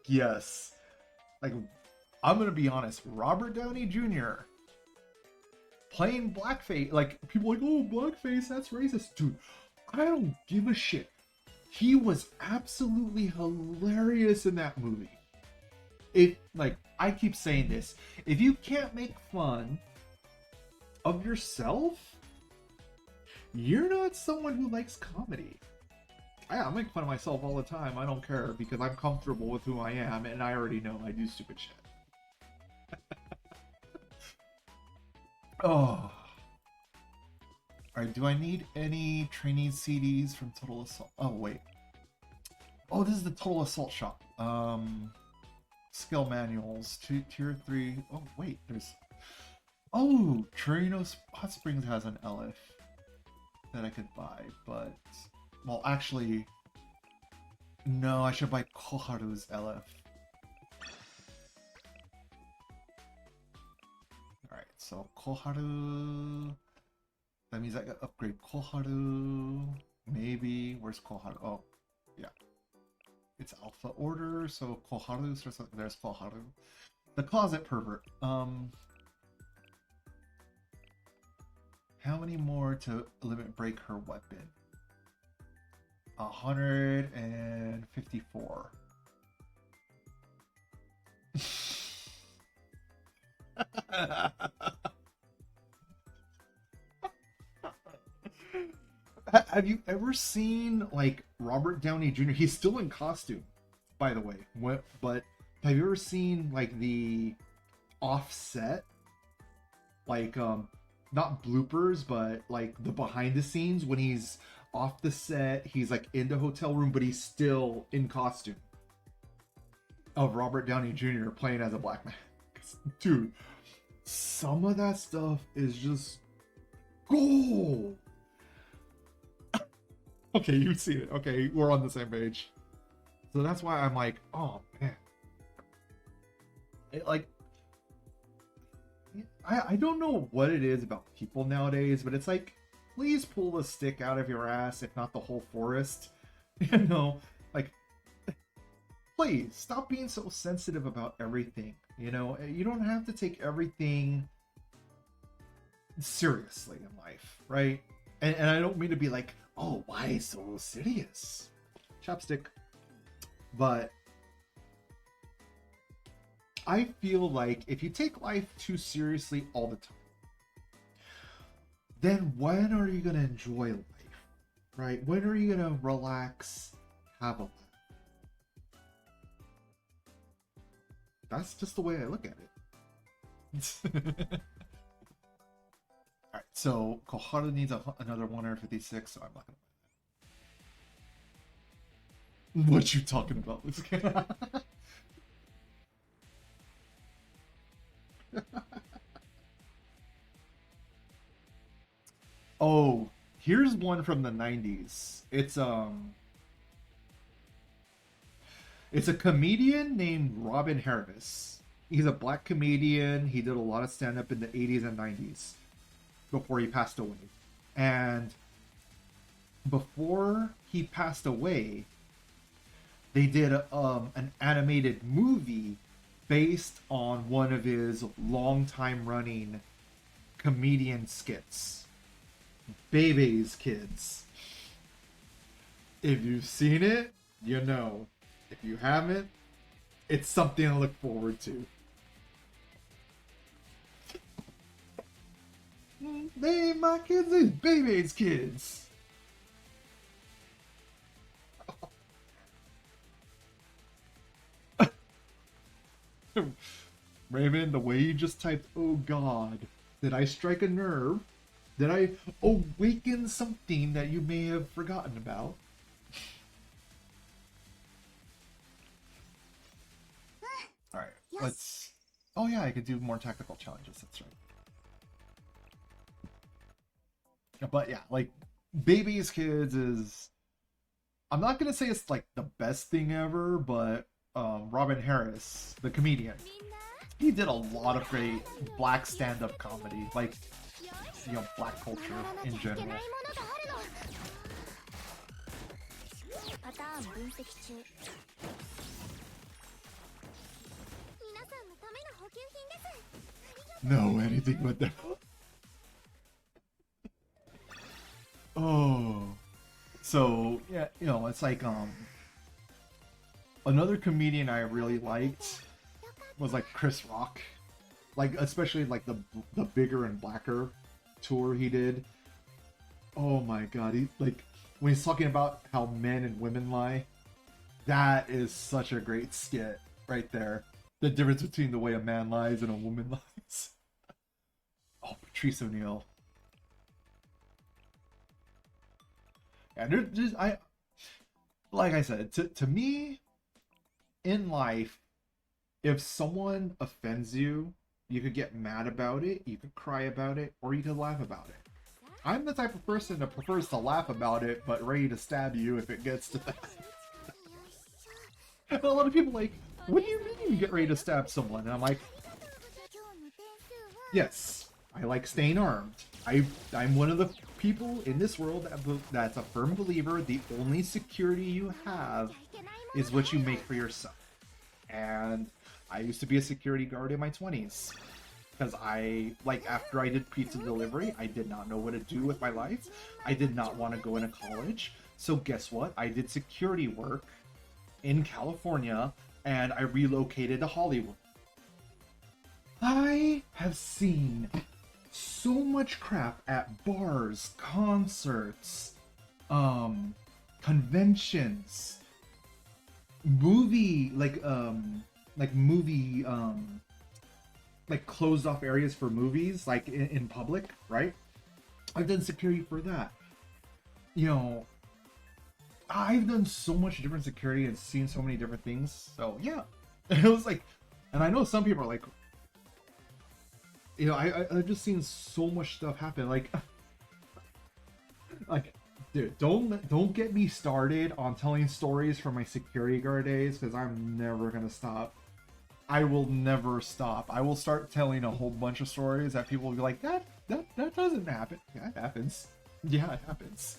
Yes. Like, I'm gonna be honest, Robert Downey Jr. playing blackface, like, people are like, oh, blackface, that's racist. Dude, I don't give a shit. He was absolutely hilarious in that movie. I keep saying this, if you can't make fun of yourself, you're not someone who likes comedy. I make fun of myself all the time. I don't care, because I'm comfortable with who I am, and I already know I do stupid shit. Oh. Alright, do I need any training CDs from Total Assault? Oh, wait. Oh, this is the Total Assault shop. Skill manuals, tier 3. Oh, wait, there's... Oh, Torino Hot Springs has an LF that I could buy, but... Well, actually... No, I should buy Koharu's LF. so Koharu. That means I got upgrade Koharu. Maybe. Where's Koharu? Oh, yeah. It's Alpha Order, so Koharu. So there's Koharu. The Closet Pervert. How many more to limit break her weapon? 154. Have you ever seen like Robert Downey Jr.? He's still in costume, by the way. But have you ever seen like the offset, like not bloopers, but like the behind the scenes when he's off the set, he's like in the hotel room, but he's still in costume, of Robert Downey Jr. playing as a black man. Dude, some of that stuff is just gold. Okay, you've seen it. Okay, we're on the same page. So that's why I'm like, oh man. I don't know what it is about people nowadays, but it's like, please pull the stick out of your ass, if not the whole forest. You know, like, please stop being so sensitive about everything. You know, you don't have to take everything seriously in life, right? And I don't mean to be like, oh, why so serious? Chopstick. But I feel like if you take life too seriously all the time, then when are you going to enjoy life, right? When are you going to relax, have a laugh? That's just the way I look at it. Alright, so Koharu needs another 156, so I'm not gonna. What you talking about, Luke? Oh, here's one from the 90s. It's a comedian named Robin Harris. He's a black comedian. He did a lot of stand-up in the 80s and 90s before he passed away. And before he passed away, they did an animated movie based on one of his long-time running comedian skits. Bebe's Kids. If you've seen it, you know. If you haven't, it's something to look forward to. Name my kids is Bebe's Kids. Raven, the way you just typed, oh god, did I strike a nerve? Did I awaken something that you may have forgotten about? Alright, let's... Oh yeah, I could do more tactical challenges, that's right. But yeah, like, Bebe's Kids is... I'm not gonna say it's like the best thing ever, but Robin Harris, the comedian, he did a lot of great black stand-up comedy, like, you know, black culture in general. No, anything but that. Oh, so yeah, you know, it's like another comedian I really liked was like Chris Rock, like especially like the Bigger and Blacker tour he did. Oh my god, he like when he's talking about how men and women lie, that is such a great skit right there. The difference between the way a man lies and a woman lies. Oh, Patrice O'Neal. Yeah, there's like I said, to me, in life, if someone offends you, you could get mad about it, you could cry about it, or you could laugh about it. I'm the type of person that prefers to laugh about it, but ready to stab you if it gets to that. A lot of people are like, what do you mean you get ready to stab someone? And I'm like, yes. I like staying armed. I'm one of the people in this world that's a firm believer the only security you have is what you make for yourself. And I used to be a security guard in my 20s. Because after I did pizza delivery, I did not know what to do with my life. I did not want to go into college. So guess what? I did security work in California, and I relocated to Hollywood. I have seen so much crap at bars, concerts, conventions, movie, closed off areas for movies, like in public, right? I've done security for that. You know, I've done so much different security and seen so many different things. So yeah, it was like, and I know some people are like, you know, I've just seen so much stuff happen. Like, dude, don't get me started on telling stories from my security guard days, because I'm never gonna stop. I will never stop. I will start telling a whole bunch of stories that people will be like, that doesn't happen. Yeah, it happens. Yeah, it happens.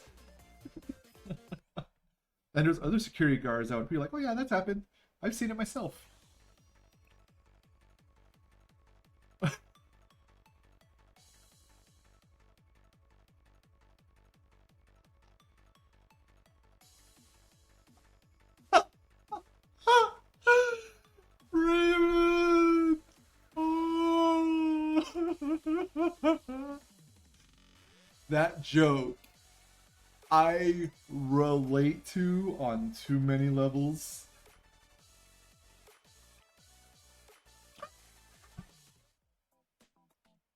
And there's other security guards that would be like, oh yeah, that's happened. I've seen it myself. Raven! Oh. That joke I relate to on too many levels.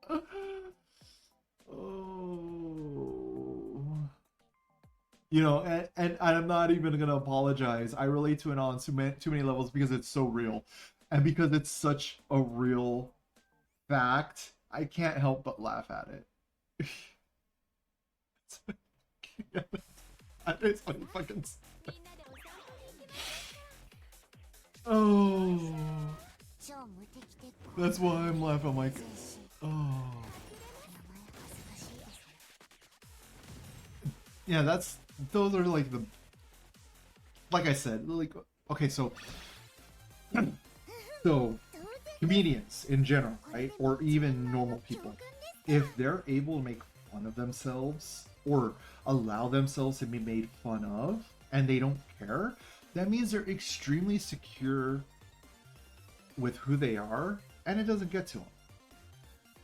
Oh. You know, and I'm not even gonna apologize. I relate to it on too many levels because it's so real, and because it's such a real fact. I can't help but laugh at it. It's funny fucking. Oh, that's why I'm laughing. I'm like, oh. Yeah, those are like the, like I said, like, okay, so comedians in general, right, or even normal people, if they're able to make fun of themselves or allow themselves to be made fun of and they don't care, that means they're extremely secure with who they are and it doesn't get to them.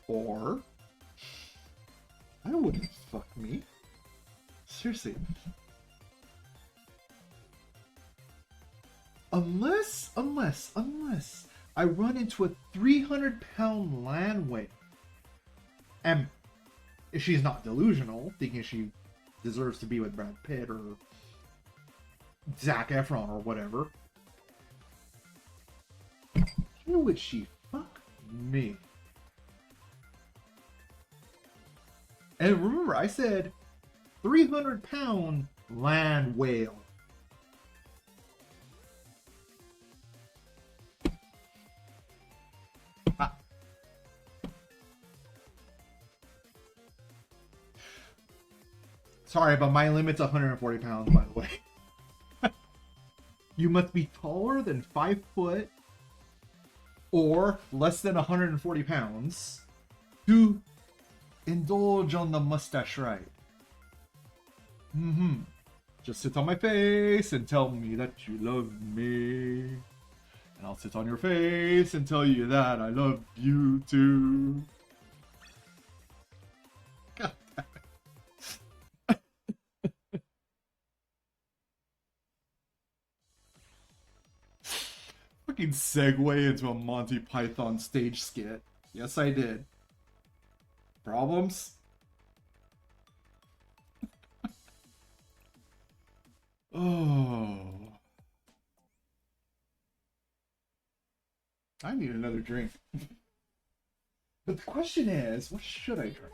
Or I wouldn't fuck me. Seriously. Unless I run into a 300-pound land whale. And if she's not delusional, thinking she deserves to be with Brad Pitt or Zac Efron or whatever, would she fuck me? And remember, I said 300-pound land whale. Sorry, but my limit's 140 pounds, by the way. You must be taller than 5 foot or less than 140 pounds to indulge on the mustache ride. Just sit on my face and tell me that you love me. And I'll sit on your face and tell you that I love you too. God damn it. Fucking segue into a Monty Python stage skit. Yes, I did. Problems? Oh. I need another drink. But the question is, what should I drink?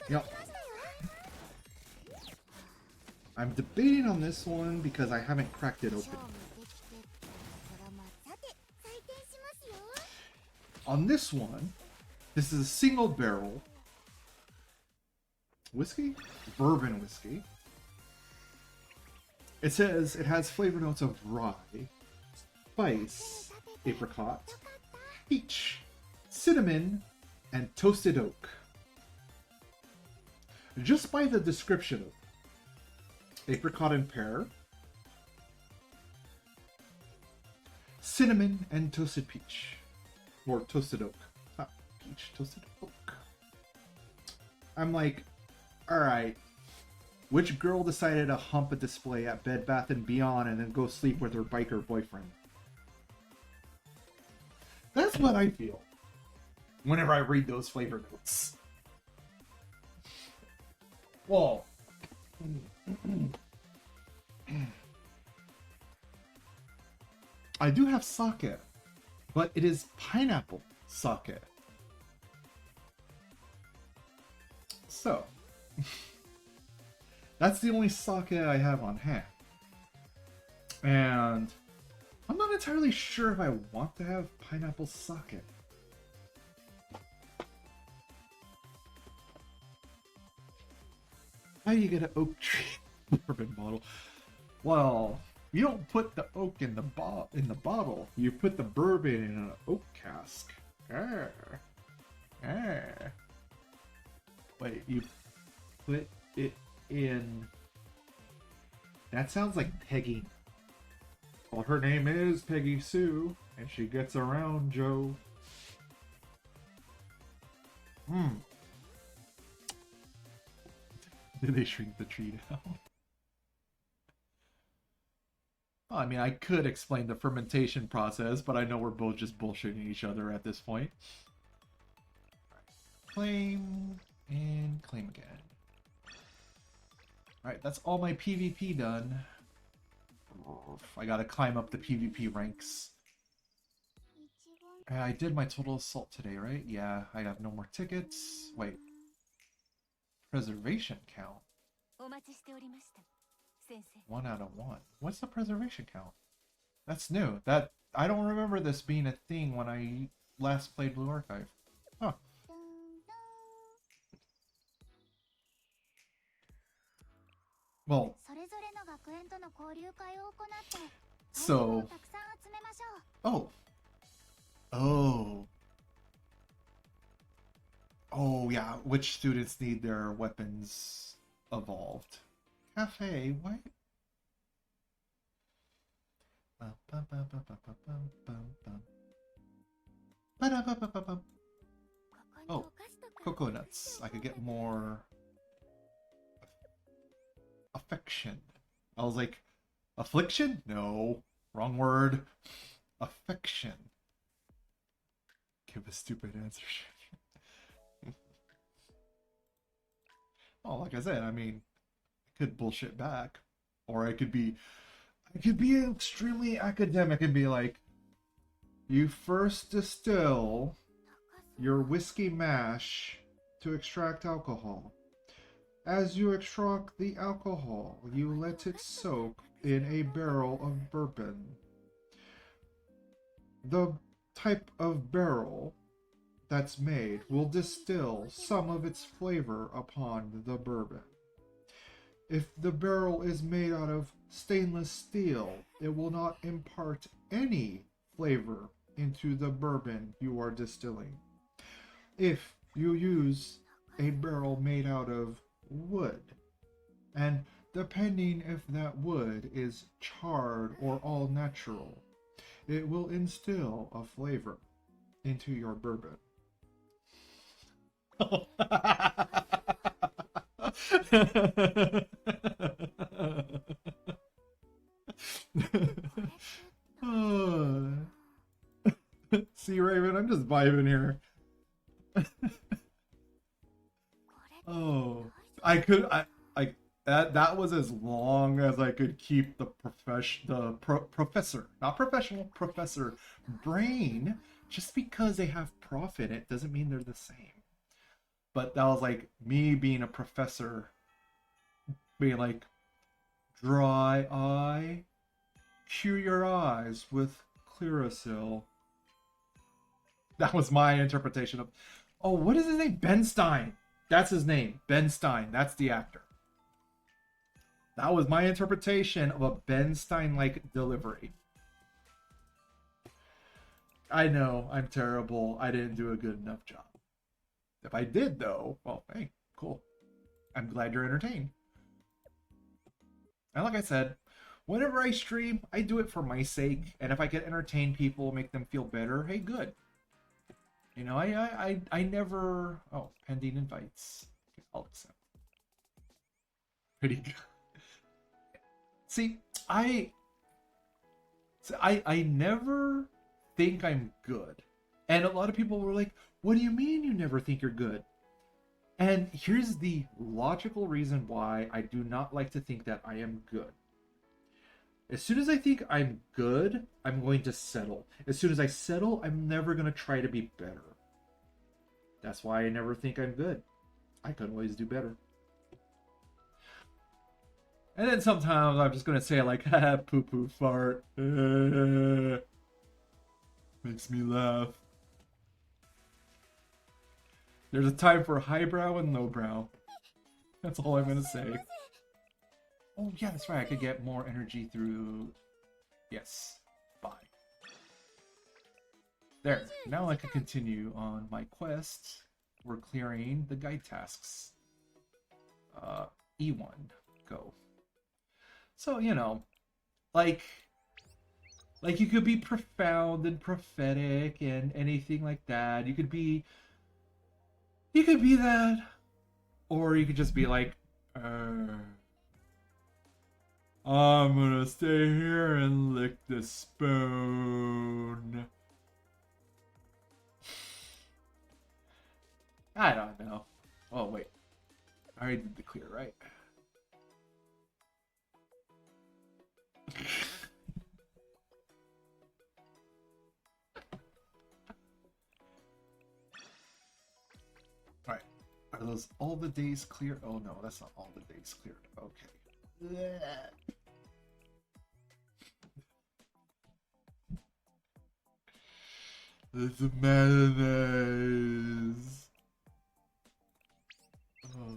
Yep. I'm debating on this one because I haven't cracked it open. On this one, this is a single barrel whiskey? Bourbon whiskey. It says it has flavor notes of rye, spice, apricot, peach, cinnamon, and toasted oak. Just by the description of apricot and pear, cinnamon and toasted peach, or toasted oak. Not peach, toasted oak. I'm like, alright, which girl decided to hump a display at Bed Bath & Beyond and then go sleep with her biker boyfriend? That's what I feel whenever I read those flavor notes. Well, I do have sake, but it is pineapple sake. So, that's the only sake I have on hand. And I'm not entirely sure if I want to have pineapple sake. How do you get an oak tree bourbon bottle? Well, you don't put the oak in the bottle. You put the bourbon in an oak cask. Wait, you put it in... That sounds like pegging. Well, her name is Peggy Sue, and she gets around Joe. Did they shrink the tree down? Well, I mean, I could explain the fermentation process, but I know we're both just bullshitting each other at this point. Claim, and claim again. Alright, that's all my PvP done. I gotta climb up the PvP ranks. I did my total assault today, right? Yeah, I have no more tickets. Wait. Preservation count? お待ちしておりました、先生。 1 out of 1. What's the preservation count? That's new. That I don't remember this being a thing when I last played Blue Archive. Huh. Well, それぞれの学園との交流会を行って、 so たくさん集めましょう。 Oh, yeah. Which students need their weapons evolved? Cafe, what? Oh, coconuts. I could get more affection. I was like, affliction? No, wrong word. Affection. Give a stupid answer. Oh, like I said, I mean, I could bullshit back, or I could be extremely academic and be like, you first distill your whiskey mash to extract alcohol. As you extract the alcohol, you let it soak in a barrel of bourbon. The type of barrel that's made will distill some of its flavor upon the bourbon. If the barrel is made out of stainless steel, it will not impart any flavor into the bourbon you are distilling. If you use a barrel made out of wood, and depending if that wood is charred or all natural, it will instill a flavor into your bourbon. See, Raven, I'm just vibing here. Oh, that was as long as I could keep the professor, not professional, professor brain. Just because they have profit, it doesn't mean they're the same. But that was like me being a professor, being like, dry eye, cure your eyes with Clearasil. That was my interpretation of. Oh, what is his name? Ben Stein. That's his name. Ben Stein. That's the actor. That was my interpretation of a Ben Stein-like delivery. I know, I'm terrible. I didn't do a good enough job. If I did, though, well, hey, cool. I'm glad you're entertained. And like I said, whenever I stream, I do it for my sake. And if I can entertain people, make them feel better, hey, good. You know, I never... Oh, pending invites. Okay, I'll accept. Pretty good. See, I never think I'm good. And a lot of people were like, what do you mean you never think you're good? And here's the logical reason why I do not like to think that I am good. As soon as I think I'm good, I'm going to settle. As soon as I settle, I'm never going to try to be better. That's why I never think I'm good. I could always do better. And then sometimes I'm just going to say like, haha, poo-poo fart. Makes me laugh. There's a time for highbrow and lowbrow. That's all I'm going to say. Oh, yeah, that's right. I could get more energy through... Yes. Bye. There. Now I can continue on my quest. We're clearing the guide tasks. E1. Go. So, you know, like you could be profound and prophetic and anything like that. You could be that, or you could just be like, I'm gonna stay here and lick the spoon. I don't know. Oh, wait. I already did the clear, right? Alright. Are those all the days clear? Oh no, that's not all the days cleared. Okay. It's a mayonnaise. Oh.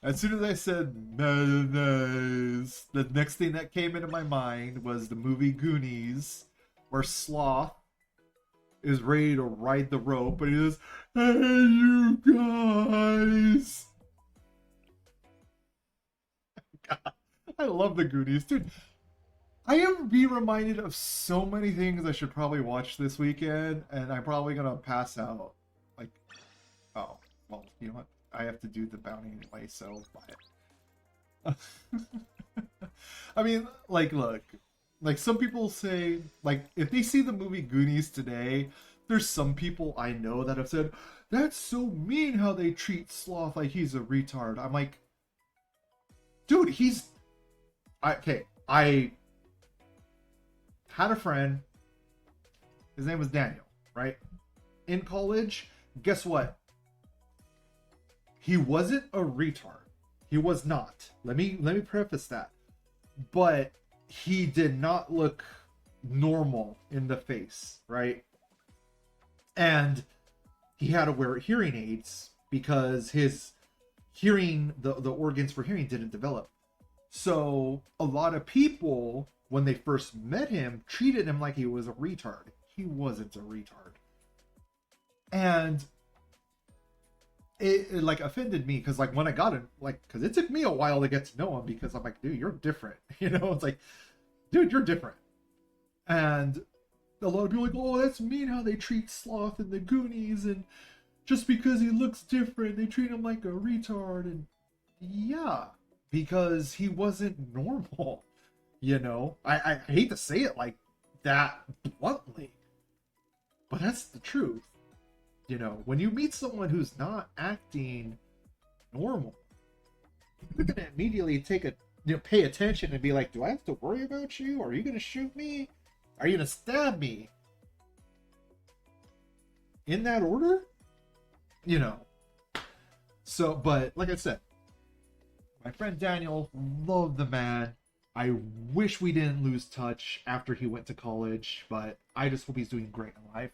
As soon as I said mayonnaise, the next thing that came into my mind was the movie Goonies, where Sloth is ready to ride the rope, and he says, "Hey, you guys!" God, I love the Goonies, dude. I am being reminded of so many things I should probably watch this weekend, and I'm probably gonna pass out. Like, oh, well, you know what? I have to do the bounty anyway, so buy it. I mean, like, look, like some people say, like, if they see the movie Goonies today, there's some people I know that have said, that's so mean how they treat Sloth like he's a retard. I'm like, dude, okay, I had a friend, his name was Daniel, right? In college, guess what? He wasn't a retard. He was not. Let me preface that. But he did not look normal in the face, right? And he had to wear hearing aids because his hearing, the organs for hearing didn't develop. So a lot of people, when they first met him, treated him like he was a retard. He wasn't a retard. And it like offended me because like when I got him, like, because it took me a while to get to know him, because I'm like, dude, you're different. You know, it's like, dude, you're different. And a lot of people are like, oh, that's mean how they treat Sloth in the Goonies, and just because he looks different, they treat him like a retard. And yeah, because he wasn't normal. You know, I hate to say it like that bluntly, but that's the truth. You know, when you meet someone who's not acting normal, you're gonna immediately pay attention and be like, do I have to worry about you? Are you gonna shoot me? Are you gonna stab me? In that order? You know. So, but like I said, my friend Daniel, loved the man. I wish we didn't lose touch after he went to college, but I just hope he's doing great in life.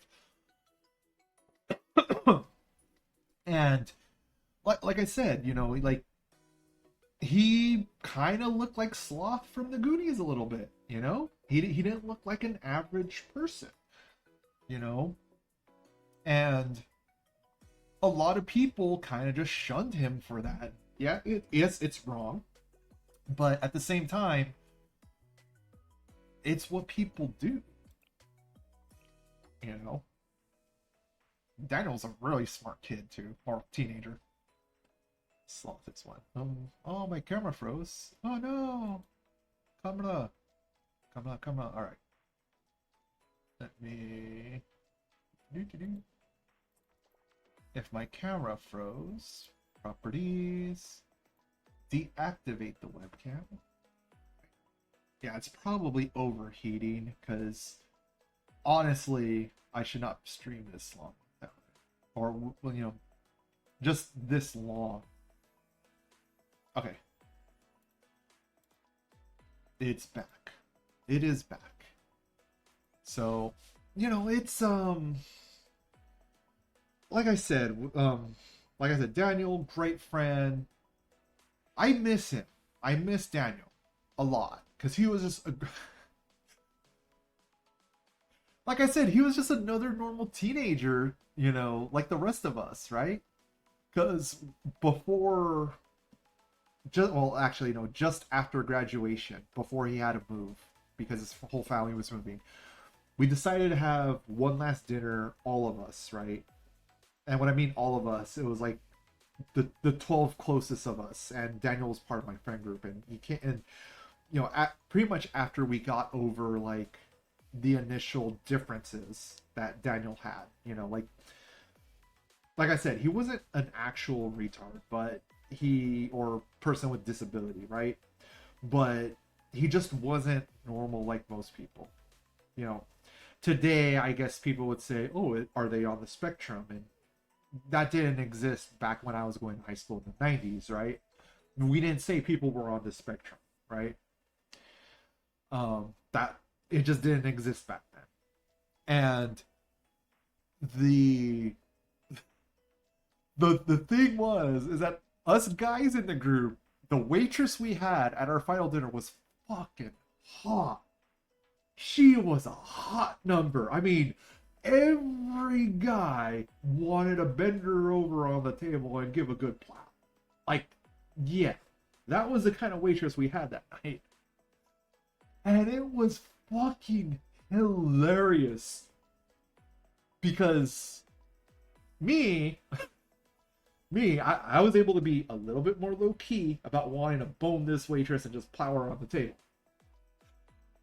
And like I said, like he kind of looked like Sloth from the Goonies a little bit, He didn't look like an average person, And a lot of people kind of just shunned him for that. Yeah, it's wrong. But at the same time, it's what people do. Daniel's a really smart kid too, or teenager. Sloth is one. Oh, my camera froze. Oh no! Camera. All right. Let me. If my camera froze, properties, deactivate the webcam. Yeah, it's probably overheating because honestly, I should not stream this long, or just this long. Okay, it's back. It is back. So, it's like I said, Daniel, great friend. I miss him. I miss Daniel a lot because he was just like I said, he was just another normal teenager, like the rest of us, right? Because before, just after graduation, before he had to move because his whole family was moving, we decided to have one last dinner, all of us, right? And when I mean all of us, it was like the 12 closest of us, and Daniel was part of my friend group, and he can't, and pretty much after we got over like the initial differences that Daniel had, like I said, he wasn't an actual retard, but or person with disability, right? But he just wasn't normal like most people, Today, I guess people would say, "Oh, are they on the spectrum?" And that didn't exist back when I was going to high school in the 90s, right? We didn't say people were on the spectrum, right? That it just didn't exist back then. And the thing is that us guys in the group, the waitress we had at our final dinner was fucking hot. She was a hot number. I mean, every guy wanted to bend her over on the table and give a good plow. Like, yeah, that was the kind of waitress we had that night. And it was fucking hilarious. Because I was able to be a little bit more low-key about wanting to bone this waitress and just plow her on the table.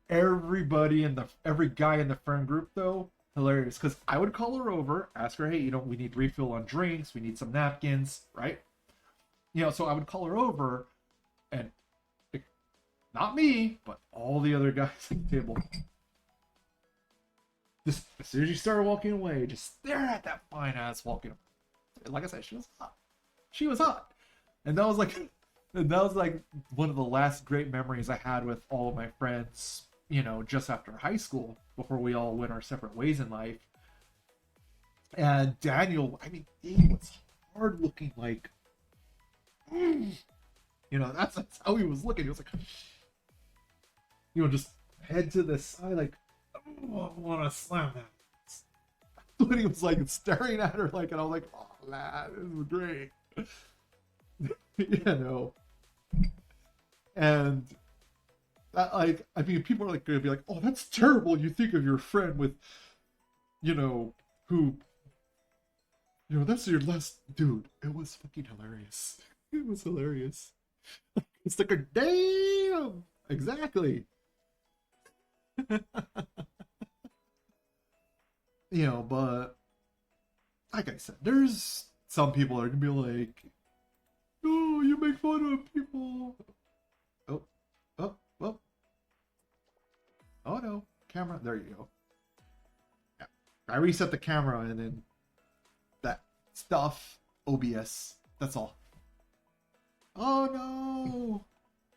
Every guy in the friend group, though, hilarious, because I would call her over, ask her, hey, we need refill on drinks, we need some napkins, right? So I would call her over, and not me, but all the other guys at the table, just as soon as she started walking away, just stare at that fine ass walking away. Like I said, she was hot. And that was like one of the last great memories I had with all of my friends, just after high school, before we all went our separate ways in life. And Daniel, I mean, he was hard looking, like, that's how he was looking. He was like, just head to the side, like, oh, I want to slam that. When he was like staring at her, like, and I was like, oh, man, this is great. And that, like, I mean, people are like gonna be like, oh, that's terrible. You think of your friend with, who, that's your last dude. It was fucking hilarious. It was hilarious. It's like a damn, exactly. But like I said, there's some people that are gonna be like, oh, you make fun of people. Oh no, camera, there you go. Yeah. I reset the camera and then that stuff, OBS, that's all. Oh no.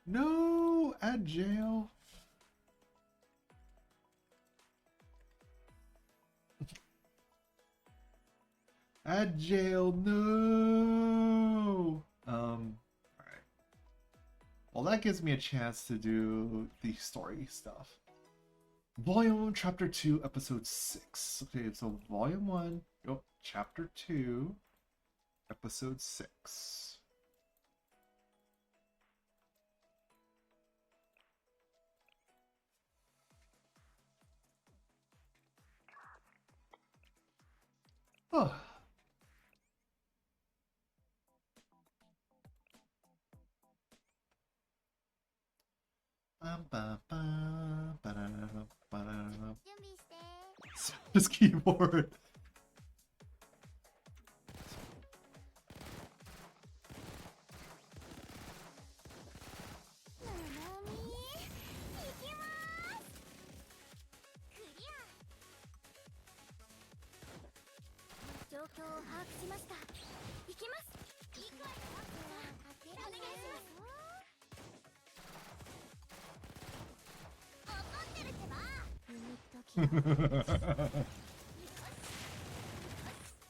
No, at jail. At jail, no. Alright. Well, that gives me a chance to do the story stuff. Volume 1, Chapter 2, Episode 6. Okay, so Volume 1, oh, Chapter 2, Episode 6. Oh. This keyboard.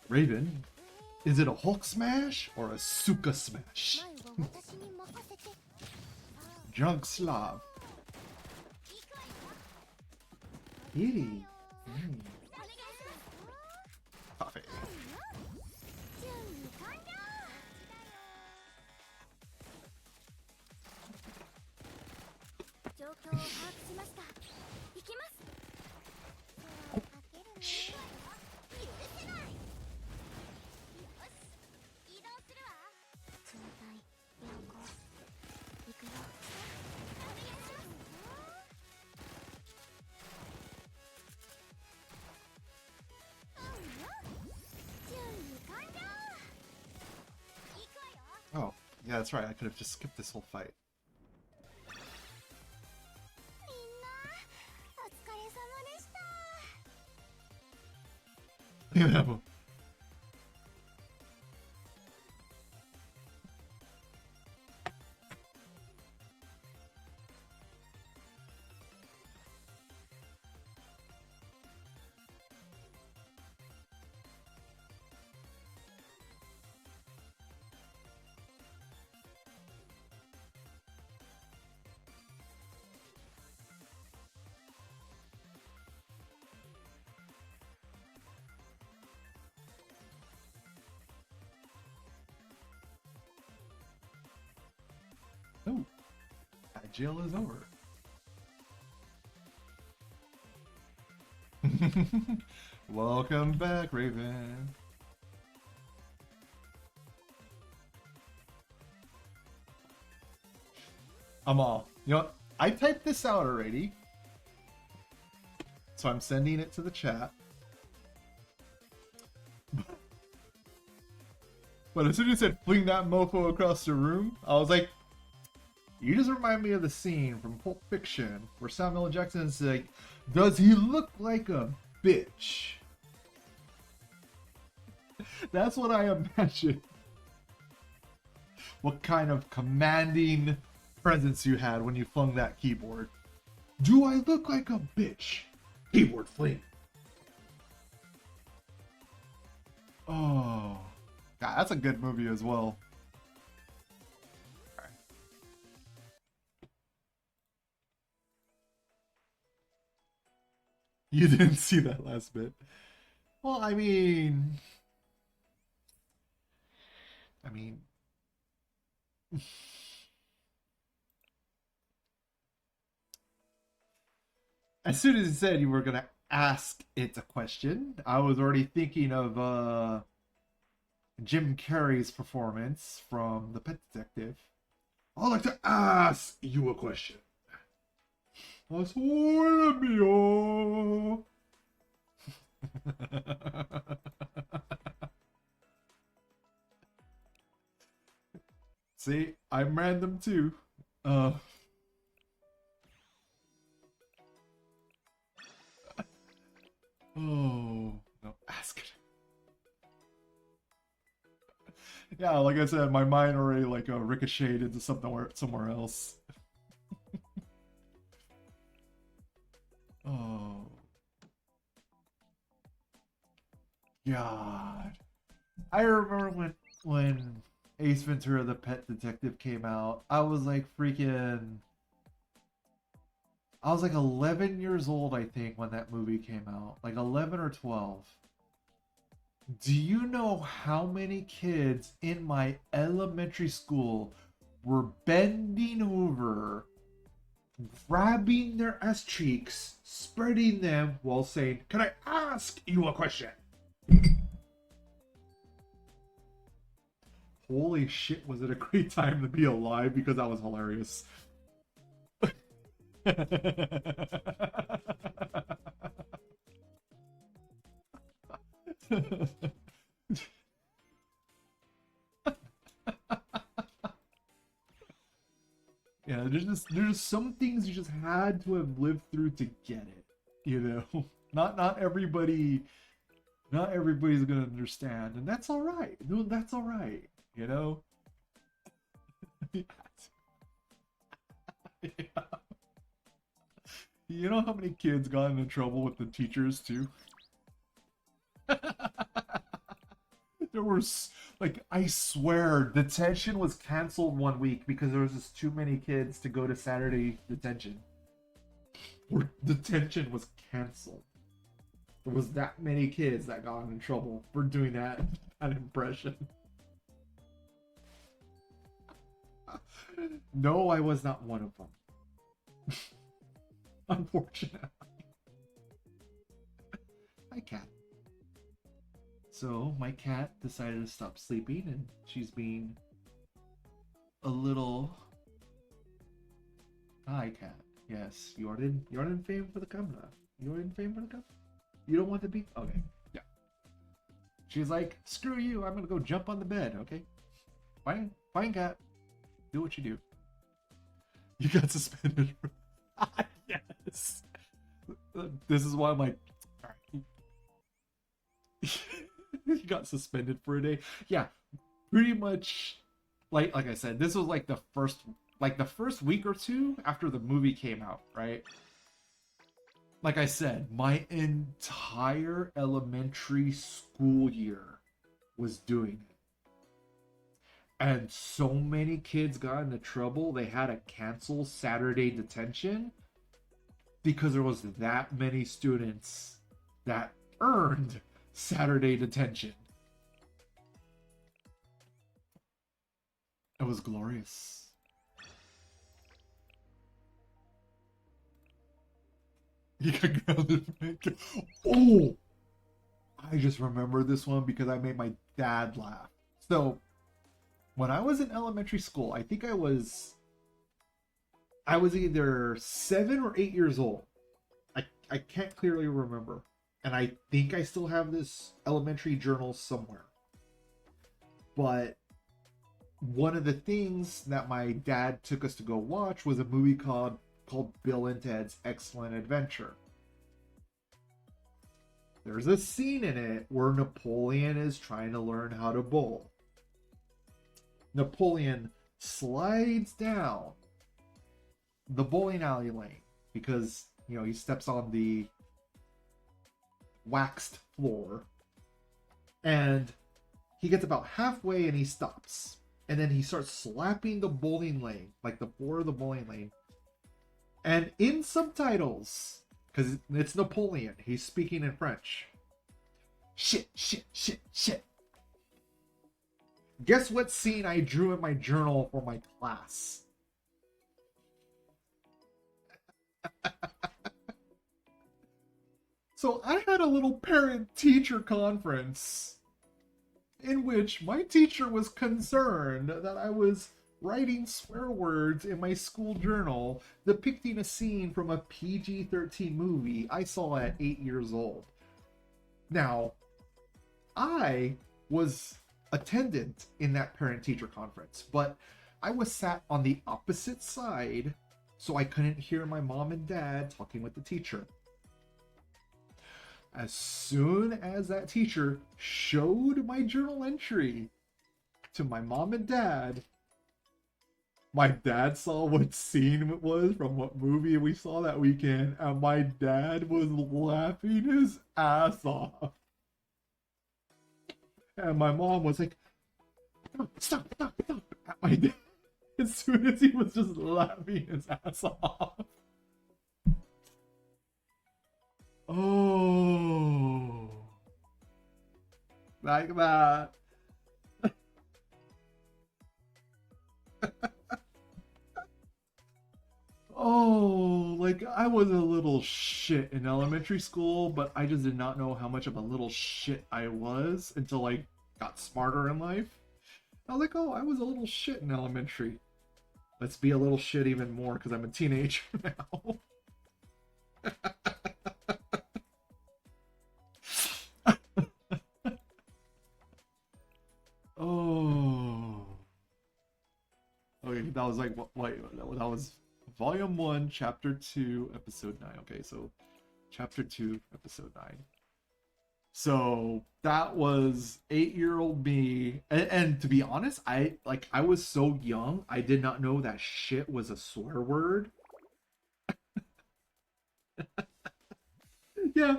Raven, is it a Hulk smash or a Suka smash? Junk Slav. Eating. Coffee. Oh, yeah, that's right. I could have just skipped this whole fight. Yeah. Oh, that jail is over. Welcome back, Raven. I'm all. You know what? I typed this out already. So I'm sending it to the chat. But as soon as it said fling that mofo across the room, I was like, you just remind me of the scene from Pulp Fiction where Samuel L. Jackson's like, does he look like a bitch? That's what I imagine. What kind of commanding presence you had when you flung that keyboard. Do I look like a bitch? Keyboard fling. Oh, God, that's a good movie as well. You didn't see that last bit. Well, I mean, as soon as you said you were gonna ask it a question, I was already thinking of Jim Carrey's performance from The Pet Detective. I'd like to ask you a question. See, I'm random too. Oh, no, ask it. Yeah, like I said, my mind already like ricocheted into somewhere else. Oh. God. I remember when Ace Ventura the Pet Detective came out, I was like 11 years old, I think, when that movie came out. Like 11 or 12. Do you know how many kids in my elementary school were bending over, grabbing their ass cheeks, spreading them while saying, "Can I ask you a question?" Holy shit, was it a great time to be alive, because that was hilarious. Yeah, there's some things you just had to have lived through to get it. You know? Not everybody's gonna understand, and that's alright. No, that's alright, you know? Yeah. You know how many kids got into trouble with the teachers too? There was, like, I swear, detention was canceled one week because there was just too many kids to go to Saturday detention. Or detention was canceled. There was that many kids that got in trouble for doing that impression. No, I was not one of them. Unfortunately. Hi, cat. So, my cat decided to stop sleeping, and she's being a little... Hi, cat. Yes, you are in fame for the camera. You're in fame for the camera? You don't want to be? Okay, yeah. She's like, screw you, I'm gonna go jump on the bed, okay? Fine, cat. Do what you do. You got suspended. Yes. This is why I'm like, alright. You got suspended for a day. Yeah, pretty much. Like I said, this was like the first week or two after the movie came out, right? Like I said, my entire elementary school year was doing it. And so many kids got into trouble, they had to cancel Saturday detention because there was that many students that earned Saturday detention. It was glorious. You got grounded. Oh! I just remember this one because I made my dad laugh. So, when I was in elementary school, I think I was either 7 or 8 years old. I can't clearly remember. And I think I still have this elementary journal somewhere. But one of the things that my dad took us to go watch was a movie called Bill and Ted's Excellent Adventure. There's a scene in it where Napoleon is trying to learn how to bowl. Napoleon slides down the bowling alley lane because, you know, he steps on the waxed floor, and he gets about halfway and he stops. And then he starts slapping the bowling lane, like the floor of the bowling lane. And in subtitles, because it's Napoleon, he's speaking in French. Shit, shit, shit, shit. Guess what scene I drew in my journal for my class? So I had a little parent-teacher conference in which my teacher was concerned that I was writing swear words in my school journal depicting a scene from a PG-13 movie I saw at 8 years old. Now, I was attendant in that parent-teacher conference, but I was sat on the opposite side, so I couldn't hear my mom and dad talking with the teacher. As soon as that teacher showed my journal entry to my mom and dad, my dad saw what scene it was from what movie we saw that weekend, and my dad was laughing his ass off. And my mom was like, stop, stop, stop. At my dad, as soon as he was just laughing his ass off. Oh. Like that. Oh, like I was a little shit in elementary school, but I just did not know how much of a little shit I was until I got smarter in life. I was like, oh, I was a little shit in elementary. Let's be a little shit even more because I'm a teenager now. Oh. Okay, that was like, wait, that was Volume 1, Chapter 2, Episode 9. Okay, so Chapter 2, Episode 9. So that was 8-year-old me. And to be honest, I was so young, I did not know that shit was a swear word. Yeah,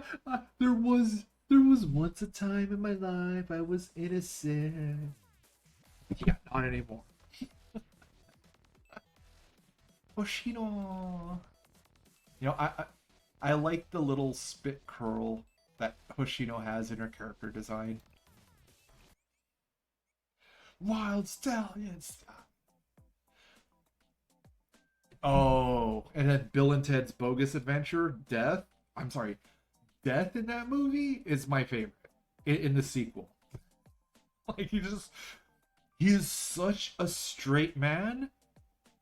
there was once a time in my life I was innocent. Yeah, not anymore. Hoshino. You know, I like the little spit curl that Hoshino has in her character design. Wild stallions. Oh, and then Bill and Ted's Bogus Adventure, Death. I'm sorry, Death in that movie is my favorite in the sequel. Like he is such a straight man.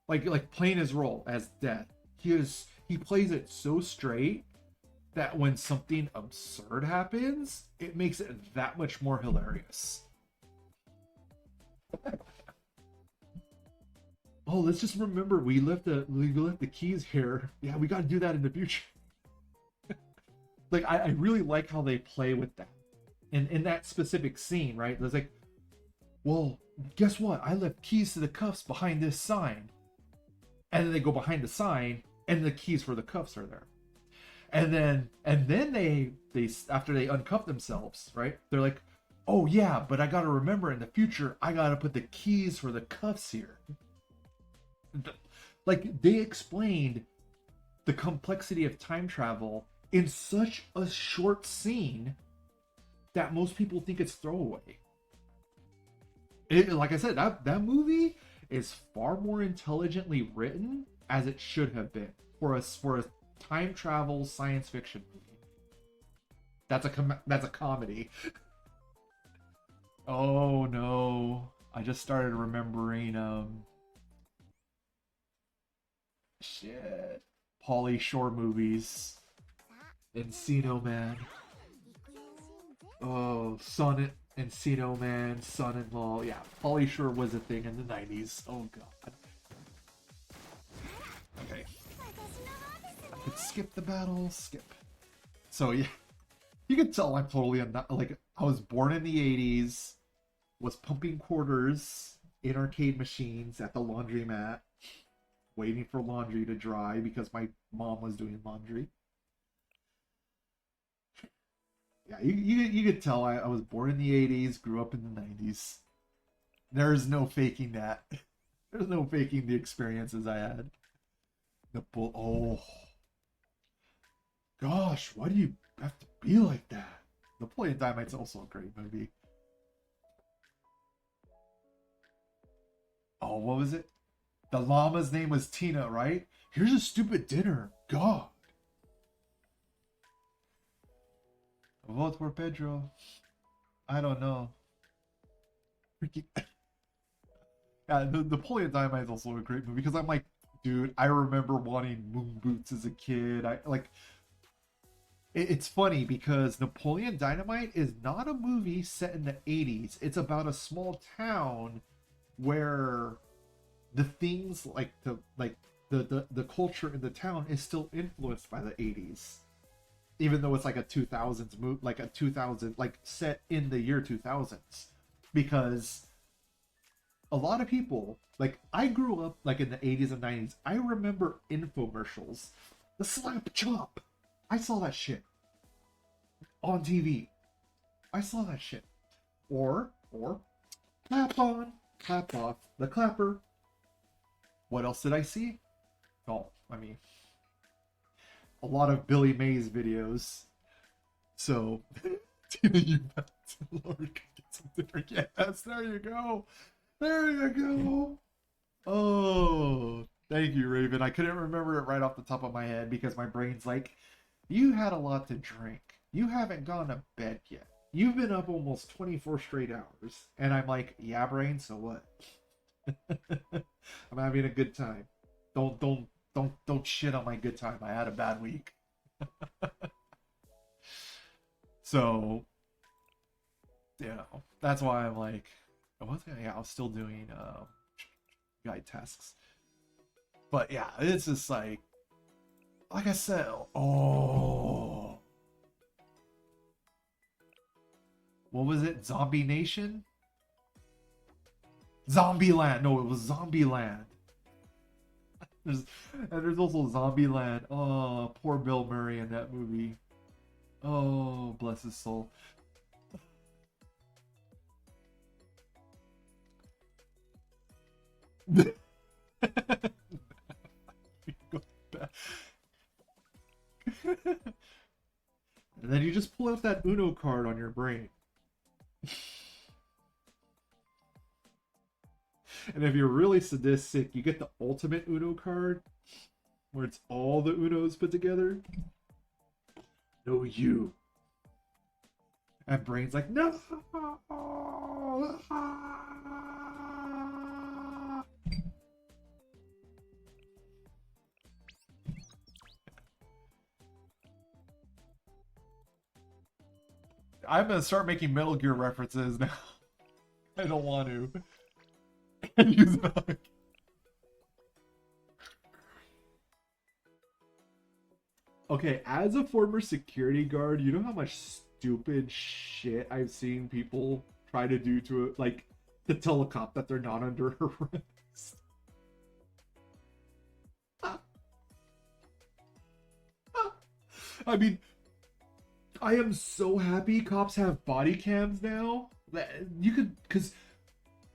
Like playing his role as Death. He plays it so straight that when something absurd happens, it makes it that much more hilarious. Oh, let's just remember we left the keys here. Yeah, we got to do that in the future. Like I really like how they play with that. And in that specific scene, right? There's like, well, guess what? I left keys to the cuffs behind this sign. And then they go behind the sign, and the keys for the cuffs are there. And then they after they uncuff themselves, right? They're like, oh yeah, but I gotta remember in the future, I gotta put the keys for the cuffs here. Like they explained the complexity of time travel in such a short scene that most people think it's throwaway. Like I said, that movie is far more intelligently written as it should have been for a time travel science fiction movie. That's a comedy. Oh no, I just started remembering shit, Pauly Shore movies. Encino Man. Oh, Encino Man, Son-in-Law. Yeah, Pauly Shore was a thing in the 90s. Oh god. Okay. I could skip the battle. Skip. So yeah, you can tell I'm totally like I was born in the 80s, was pumping quarters in arcade machines at the laundromat, waiting for laundry to dry because my mom was doing laundry. Yeah, you could tell I was born in the 80s, grew up in the 90s. There's no faking that. There's no faking the experiences I had. Oh. Gosh, why do you have to be like that? Napoleon Dynamite's also a great movie. Oh, what was it? The llama's name was Tina, right? Here's a stupid dinner. God. Vote for Pedro. I don't know. Yeah, Napoleon Dynamite is also a great movie because I'm like, dude, I remember wanting moon boots as a kid. It's funny because Napoleon Dynamite is not a movie set in the 80s. It's about a small town where the things like the culture in the town is still influenced by the 80s. Even though it's like a 2000s movie, like set in the year 2000s, because a lot of people, like, I grew up like in the 80s and 90s. I remember infomercials. The slap chop. I saw that shit on TV. I saw that shit. Or clap on, clap off, the clapper. What else did I see? Oh, I mean, a lot of Billy Mays videos. So, Tina, you bet. Lord, get some dinner. Yes, there you go. There you go. Oh, thank you, Raven. I couldn't remember it right off the top of my head because my brain's like, you had a lot to drink. You haven't gone to bed yet. You've been up almost 24 straight hours. And I'm like, yeah, brain, so what? I'm having a good time. Don't shit on my good time. I had a bad week. So, you know, that's why I'm like, I was still doing guide tasks. But yeah, it's just like I said, oh, what was it? Zombie Nation? Zombieland. No, it was Zombieland. There's also Zombieland. Oh, poor Bill Murray in that movie. Oh, bless his soul. And then you just pull out that Uno card on your brain. And if you're really sadistic, you get the ultimate Uno card, where it's all the Unos put together. No, you. And brain's like, no. I'm gonna start making Metal Gear references now. I don't want to. And use it. Okay, as a former security guard, you know how much stupid shit I've seen people try to do to, like, to tell a cop that they're not under arrest. I mean, I am so happy cops have body cams now. That you could, because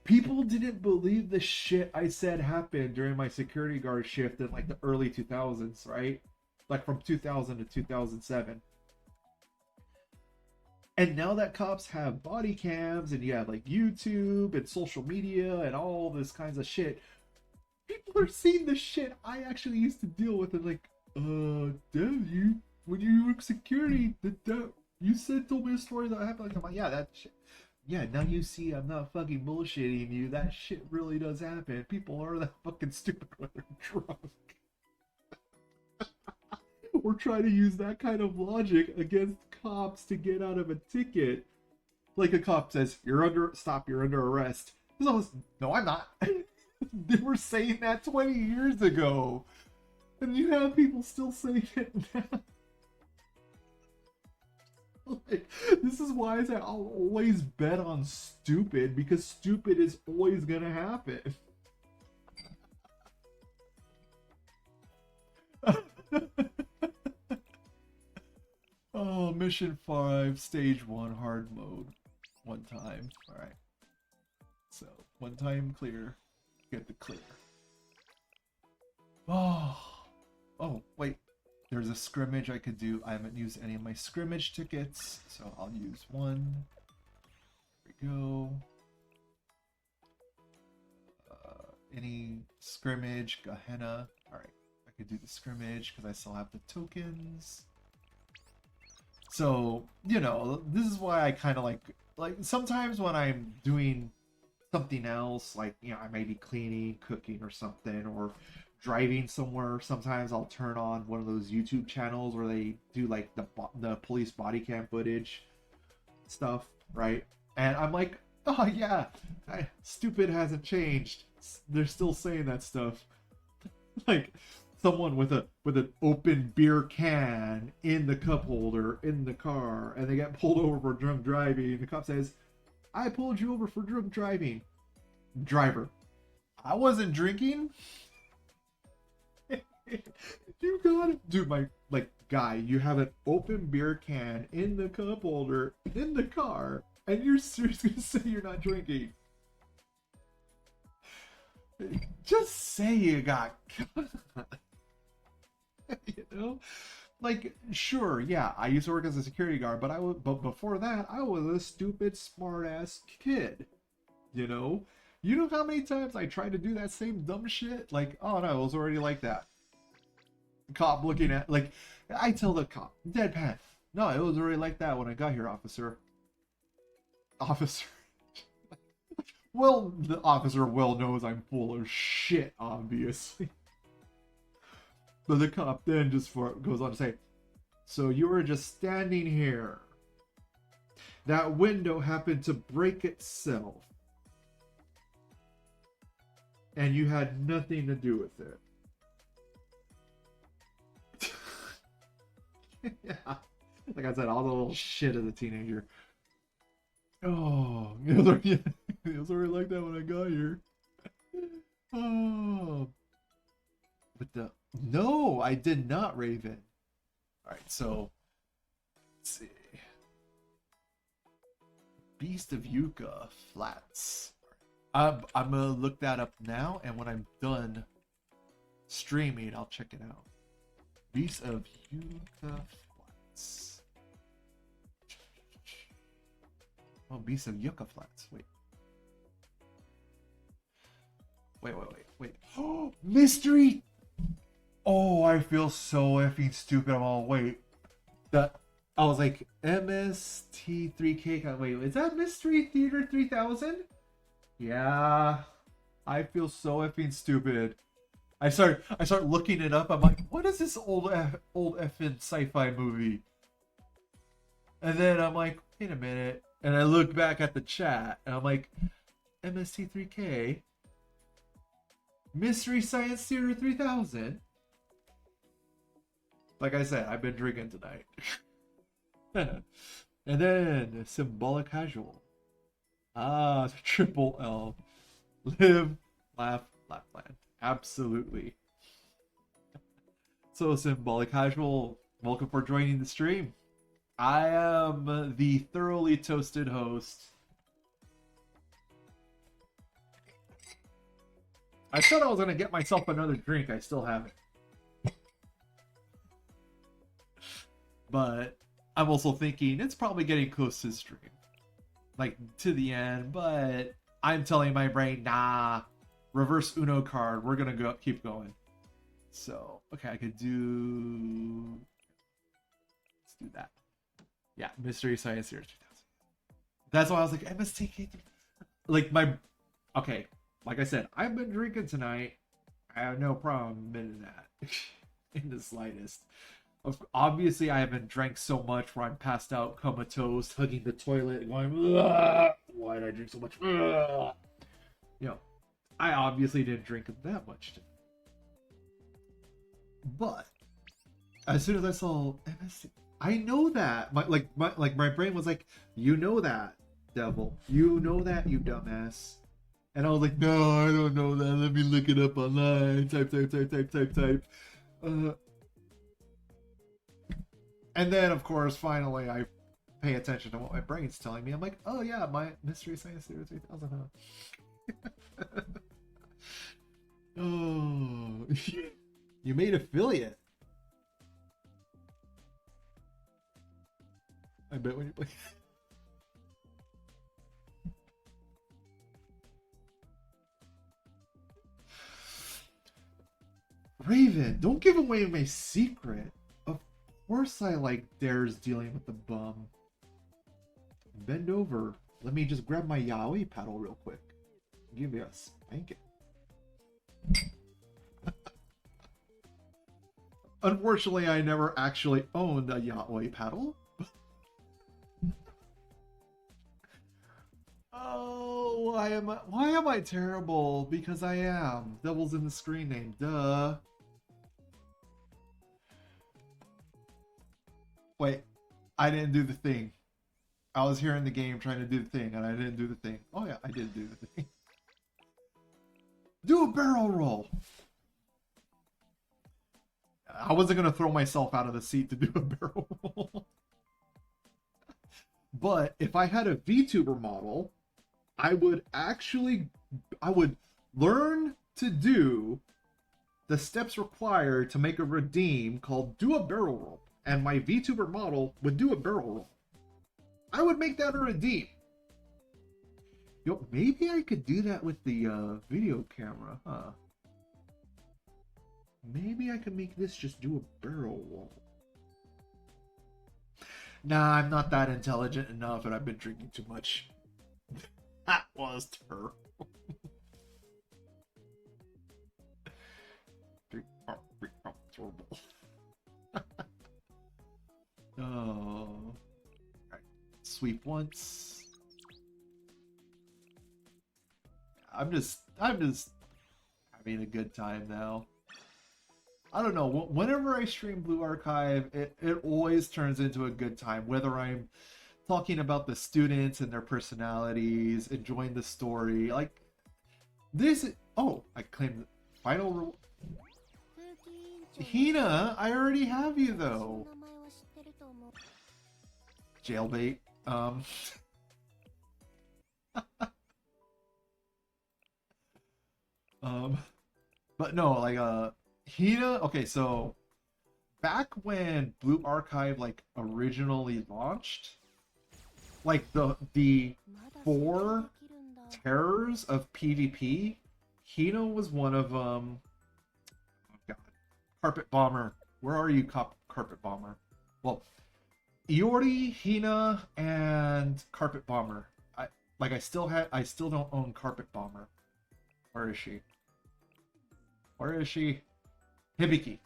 people didn't believe the shit I said happened during my security guard shift in like the early 2000s, right? Like from 2000 to 2007. And now that cops have body cams and you have like YouTube and social media and all this kinds of shit, people are seeing the shit I actually used to deal with and like, damn, when you were security, you told me a story that happened. Like, I'm like, yeah, that shit. Yeah, now you see I'm not fucking bullshitting you. That shit really does happen. People are that fucking stupid when they're drunk. Or try to use that kind of logic against cops to get out of a ticket. Like a cop says, you're under arrest. No, I'm not. They were saying that 20 years ago. And you have people still saying it now. Like, this is why I say I'll always bet on stupid, because stupid is always gonna happen. Oh, mission 5, stage 1, hard mode. One time. Alright. So, one time clear. Get the clear. Oh, wait. There's a scrimmage I could do. I haven't used any of my scrimmage tickets, so I'll use one. There we go. Any scrimmage, Gehenna. Alright, I could do the scrimmage because I still have the tokens. So, you know, this is why I kind of like sometimes when I'm doing something else, like, you know, I may be cleaning, cooking or something, or driving somewhere, sometimes I'll turn on one of those YouTube channels where they do like the police body cam footage stuff, right? And I'm like, oh yeah, stupid hasn't changed. They're still saying that stuff. Like someone with an open beer can in the cup holder in the car, and they get pulled over for drunk driving. The cop says, I pulled you over for drunk driving. Driver. I wasn't drinking. You got it. Dude, my, like, guy, you have an open beer can in the cup holder in the car, and you're seriously gonna say you're not drinking. Just say you got you know? Like, sure, yeah, I used to work as a security guard, but before that, I was a stupid, smart-ass kid. You know? You know how many times I tried to do that same dumb shit? Like, oh no, it was already like that. Cop looking at, like, I tell the cop, deadpan, no, it was already like that when I got here, officer. Officer. Well, the officer well knows I'm full of shit, obviously. But the cop then just goes on to say, so you were just standing here. That window happened to break itself. And you had nothing to do with it. Yeah. Like I said, all the little shit as a teenager. Oh, it was already like that when I got here. Oh. But no, I did not, Raven. Alright, so let's see. Beast of Yucca Flats. I'm gonna look that up now, and when I'm done streaming, I'll check it out. Beast of Yucca Flats. Oh, Beast of Yucca Flats. Wait. Wait. Oh, mystery! Oh, I feel so effing stupid. I'm all, wait. I was like, MST3K. Wait, is that Mystery Theater 3000? Yeah. I feel so effing stupid. I start looking it up. I'm like, what is this old effing sci-fi movie? And then I'm like, wait a minute. And I look back at the chat, and I'm like, MST3K, Mystery Science Theater 3000. Like I said, I've been drinking tonight. And then Symbolic Casual. Ah, Triple L. Live, laugh, plan. Absolutely. So, Symbolic Casual, welcome for joining the stream. I am the thoroughly toasted host. I thought I was going to get myself another drink. I still haven't. But I'm also thinking it's probably getting close to the stream. Like, to the end. But I'm telling my brain, nah. Reverse Uno card. We're going to keep going. So, okay, I could do... Let's do that. Yeah, Mystery Science Series 2000. That's why I was like, MSTK. Like, okay, like I said, I've been drinking tonight. I have no problem admitting that. In the slightest. Obviously, I haven't drank so much where I'm passed out, comatose, hugging the toilet, going, ugh, why did I drink so much? Ugh. You know, I obviously didn't drink that much tonight. But, as soon as I saw MST, I know that. My brain was like, you know that, devil. You know that, you dumbass. And I was like, no, I don't know that. Let me look it up online. Type. And then, of course, finally, I pay attention to what my brain's telling me. I'm like, oh yeah, my Mystery Science Theater 3000, huh? Oh, you made affiliate. I bet when you play. Raven, don't give away my secret. Of course I like Dares dealing with the bum. Bend over. Let me just grab my yaoi paddle real quick. Give me a spanking. Unfortunately, I never actually owned a yaoi paddle. Oh, why am I terrible? Because I am. Devil's in the screen name. Duh. Wait, I didn't do the thing. I was here in the game trying to do the thing, and I didn't do the thing. Oh yeah, I did do the thing. Do a barrel roll. I wasn't gonna throw myself out of the seat to do a barrel roll. But if I had a VTuber model, I would learn to do the steps required to make a redeem called do a barrel roll. And my VTuber model would do a barrel roll. I would make that a redeem. Yo, maybe I could do that with the video camera, huh? Maybe I could make this just do a barrel roll. Nah, I'm not that intelligent enough, and I've been drinking too much. That was terrible. Oh. Right. Sweep once. I'm just having a good time now. I don't know. Whenever I stream Blue Archive, it always turns into a good time. Whether I'm talking about the students and their personalities, enjoying the story, like this. Oh, I claimed the final. Hina, I already have you though. Jailbait. But no, like Hina. Okay, so back when Blue Archive like originally launched, like the 4 terrors of PvP, Hina was one of them. Oh God, Carpet Bomber. Where are you, Carpet Bomber? Well, Iori, Hina, and Carpet Bomber. I still don't own Carpet Bomber. Where is she? Where is she? Hibiki.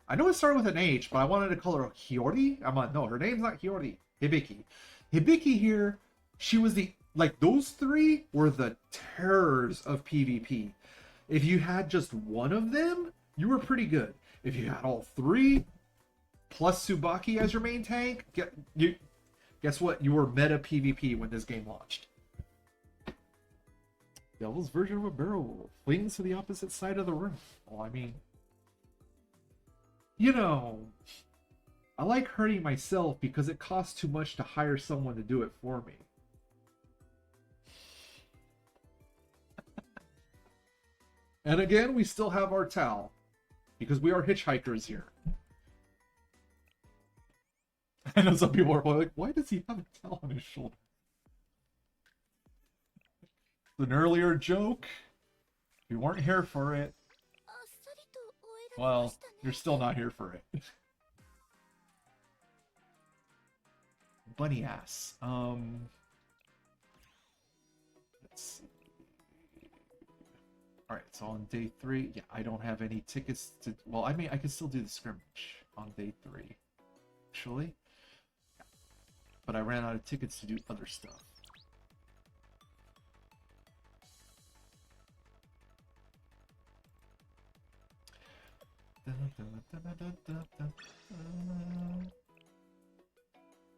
I know it started with an H, but I wanted to call her Hiyori. No, her name's not Hiyori. Hibiki. Hibiki here, she was those 3 were the terrors of PvP. If you had just one of them, you were pretty good. If you had all 3, plus Tsubaki as your main tank, guess what? You were meta PvP when this game launched. Devil's version of a barrel roll flings to the opposite side of the room. Well, I mean, you know, I like hurting myself because it costs too much to hire someone to do it for me. And again, we still have our towel because we are hitchhikers here. I know some people are like, why does he have a towel on his shoulder? An earlier joke. If you weren't here for it, well, you're still not here for it. Bunny ass. Let's see. Alright, so on day 3, yeah, I don't have any tickets to... Well, I mean, I can still do the scrimmage on day 3. Actually. Yeah. But I ran out of tickets to do other stuff.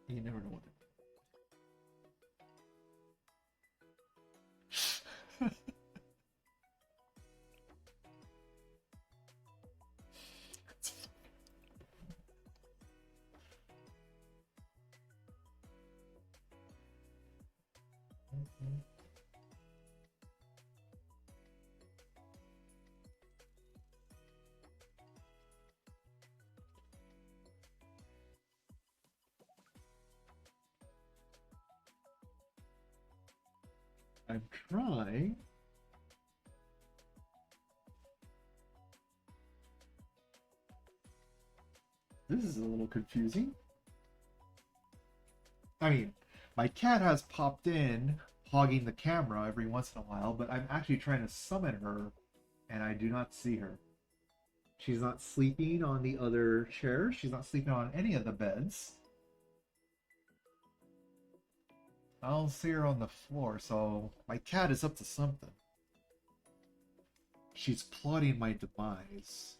You never know what to do. I'm trying. This is a little confusing. I mean, my cat has popped in, hogging the camera every once in a while, but I'm actually trying to summon her, and I do not see her. She's not sleeping on the other chair. She's not sleeping on any of the beds. I don't see her on the floor, so my cat is up to something. She's plotting my demise.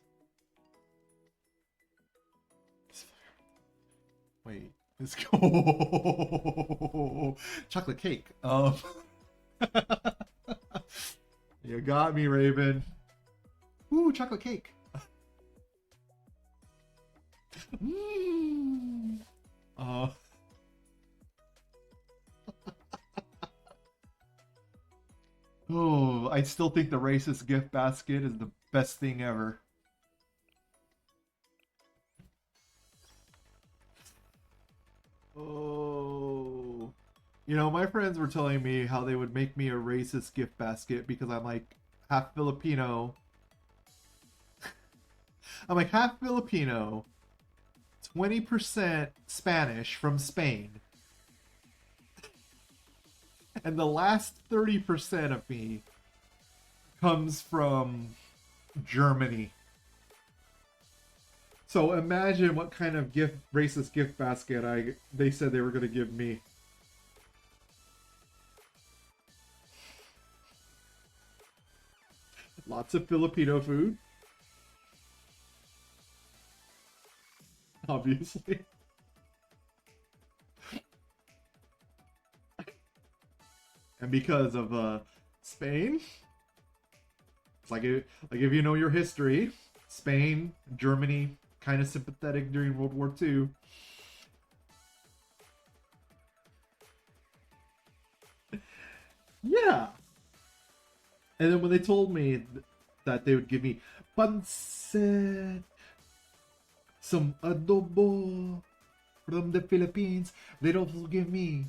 Wait, let's go. Chocolate cake. Yeah, You got me, Raven. Ooh, chocolate cake. Oh. Oh, I still think the racist gift basket is the best thing ever. Oh. You know, my friends were telling me how they would make me a racist gift basket because I'm like half Filipino. I'm like half Filipino, 20% Spanish from Spain, and the last 30% of me comes from Germany. So imagine what kind of racist gift basket they said they were going to give me. Lots of Filipino food. Obviously. And because of Spain, it's like if you know your history, Spain, Germany, kind of sympathetic during World War II. Yeah. And then when they told me that they would give me pancit, some adobo from the Philippines, they'd also give me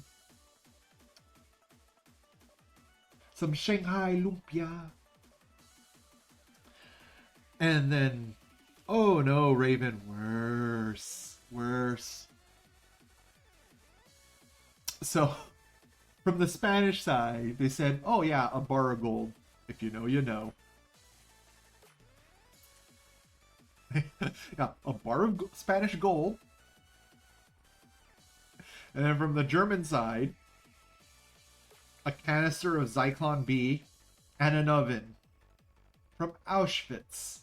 some Shanghai lumpia. And then, oh no, Raven, worse. So, from the Spanish side, they said, oh yeah, a bar of gold. If you know, you know. Yeah, a bar of Spanish gold. And then from the German side, a canister of Zyklon B and an oven from Auschwitz.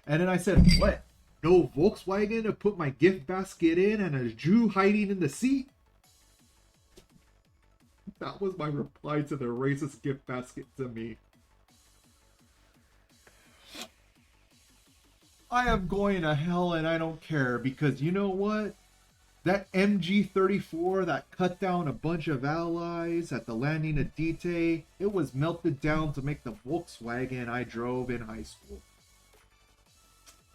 And then I said, what? No Volkswagen to put my gift basket in and a Jew hiding in the seat? That was my reply to the racist gift basket to me. I am going to hell and I don't care because you know what? That MG-34 that cut down a bunch of allies at the landing at D-Day, it was melted down to make the Volkswagen I drove in high school.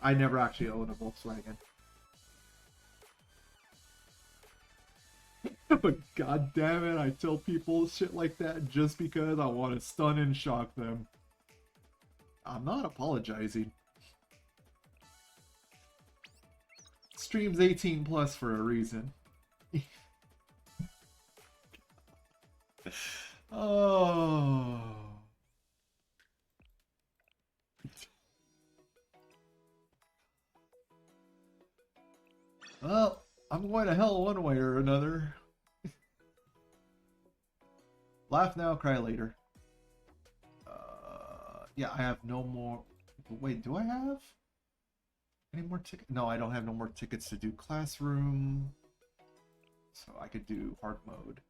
I never actually owned a Volkswagen. But god damn it, I tell people shit like that just because I want to stun and shock them. I'm not apologizing. Stream's 18 plus for a reason. Oh. Well, I'm going to hell one way or another. Laugh now, cry later. Yeah, I have no more. Wait, do I have any more tickets? No, I don't have no more tickets to do classroom. So I could do hard mode.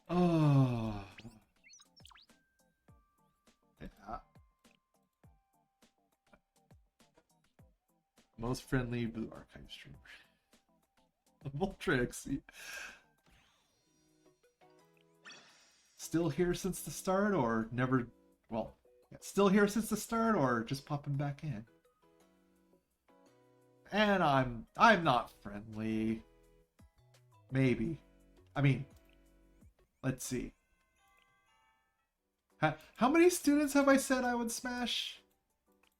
Oh. Yeah. Most friendly Blue Archive streamer. Voltrix. Still here since the start or never? Well, yeah, still here since the start or just popping back in? And I'm not friendly. Maybe. I mean, let's see. How many students have I said I would smash?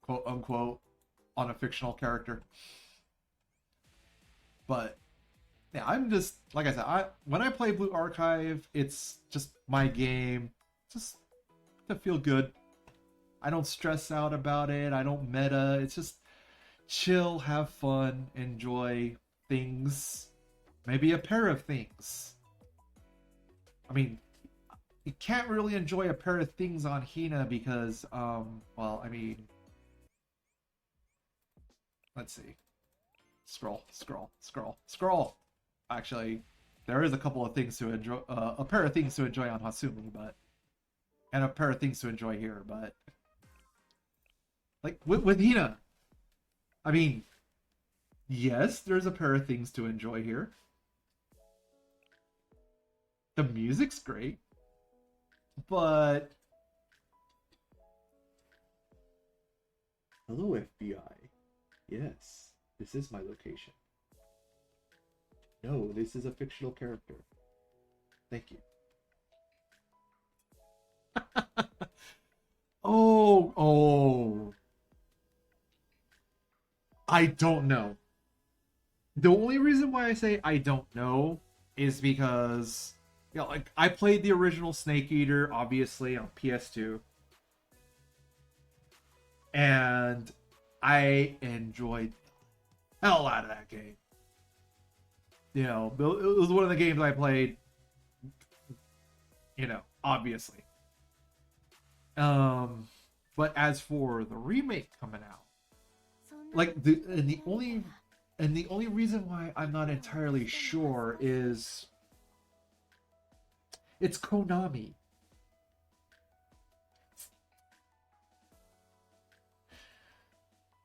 Quote unquote. On a fictional character. But yeah, I'm just like I said, when I play Blue Archive, it's just my game. Just to feel good. I don't stress out about it. I don't meta. It's just chill, have fun, enjoy things. Maybe a pair of things. I mean, you can't really enjoy a pair of things on Hina because, well, I mean, let's see. Scroll. Actually, there is a couple of things to enjoy, a pair of things to enjoy on Hasumi, but and a pair of things to enjoy here, but like with Hina, I mean, yes, there's a pair of things to enjoy here. The music's great, but hello FBI. Yes, this is my location. No, this is a fictional character. Thank you. Oh. I don't know. The only reason why I say I don't know is because, like I played the original Snake Eater, obviously, on PS2. And I enjoyed the hell out of that game. You know, it was one of the games I played, obviously. But as for the remake coming out, like the only reason why I'm not entirely sure is it's Konami.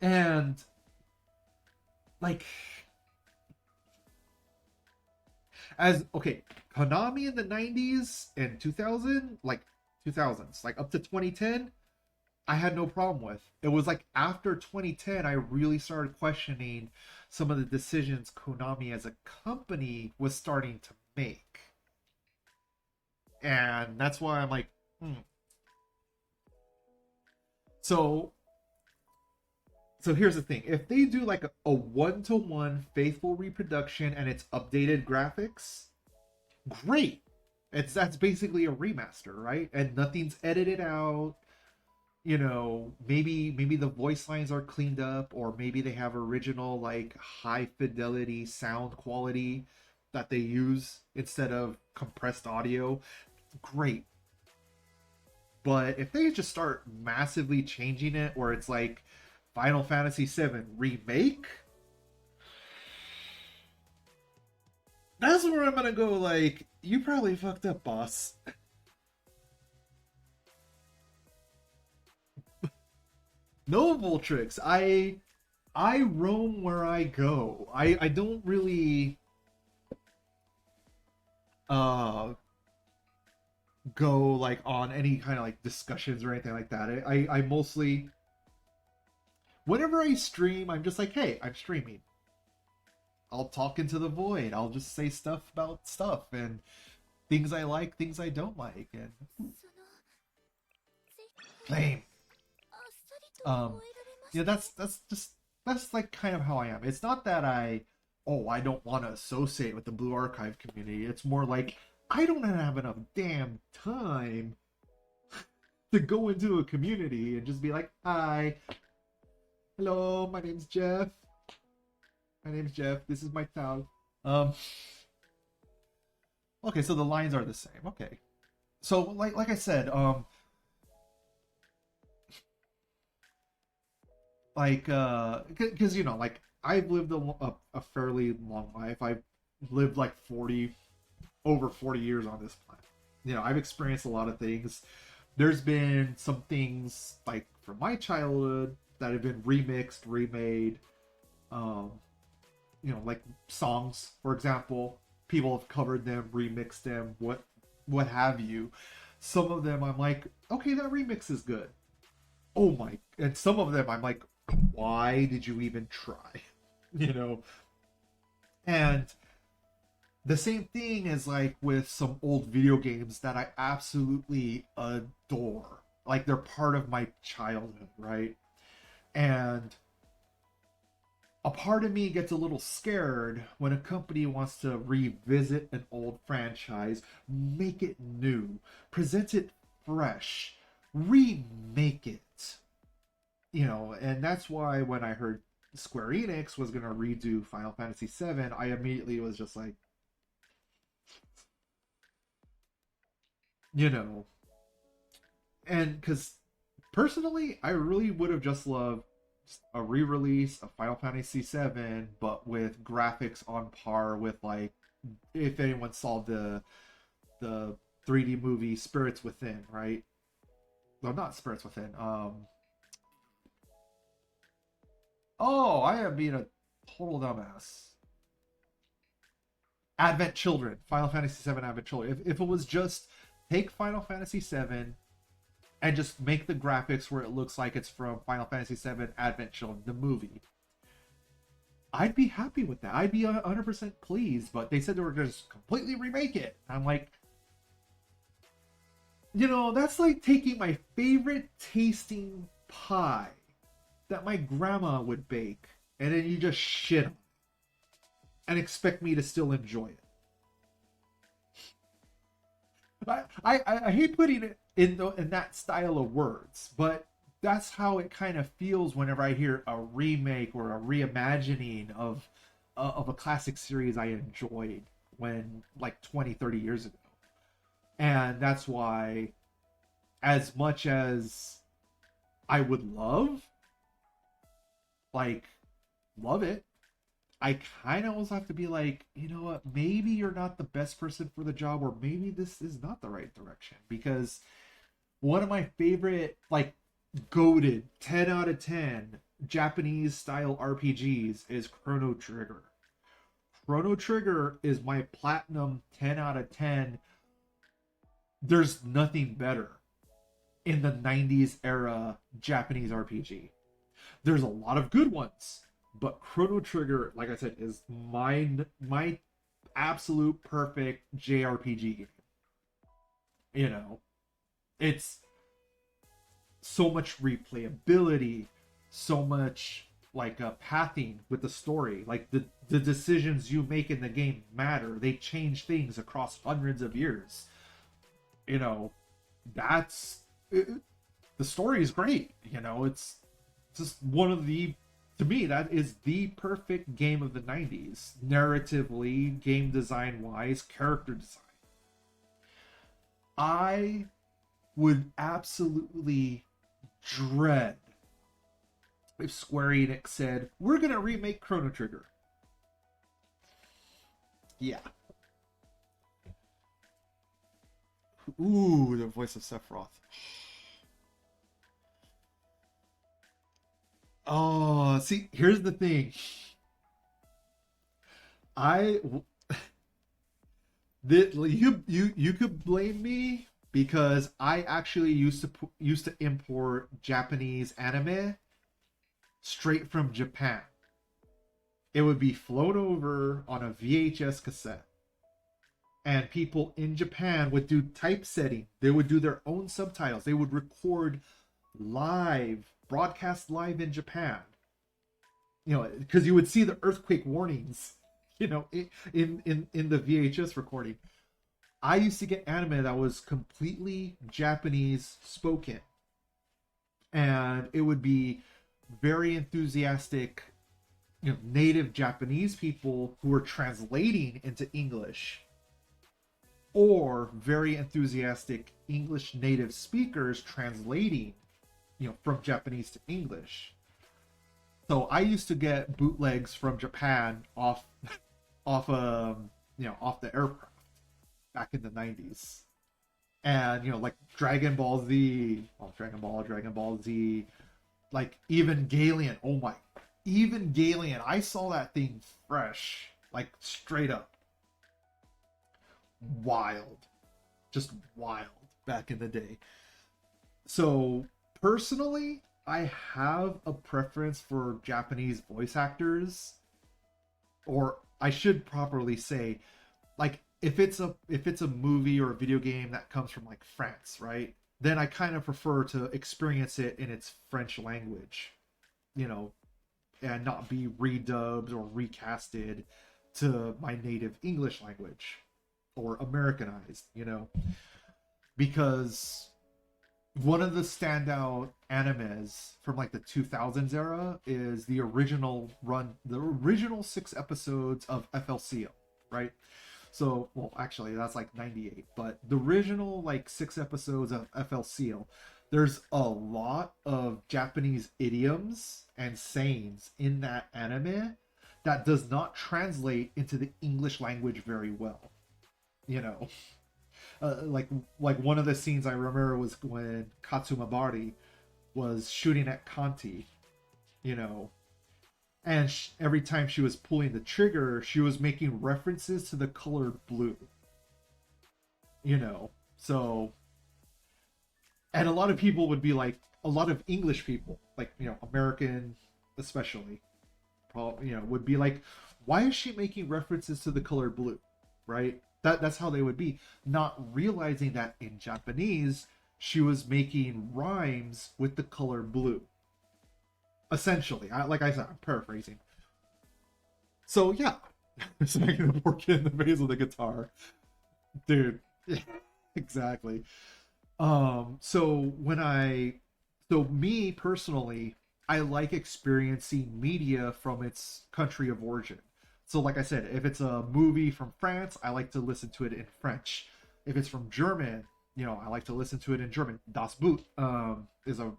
And like Konami in the 90s and 2000s, like up to 2010, I had no problem with. It was like after 2010 I really started questioning some of the decisions Konami as a company was starting to make. And that's why I'm like, So here's the thing. If they do like a one-to-one faithful reproduction and it's updated graphics, great. That's basically a remaster, right? And nothing's edited out. Maybe the voice lines are cleaned up, or maybe they have original like high fidelity sound quality that they use instead of compressed audio. Great. But if they just start massively changing it, where it's like Final Fantasy VII Remake, that's where I'm gonna go like, you probably fucked up, boss. No, Voltrix. I roam where I go. I don't really go like on any kind of like discussions or anything like that. I mostly, whenever I stream, I'm just like, hey, I'm streaming. I'll talk into the void. I'll just say stuff about stuff and things I like, things I don't like, and lame. That's like kind of how I am. It's not that I don't want to associate with the Blue Archive community. It's more like I don't have enough damn time to go into a community and just be like, hi, hello, my name's Jeff. This is my town. Okay, so the lines are the same. Okay, so like I said, because like I've lived a fairly long life. I've lived like over 40 years on this planet. I've experienced a lot of things. There's been some things like from my childhood that have been remixed, remade. Like songs, for example, people have covered them, remixed them, what have you. Some of them I'm like, okay, that remix is good. Oh my, and some of them I'm like, why did you even try? And the same thing is like with some old video games that I absolutely adore. Like they're part of my childhood, right? And a part of me gets a little scared when a company wants to revisit an old franchise, make it new, present it fresh, remake it. And that's why when I heard Square Enix was going to redo Final Fantasy VII, I immediately was just like, and because personally, I really would have just loved a re-release of Final Fantasy VII, but with graphics on par with, like, if anyone saw the 3D movie Spirits Within, right? No, not Spirits Within. Oh, I am being a total dumbass. Advent Children, Final Fantasy VII Advent Children. If it was just take Final Fantasy VII and just make the graphics where it looks like it's from Final Fantasy VII Advent Children, the movie, I'd be happy with that. I'd be 100% pleased. But they said they were going to just completely remake it. I'm like, that's like taking my favorite tasting pie that my grandma would bake, and then you just shit on it and expect me to still enjoy it. I hate putting it in that style of words, but that's how it kind of feels whenever I hear a remake or a reimagining of a classic series I enjoyed when like 20, 30 years ago. And that's why, as much as I would love it, I kind of also have to be like, you know what, maybe you're not the best person for the job, or maybe this is not the right direction. Because one of my favorite, like, goated 10 out of 10 Japanese style RPGs is Chrono Trigger. Chrono Trigger is my platinum 10 out of 10. There's nothing better in the 90s era Japanese RPG. There's a lot of good ones, but Chrono Trigger, like I said, is my absolute perfect JRPG game. It's so much replayability, so much like pathing with the story. Like the decisions you make in the game matter. They change things across hundreds of years. That's the story is great. It's just one of the, to me, that is the perfect game of the 90s, narratively, game design wise, character design. I would absolutely dread if Square Enix said, we're gonna remake Chrono Trigger. Yeah. Ooh, the voice of Sephiroth. Oh, see, here's the thing. You could blame me because I actually used to import Japanese anime straight from Japan. It would be flown over on a VHS cassette, and people in Japan would do typesetting. They would do their own subtitles. They would record live, broadcast live in Japan. Because you would see the earthquake warnings, in the VHS recording. I used to get anime that was completely Japanese spoken, and it would be very enthusiastic, native Japanese people who were translating into English, or very enthusiastic English native speakers translating, from Japanese to English. So I used to get bootlegs from Japan off the aircraft back in the 90s. And, like Dragon Ball Z, Dragon Ball Z, like Evangelion. Oh my, Evangelion. I saw that thing fresh, like straight up. Wild. Just wild back in the day. So personally, I have a preference for Japanese voice actors, or I should properly say, like, if it's a movie or a video game that comes from like France, right? Then I kind of prefer to experience it in its French language, and not be redubbed or recasted to my native English language or Americanized, because one of the standout animes from like the 2000s era is the original 6 episodes of FLCL, right? So, well, actually, that's like 98, but the original like 6 episodes of FLCL, there's a lot of Japanese idioms and sayings in that anime that does not translate into the English language very well, Like one of the scenes I remember was when Katsumabari was shooting at Kanti, you know, and every time she was pulling the trigger, she was making references to the color blue, you know. So, and a lot of people would be like, a lot of English people, like, you know, American especially, probably, you know, would be like, why is she making references to the color blue, right? That's how they would be, not realizing that in Japanese she was making rhymes with the color blue. Essentially, like I said, I'm paraphrasing. So yeah, smacking the poor kid in the face with the guitar, dude. Yeah, exactly. So me personally, I like experiencing media from its country of origin. So like I said, if it's a movie from France, I like to listen to it in French. If it's from German, you know, I like to listen to it in German. Das Boot is a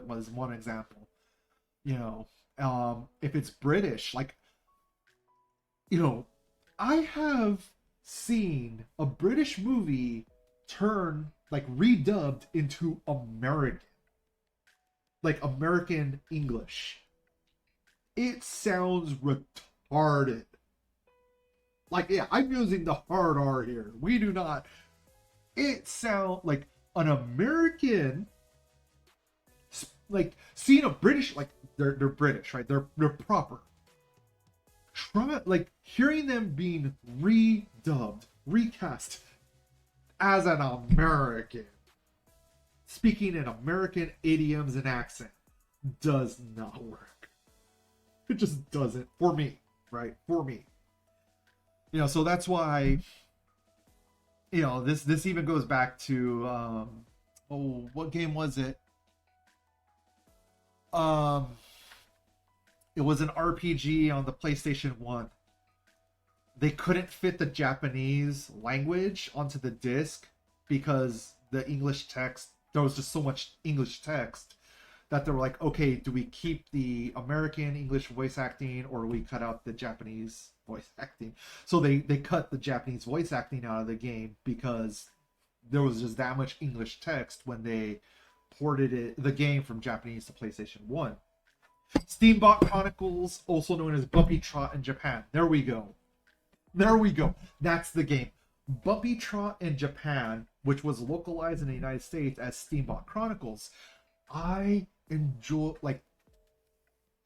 was one example. You know, if it's British, like, you know, I have seen a British movie turn, like, redubbed into American, like American English. It sounds retarded. Like, yeah, I'm using the hard R here. We do not. It sounds like an American, like, seeing a British, like, they're British, right? They're proper. Like, hearing them being redubbed, recast as an American, speaking in American idioms and accent, does not work. It just doesn't, for me, right? For me. You know, so that's why, you know, this even goes back to, what game was it? It was an RPG on the PlayStation 1. They couldn't fit the Japanese language onto the disc because the English text, there was just so much English text that they were like, okay, do we keep the American English voice acting or do we cut out the Japanese voice acting? So they cut the Japanese voice acting out of the game because there was just that much English text when they ported the game from Japanese to PlayStation 1. Steambot Chronicles, also known as Bumpy Trot in Japan. There we go. That's the game. Bumpy Trot in Japan, which was localized in the United States as Steambot Chronicles. I enjoy, like,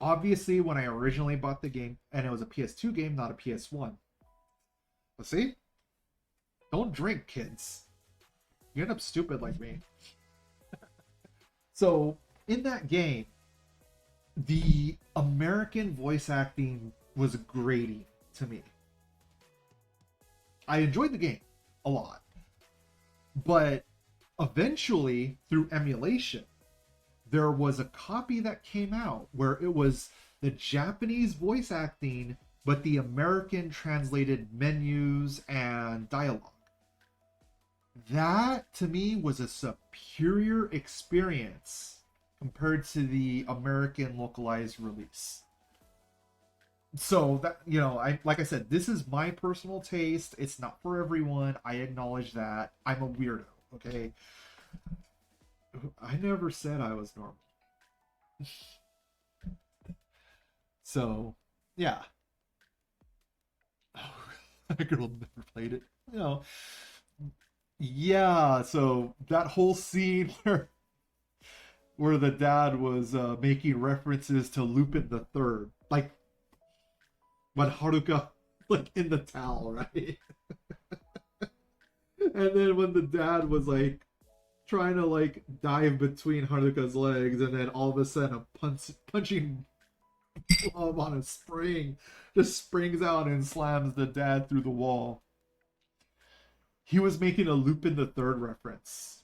obviously when I originally bought the game, and it was a PS2 game, not a PS1. But see? Don't drink, kids. You end up stupid like me. So, in that game, the American voice acting was grating to me. I enjoyed the game a lot. But eventually, through emulation, there was a copy that came out where it was the Japanese voice acting, but the American translated menus and dialogue. That, to me, was a superior experience compared to the American localized release. So that, you know, like I said, this is my personal taste. It's not for everyone. I acknowledge that. I'm a weirdo, okay? I never said I was normal. So, yeah. Oh, that girl never played it. You know. Yeah, so that whole scene where the dad was making references to Lupin the Third, like when Haruka, like, in the towel, right? And then when the dad was like trying to, like, dive between Haruka's legs, and then all of a sudden a punching glove on a spring just springs out and slams the dad through the wall. He was making a Lupin the Third reference.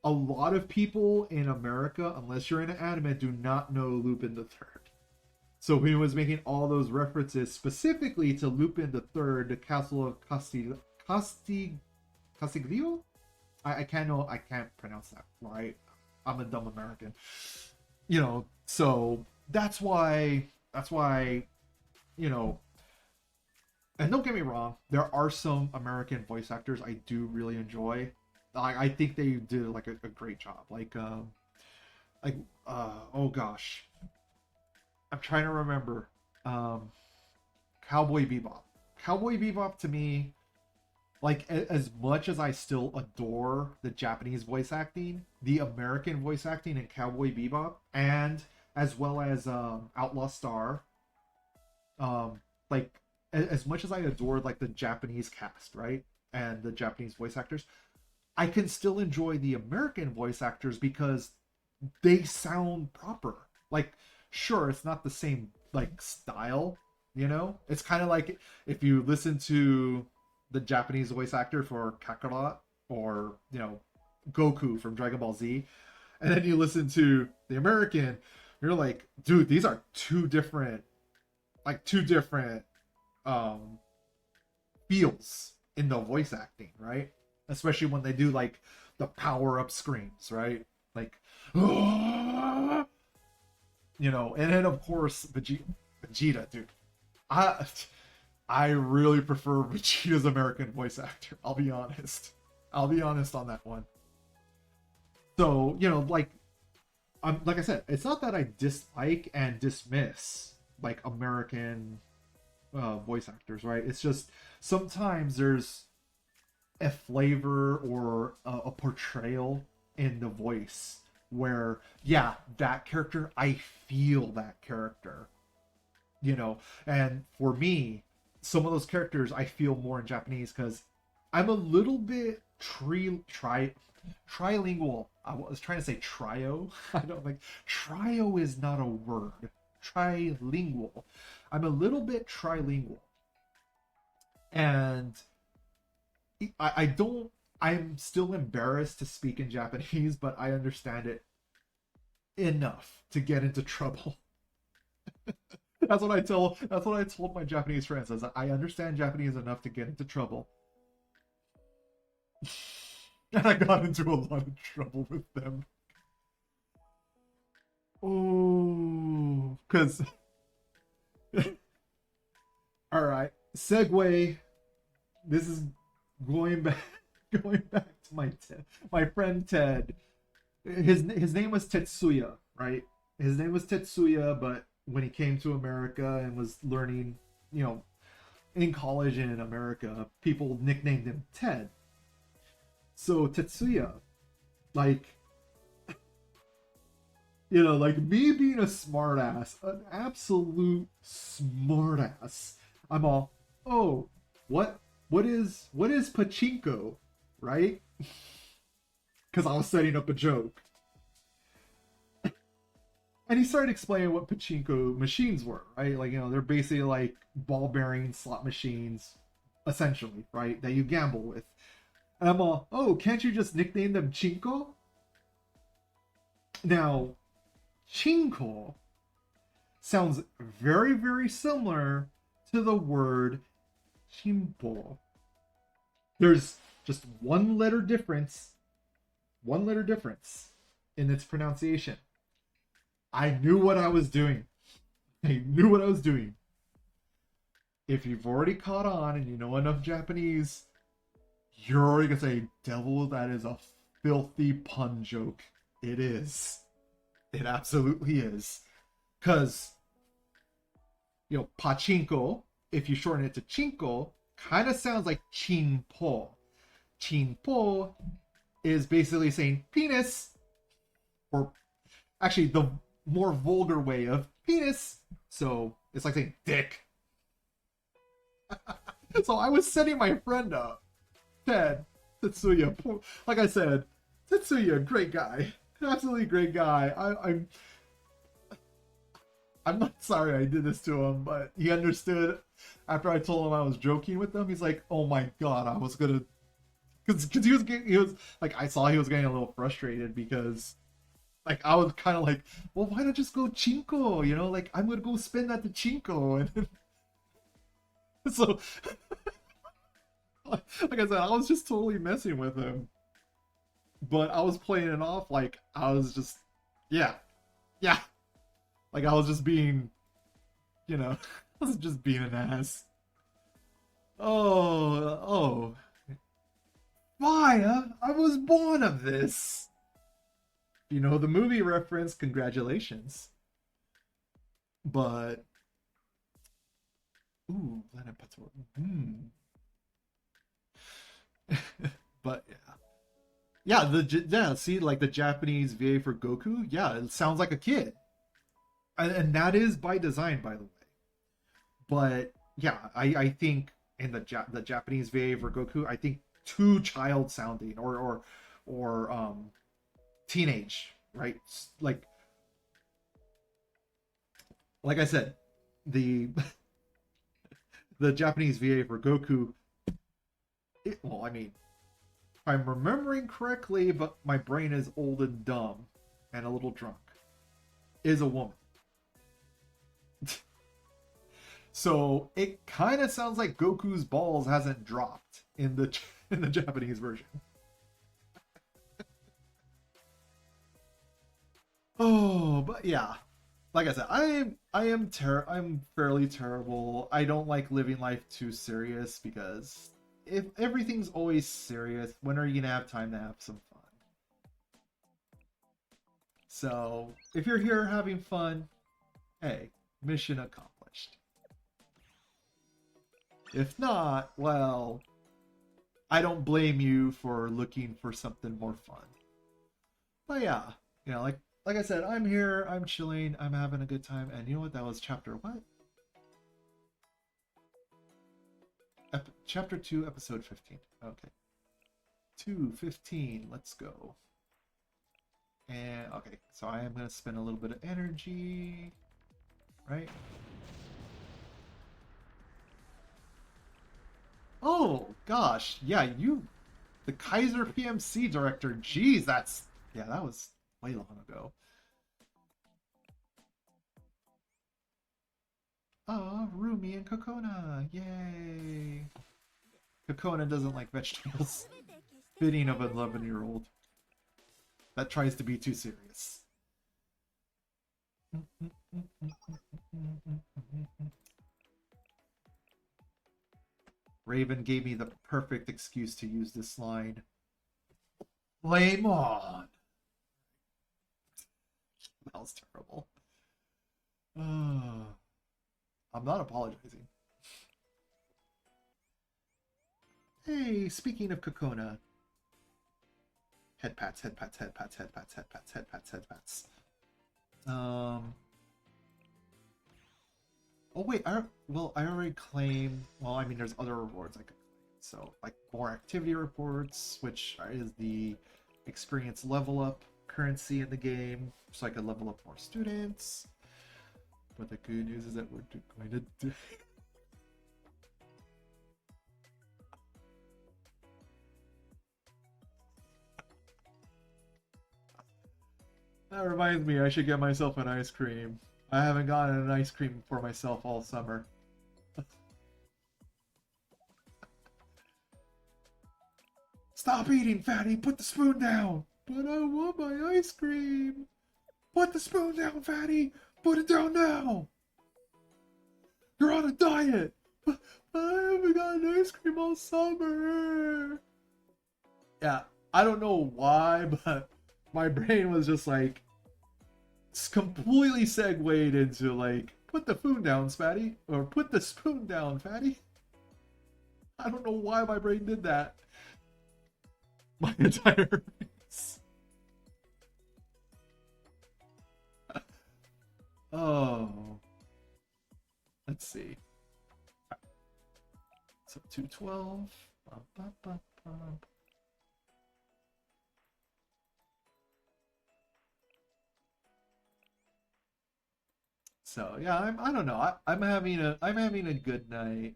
A lot of people in America, unless you're into anime, do not know Lupin the Third. So he was making all those references specifically to Lupin the Third, the Castle of Castiglio? I can't pronounce that right. I'm a dumb American. You know, so that's why, you know, And don't get me wrong, there are some American voice actors I do really enjoy. I think they did like a great job. Like oh gosh, I'm trying to remember. Cowboy Bebop. Cowboy Bebop to me, like as much as I still adore the Japanese voice acting, the American voice acting in Cowboy Bebop, and as well as Outlaw Star, like as much as I adored like the Japanese cast, right, and the Japanese voice actors, I can still enjoy the American voice actors because they sound proper. Like, sure, it's not the same like style, you know. It's kind of like if you listen to the Japanese voice actor for Kakarot or Goku from Dragon Ball Z, and then you listen to the American, you're like, dude, these are two different feels in the voice acting, right? Especially when they do like the power up screams, right? Like, and then of course Vegeta, dude. I really prefer Vegeta's American voice actor. I'll be honest on that one. So like I said, it's not that I dislike and dismiss like American voice actors, right? It's just sometimes there's a flavor or a portrayal in the voice where, yeah, that character, I feel that character, and for me, some of those characters I feel more in Japanese because I'm a little bit trilingual. I was trying to say trio. I don't like trio is not a word. Trilingual. I'm a little bit trilingual, and I don't. I'm still embarrassed to speak in Japanese, but I understand it enough to get into trouble. That's what I told my Japanese friends. I understand Japanese enough to get into trouble. And I got into a lot of trouble with them. Oh, because all right, segue. This is going back to my friend Ted. His name was Tetsuya, right? His name was Tetsuya, but when he came to America and was learning, in college and in America, people nicknamed him Ted. So Tetsuya, like, like me being a smartass, an absolute smartass. I'm all, oh, what is pachinko, right? Because I was setting up a joke. And he started explaining what pachinko machines were, right? Like, they're basically like ball bearing slot machines, essentially, right? That you gamble with. And I'm all, oh, can't you just nickname them Chinko? Now, Chinko sounds very, very similar to the word Chimpo. There's just one letter difference in its pronunciation. I knew what I was doing. If you've already caught on and you know enough Japanese, you're already gonna say, devil, that is a filthy pun joke. It is. It absolutely is. Because, pachinko, if you shorten it to chinko, kind of sounds like chinpo. Chinpo is basically saying penis, or actually the more vulgar way of penis. So it's like saying dick. So I was setting my friend up, Ted, Tetsuya. Like I said, Tetsuya, great guy, absolutely great guy. I'm not sorry I did this to him, but he understood after I told him I was joking with him. He's like, oh my god, I was gonna, because he was like, I saw he was getting a little frustrated because, like, I was kind of like, well, why not just go Chinko? Like, I'm gonna go spend that to Chinko. And so, like I said, I was just totally messing with him. But I was playing it off like I was just, yeah. Like I was just being, I was just being an ass. Oh. Maya, I was born of this. You know the movie reference, congratulations. But ooh, Planet Pator. But yeah. Yeah, see, like the Japanese VA for Goku, yeah, it sounds like a kid. And that is by design, by the way. But yeah, I think in the Japanese VA for Goku, I think too child sounding or teenage, right? Like I said, the the Japanese VA for Goku. Well, I mean, if I'm remembering correctly, but my brain is old and dumb and a little drunk, is a woman. So it kind of sounds like Goku's balls hasn't dropped in the in the Japanese version. Oh, but yeah, like I said, I'm fairly terrible. I don't like living life too serious because if everything's always serious, when are you gonna have time to have some fun? So if you're here having fun, hey, mission accomplished. If not, well, I don't blame you for looking for something more fun. But yeah, like I said, I'm here, I'm chilling, I'm having a good time, and you know what? That was chapter what? Chapter 2, episode 15. Okay. 2:15, let's go. And okay, so I am gonna spend a little bit of energy, right? Oh gosh, yeah, the Kaiser PMC director. Geez, that was way long ago. Oh, Rumi and Kokona, yay! Kokona doesn't like vegetables. Fitting of an 11-year-old that tries to be too serious. Raven gave me the perfect excuse to use this line. Flame on! That was terrible. I'm not apologizing. Hey, speaking of Kokona. Head pats, head pats, head pats, head pats, head pats, head pats, head pats. Oh wait, I already claimed. Well, I mean, there's other rewards I could claim. So, like more activity reports, which is the experience level up currency in the game, so I could level up more students. But the good news is that we're going to do. That reminds me, I should get myself an ice cream. I haven't gotten an ice cream for myself all summer. Stop eating, fatty! Put the spoon down! But I want my ice cream! Put the spoon down, fatty! Put it down now! You're on a diet! But I haven't gotten ice cream all summer! Yeah, I don't know why, but my brain was just like, it's completely segued into like, put the spoon down, fatty, or put the spoon down, fatty. I don't know why my brain did that. My entire face. Oh, let's see. So 212. So yeah, I don't know. I'm having a good night.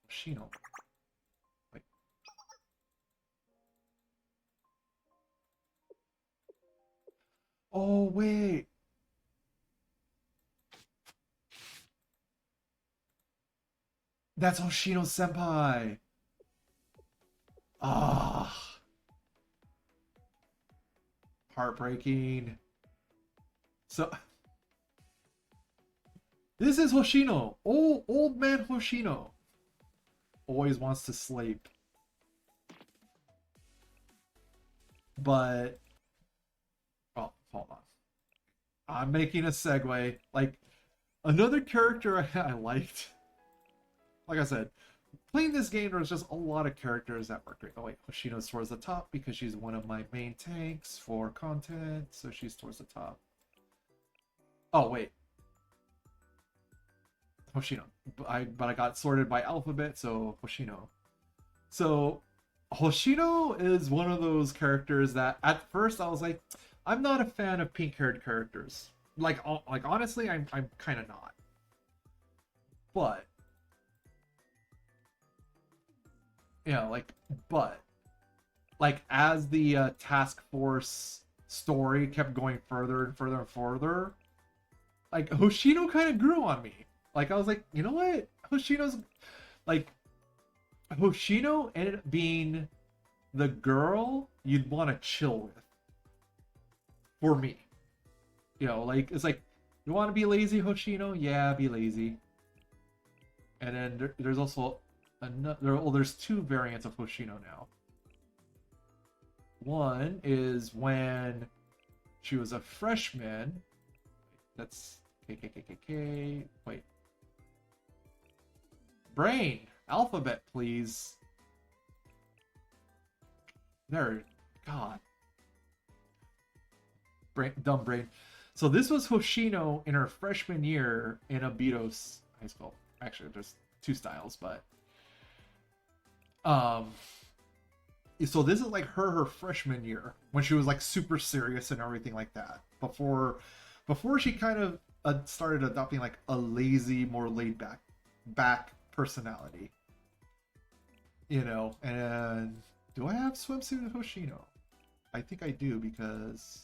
Shino. Wait. Oh wait. That's Hoshino Senpai. Ah. Heartbreaking. So This is Hoshino. Old man Hoshino. Always wants to sleep. But... Oh, hold on. I'm making a segue. Like, another character I liked. Like I said, playing this game, there was just a lot of characters that were great. Oh wait, Hoshino's towards the top because she's one of my main tanks for content, so she's towards the top. Oh wait, Hoshino. But I got sorted by alphabet, so Hoshino. So Hoshino is one of those characters that at first I was like, I'm not a fan of pink-haired characters. Like honestly, I'm kind of not. But yeah, but as the task force story kept going further and further and further, like Hoshino kind of grew on me. Like I was like, you know what? Hoshino ended up being the girl you'd want to chill with. For me. You know, like it's like, you want to be lazy, Hoshino? Yeah, be lazy. And then there's also there's two variants of Hoshino now. One is when she was a freshman. That's KKKKK. Wait. Brain! Alphabet, please. There. God. Dumb brain. So this was Hoshino in her freshman year in Abitos High School. Actually, there's two styles, but so this is like her freshman year when she was like super serious and everything like that. Before she kind of started adopting like a lazy, more laid back personality. You know, and do I have swimsuit Hoshino? I think I do because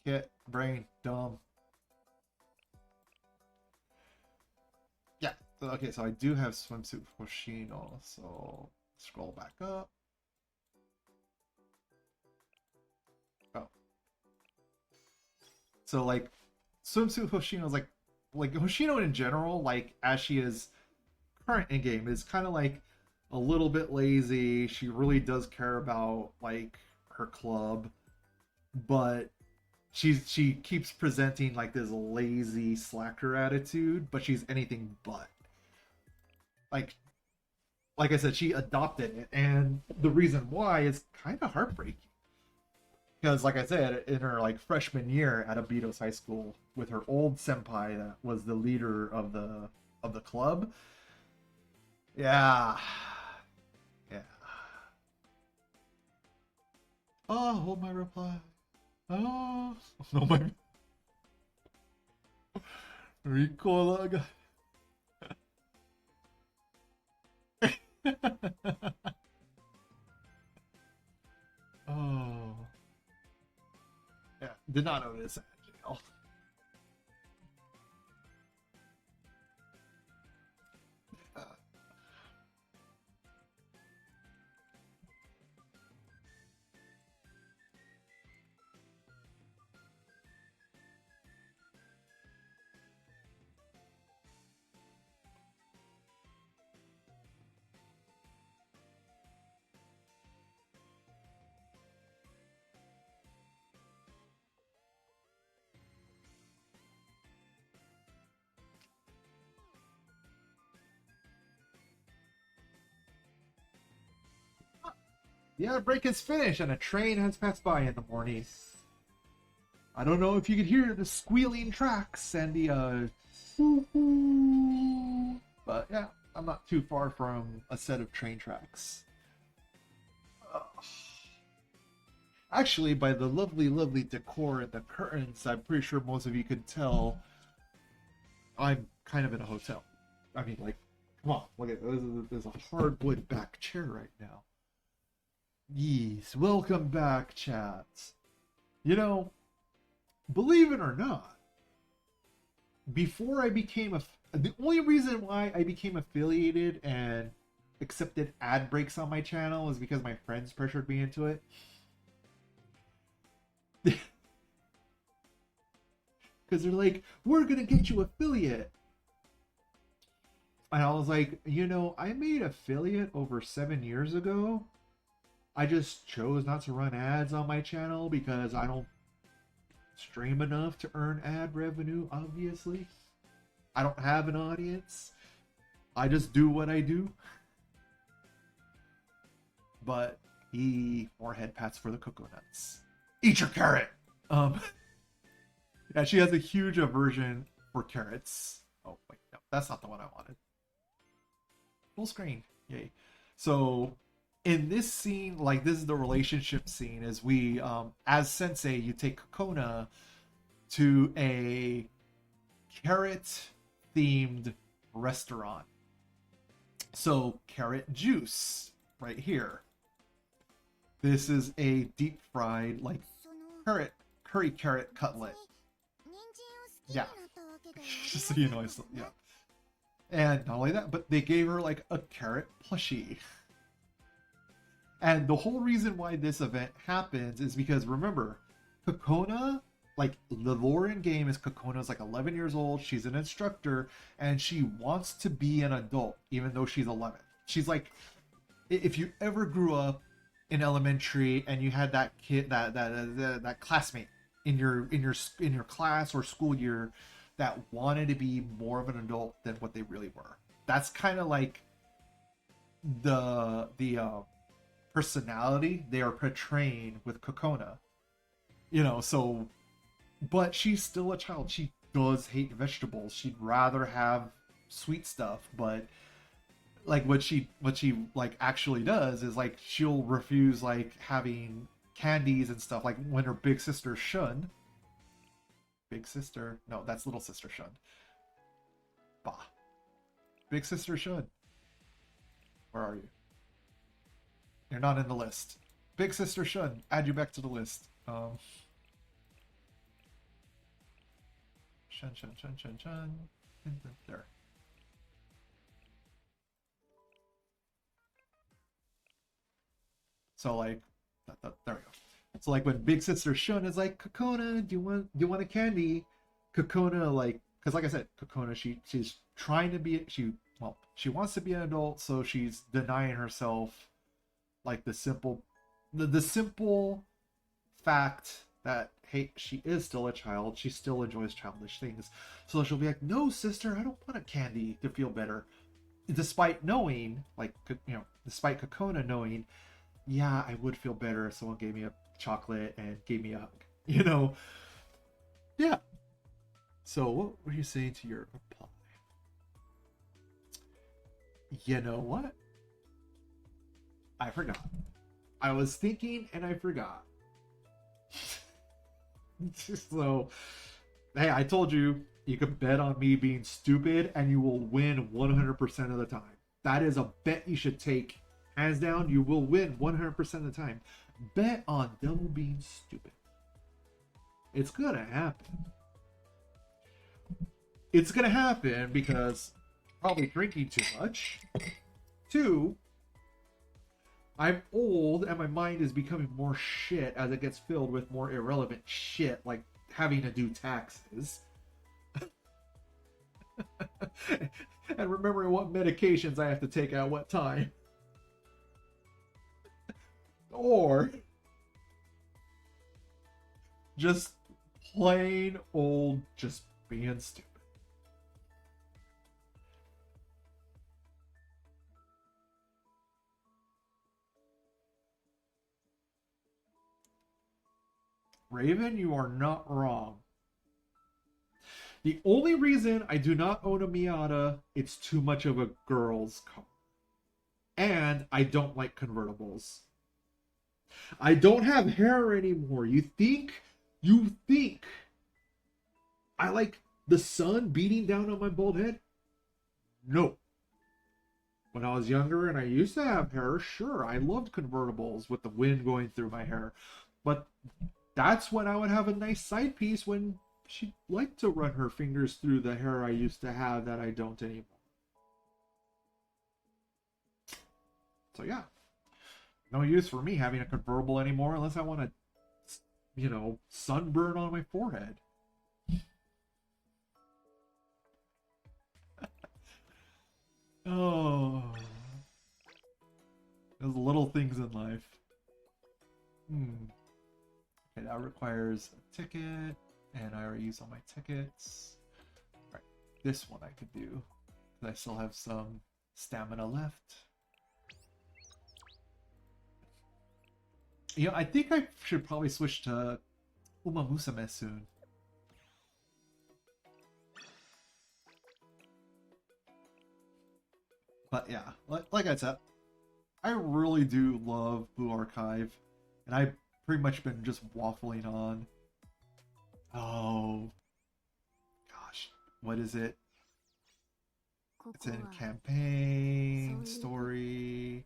get brain dumb. Yeah, okay, so I do have swimsuit Hoshino, so scroll back up. Oh. So like swimsuit Hoshino is like Hoshino in general, like as she is current in game, is kind of like a little bit lazy. She really does care about like her club, but she keeps presenting like this lazy slacker attitude, but she's anything but. Like I said, she adopted it, and the reason why is kind of heartbreaking. Because like I said, in her like freshman year at Abitos High School with her old senpai that was the leader of the club. Yeah. Yeah. Oh, hold my reply. Oh, no, my Ricola. Oh, yeah, did not know this. Yeah, break is finished and a train has passed by in the morning. I don't know if you could hear the squealing tracks and the but yeah, I'm not too far from a set of train tracks. Actually, by the lovely decor and the curtains, I'm pretty sure most of you could tell I'm kind of in a hotel. I mean, like, come on, look at this. There's a hardwood back chair right now. Yes, welcome back, chat. You know, believe it or not, before I became the only reason why I became affiliated and accepted ad breaks on my channel is because my friends pressured me into it. Because they're like, we're gonna get you affiliate. And I was like, you know, I made affiliate over 7 years ago. I just chose not to run ads on my channel because I don't stream enough to earn ad revenue, obviously. I don't have an audience. I just do what I do. But more head pats for the coconuts. Eat your carrot! Yeah, she has a huge aversion for carrots. Oh, wait, no, that's not the one I wanted. Full screen, yay. So, in this scene, like, this is the relationship scene, is we, as sensei, you take Kokona to a carrot-themed restaurant. So, carrot juice, right here. This is a deep-fried, like, curry carrot cutlet. Yeah. Just so you know, yeah. And not only that, but they gave her like a carrot plushie. And the whole reason why this event happens is because, remember, Kokona, like, the lore in game is Kokona's like 11 years old, she's an instructor, and she wants to be an adult, even though she's 11. She's like, if you ever grew up in elementary and you had that kid, that classmate in your class or school year that wanted to be more of an adult than what they really were. That's kind of like the personality they are portraying with Kokona. You know, so, but she's still a child. She does hate vegetables. She'd rather have sweet stuff, but like what she like actually does is like she'll refuse like having candies and stuff, like when her big sister Shun, no, that's little sister Shun. Bah. Big sister Shun. Where are you? You're not in the list. Big sister Shun, add you back to the list. Shun. There. So like, there we go. So like when Big Sister Shun is like, Kokona, do you want a candy? Kokona, like, because like I said, Kokona, she's trying to be, she wants to be an adult, so she's denying herself like the simple fact that, hey, she is still a child, she still enjoys childish things. So she'll be like, no sister, I don't want a candy to feel better. Despite knowing, like, you know, despite Kokona knowing, yeah, I would feel better if someone gave me a chocolate and gave me a hug, you know? Yeah. So what were you saying to your reply? You know what? I forgot. I was thinking and I forgot. So, hey, I told you, you can bet on me being stupid and you will win 100% of the time. That is a bet you should take. Hands down, you will win 100% of the time. Bet on Devil being stupid. It's gonna happen. It's gonna happen because probably drinking too much. 2, I'm old and my mind is becoming more shit as it gets filled with more irrelevant shit like having to do taxes. And remembering what medications I have to take at what time. Or just plain old just being stupid. Raven, you are not wrong. The only reason I do not own a Miata, it's too much of a girl's car. And I don't like convertibles. I don't have hair anymore. You think I like the sun beating down on my bald head? No. When I was younger and I used to have hair, sure, I loved convertibles with the wind going through my hair. But that's when I would have a nice side piece when she'd like to run her fingers through the hair I used to have that I don't anymore. So yeah. No use for me having a convertible anymore unless I want to you know, sunburn on my forehead. Oh, those little things in life. Okay, that requires a ticket, and I already used all my tickets. All right, this one I could do, because I still have some stamina left. You know, I think I should probably switch to Uma Musume soon. But yeah, like I said, I really do love Blue Archive, and I've pretty much been just waffling on. Oh, gosh, what is it? It's in campaign, story.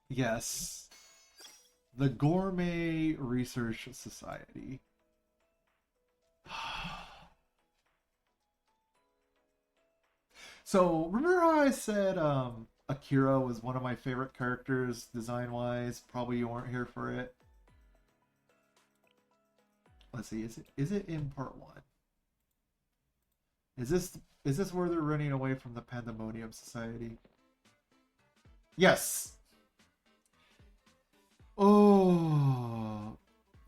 Yes. The Gourmet Research Society. So, remember how I said Akira was one of my favorite characters design-wise? Probably you weren't here for it. Let's see, is it in part 1? Is this where they're running away from the Pandemonium Society? Yes. Oh,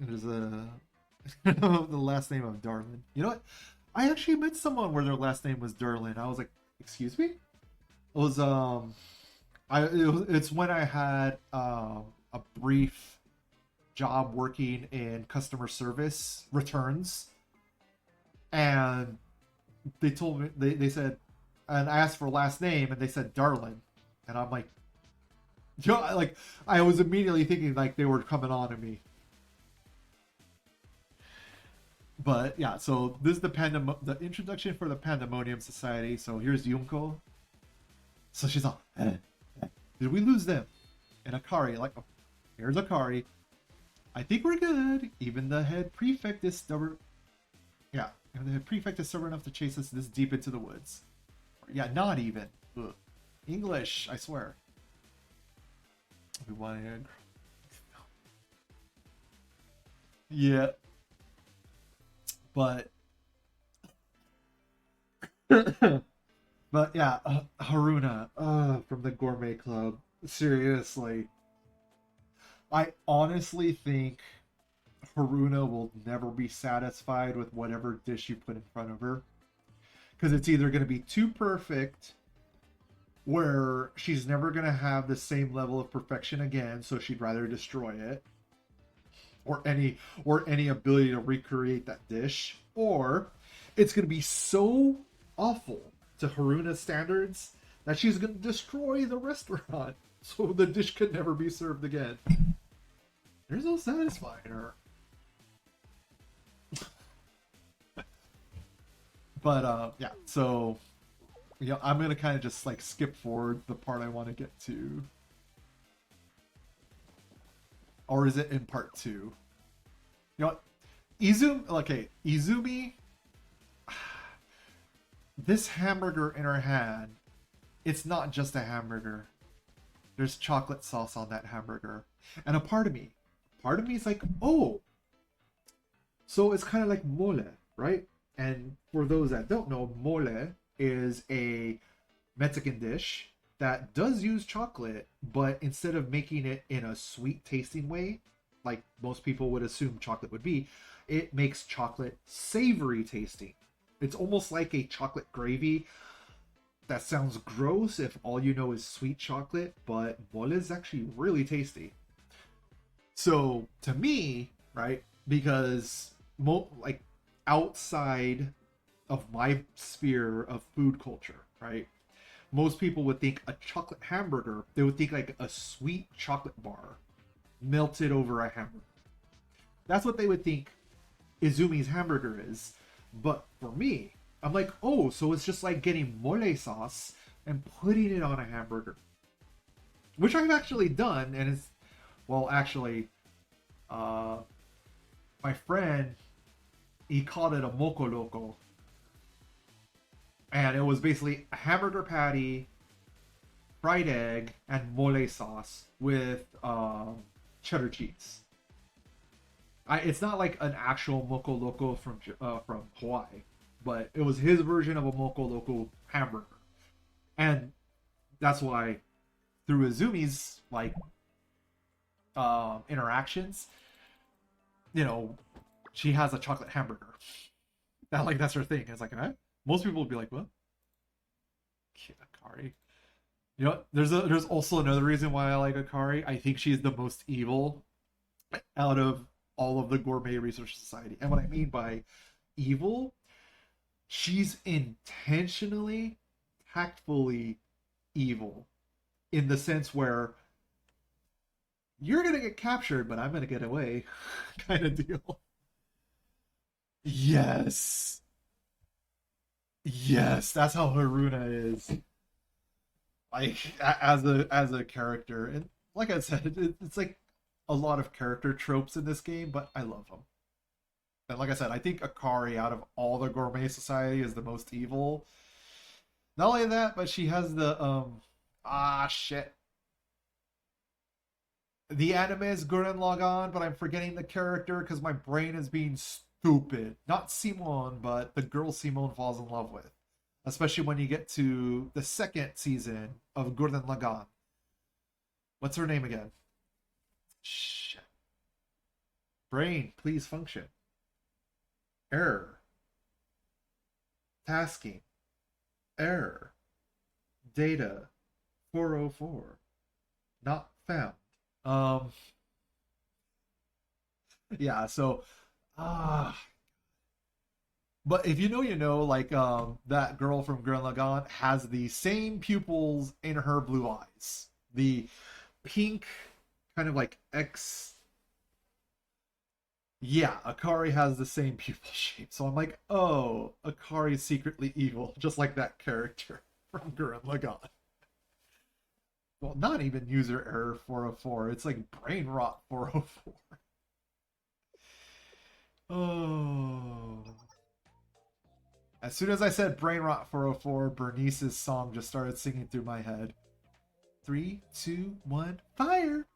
it is the last name of Darlin. You know what? I actually met someone where their last name was Darlin. I was like, excuse me? It was it's when I had a brief job working in customer service returns, and they told me they said, and I asked for last name, and they said Darlin, and I'm like, you know, like I was immediately thinking like they were coming on to me. But yeah, so this is the introduction for the Pandemonium Society. So here's Yumko. So she's all, did we lose them? And Akari, like, oh, here's Akari. I think we're good. Even the head prefect is stubborn. Yeah, even the head prefect is stubborn enough to chase us this deep into the woods. Yeah, not even. Ugh. English, I swear. We want to. Yeah. But but yeah, Haruna from the Gourmet Club. Seriously, I honestly think Haruna will never be satisfied with whatever dish you put in front of her, because it's either going to be too perfect, where she's never going to have the same level of perfection again, so she'd rather destroy it, or any ability to recreate that dish, or it's going to be so awful to Haruna's standards that she's going to destroy the restaurant so the dish could never be served again. There's no satisfying her. But yeah, so you know, I'm going to kind of just like skip forward the part I want to get to. Or is it in part 2? You know what? Izumi, this hamburger in her hand, it's not just a hamburger. There's chocolate sauce on that hamburger. And a part of me is like, oh, so it's kind of like mole, right? And for those that don't know, mole is a Mexican dish that does use chocolate, but instead of making it in a sweet tasting way, like most people would assume chocolate would be, it makes chocolate savory tasting. It's almost like a chocolate gravy. That sounds gross if all you know is sweet chocolate, but mole is actually really tasty. So to me, right, because like outside of my sphere of food culture, right, most people would think a chocolate hamburger, they would think like a sweet chocolate bar melted over a hamburger. That's what they would think Izumi's hamburger is. But for me, I'm like, oh, so it's just like getting mole sauce and putting it on a hamburger. Which I've actually done, and it's, well, actually, my friend, he called it a moco loco. And it was basically a hamburger patty, fried egg, and mole sauce with cheddar cheese. It's not like an actual Moco Loco from Hawaii, but it was his version of a Moco Loco hamburger, and that's why through Izumi's like interactions, you know, she has a chocolate hamburger. That's her thing. It's like, eh? Most people would be like, what? Akari. You know, there's also another reason why I like Akari. I think she's the most evil out of all of the Gourmet Research Society. And what I mean by evil, she's intentionally, tactfully evil. In the sense where you're gonna get captured, but I'm gonna get away, kind of deal. Yes. Yes, that's how Haruna is. Like as a character, and like I said, it's like a lot of character tropes in this game, but I love them. And like I said, I think Akari out of all the Gourmet Society is the most evil. Not only that, but she has the shit. The anime is Gurren Lagann, but I'm forgetting the character because my brain is being stupid. Not Simone, but the girl Simone falls in love with. Especially when you get to the second season of Gurren Lagann. What's her name again? Shit. Brain, please function. Error. Tasking. Error. Data. 404. Not found. Yeah, so but if you know, you know, like that girl from Gurren Lagann has the same pupils in her blue eyes. The pink kind of like X. Yeah, Akari has the same pupil shape. So I'm like, oh, Akari is secretly evil, just like that character from Gurren Lagann. Well, not even user error 404. It's like brain rot 404. Oh. As soon as I said brain rot 404, Bernice's song just started singing through my head. 3, 2, 1, fire!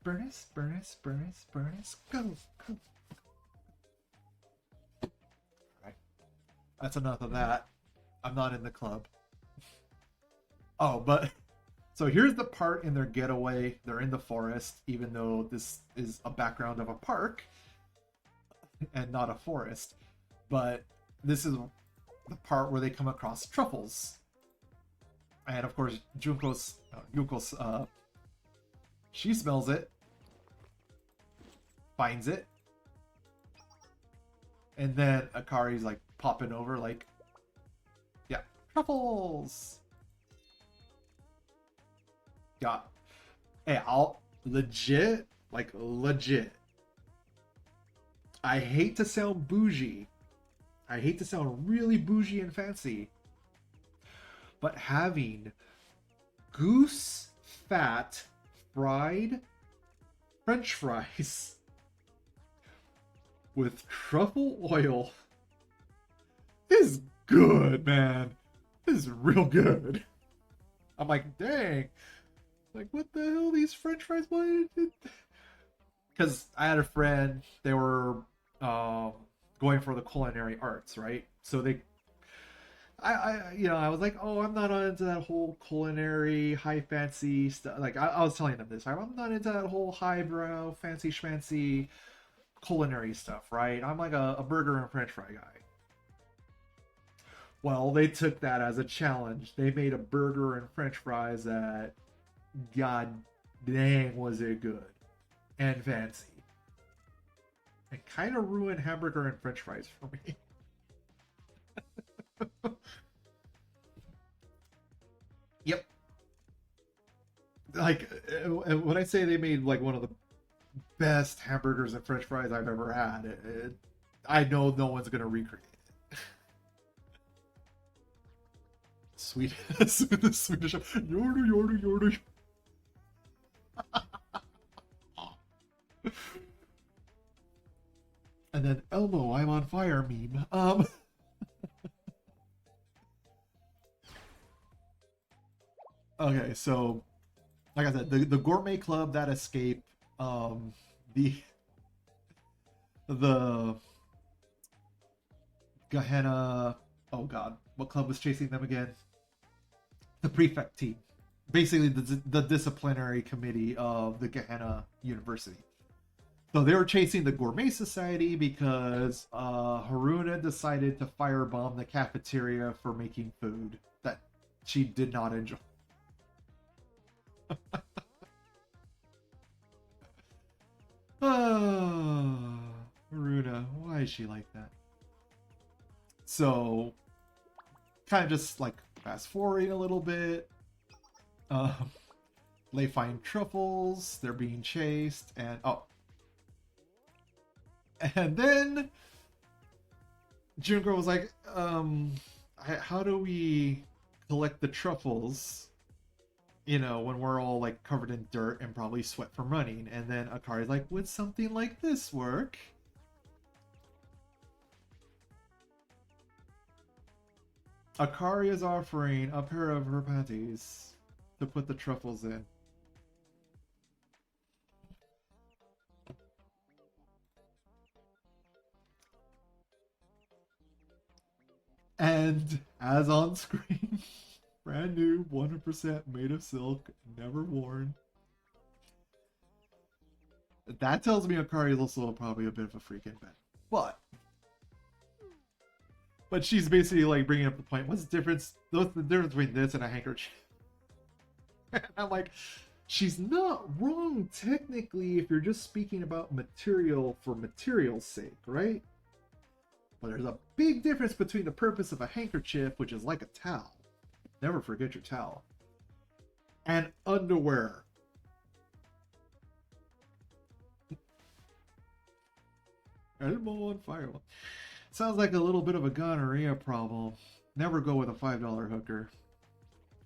Bernice, Bernice, Bernice, Bernice, go, go. Alright. That's enough of that. I'm not in the club. Oh, but so here's the part in their getaway. They're in the forest, even though this is a background of a park and not a forest. But this is the part where they come across truffles. And of course, Yuko's, she smells it, finds it, and then Akari's like popping over, like, yeah, truffles. Got, hey, I'll legit, like legit. I hate to sound bougie. I hate to sound really bougie and fancy. But having goose fat fried French fries with truffle oil is good, man. This is real good. I'm like, dang. Like, what the hell, these French fries? Because I had a friend, they were going for the culinary arts, right? So I was like, oh, I'm not into that whole culinary, high fancy stuff. Like, I was telling them this, I'm not into that whole highbrow, fancy schmancy culinary stuff, right? I'm like a burger and French fry guy. Well, they took that as a challenge. They made a burger and French fries that, god dang, was it good and fancy. It kind of ruined hamburger and French fries for me. Yep. Like, when I say they made like one of the best hamburgers and French fries I've ever had, I know no one's gonna recreate it. Sweet, the Swedish, yordu, yordu, yordu. And then Elmo, I'm on fire meme. Okay, so like I said, the gourmet club that escape, the the Gehenna. Oh God, what club was chasing them again? The prefect team, basically the disciplinary committee of the Gehenna University. So they were chasing the Gourmet Society because Haruna decided to firebomb the cafeteria for making food that she did not enjoy. Haruna, why is she like that? So, kind of just like fast forwarding a little bit. They find truffles, they're being chased, and and then Junko was like, how do we collect the truffles, you know, when we're all like covered in dirt and probably sweat from running? And then Akari's like, would something like this work? Akari is offering a pair of her panties to put the truffles in. And as on screen, brand new, 100% made of silk, never worn. That tells me Akari is also probably a bit of a freaking bet. But she's basically like bringing up the point. What's the difference? What's the difference between this and a handkerchief? And I'm like, she's not wrong technically if you're just speaking about material for material's sake, right? But there's a big difference between the purpose of a handkerchief, which is like a towel. Never forget your towel. And underwear. Elmo on fire. Sounds like a little bit of a gonorrhea problem. Never go with a $5 hooker.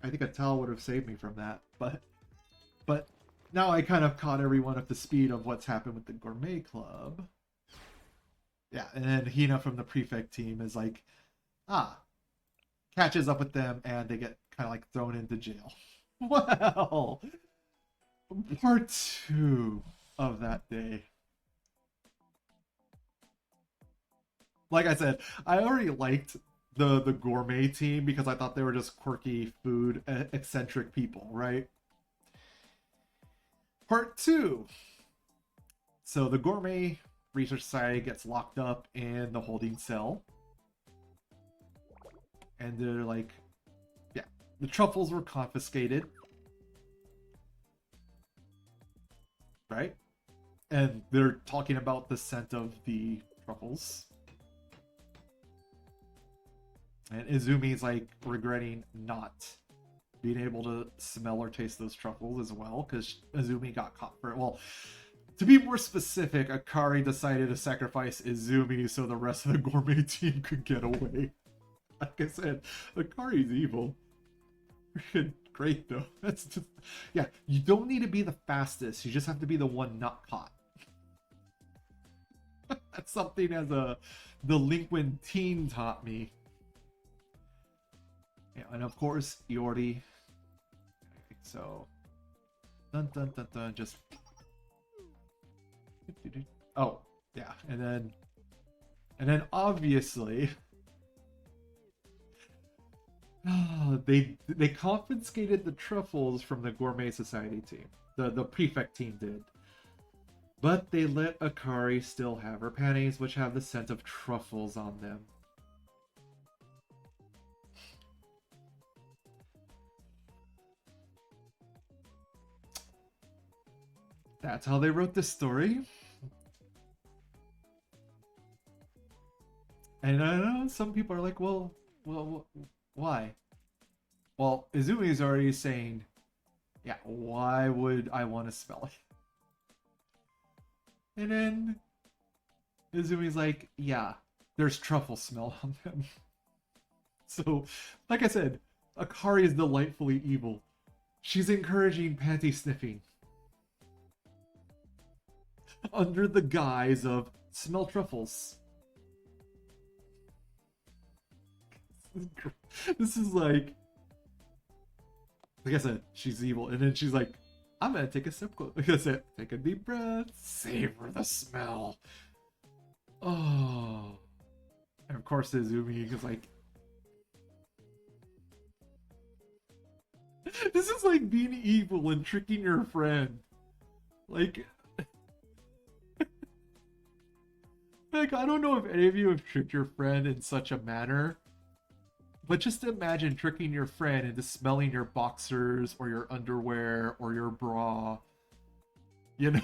I think a towel would have saved me from that. But now I kind of caught everyone up to speed of what's happened with the Gourmet Club. Yeah, and then Hina from the prefect team is like, catches up with them and they get kind of like thrown into jail. Well, part 2 of that day. Like I said, I already liked the gourmet team because I thought they were just quirky, food, eccentric people, right? Part 2. So the Gourmet Research Society gets locked up in the holding cell. And they're like, yeah, the truffles were confiscated. Right? And they're talking about the scent of the truffles. And Izumi's like regretting not being able to smell or taste those truffles as well, because Izumi got caught for it. Well, to be more specific, Akari decided to sacrifice Izumi so the rest of the gourmet team could get away. Like I said, Akari's evil. Great though. That's just, yeah, you don't need to be the fastest, you just have to be the one not caught. That's something as a delinquent teen taught me. Yeah, and of course, Iori. So, dun dun dun dun, just. Oh, yeah, and then obviously, they confiscated the truffles from the Gourmet Society team. The prefect team did, but they let Akari still have her panties, which have the scent of truffles on them. That's how they wrote this story. And I know some people are like, well, why? Well, Izumi is already saying, yeah, why would I want to smell it? And then Izumi's like, yeah, there's truffle smell on them. So, like I said, Akari is delightfully evil. She's encouraging panty sniffing. Under the guise of smell truffles. This is like I said, she's evil, and then she's like, I'm gonna take a sip. Closer. Take a deep breath. Savor the smell. Oh. And of course, Izumi is like, this is like being evil and tricking your friend. Like, like, I don't know if any of you have tricked your friend in such a manner, but just imagine tricking your friend into smelling your boxers or your underwear or your bra. You know?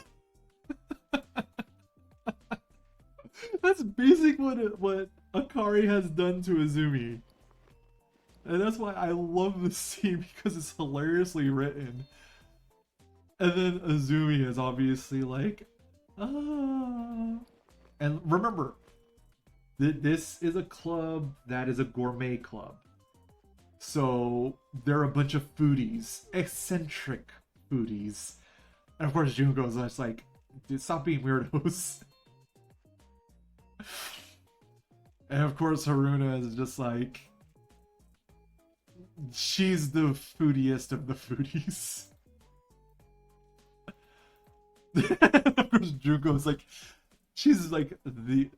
That's basically what Akari has done to Izumi. And that's why I love this scene, because it's hilariously written. And then Izumi is obviously like, ah. And remember, this is a club that is a gourmet club. So they're a bunch of foodies, eccentric foodies. And of course Junko's just like, dude, stop being weirdos. And of course Haruna is just like, she's the foodiest of the foodies. Of course Junko's like, she's like the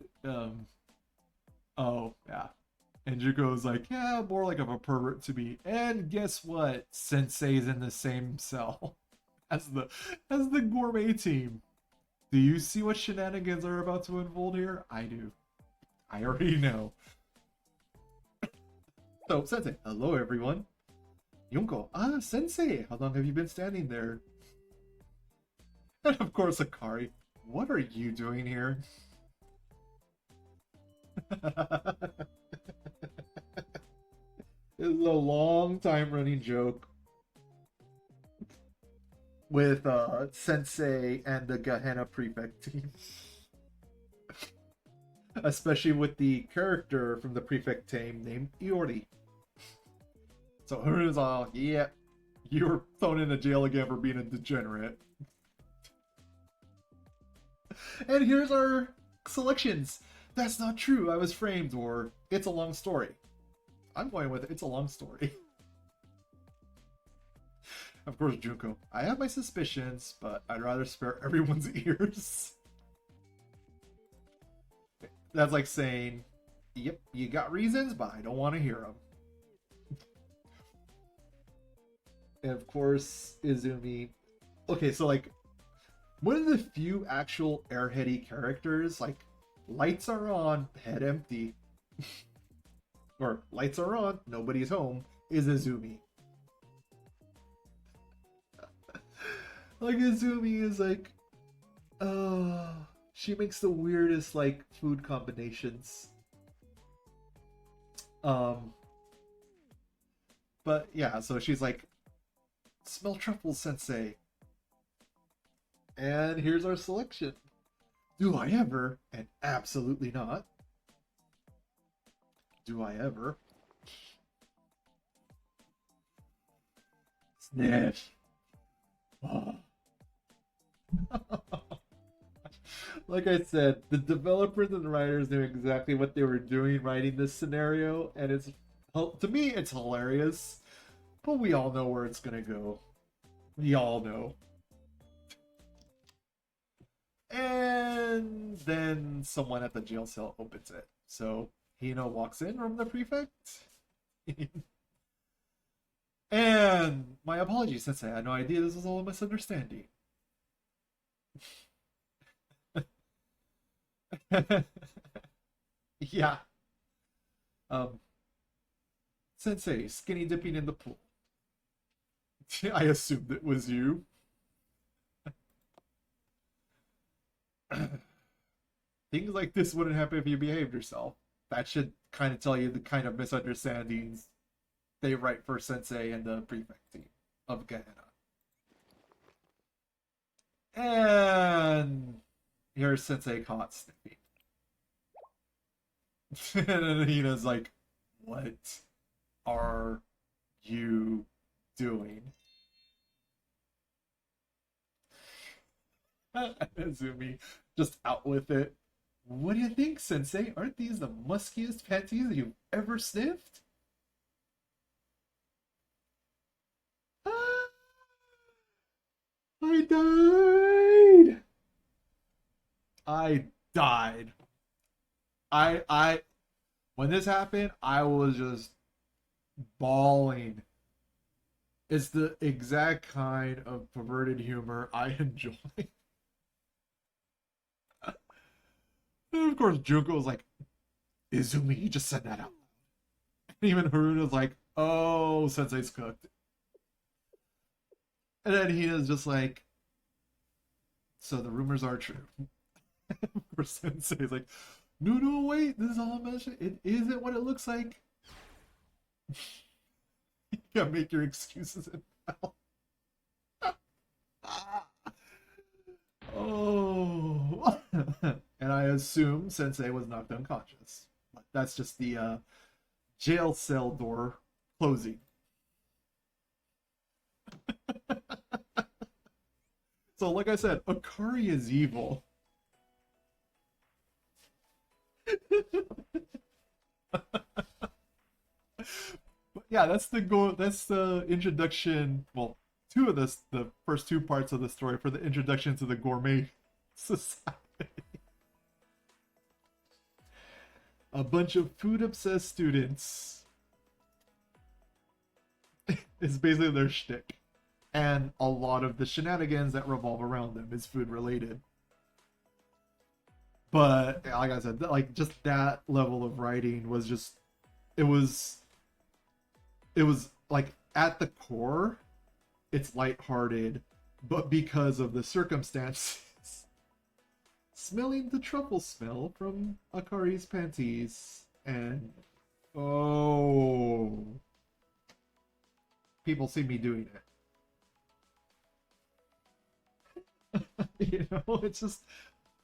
oh yeah. And Junko's like, yeah, more like of a pervert to me. And guess what? Sensei's in the same cell as the gourmet team. Do you see what shenanigans are about to unfold here? I do. I already know. So, Sensei, hello everyone. Yunko, Sensei, how long have you been standing there? And of course, Akari, what are you doing here? This is a long time running joke with Sensei and the Gehenna Prefect team. Especially with the character from the Prefect team named Iori. So Haruna's all, yeah, you were thrown into jail again for being a degenerate. And here's our selections. That's not true, I was framed, or it's a long story. I'm going with it's a long story. Of course, Junko, I have my suspicions, but I'd rather spare everyone's ears. That's like saying, yep, you got reasons, but I don't want to hear them. And of course, Izumi. Okay, so like, one of the few actual airheady characters, like, lights are on, head empty. Or lights are on, nobody's home, is Izumi. Like, Izumi is like, she makes the weirdest, like, food combinations. But yeah, so she's like, smell truffles, Sensei. And here's our selection. Do I ever? And absolutely not. Do I ever? Sniff. Oh. Like I said, the developers and writers knew exactly what they were doing writing this scenario, and it's, to me, it's hilarious. But we all know where it's gonna go. We all know. And then someone at the jail cell opens it. So Hino walks in from the prefect. And my apologies, Sensei. I had no idea this was all a misunderstanding. Yeah. Sensei, skinny dipping in the pool. I assumed it was you. Things like this wouldn't happen if you behaved yourself. That should kind of tell you the kind of misunderstandings they write for Sensei and the prefect team of Gehenna. And here's Sensei caught sniffing. And Hina's like, what are you doing? Izumi just out with it. What do you think, Sensei? Aren't these the muskiest panties you've ever sniffed? I died. I died. I when this happened, I was just bawling. It's the exact kind of perverted humor I enjoy. And of course, Junko was like, Izumi, you just said that out. And even Haruna's like, oh, Sensei's cooked. And then Hina's just like, so the rumors are true. For Sensei's like, no, no, wait, this is all I'm mentioning. It isn't what it looks like. You gotta make your excuses in hell. Oh. And I assume Sensei was knocked unconscious. That's just the jail cell door closing. So, like I said, Akari is evil. But yeah, that's the go. That's the introduction. Well, two of this, the first two parts of the story for the introduction to the gourmet society. A bunch of food obsessed students is basically their shtick, and a lot of the shenanigans that revolve around them is food related. But like I said, like just that level of writing was just it was like at the core, it's lighthearted, but because of the circumstances, smelling the truffle smell from Akari's panties, and oh, people see me doing it. You know, it's just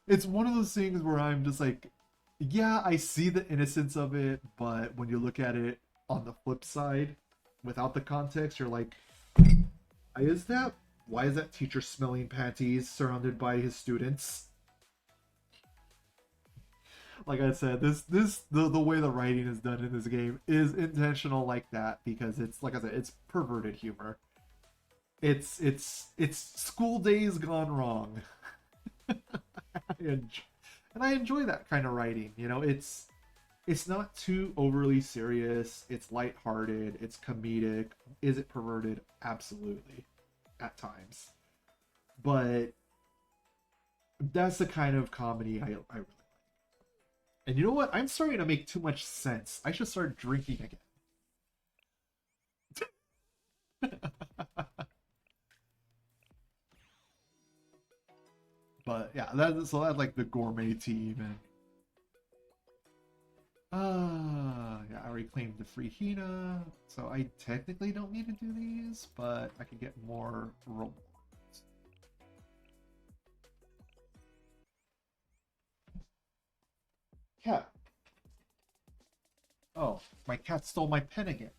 it's one of those things where I'm just like, yeah, I see the innocence of it, but when you look at it on the flip side, without the context, you're like, why is that teacher smelling panties surrounded by his students? Like I said, the way the writing is done in this game is intentional like that, because it's like I said, it's perverted humor. It's school days gone wrong. And I enjoy that kind of writing. You know, it's not too overly serious. It's lighthearted. It's comedic. Is it perverted? Absolutely, at times. But that's the kind of comedy I really like. And you know what? I'm starting to make too much sense. I should start drinking again. But yeah, that's like the gourmet team, and yeah, I reclaimed the free Hina, so I technically don't need to do these, but I can get more rewards. Cat. Oh, my cat stole my pen again.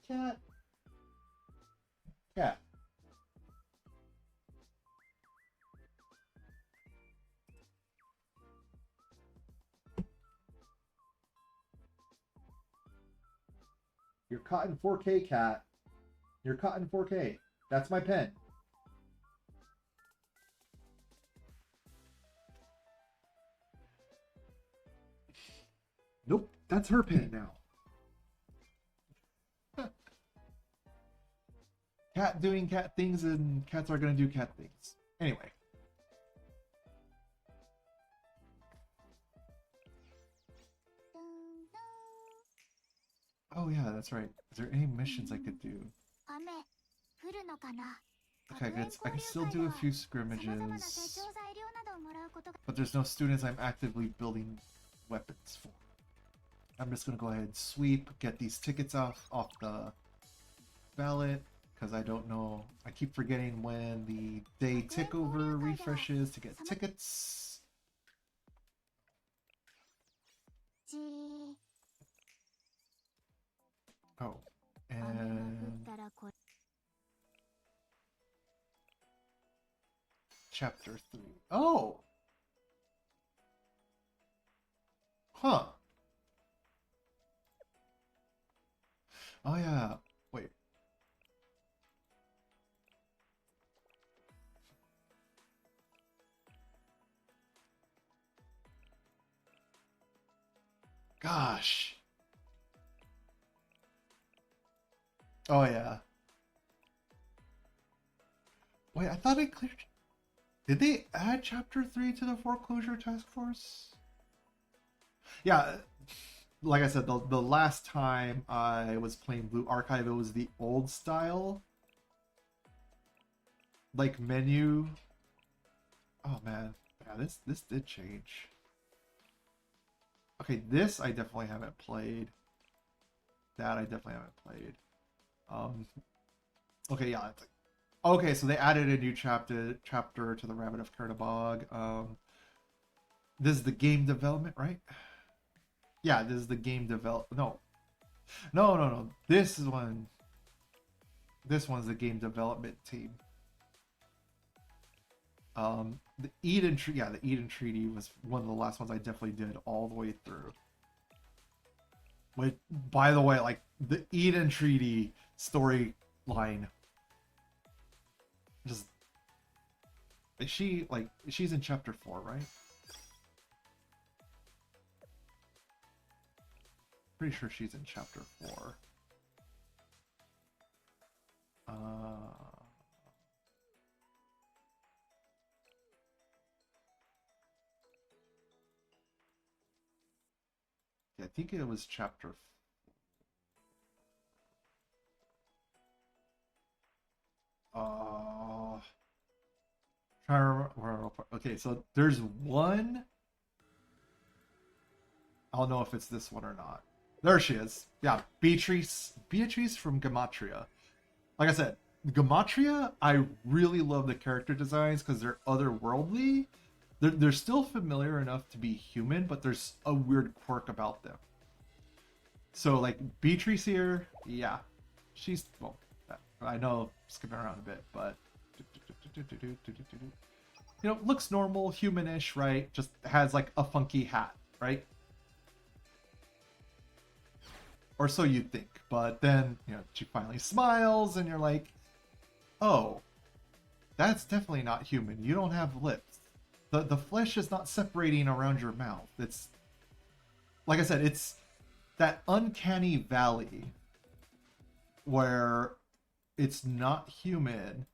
Cat. Cat. You're caught in 4K, cat. You're caught in 4K. That's my pen. Nope, that's her pen now. Cat doing cat things, and cats are gonna do cat things. Anyway. Oh yeah, that's right. Is there any missions I could do? Okay, I can still do a few scrimmages, but there's no students I'm actively building weapons for. I'm just gonna go ahead and sweep, get these tickets off the ballot, because I don't know. I keep forgetting when the day tick over refreshes to get tickets. Oh, and chapter 3. Oh! Huh. Oh yeah. Wait. Oh yeah. Wait, I thought I cleared. Did they add Chapter 3 to the Foreclosure Task Force? Yeah, like I said, the last time I was playing Blue Archive, it was the old style, like menu. Oh man, yeah, this did change. Okay, this I definitely haven't played. That I definitely haven't played. Okay, yeah. Okay, so they added a new chapter to the Rabbit of Kernabog. This is the game development, right? Yeah, this is the game develop. No. This is one. This one's the game development team. The Eden Treaty. Yeah, the Eden Treaty was one of the last ones I definitely did all the way through. Wait, by the way, like the Eden Treaty storyline. Just is she like she's in chapter 4, right? Pretty sure she's in chapter 4. Yeah, I think it was chapter. Trying to remember. Okay, so there's one. I don't know if it's this one or not. There she is. Yeah, Beatrice from Gematria. Like I said, Gematria, I really love the character designs because they're otherworldly. They're still familiar enough to be human, but there's a weird quirk about them. So like Beatrice here, yeah, she's well. I know skipping around a bit, but you know, looks normal, humanish, right? Just has like a funky hat, right? Or so you'd think. But then, you know, she finally smiles and you're like, oh, that's definitely not human. You don't have lips. The flesh is not separating around your mouth. It's, like I said, it's that uncanny valley where it's not human,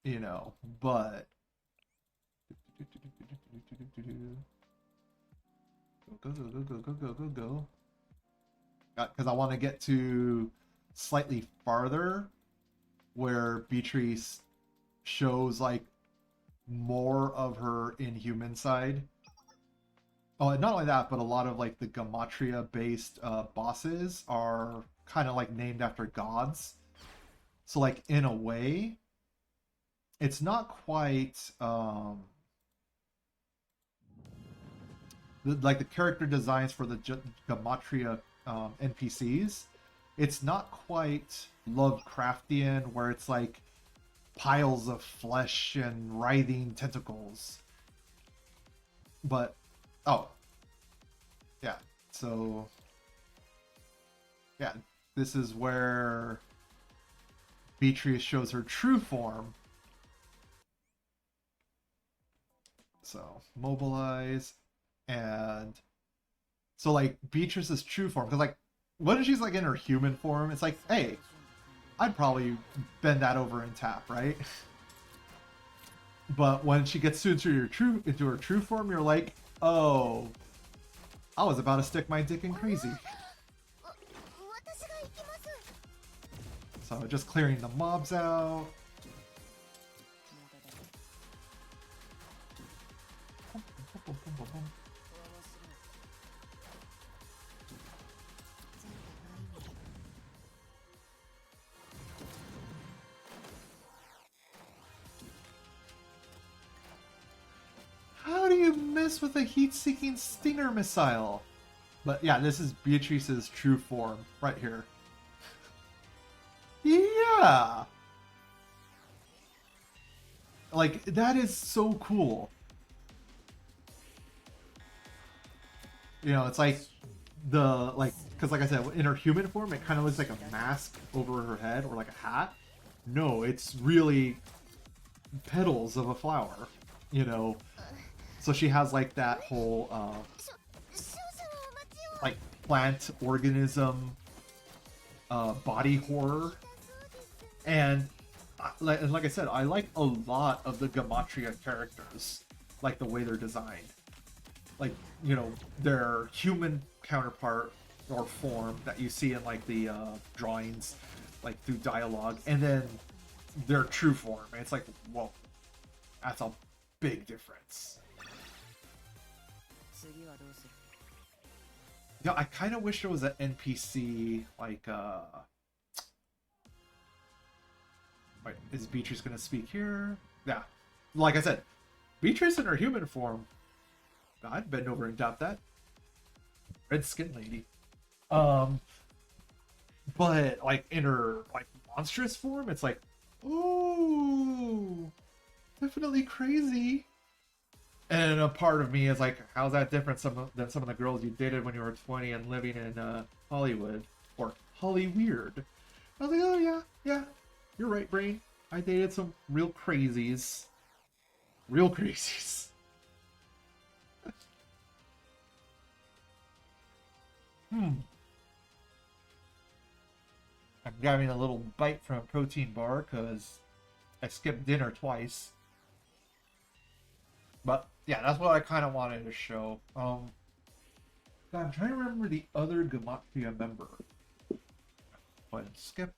you know, but go. Because I want to get to slightly farther where Beatrice shows like more of her inhuman side. Oh, and not only that, but a lot of like the Gematria based bosses are kind of like named after gods. So like in a way, it's not quite like the character designs for the Gematria NPCs. It's not quite Lovecraftian where it's like piles of flesh and writhing tentacles. But oh, yeah. So yeah, this is where Beatrice shows her true form. So mobilize, and so like Beatrice's true form, because like when she's like in her human form, it's like, hey, I'd probably bend that over and tap, right? But when she gets into her true form, you're like, oh, I was about to stick my dick in crazy. So just clearing the mobs out. How do you miss with a heat-seeking stinger missile? But yeah, this is Beatrice's true form right here. Yeah! Like, that is so cool. You know, it's like because like I said, in her human form, it kind of looks like a mask over her head or like a hat. No, it's really petals of a flower, you know. So she has like that whole like plant organism body horror. And like I said, I like a lot of the Gematria characters, like the way they're designed. Like, you know, their human counterpart or form that you see in like the drawings, like through dialogue, and then their true form. And it's like, whoa, that's a big difference. Yeah, I kind of wish there was an NPC like wait, is Beatrice gonna speak here? Yeah, like I said, Beatrice in her human form, I'd bend over and doubt that. Red skin lady. But like in her like monstrous form, it's like, ooh, definitely crazy. And a part of me is like, how's that different than some of the girls you dated when you were 20 and living in Hollywood or Holly Weird? I was like, oh yeah, yeah, you're right, brain. I dated some real crazies. Real crazies. I'm grabbing a little bite from a protein bar because I skipped dinner twice. But yeah, that's what I kind of wanted to show. God, I'm trying to remember the other Gematria member. But skip.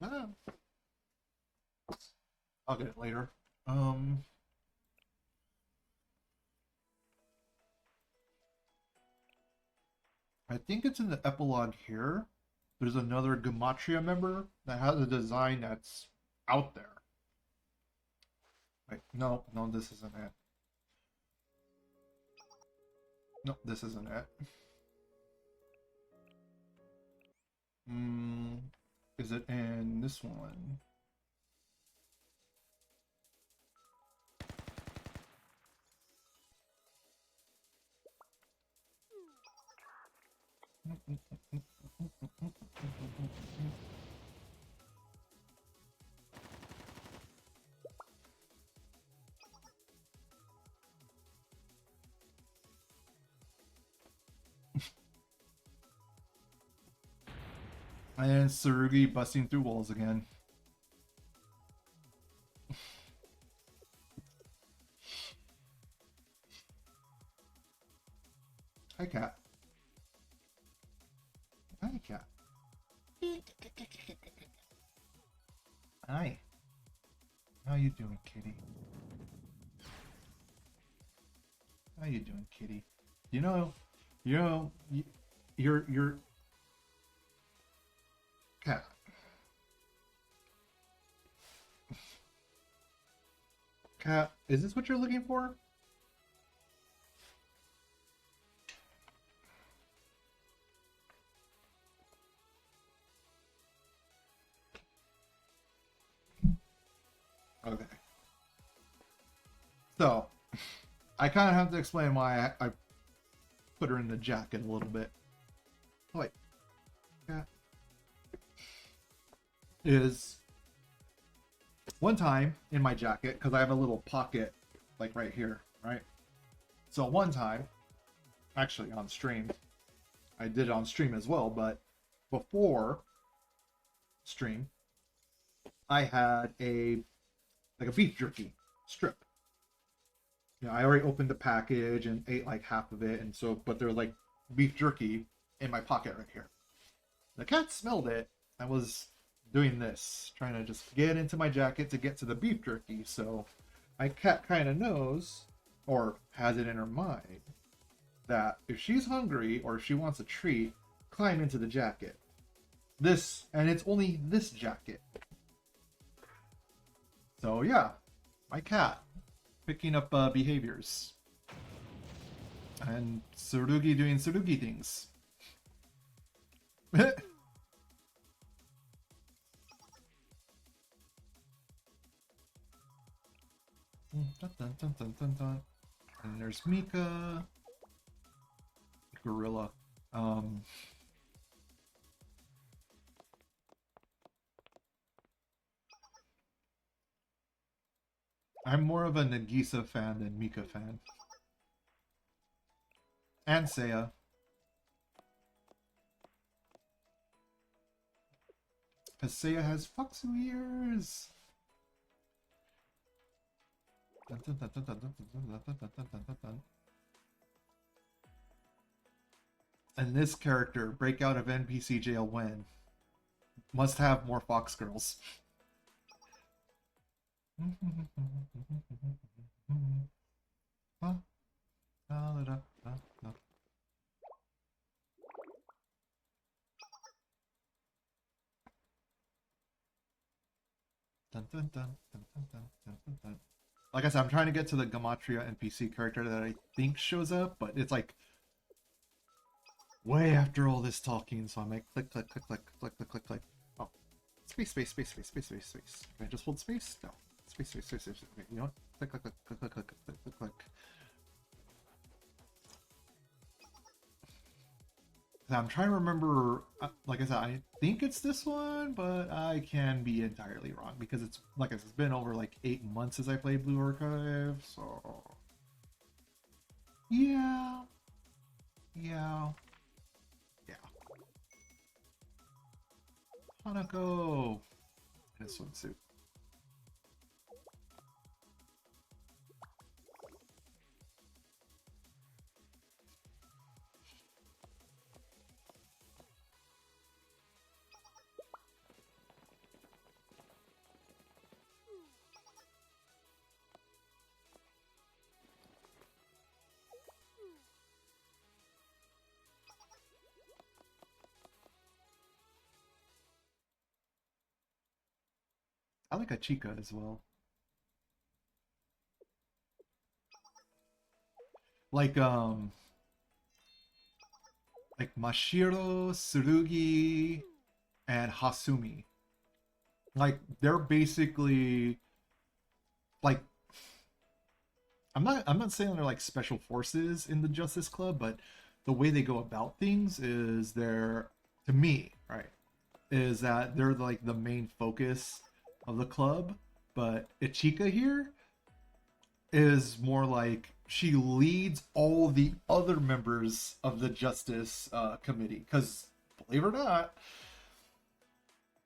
Ah, I'll get it later. I think it's in the epilogue here. There's another Gematria member that has a design that's out there. Wait, no, this isn't it. No, this isn't it. Is it in this one? And Tsurugi busting through walls again. Hi, cat. Hi, cat. Hi. How you doing, kitty? How you doing, kitty? You're cat. Cat, is this what you're looking for? Okay. So, I kind of have to explain why I put her in the jacket a little bit. Oh, wait. Cat. Is one time in my jacket, because I have a little pocket like right here, right? So one time, actually on stream, I did it on stream as well, but before stream, I had a beef jerky strip. You know, I already opened the package and ate like half of it, and so but there was like beef jerky in my pocket right here. The cat smelled it. I was doing this, trying to just get into my jacket to get to the beef jerky. So my cat kind of knows, or has it in her mind, that if she's hungry or if she wants a treat, climb into the jacket. This, and it's only this jacket. So yeah, my cat picking up behaviors. And Tsurugi doing Tsurugi things. Dun, dun, dun, dun, dun, dun. And there's Mika. Gorilla. I'm more of a Nagisa fan than Mika fan. And Seiya. Because Seiya has Foxu ears! And this character, break out of NPC jail when? Must have more fox girls. Like I said, I'm trying to get to the Gematria NPC character that I think shows up, but it's like way after all this talking, so I'm like click, click, click, click, click, click, click, click. Oh, space, space, space, space, space, space, space. Can I just hold space? No. Space, space, space, space. Okay, you know what? Click, click, click, click, click, click, click, click, click. I'm trying to remember, like I said, I think it's this one, but I can be entirely wrong because it's, like I said, it's been over like 8 months since I played Blue Archive, so... Yeah. Yeah. Yeah. Hanako! In a swimsuit. I like a Chica as well. Like Mashiro, Tsurugi, and Hasumi. Like, they're basically like, I'm not saying they're like special forces in the Justice Club, but the way they go about things is they're, to me, right, is that they're like the main focus of the club, but Ichika here is more like she leads all the other members of the Justice Committee. Because believe it or not,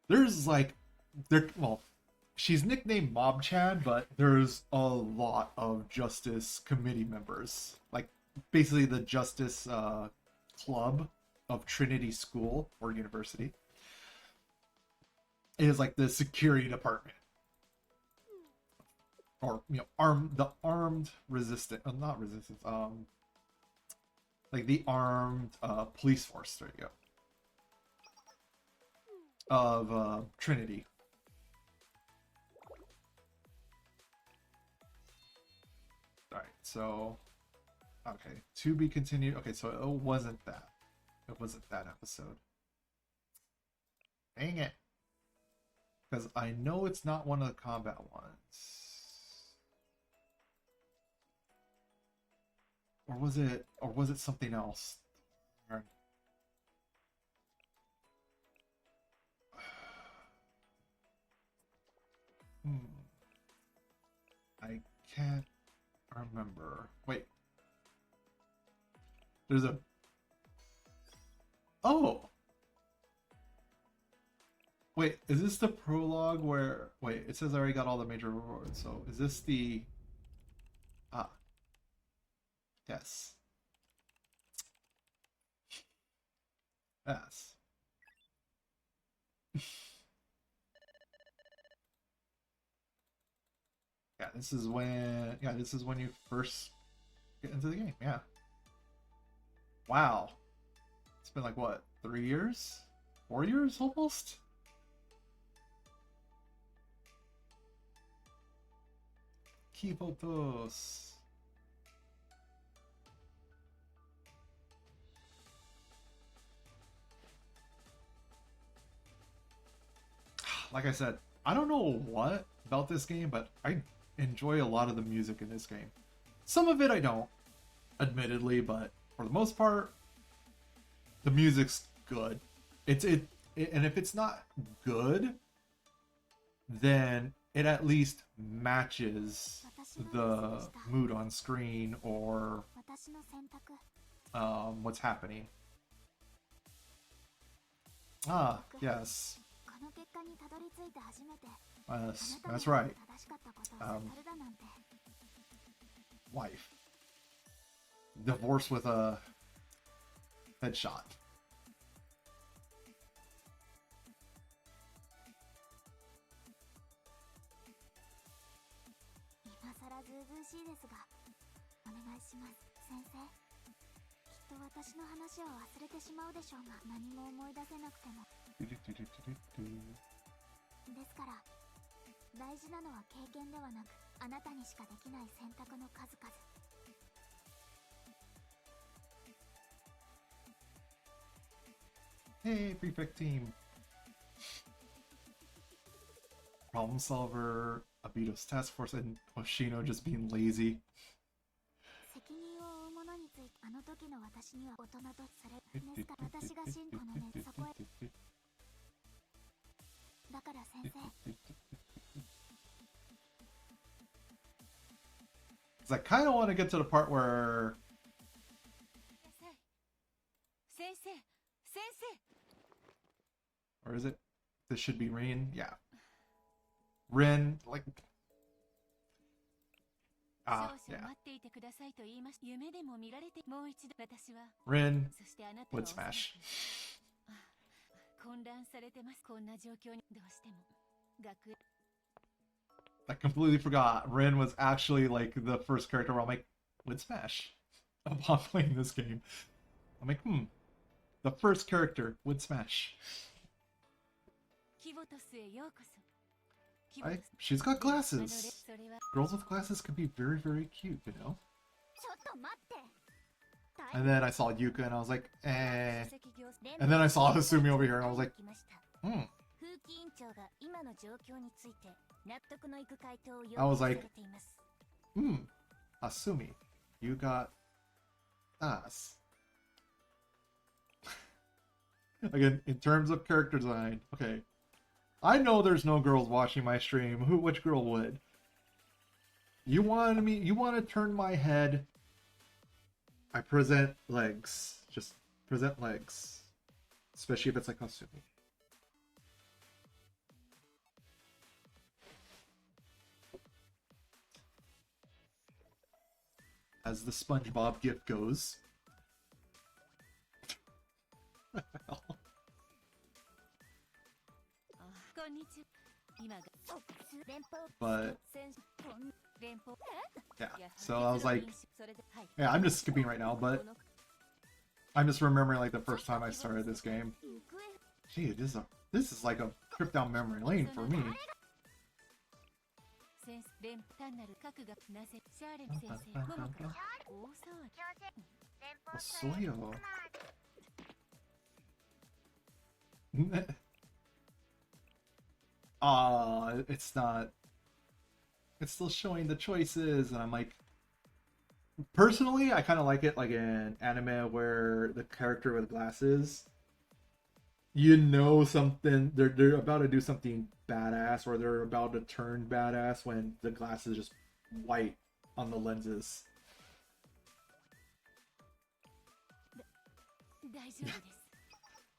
there's like well, she's nicknamed Mob Chad, but there's a lot of Justice Committee members. Like basically the Justice Club of Trinity School or University is like the security department, or the armed resistance, not resistance, like the armed police force. There you go. Of Trinity. All right, so okay, to be continued. Okay, so it wasn't that. It wasn't that episode. Dang it. Because I know it's not one of the combat ones. Or was it something else? I can't remember. Wait. There's a... Oh! Wait, is this the prologue where... Wait, it says I already got all the major rewards, so is this the... Ah. Yes. Yes. Yeah, this is when you first get into the game, yeah. Wow. It's been like what, 3 years? 4 years almost? Key photos. Like I said, I don't know what about this game, but I enjoy a lot of the music in this game. Some of it I don't, admittedly, but for the most part, the music's good. And if it's not good, then it at least matches the mood on screen or 私の選択 what's happening. Ah, yes. この結果にたどり着いて初めて Yes, あな that's たの right. 正しかったことを悟るだなんて Wife. Divorce with a headshot. 今さらずうずうしいですがお願いします先生きっと私の話を忘れてしまうでしょうが何も思い出せなくてもですから大事なのは経験ではなくあなたにしかできない選択の数々 Hey, prefect team. Problem solver, Abito's task force, and Hoshino just being lazy. 責任を負う者についてあの時の私には大人とされですから私が真子のねそこへだから先生 'Cause I kind of want to get to the part where 先生先生 or is it? This should be Rin. Yeah. Rin, like. 少 Ah, 々 yeah. 待っていてくださいと言いました。夢でも見られてもう一度私は Rin そしてあなた would は smash. 混乱されてます。こんな状況にどうしても学園 I completely forgot. Rin was actually like the first character where I'm like, would smash. Upon playing this game. I'm like, the first character would smash. キボトスへようこそ。 She's got あの glasses. それは Girls with glasses can be very, very cute, you know? ちょっと待って And then I saw Yuka and I was like, eh. 首席業 And then I saw Hasumi over here and I was like, 風紀委員長が今の状況について納得のいく回答を I was 要求さ like れています Hasumi, you got us. Again, in terms of character design, okay. I know there's no girls watching my stream. Which girl would? You want to turn my head? I present legs. Just present legs. Especially if it's like Hasumi. As the SpongeBob gif goes. What the hell? こんにちは。今が But 先連邦 yeah, so I was like, それではい yeah, I'm just skipping right now, but I'm just remembering like the first time I started this game. Gee, this is like a trip down memory lane for me. 先生連単なる核がなぜシャーレン先生ももから大騒ぎ Osoyo. It's not. It's still showing the choices, and I'm like, personally, I kind of like it like in anime where the character with glasses, you know something they're about to do something badass, or they're about to turn badass when the glass is just white on the lenses. 大丈夫です。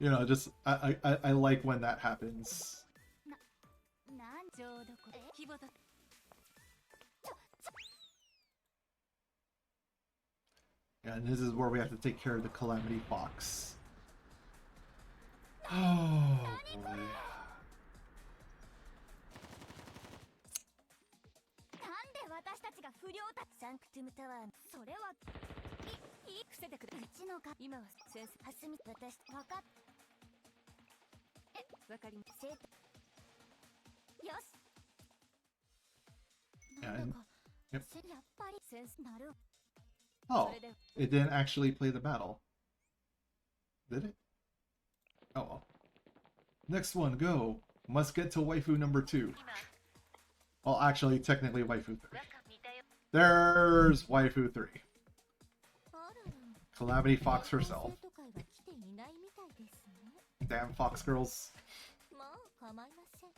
You know, just I like when that happens. なんちょうどこキボト And this is where we have to take care of the Calamity Fox. Oh boy. なんで私たちが不良だサンクトゥムタワーそれはいい伏せてくれうちのか今は先生はすみ私わかっわかります。生徒よし Yeah, なん and- だか yep. やっぱりセンスなる Oh, それで it didn't actually play the battle. Did it? Oh well. Next one, go. Must get to waifu number 2. Well, actually, technically waifu 3. There's waifu 3. あらら Calamity Fox herself. 生徒会は来ていないみたいですね Damn Fox girls. まあ構いません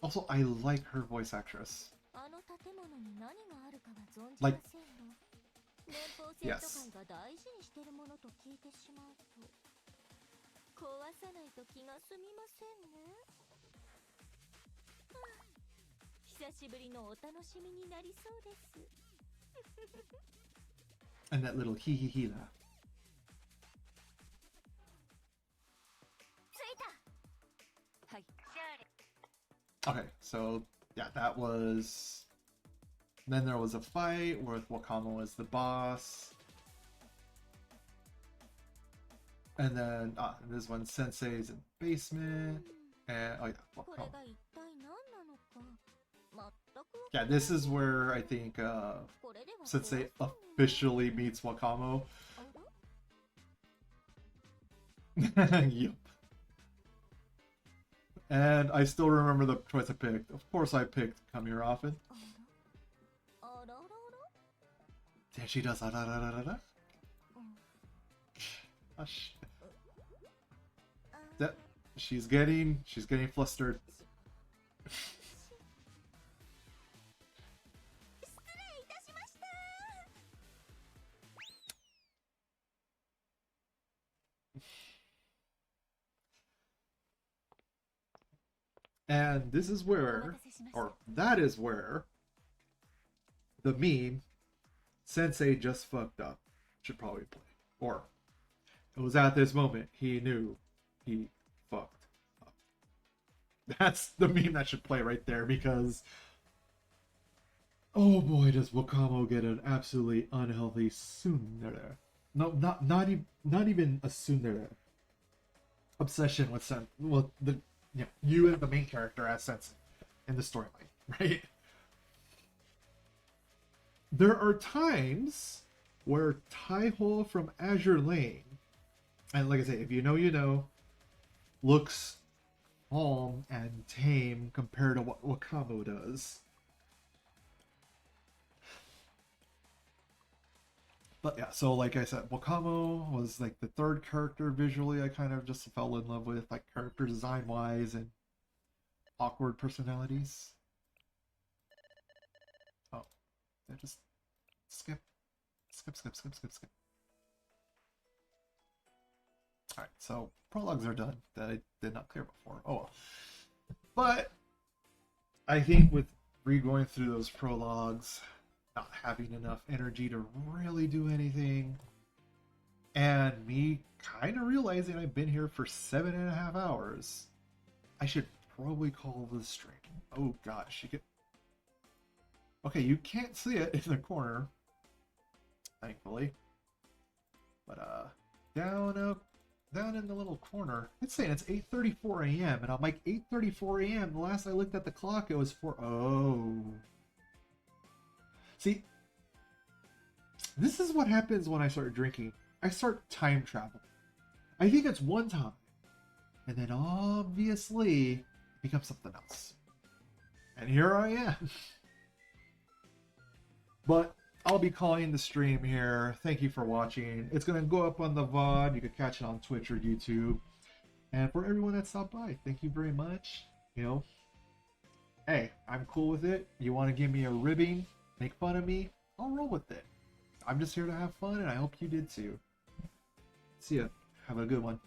Also, I like her voice actress. あの建物に何があるかは存じ Like- ませんの。連邦生徒 Yes. 会が大事にしてるものと聞いてしまうと壊さないと気が済みませんね。はあ、久しぶりのお楽しみになりそうです。 And that little hee hee hee laugh. 着いた。はい。 Okay, so yeah, that was. Then there was a fight with Wakamo as the boss. And then this one Sensei's in the basement. And oh yeah, これ Wakamo. が一体何なのか全く Yeah, this is where I think これでは Sensei 壊せんね。 officially meets Wakamo. あら Yup. And I still remember the choice I picked. Of course I picked Come Here Often. あらあらあらあら Yeah, she does. Da, da, da, da, da. うん Hush. あ That she's getting flustered. 失礼いたしました。 And this is お待 where, たせしました。 or that is where, the meme Sensei just fucked up should probably play. Or it was at this moment he knew he fucked up. That's the meme that should play right there because oh boy, does Wakamo get an absolutely unhealthy tsundere. No, not even a tsundere. Obsession with the you and the main character as Sensei in the storyline, right? There are times where Taiho from Azure Lane, and like I say, if you know, you know, looks calm and tame compared to what Wakamo does. But yeah, so like I said, Wakamo was like the third character visually I kind of just fell in love with, like character design wise and awkward personalities. Oh, I just skip. Alright, so prologues are done that I did not clear before. Oh well. But I think with re-going through those prologues, not having enough energy to really do anything, and me kind of realizing I've been here for 7.5 hours, I should probably call this stream. Oh gosh, you get. Okay, you can't see it in the corner, thankfully. But down in the little corner, it's saying it's 8:34 a.m. and I'm like 8:34 a.m. The last I looked at the clock, it was 4. Oh. See, this is what happens when I start drinking. I start time traveling. I think it's one time, and then obviously it becomes something else. And here I am. But I'll be calling the stream here. Thank you for watching. It's going to go up on the VOD. You can catch it on Twitch or YouTube. And for everyone that stopped by, thank you very much. You know, hey, I'm cool with it. You want to give me a ribbing, make fun of me, I'll roll with it. I'm just here to have fun, and I hope you did too. See ya. Have a good one.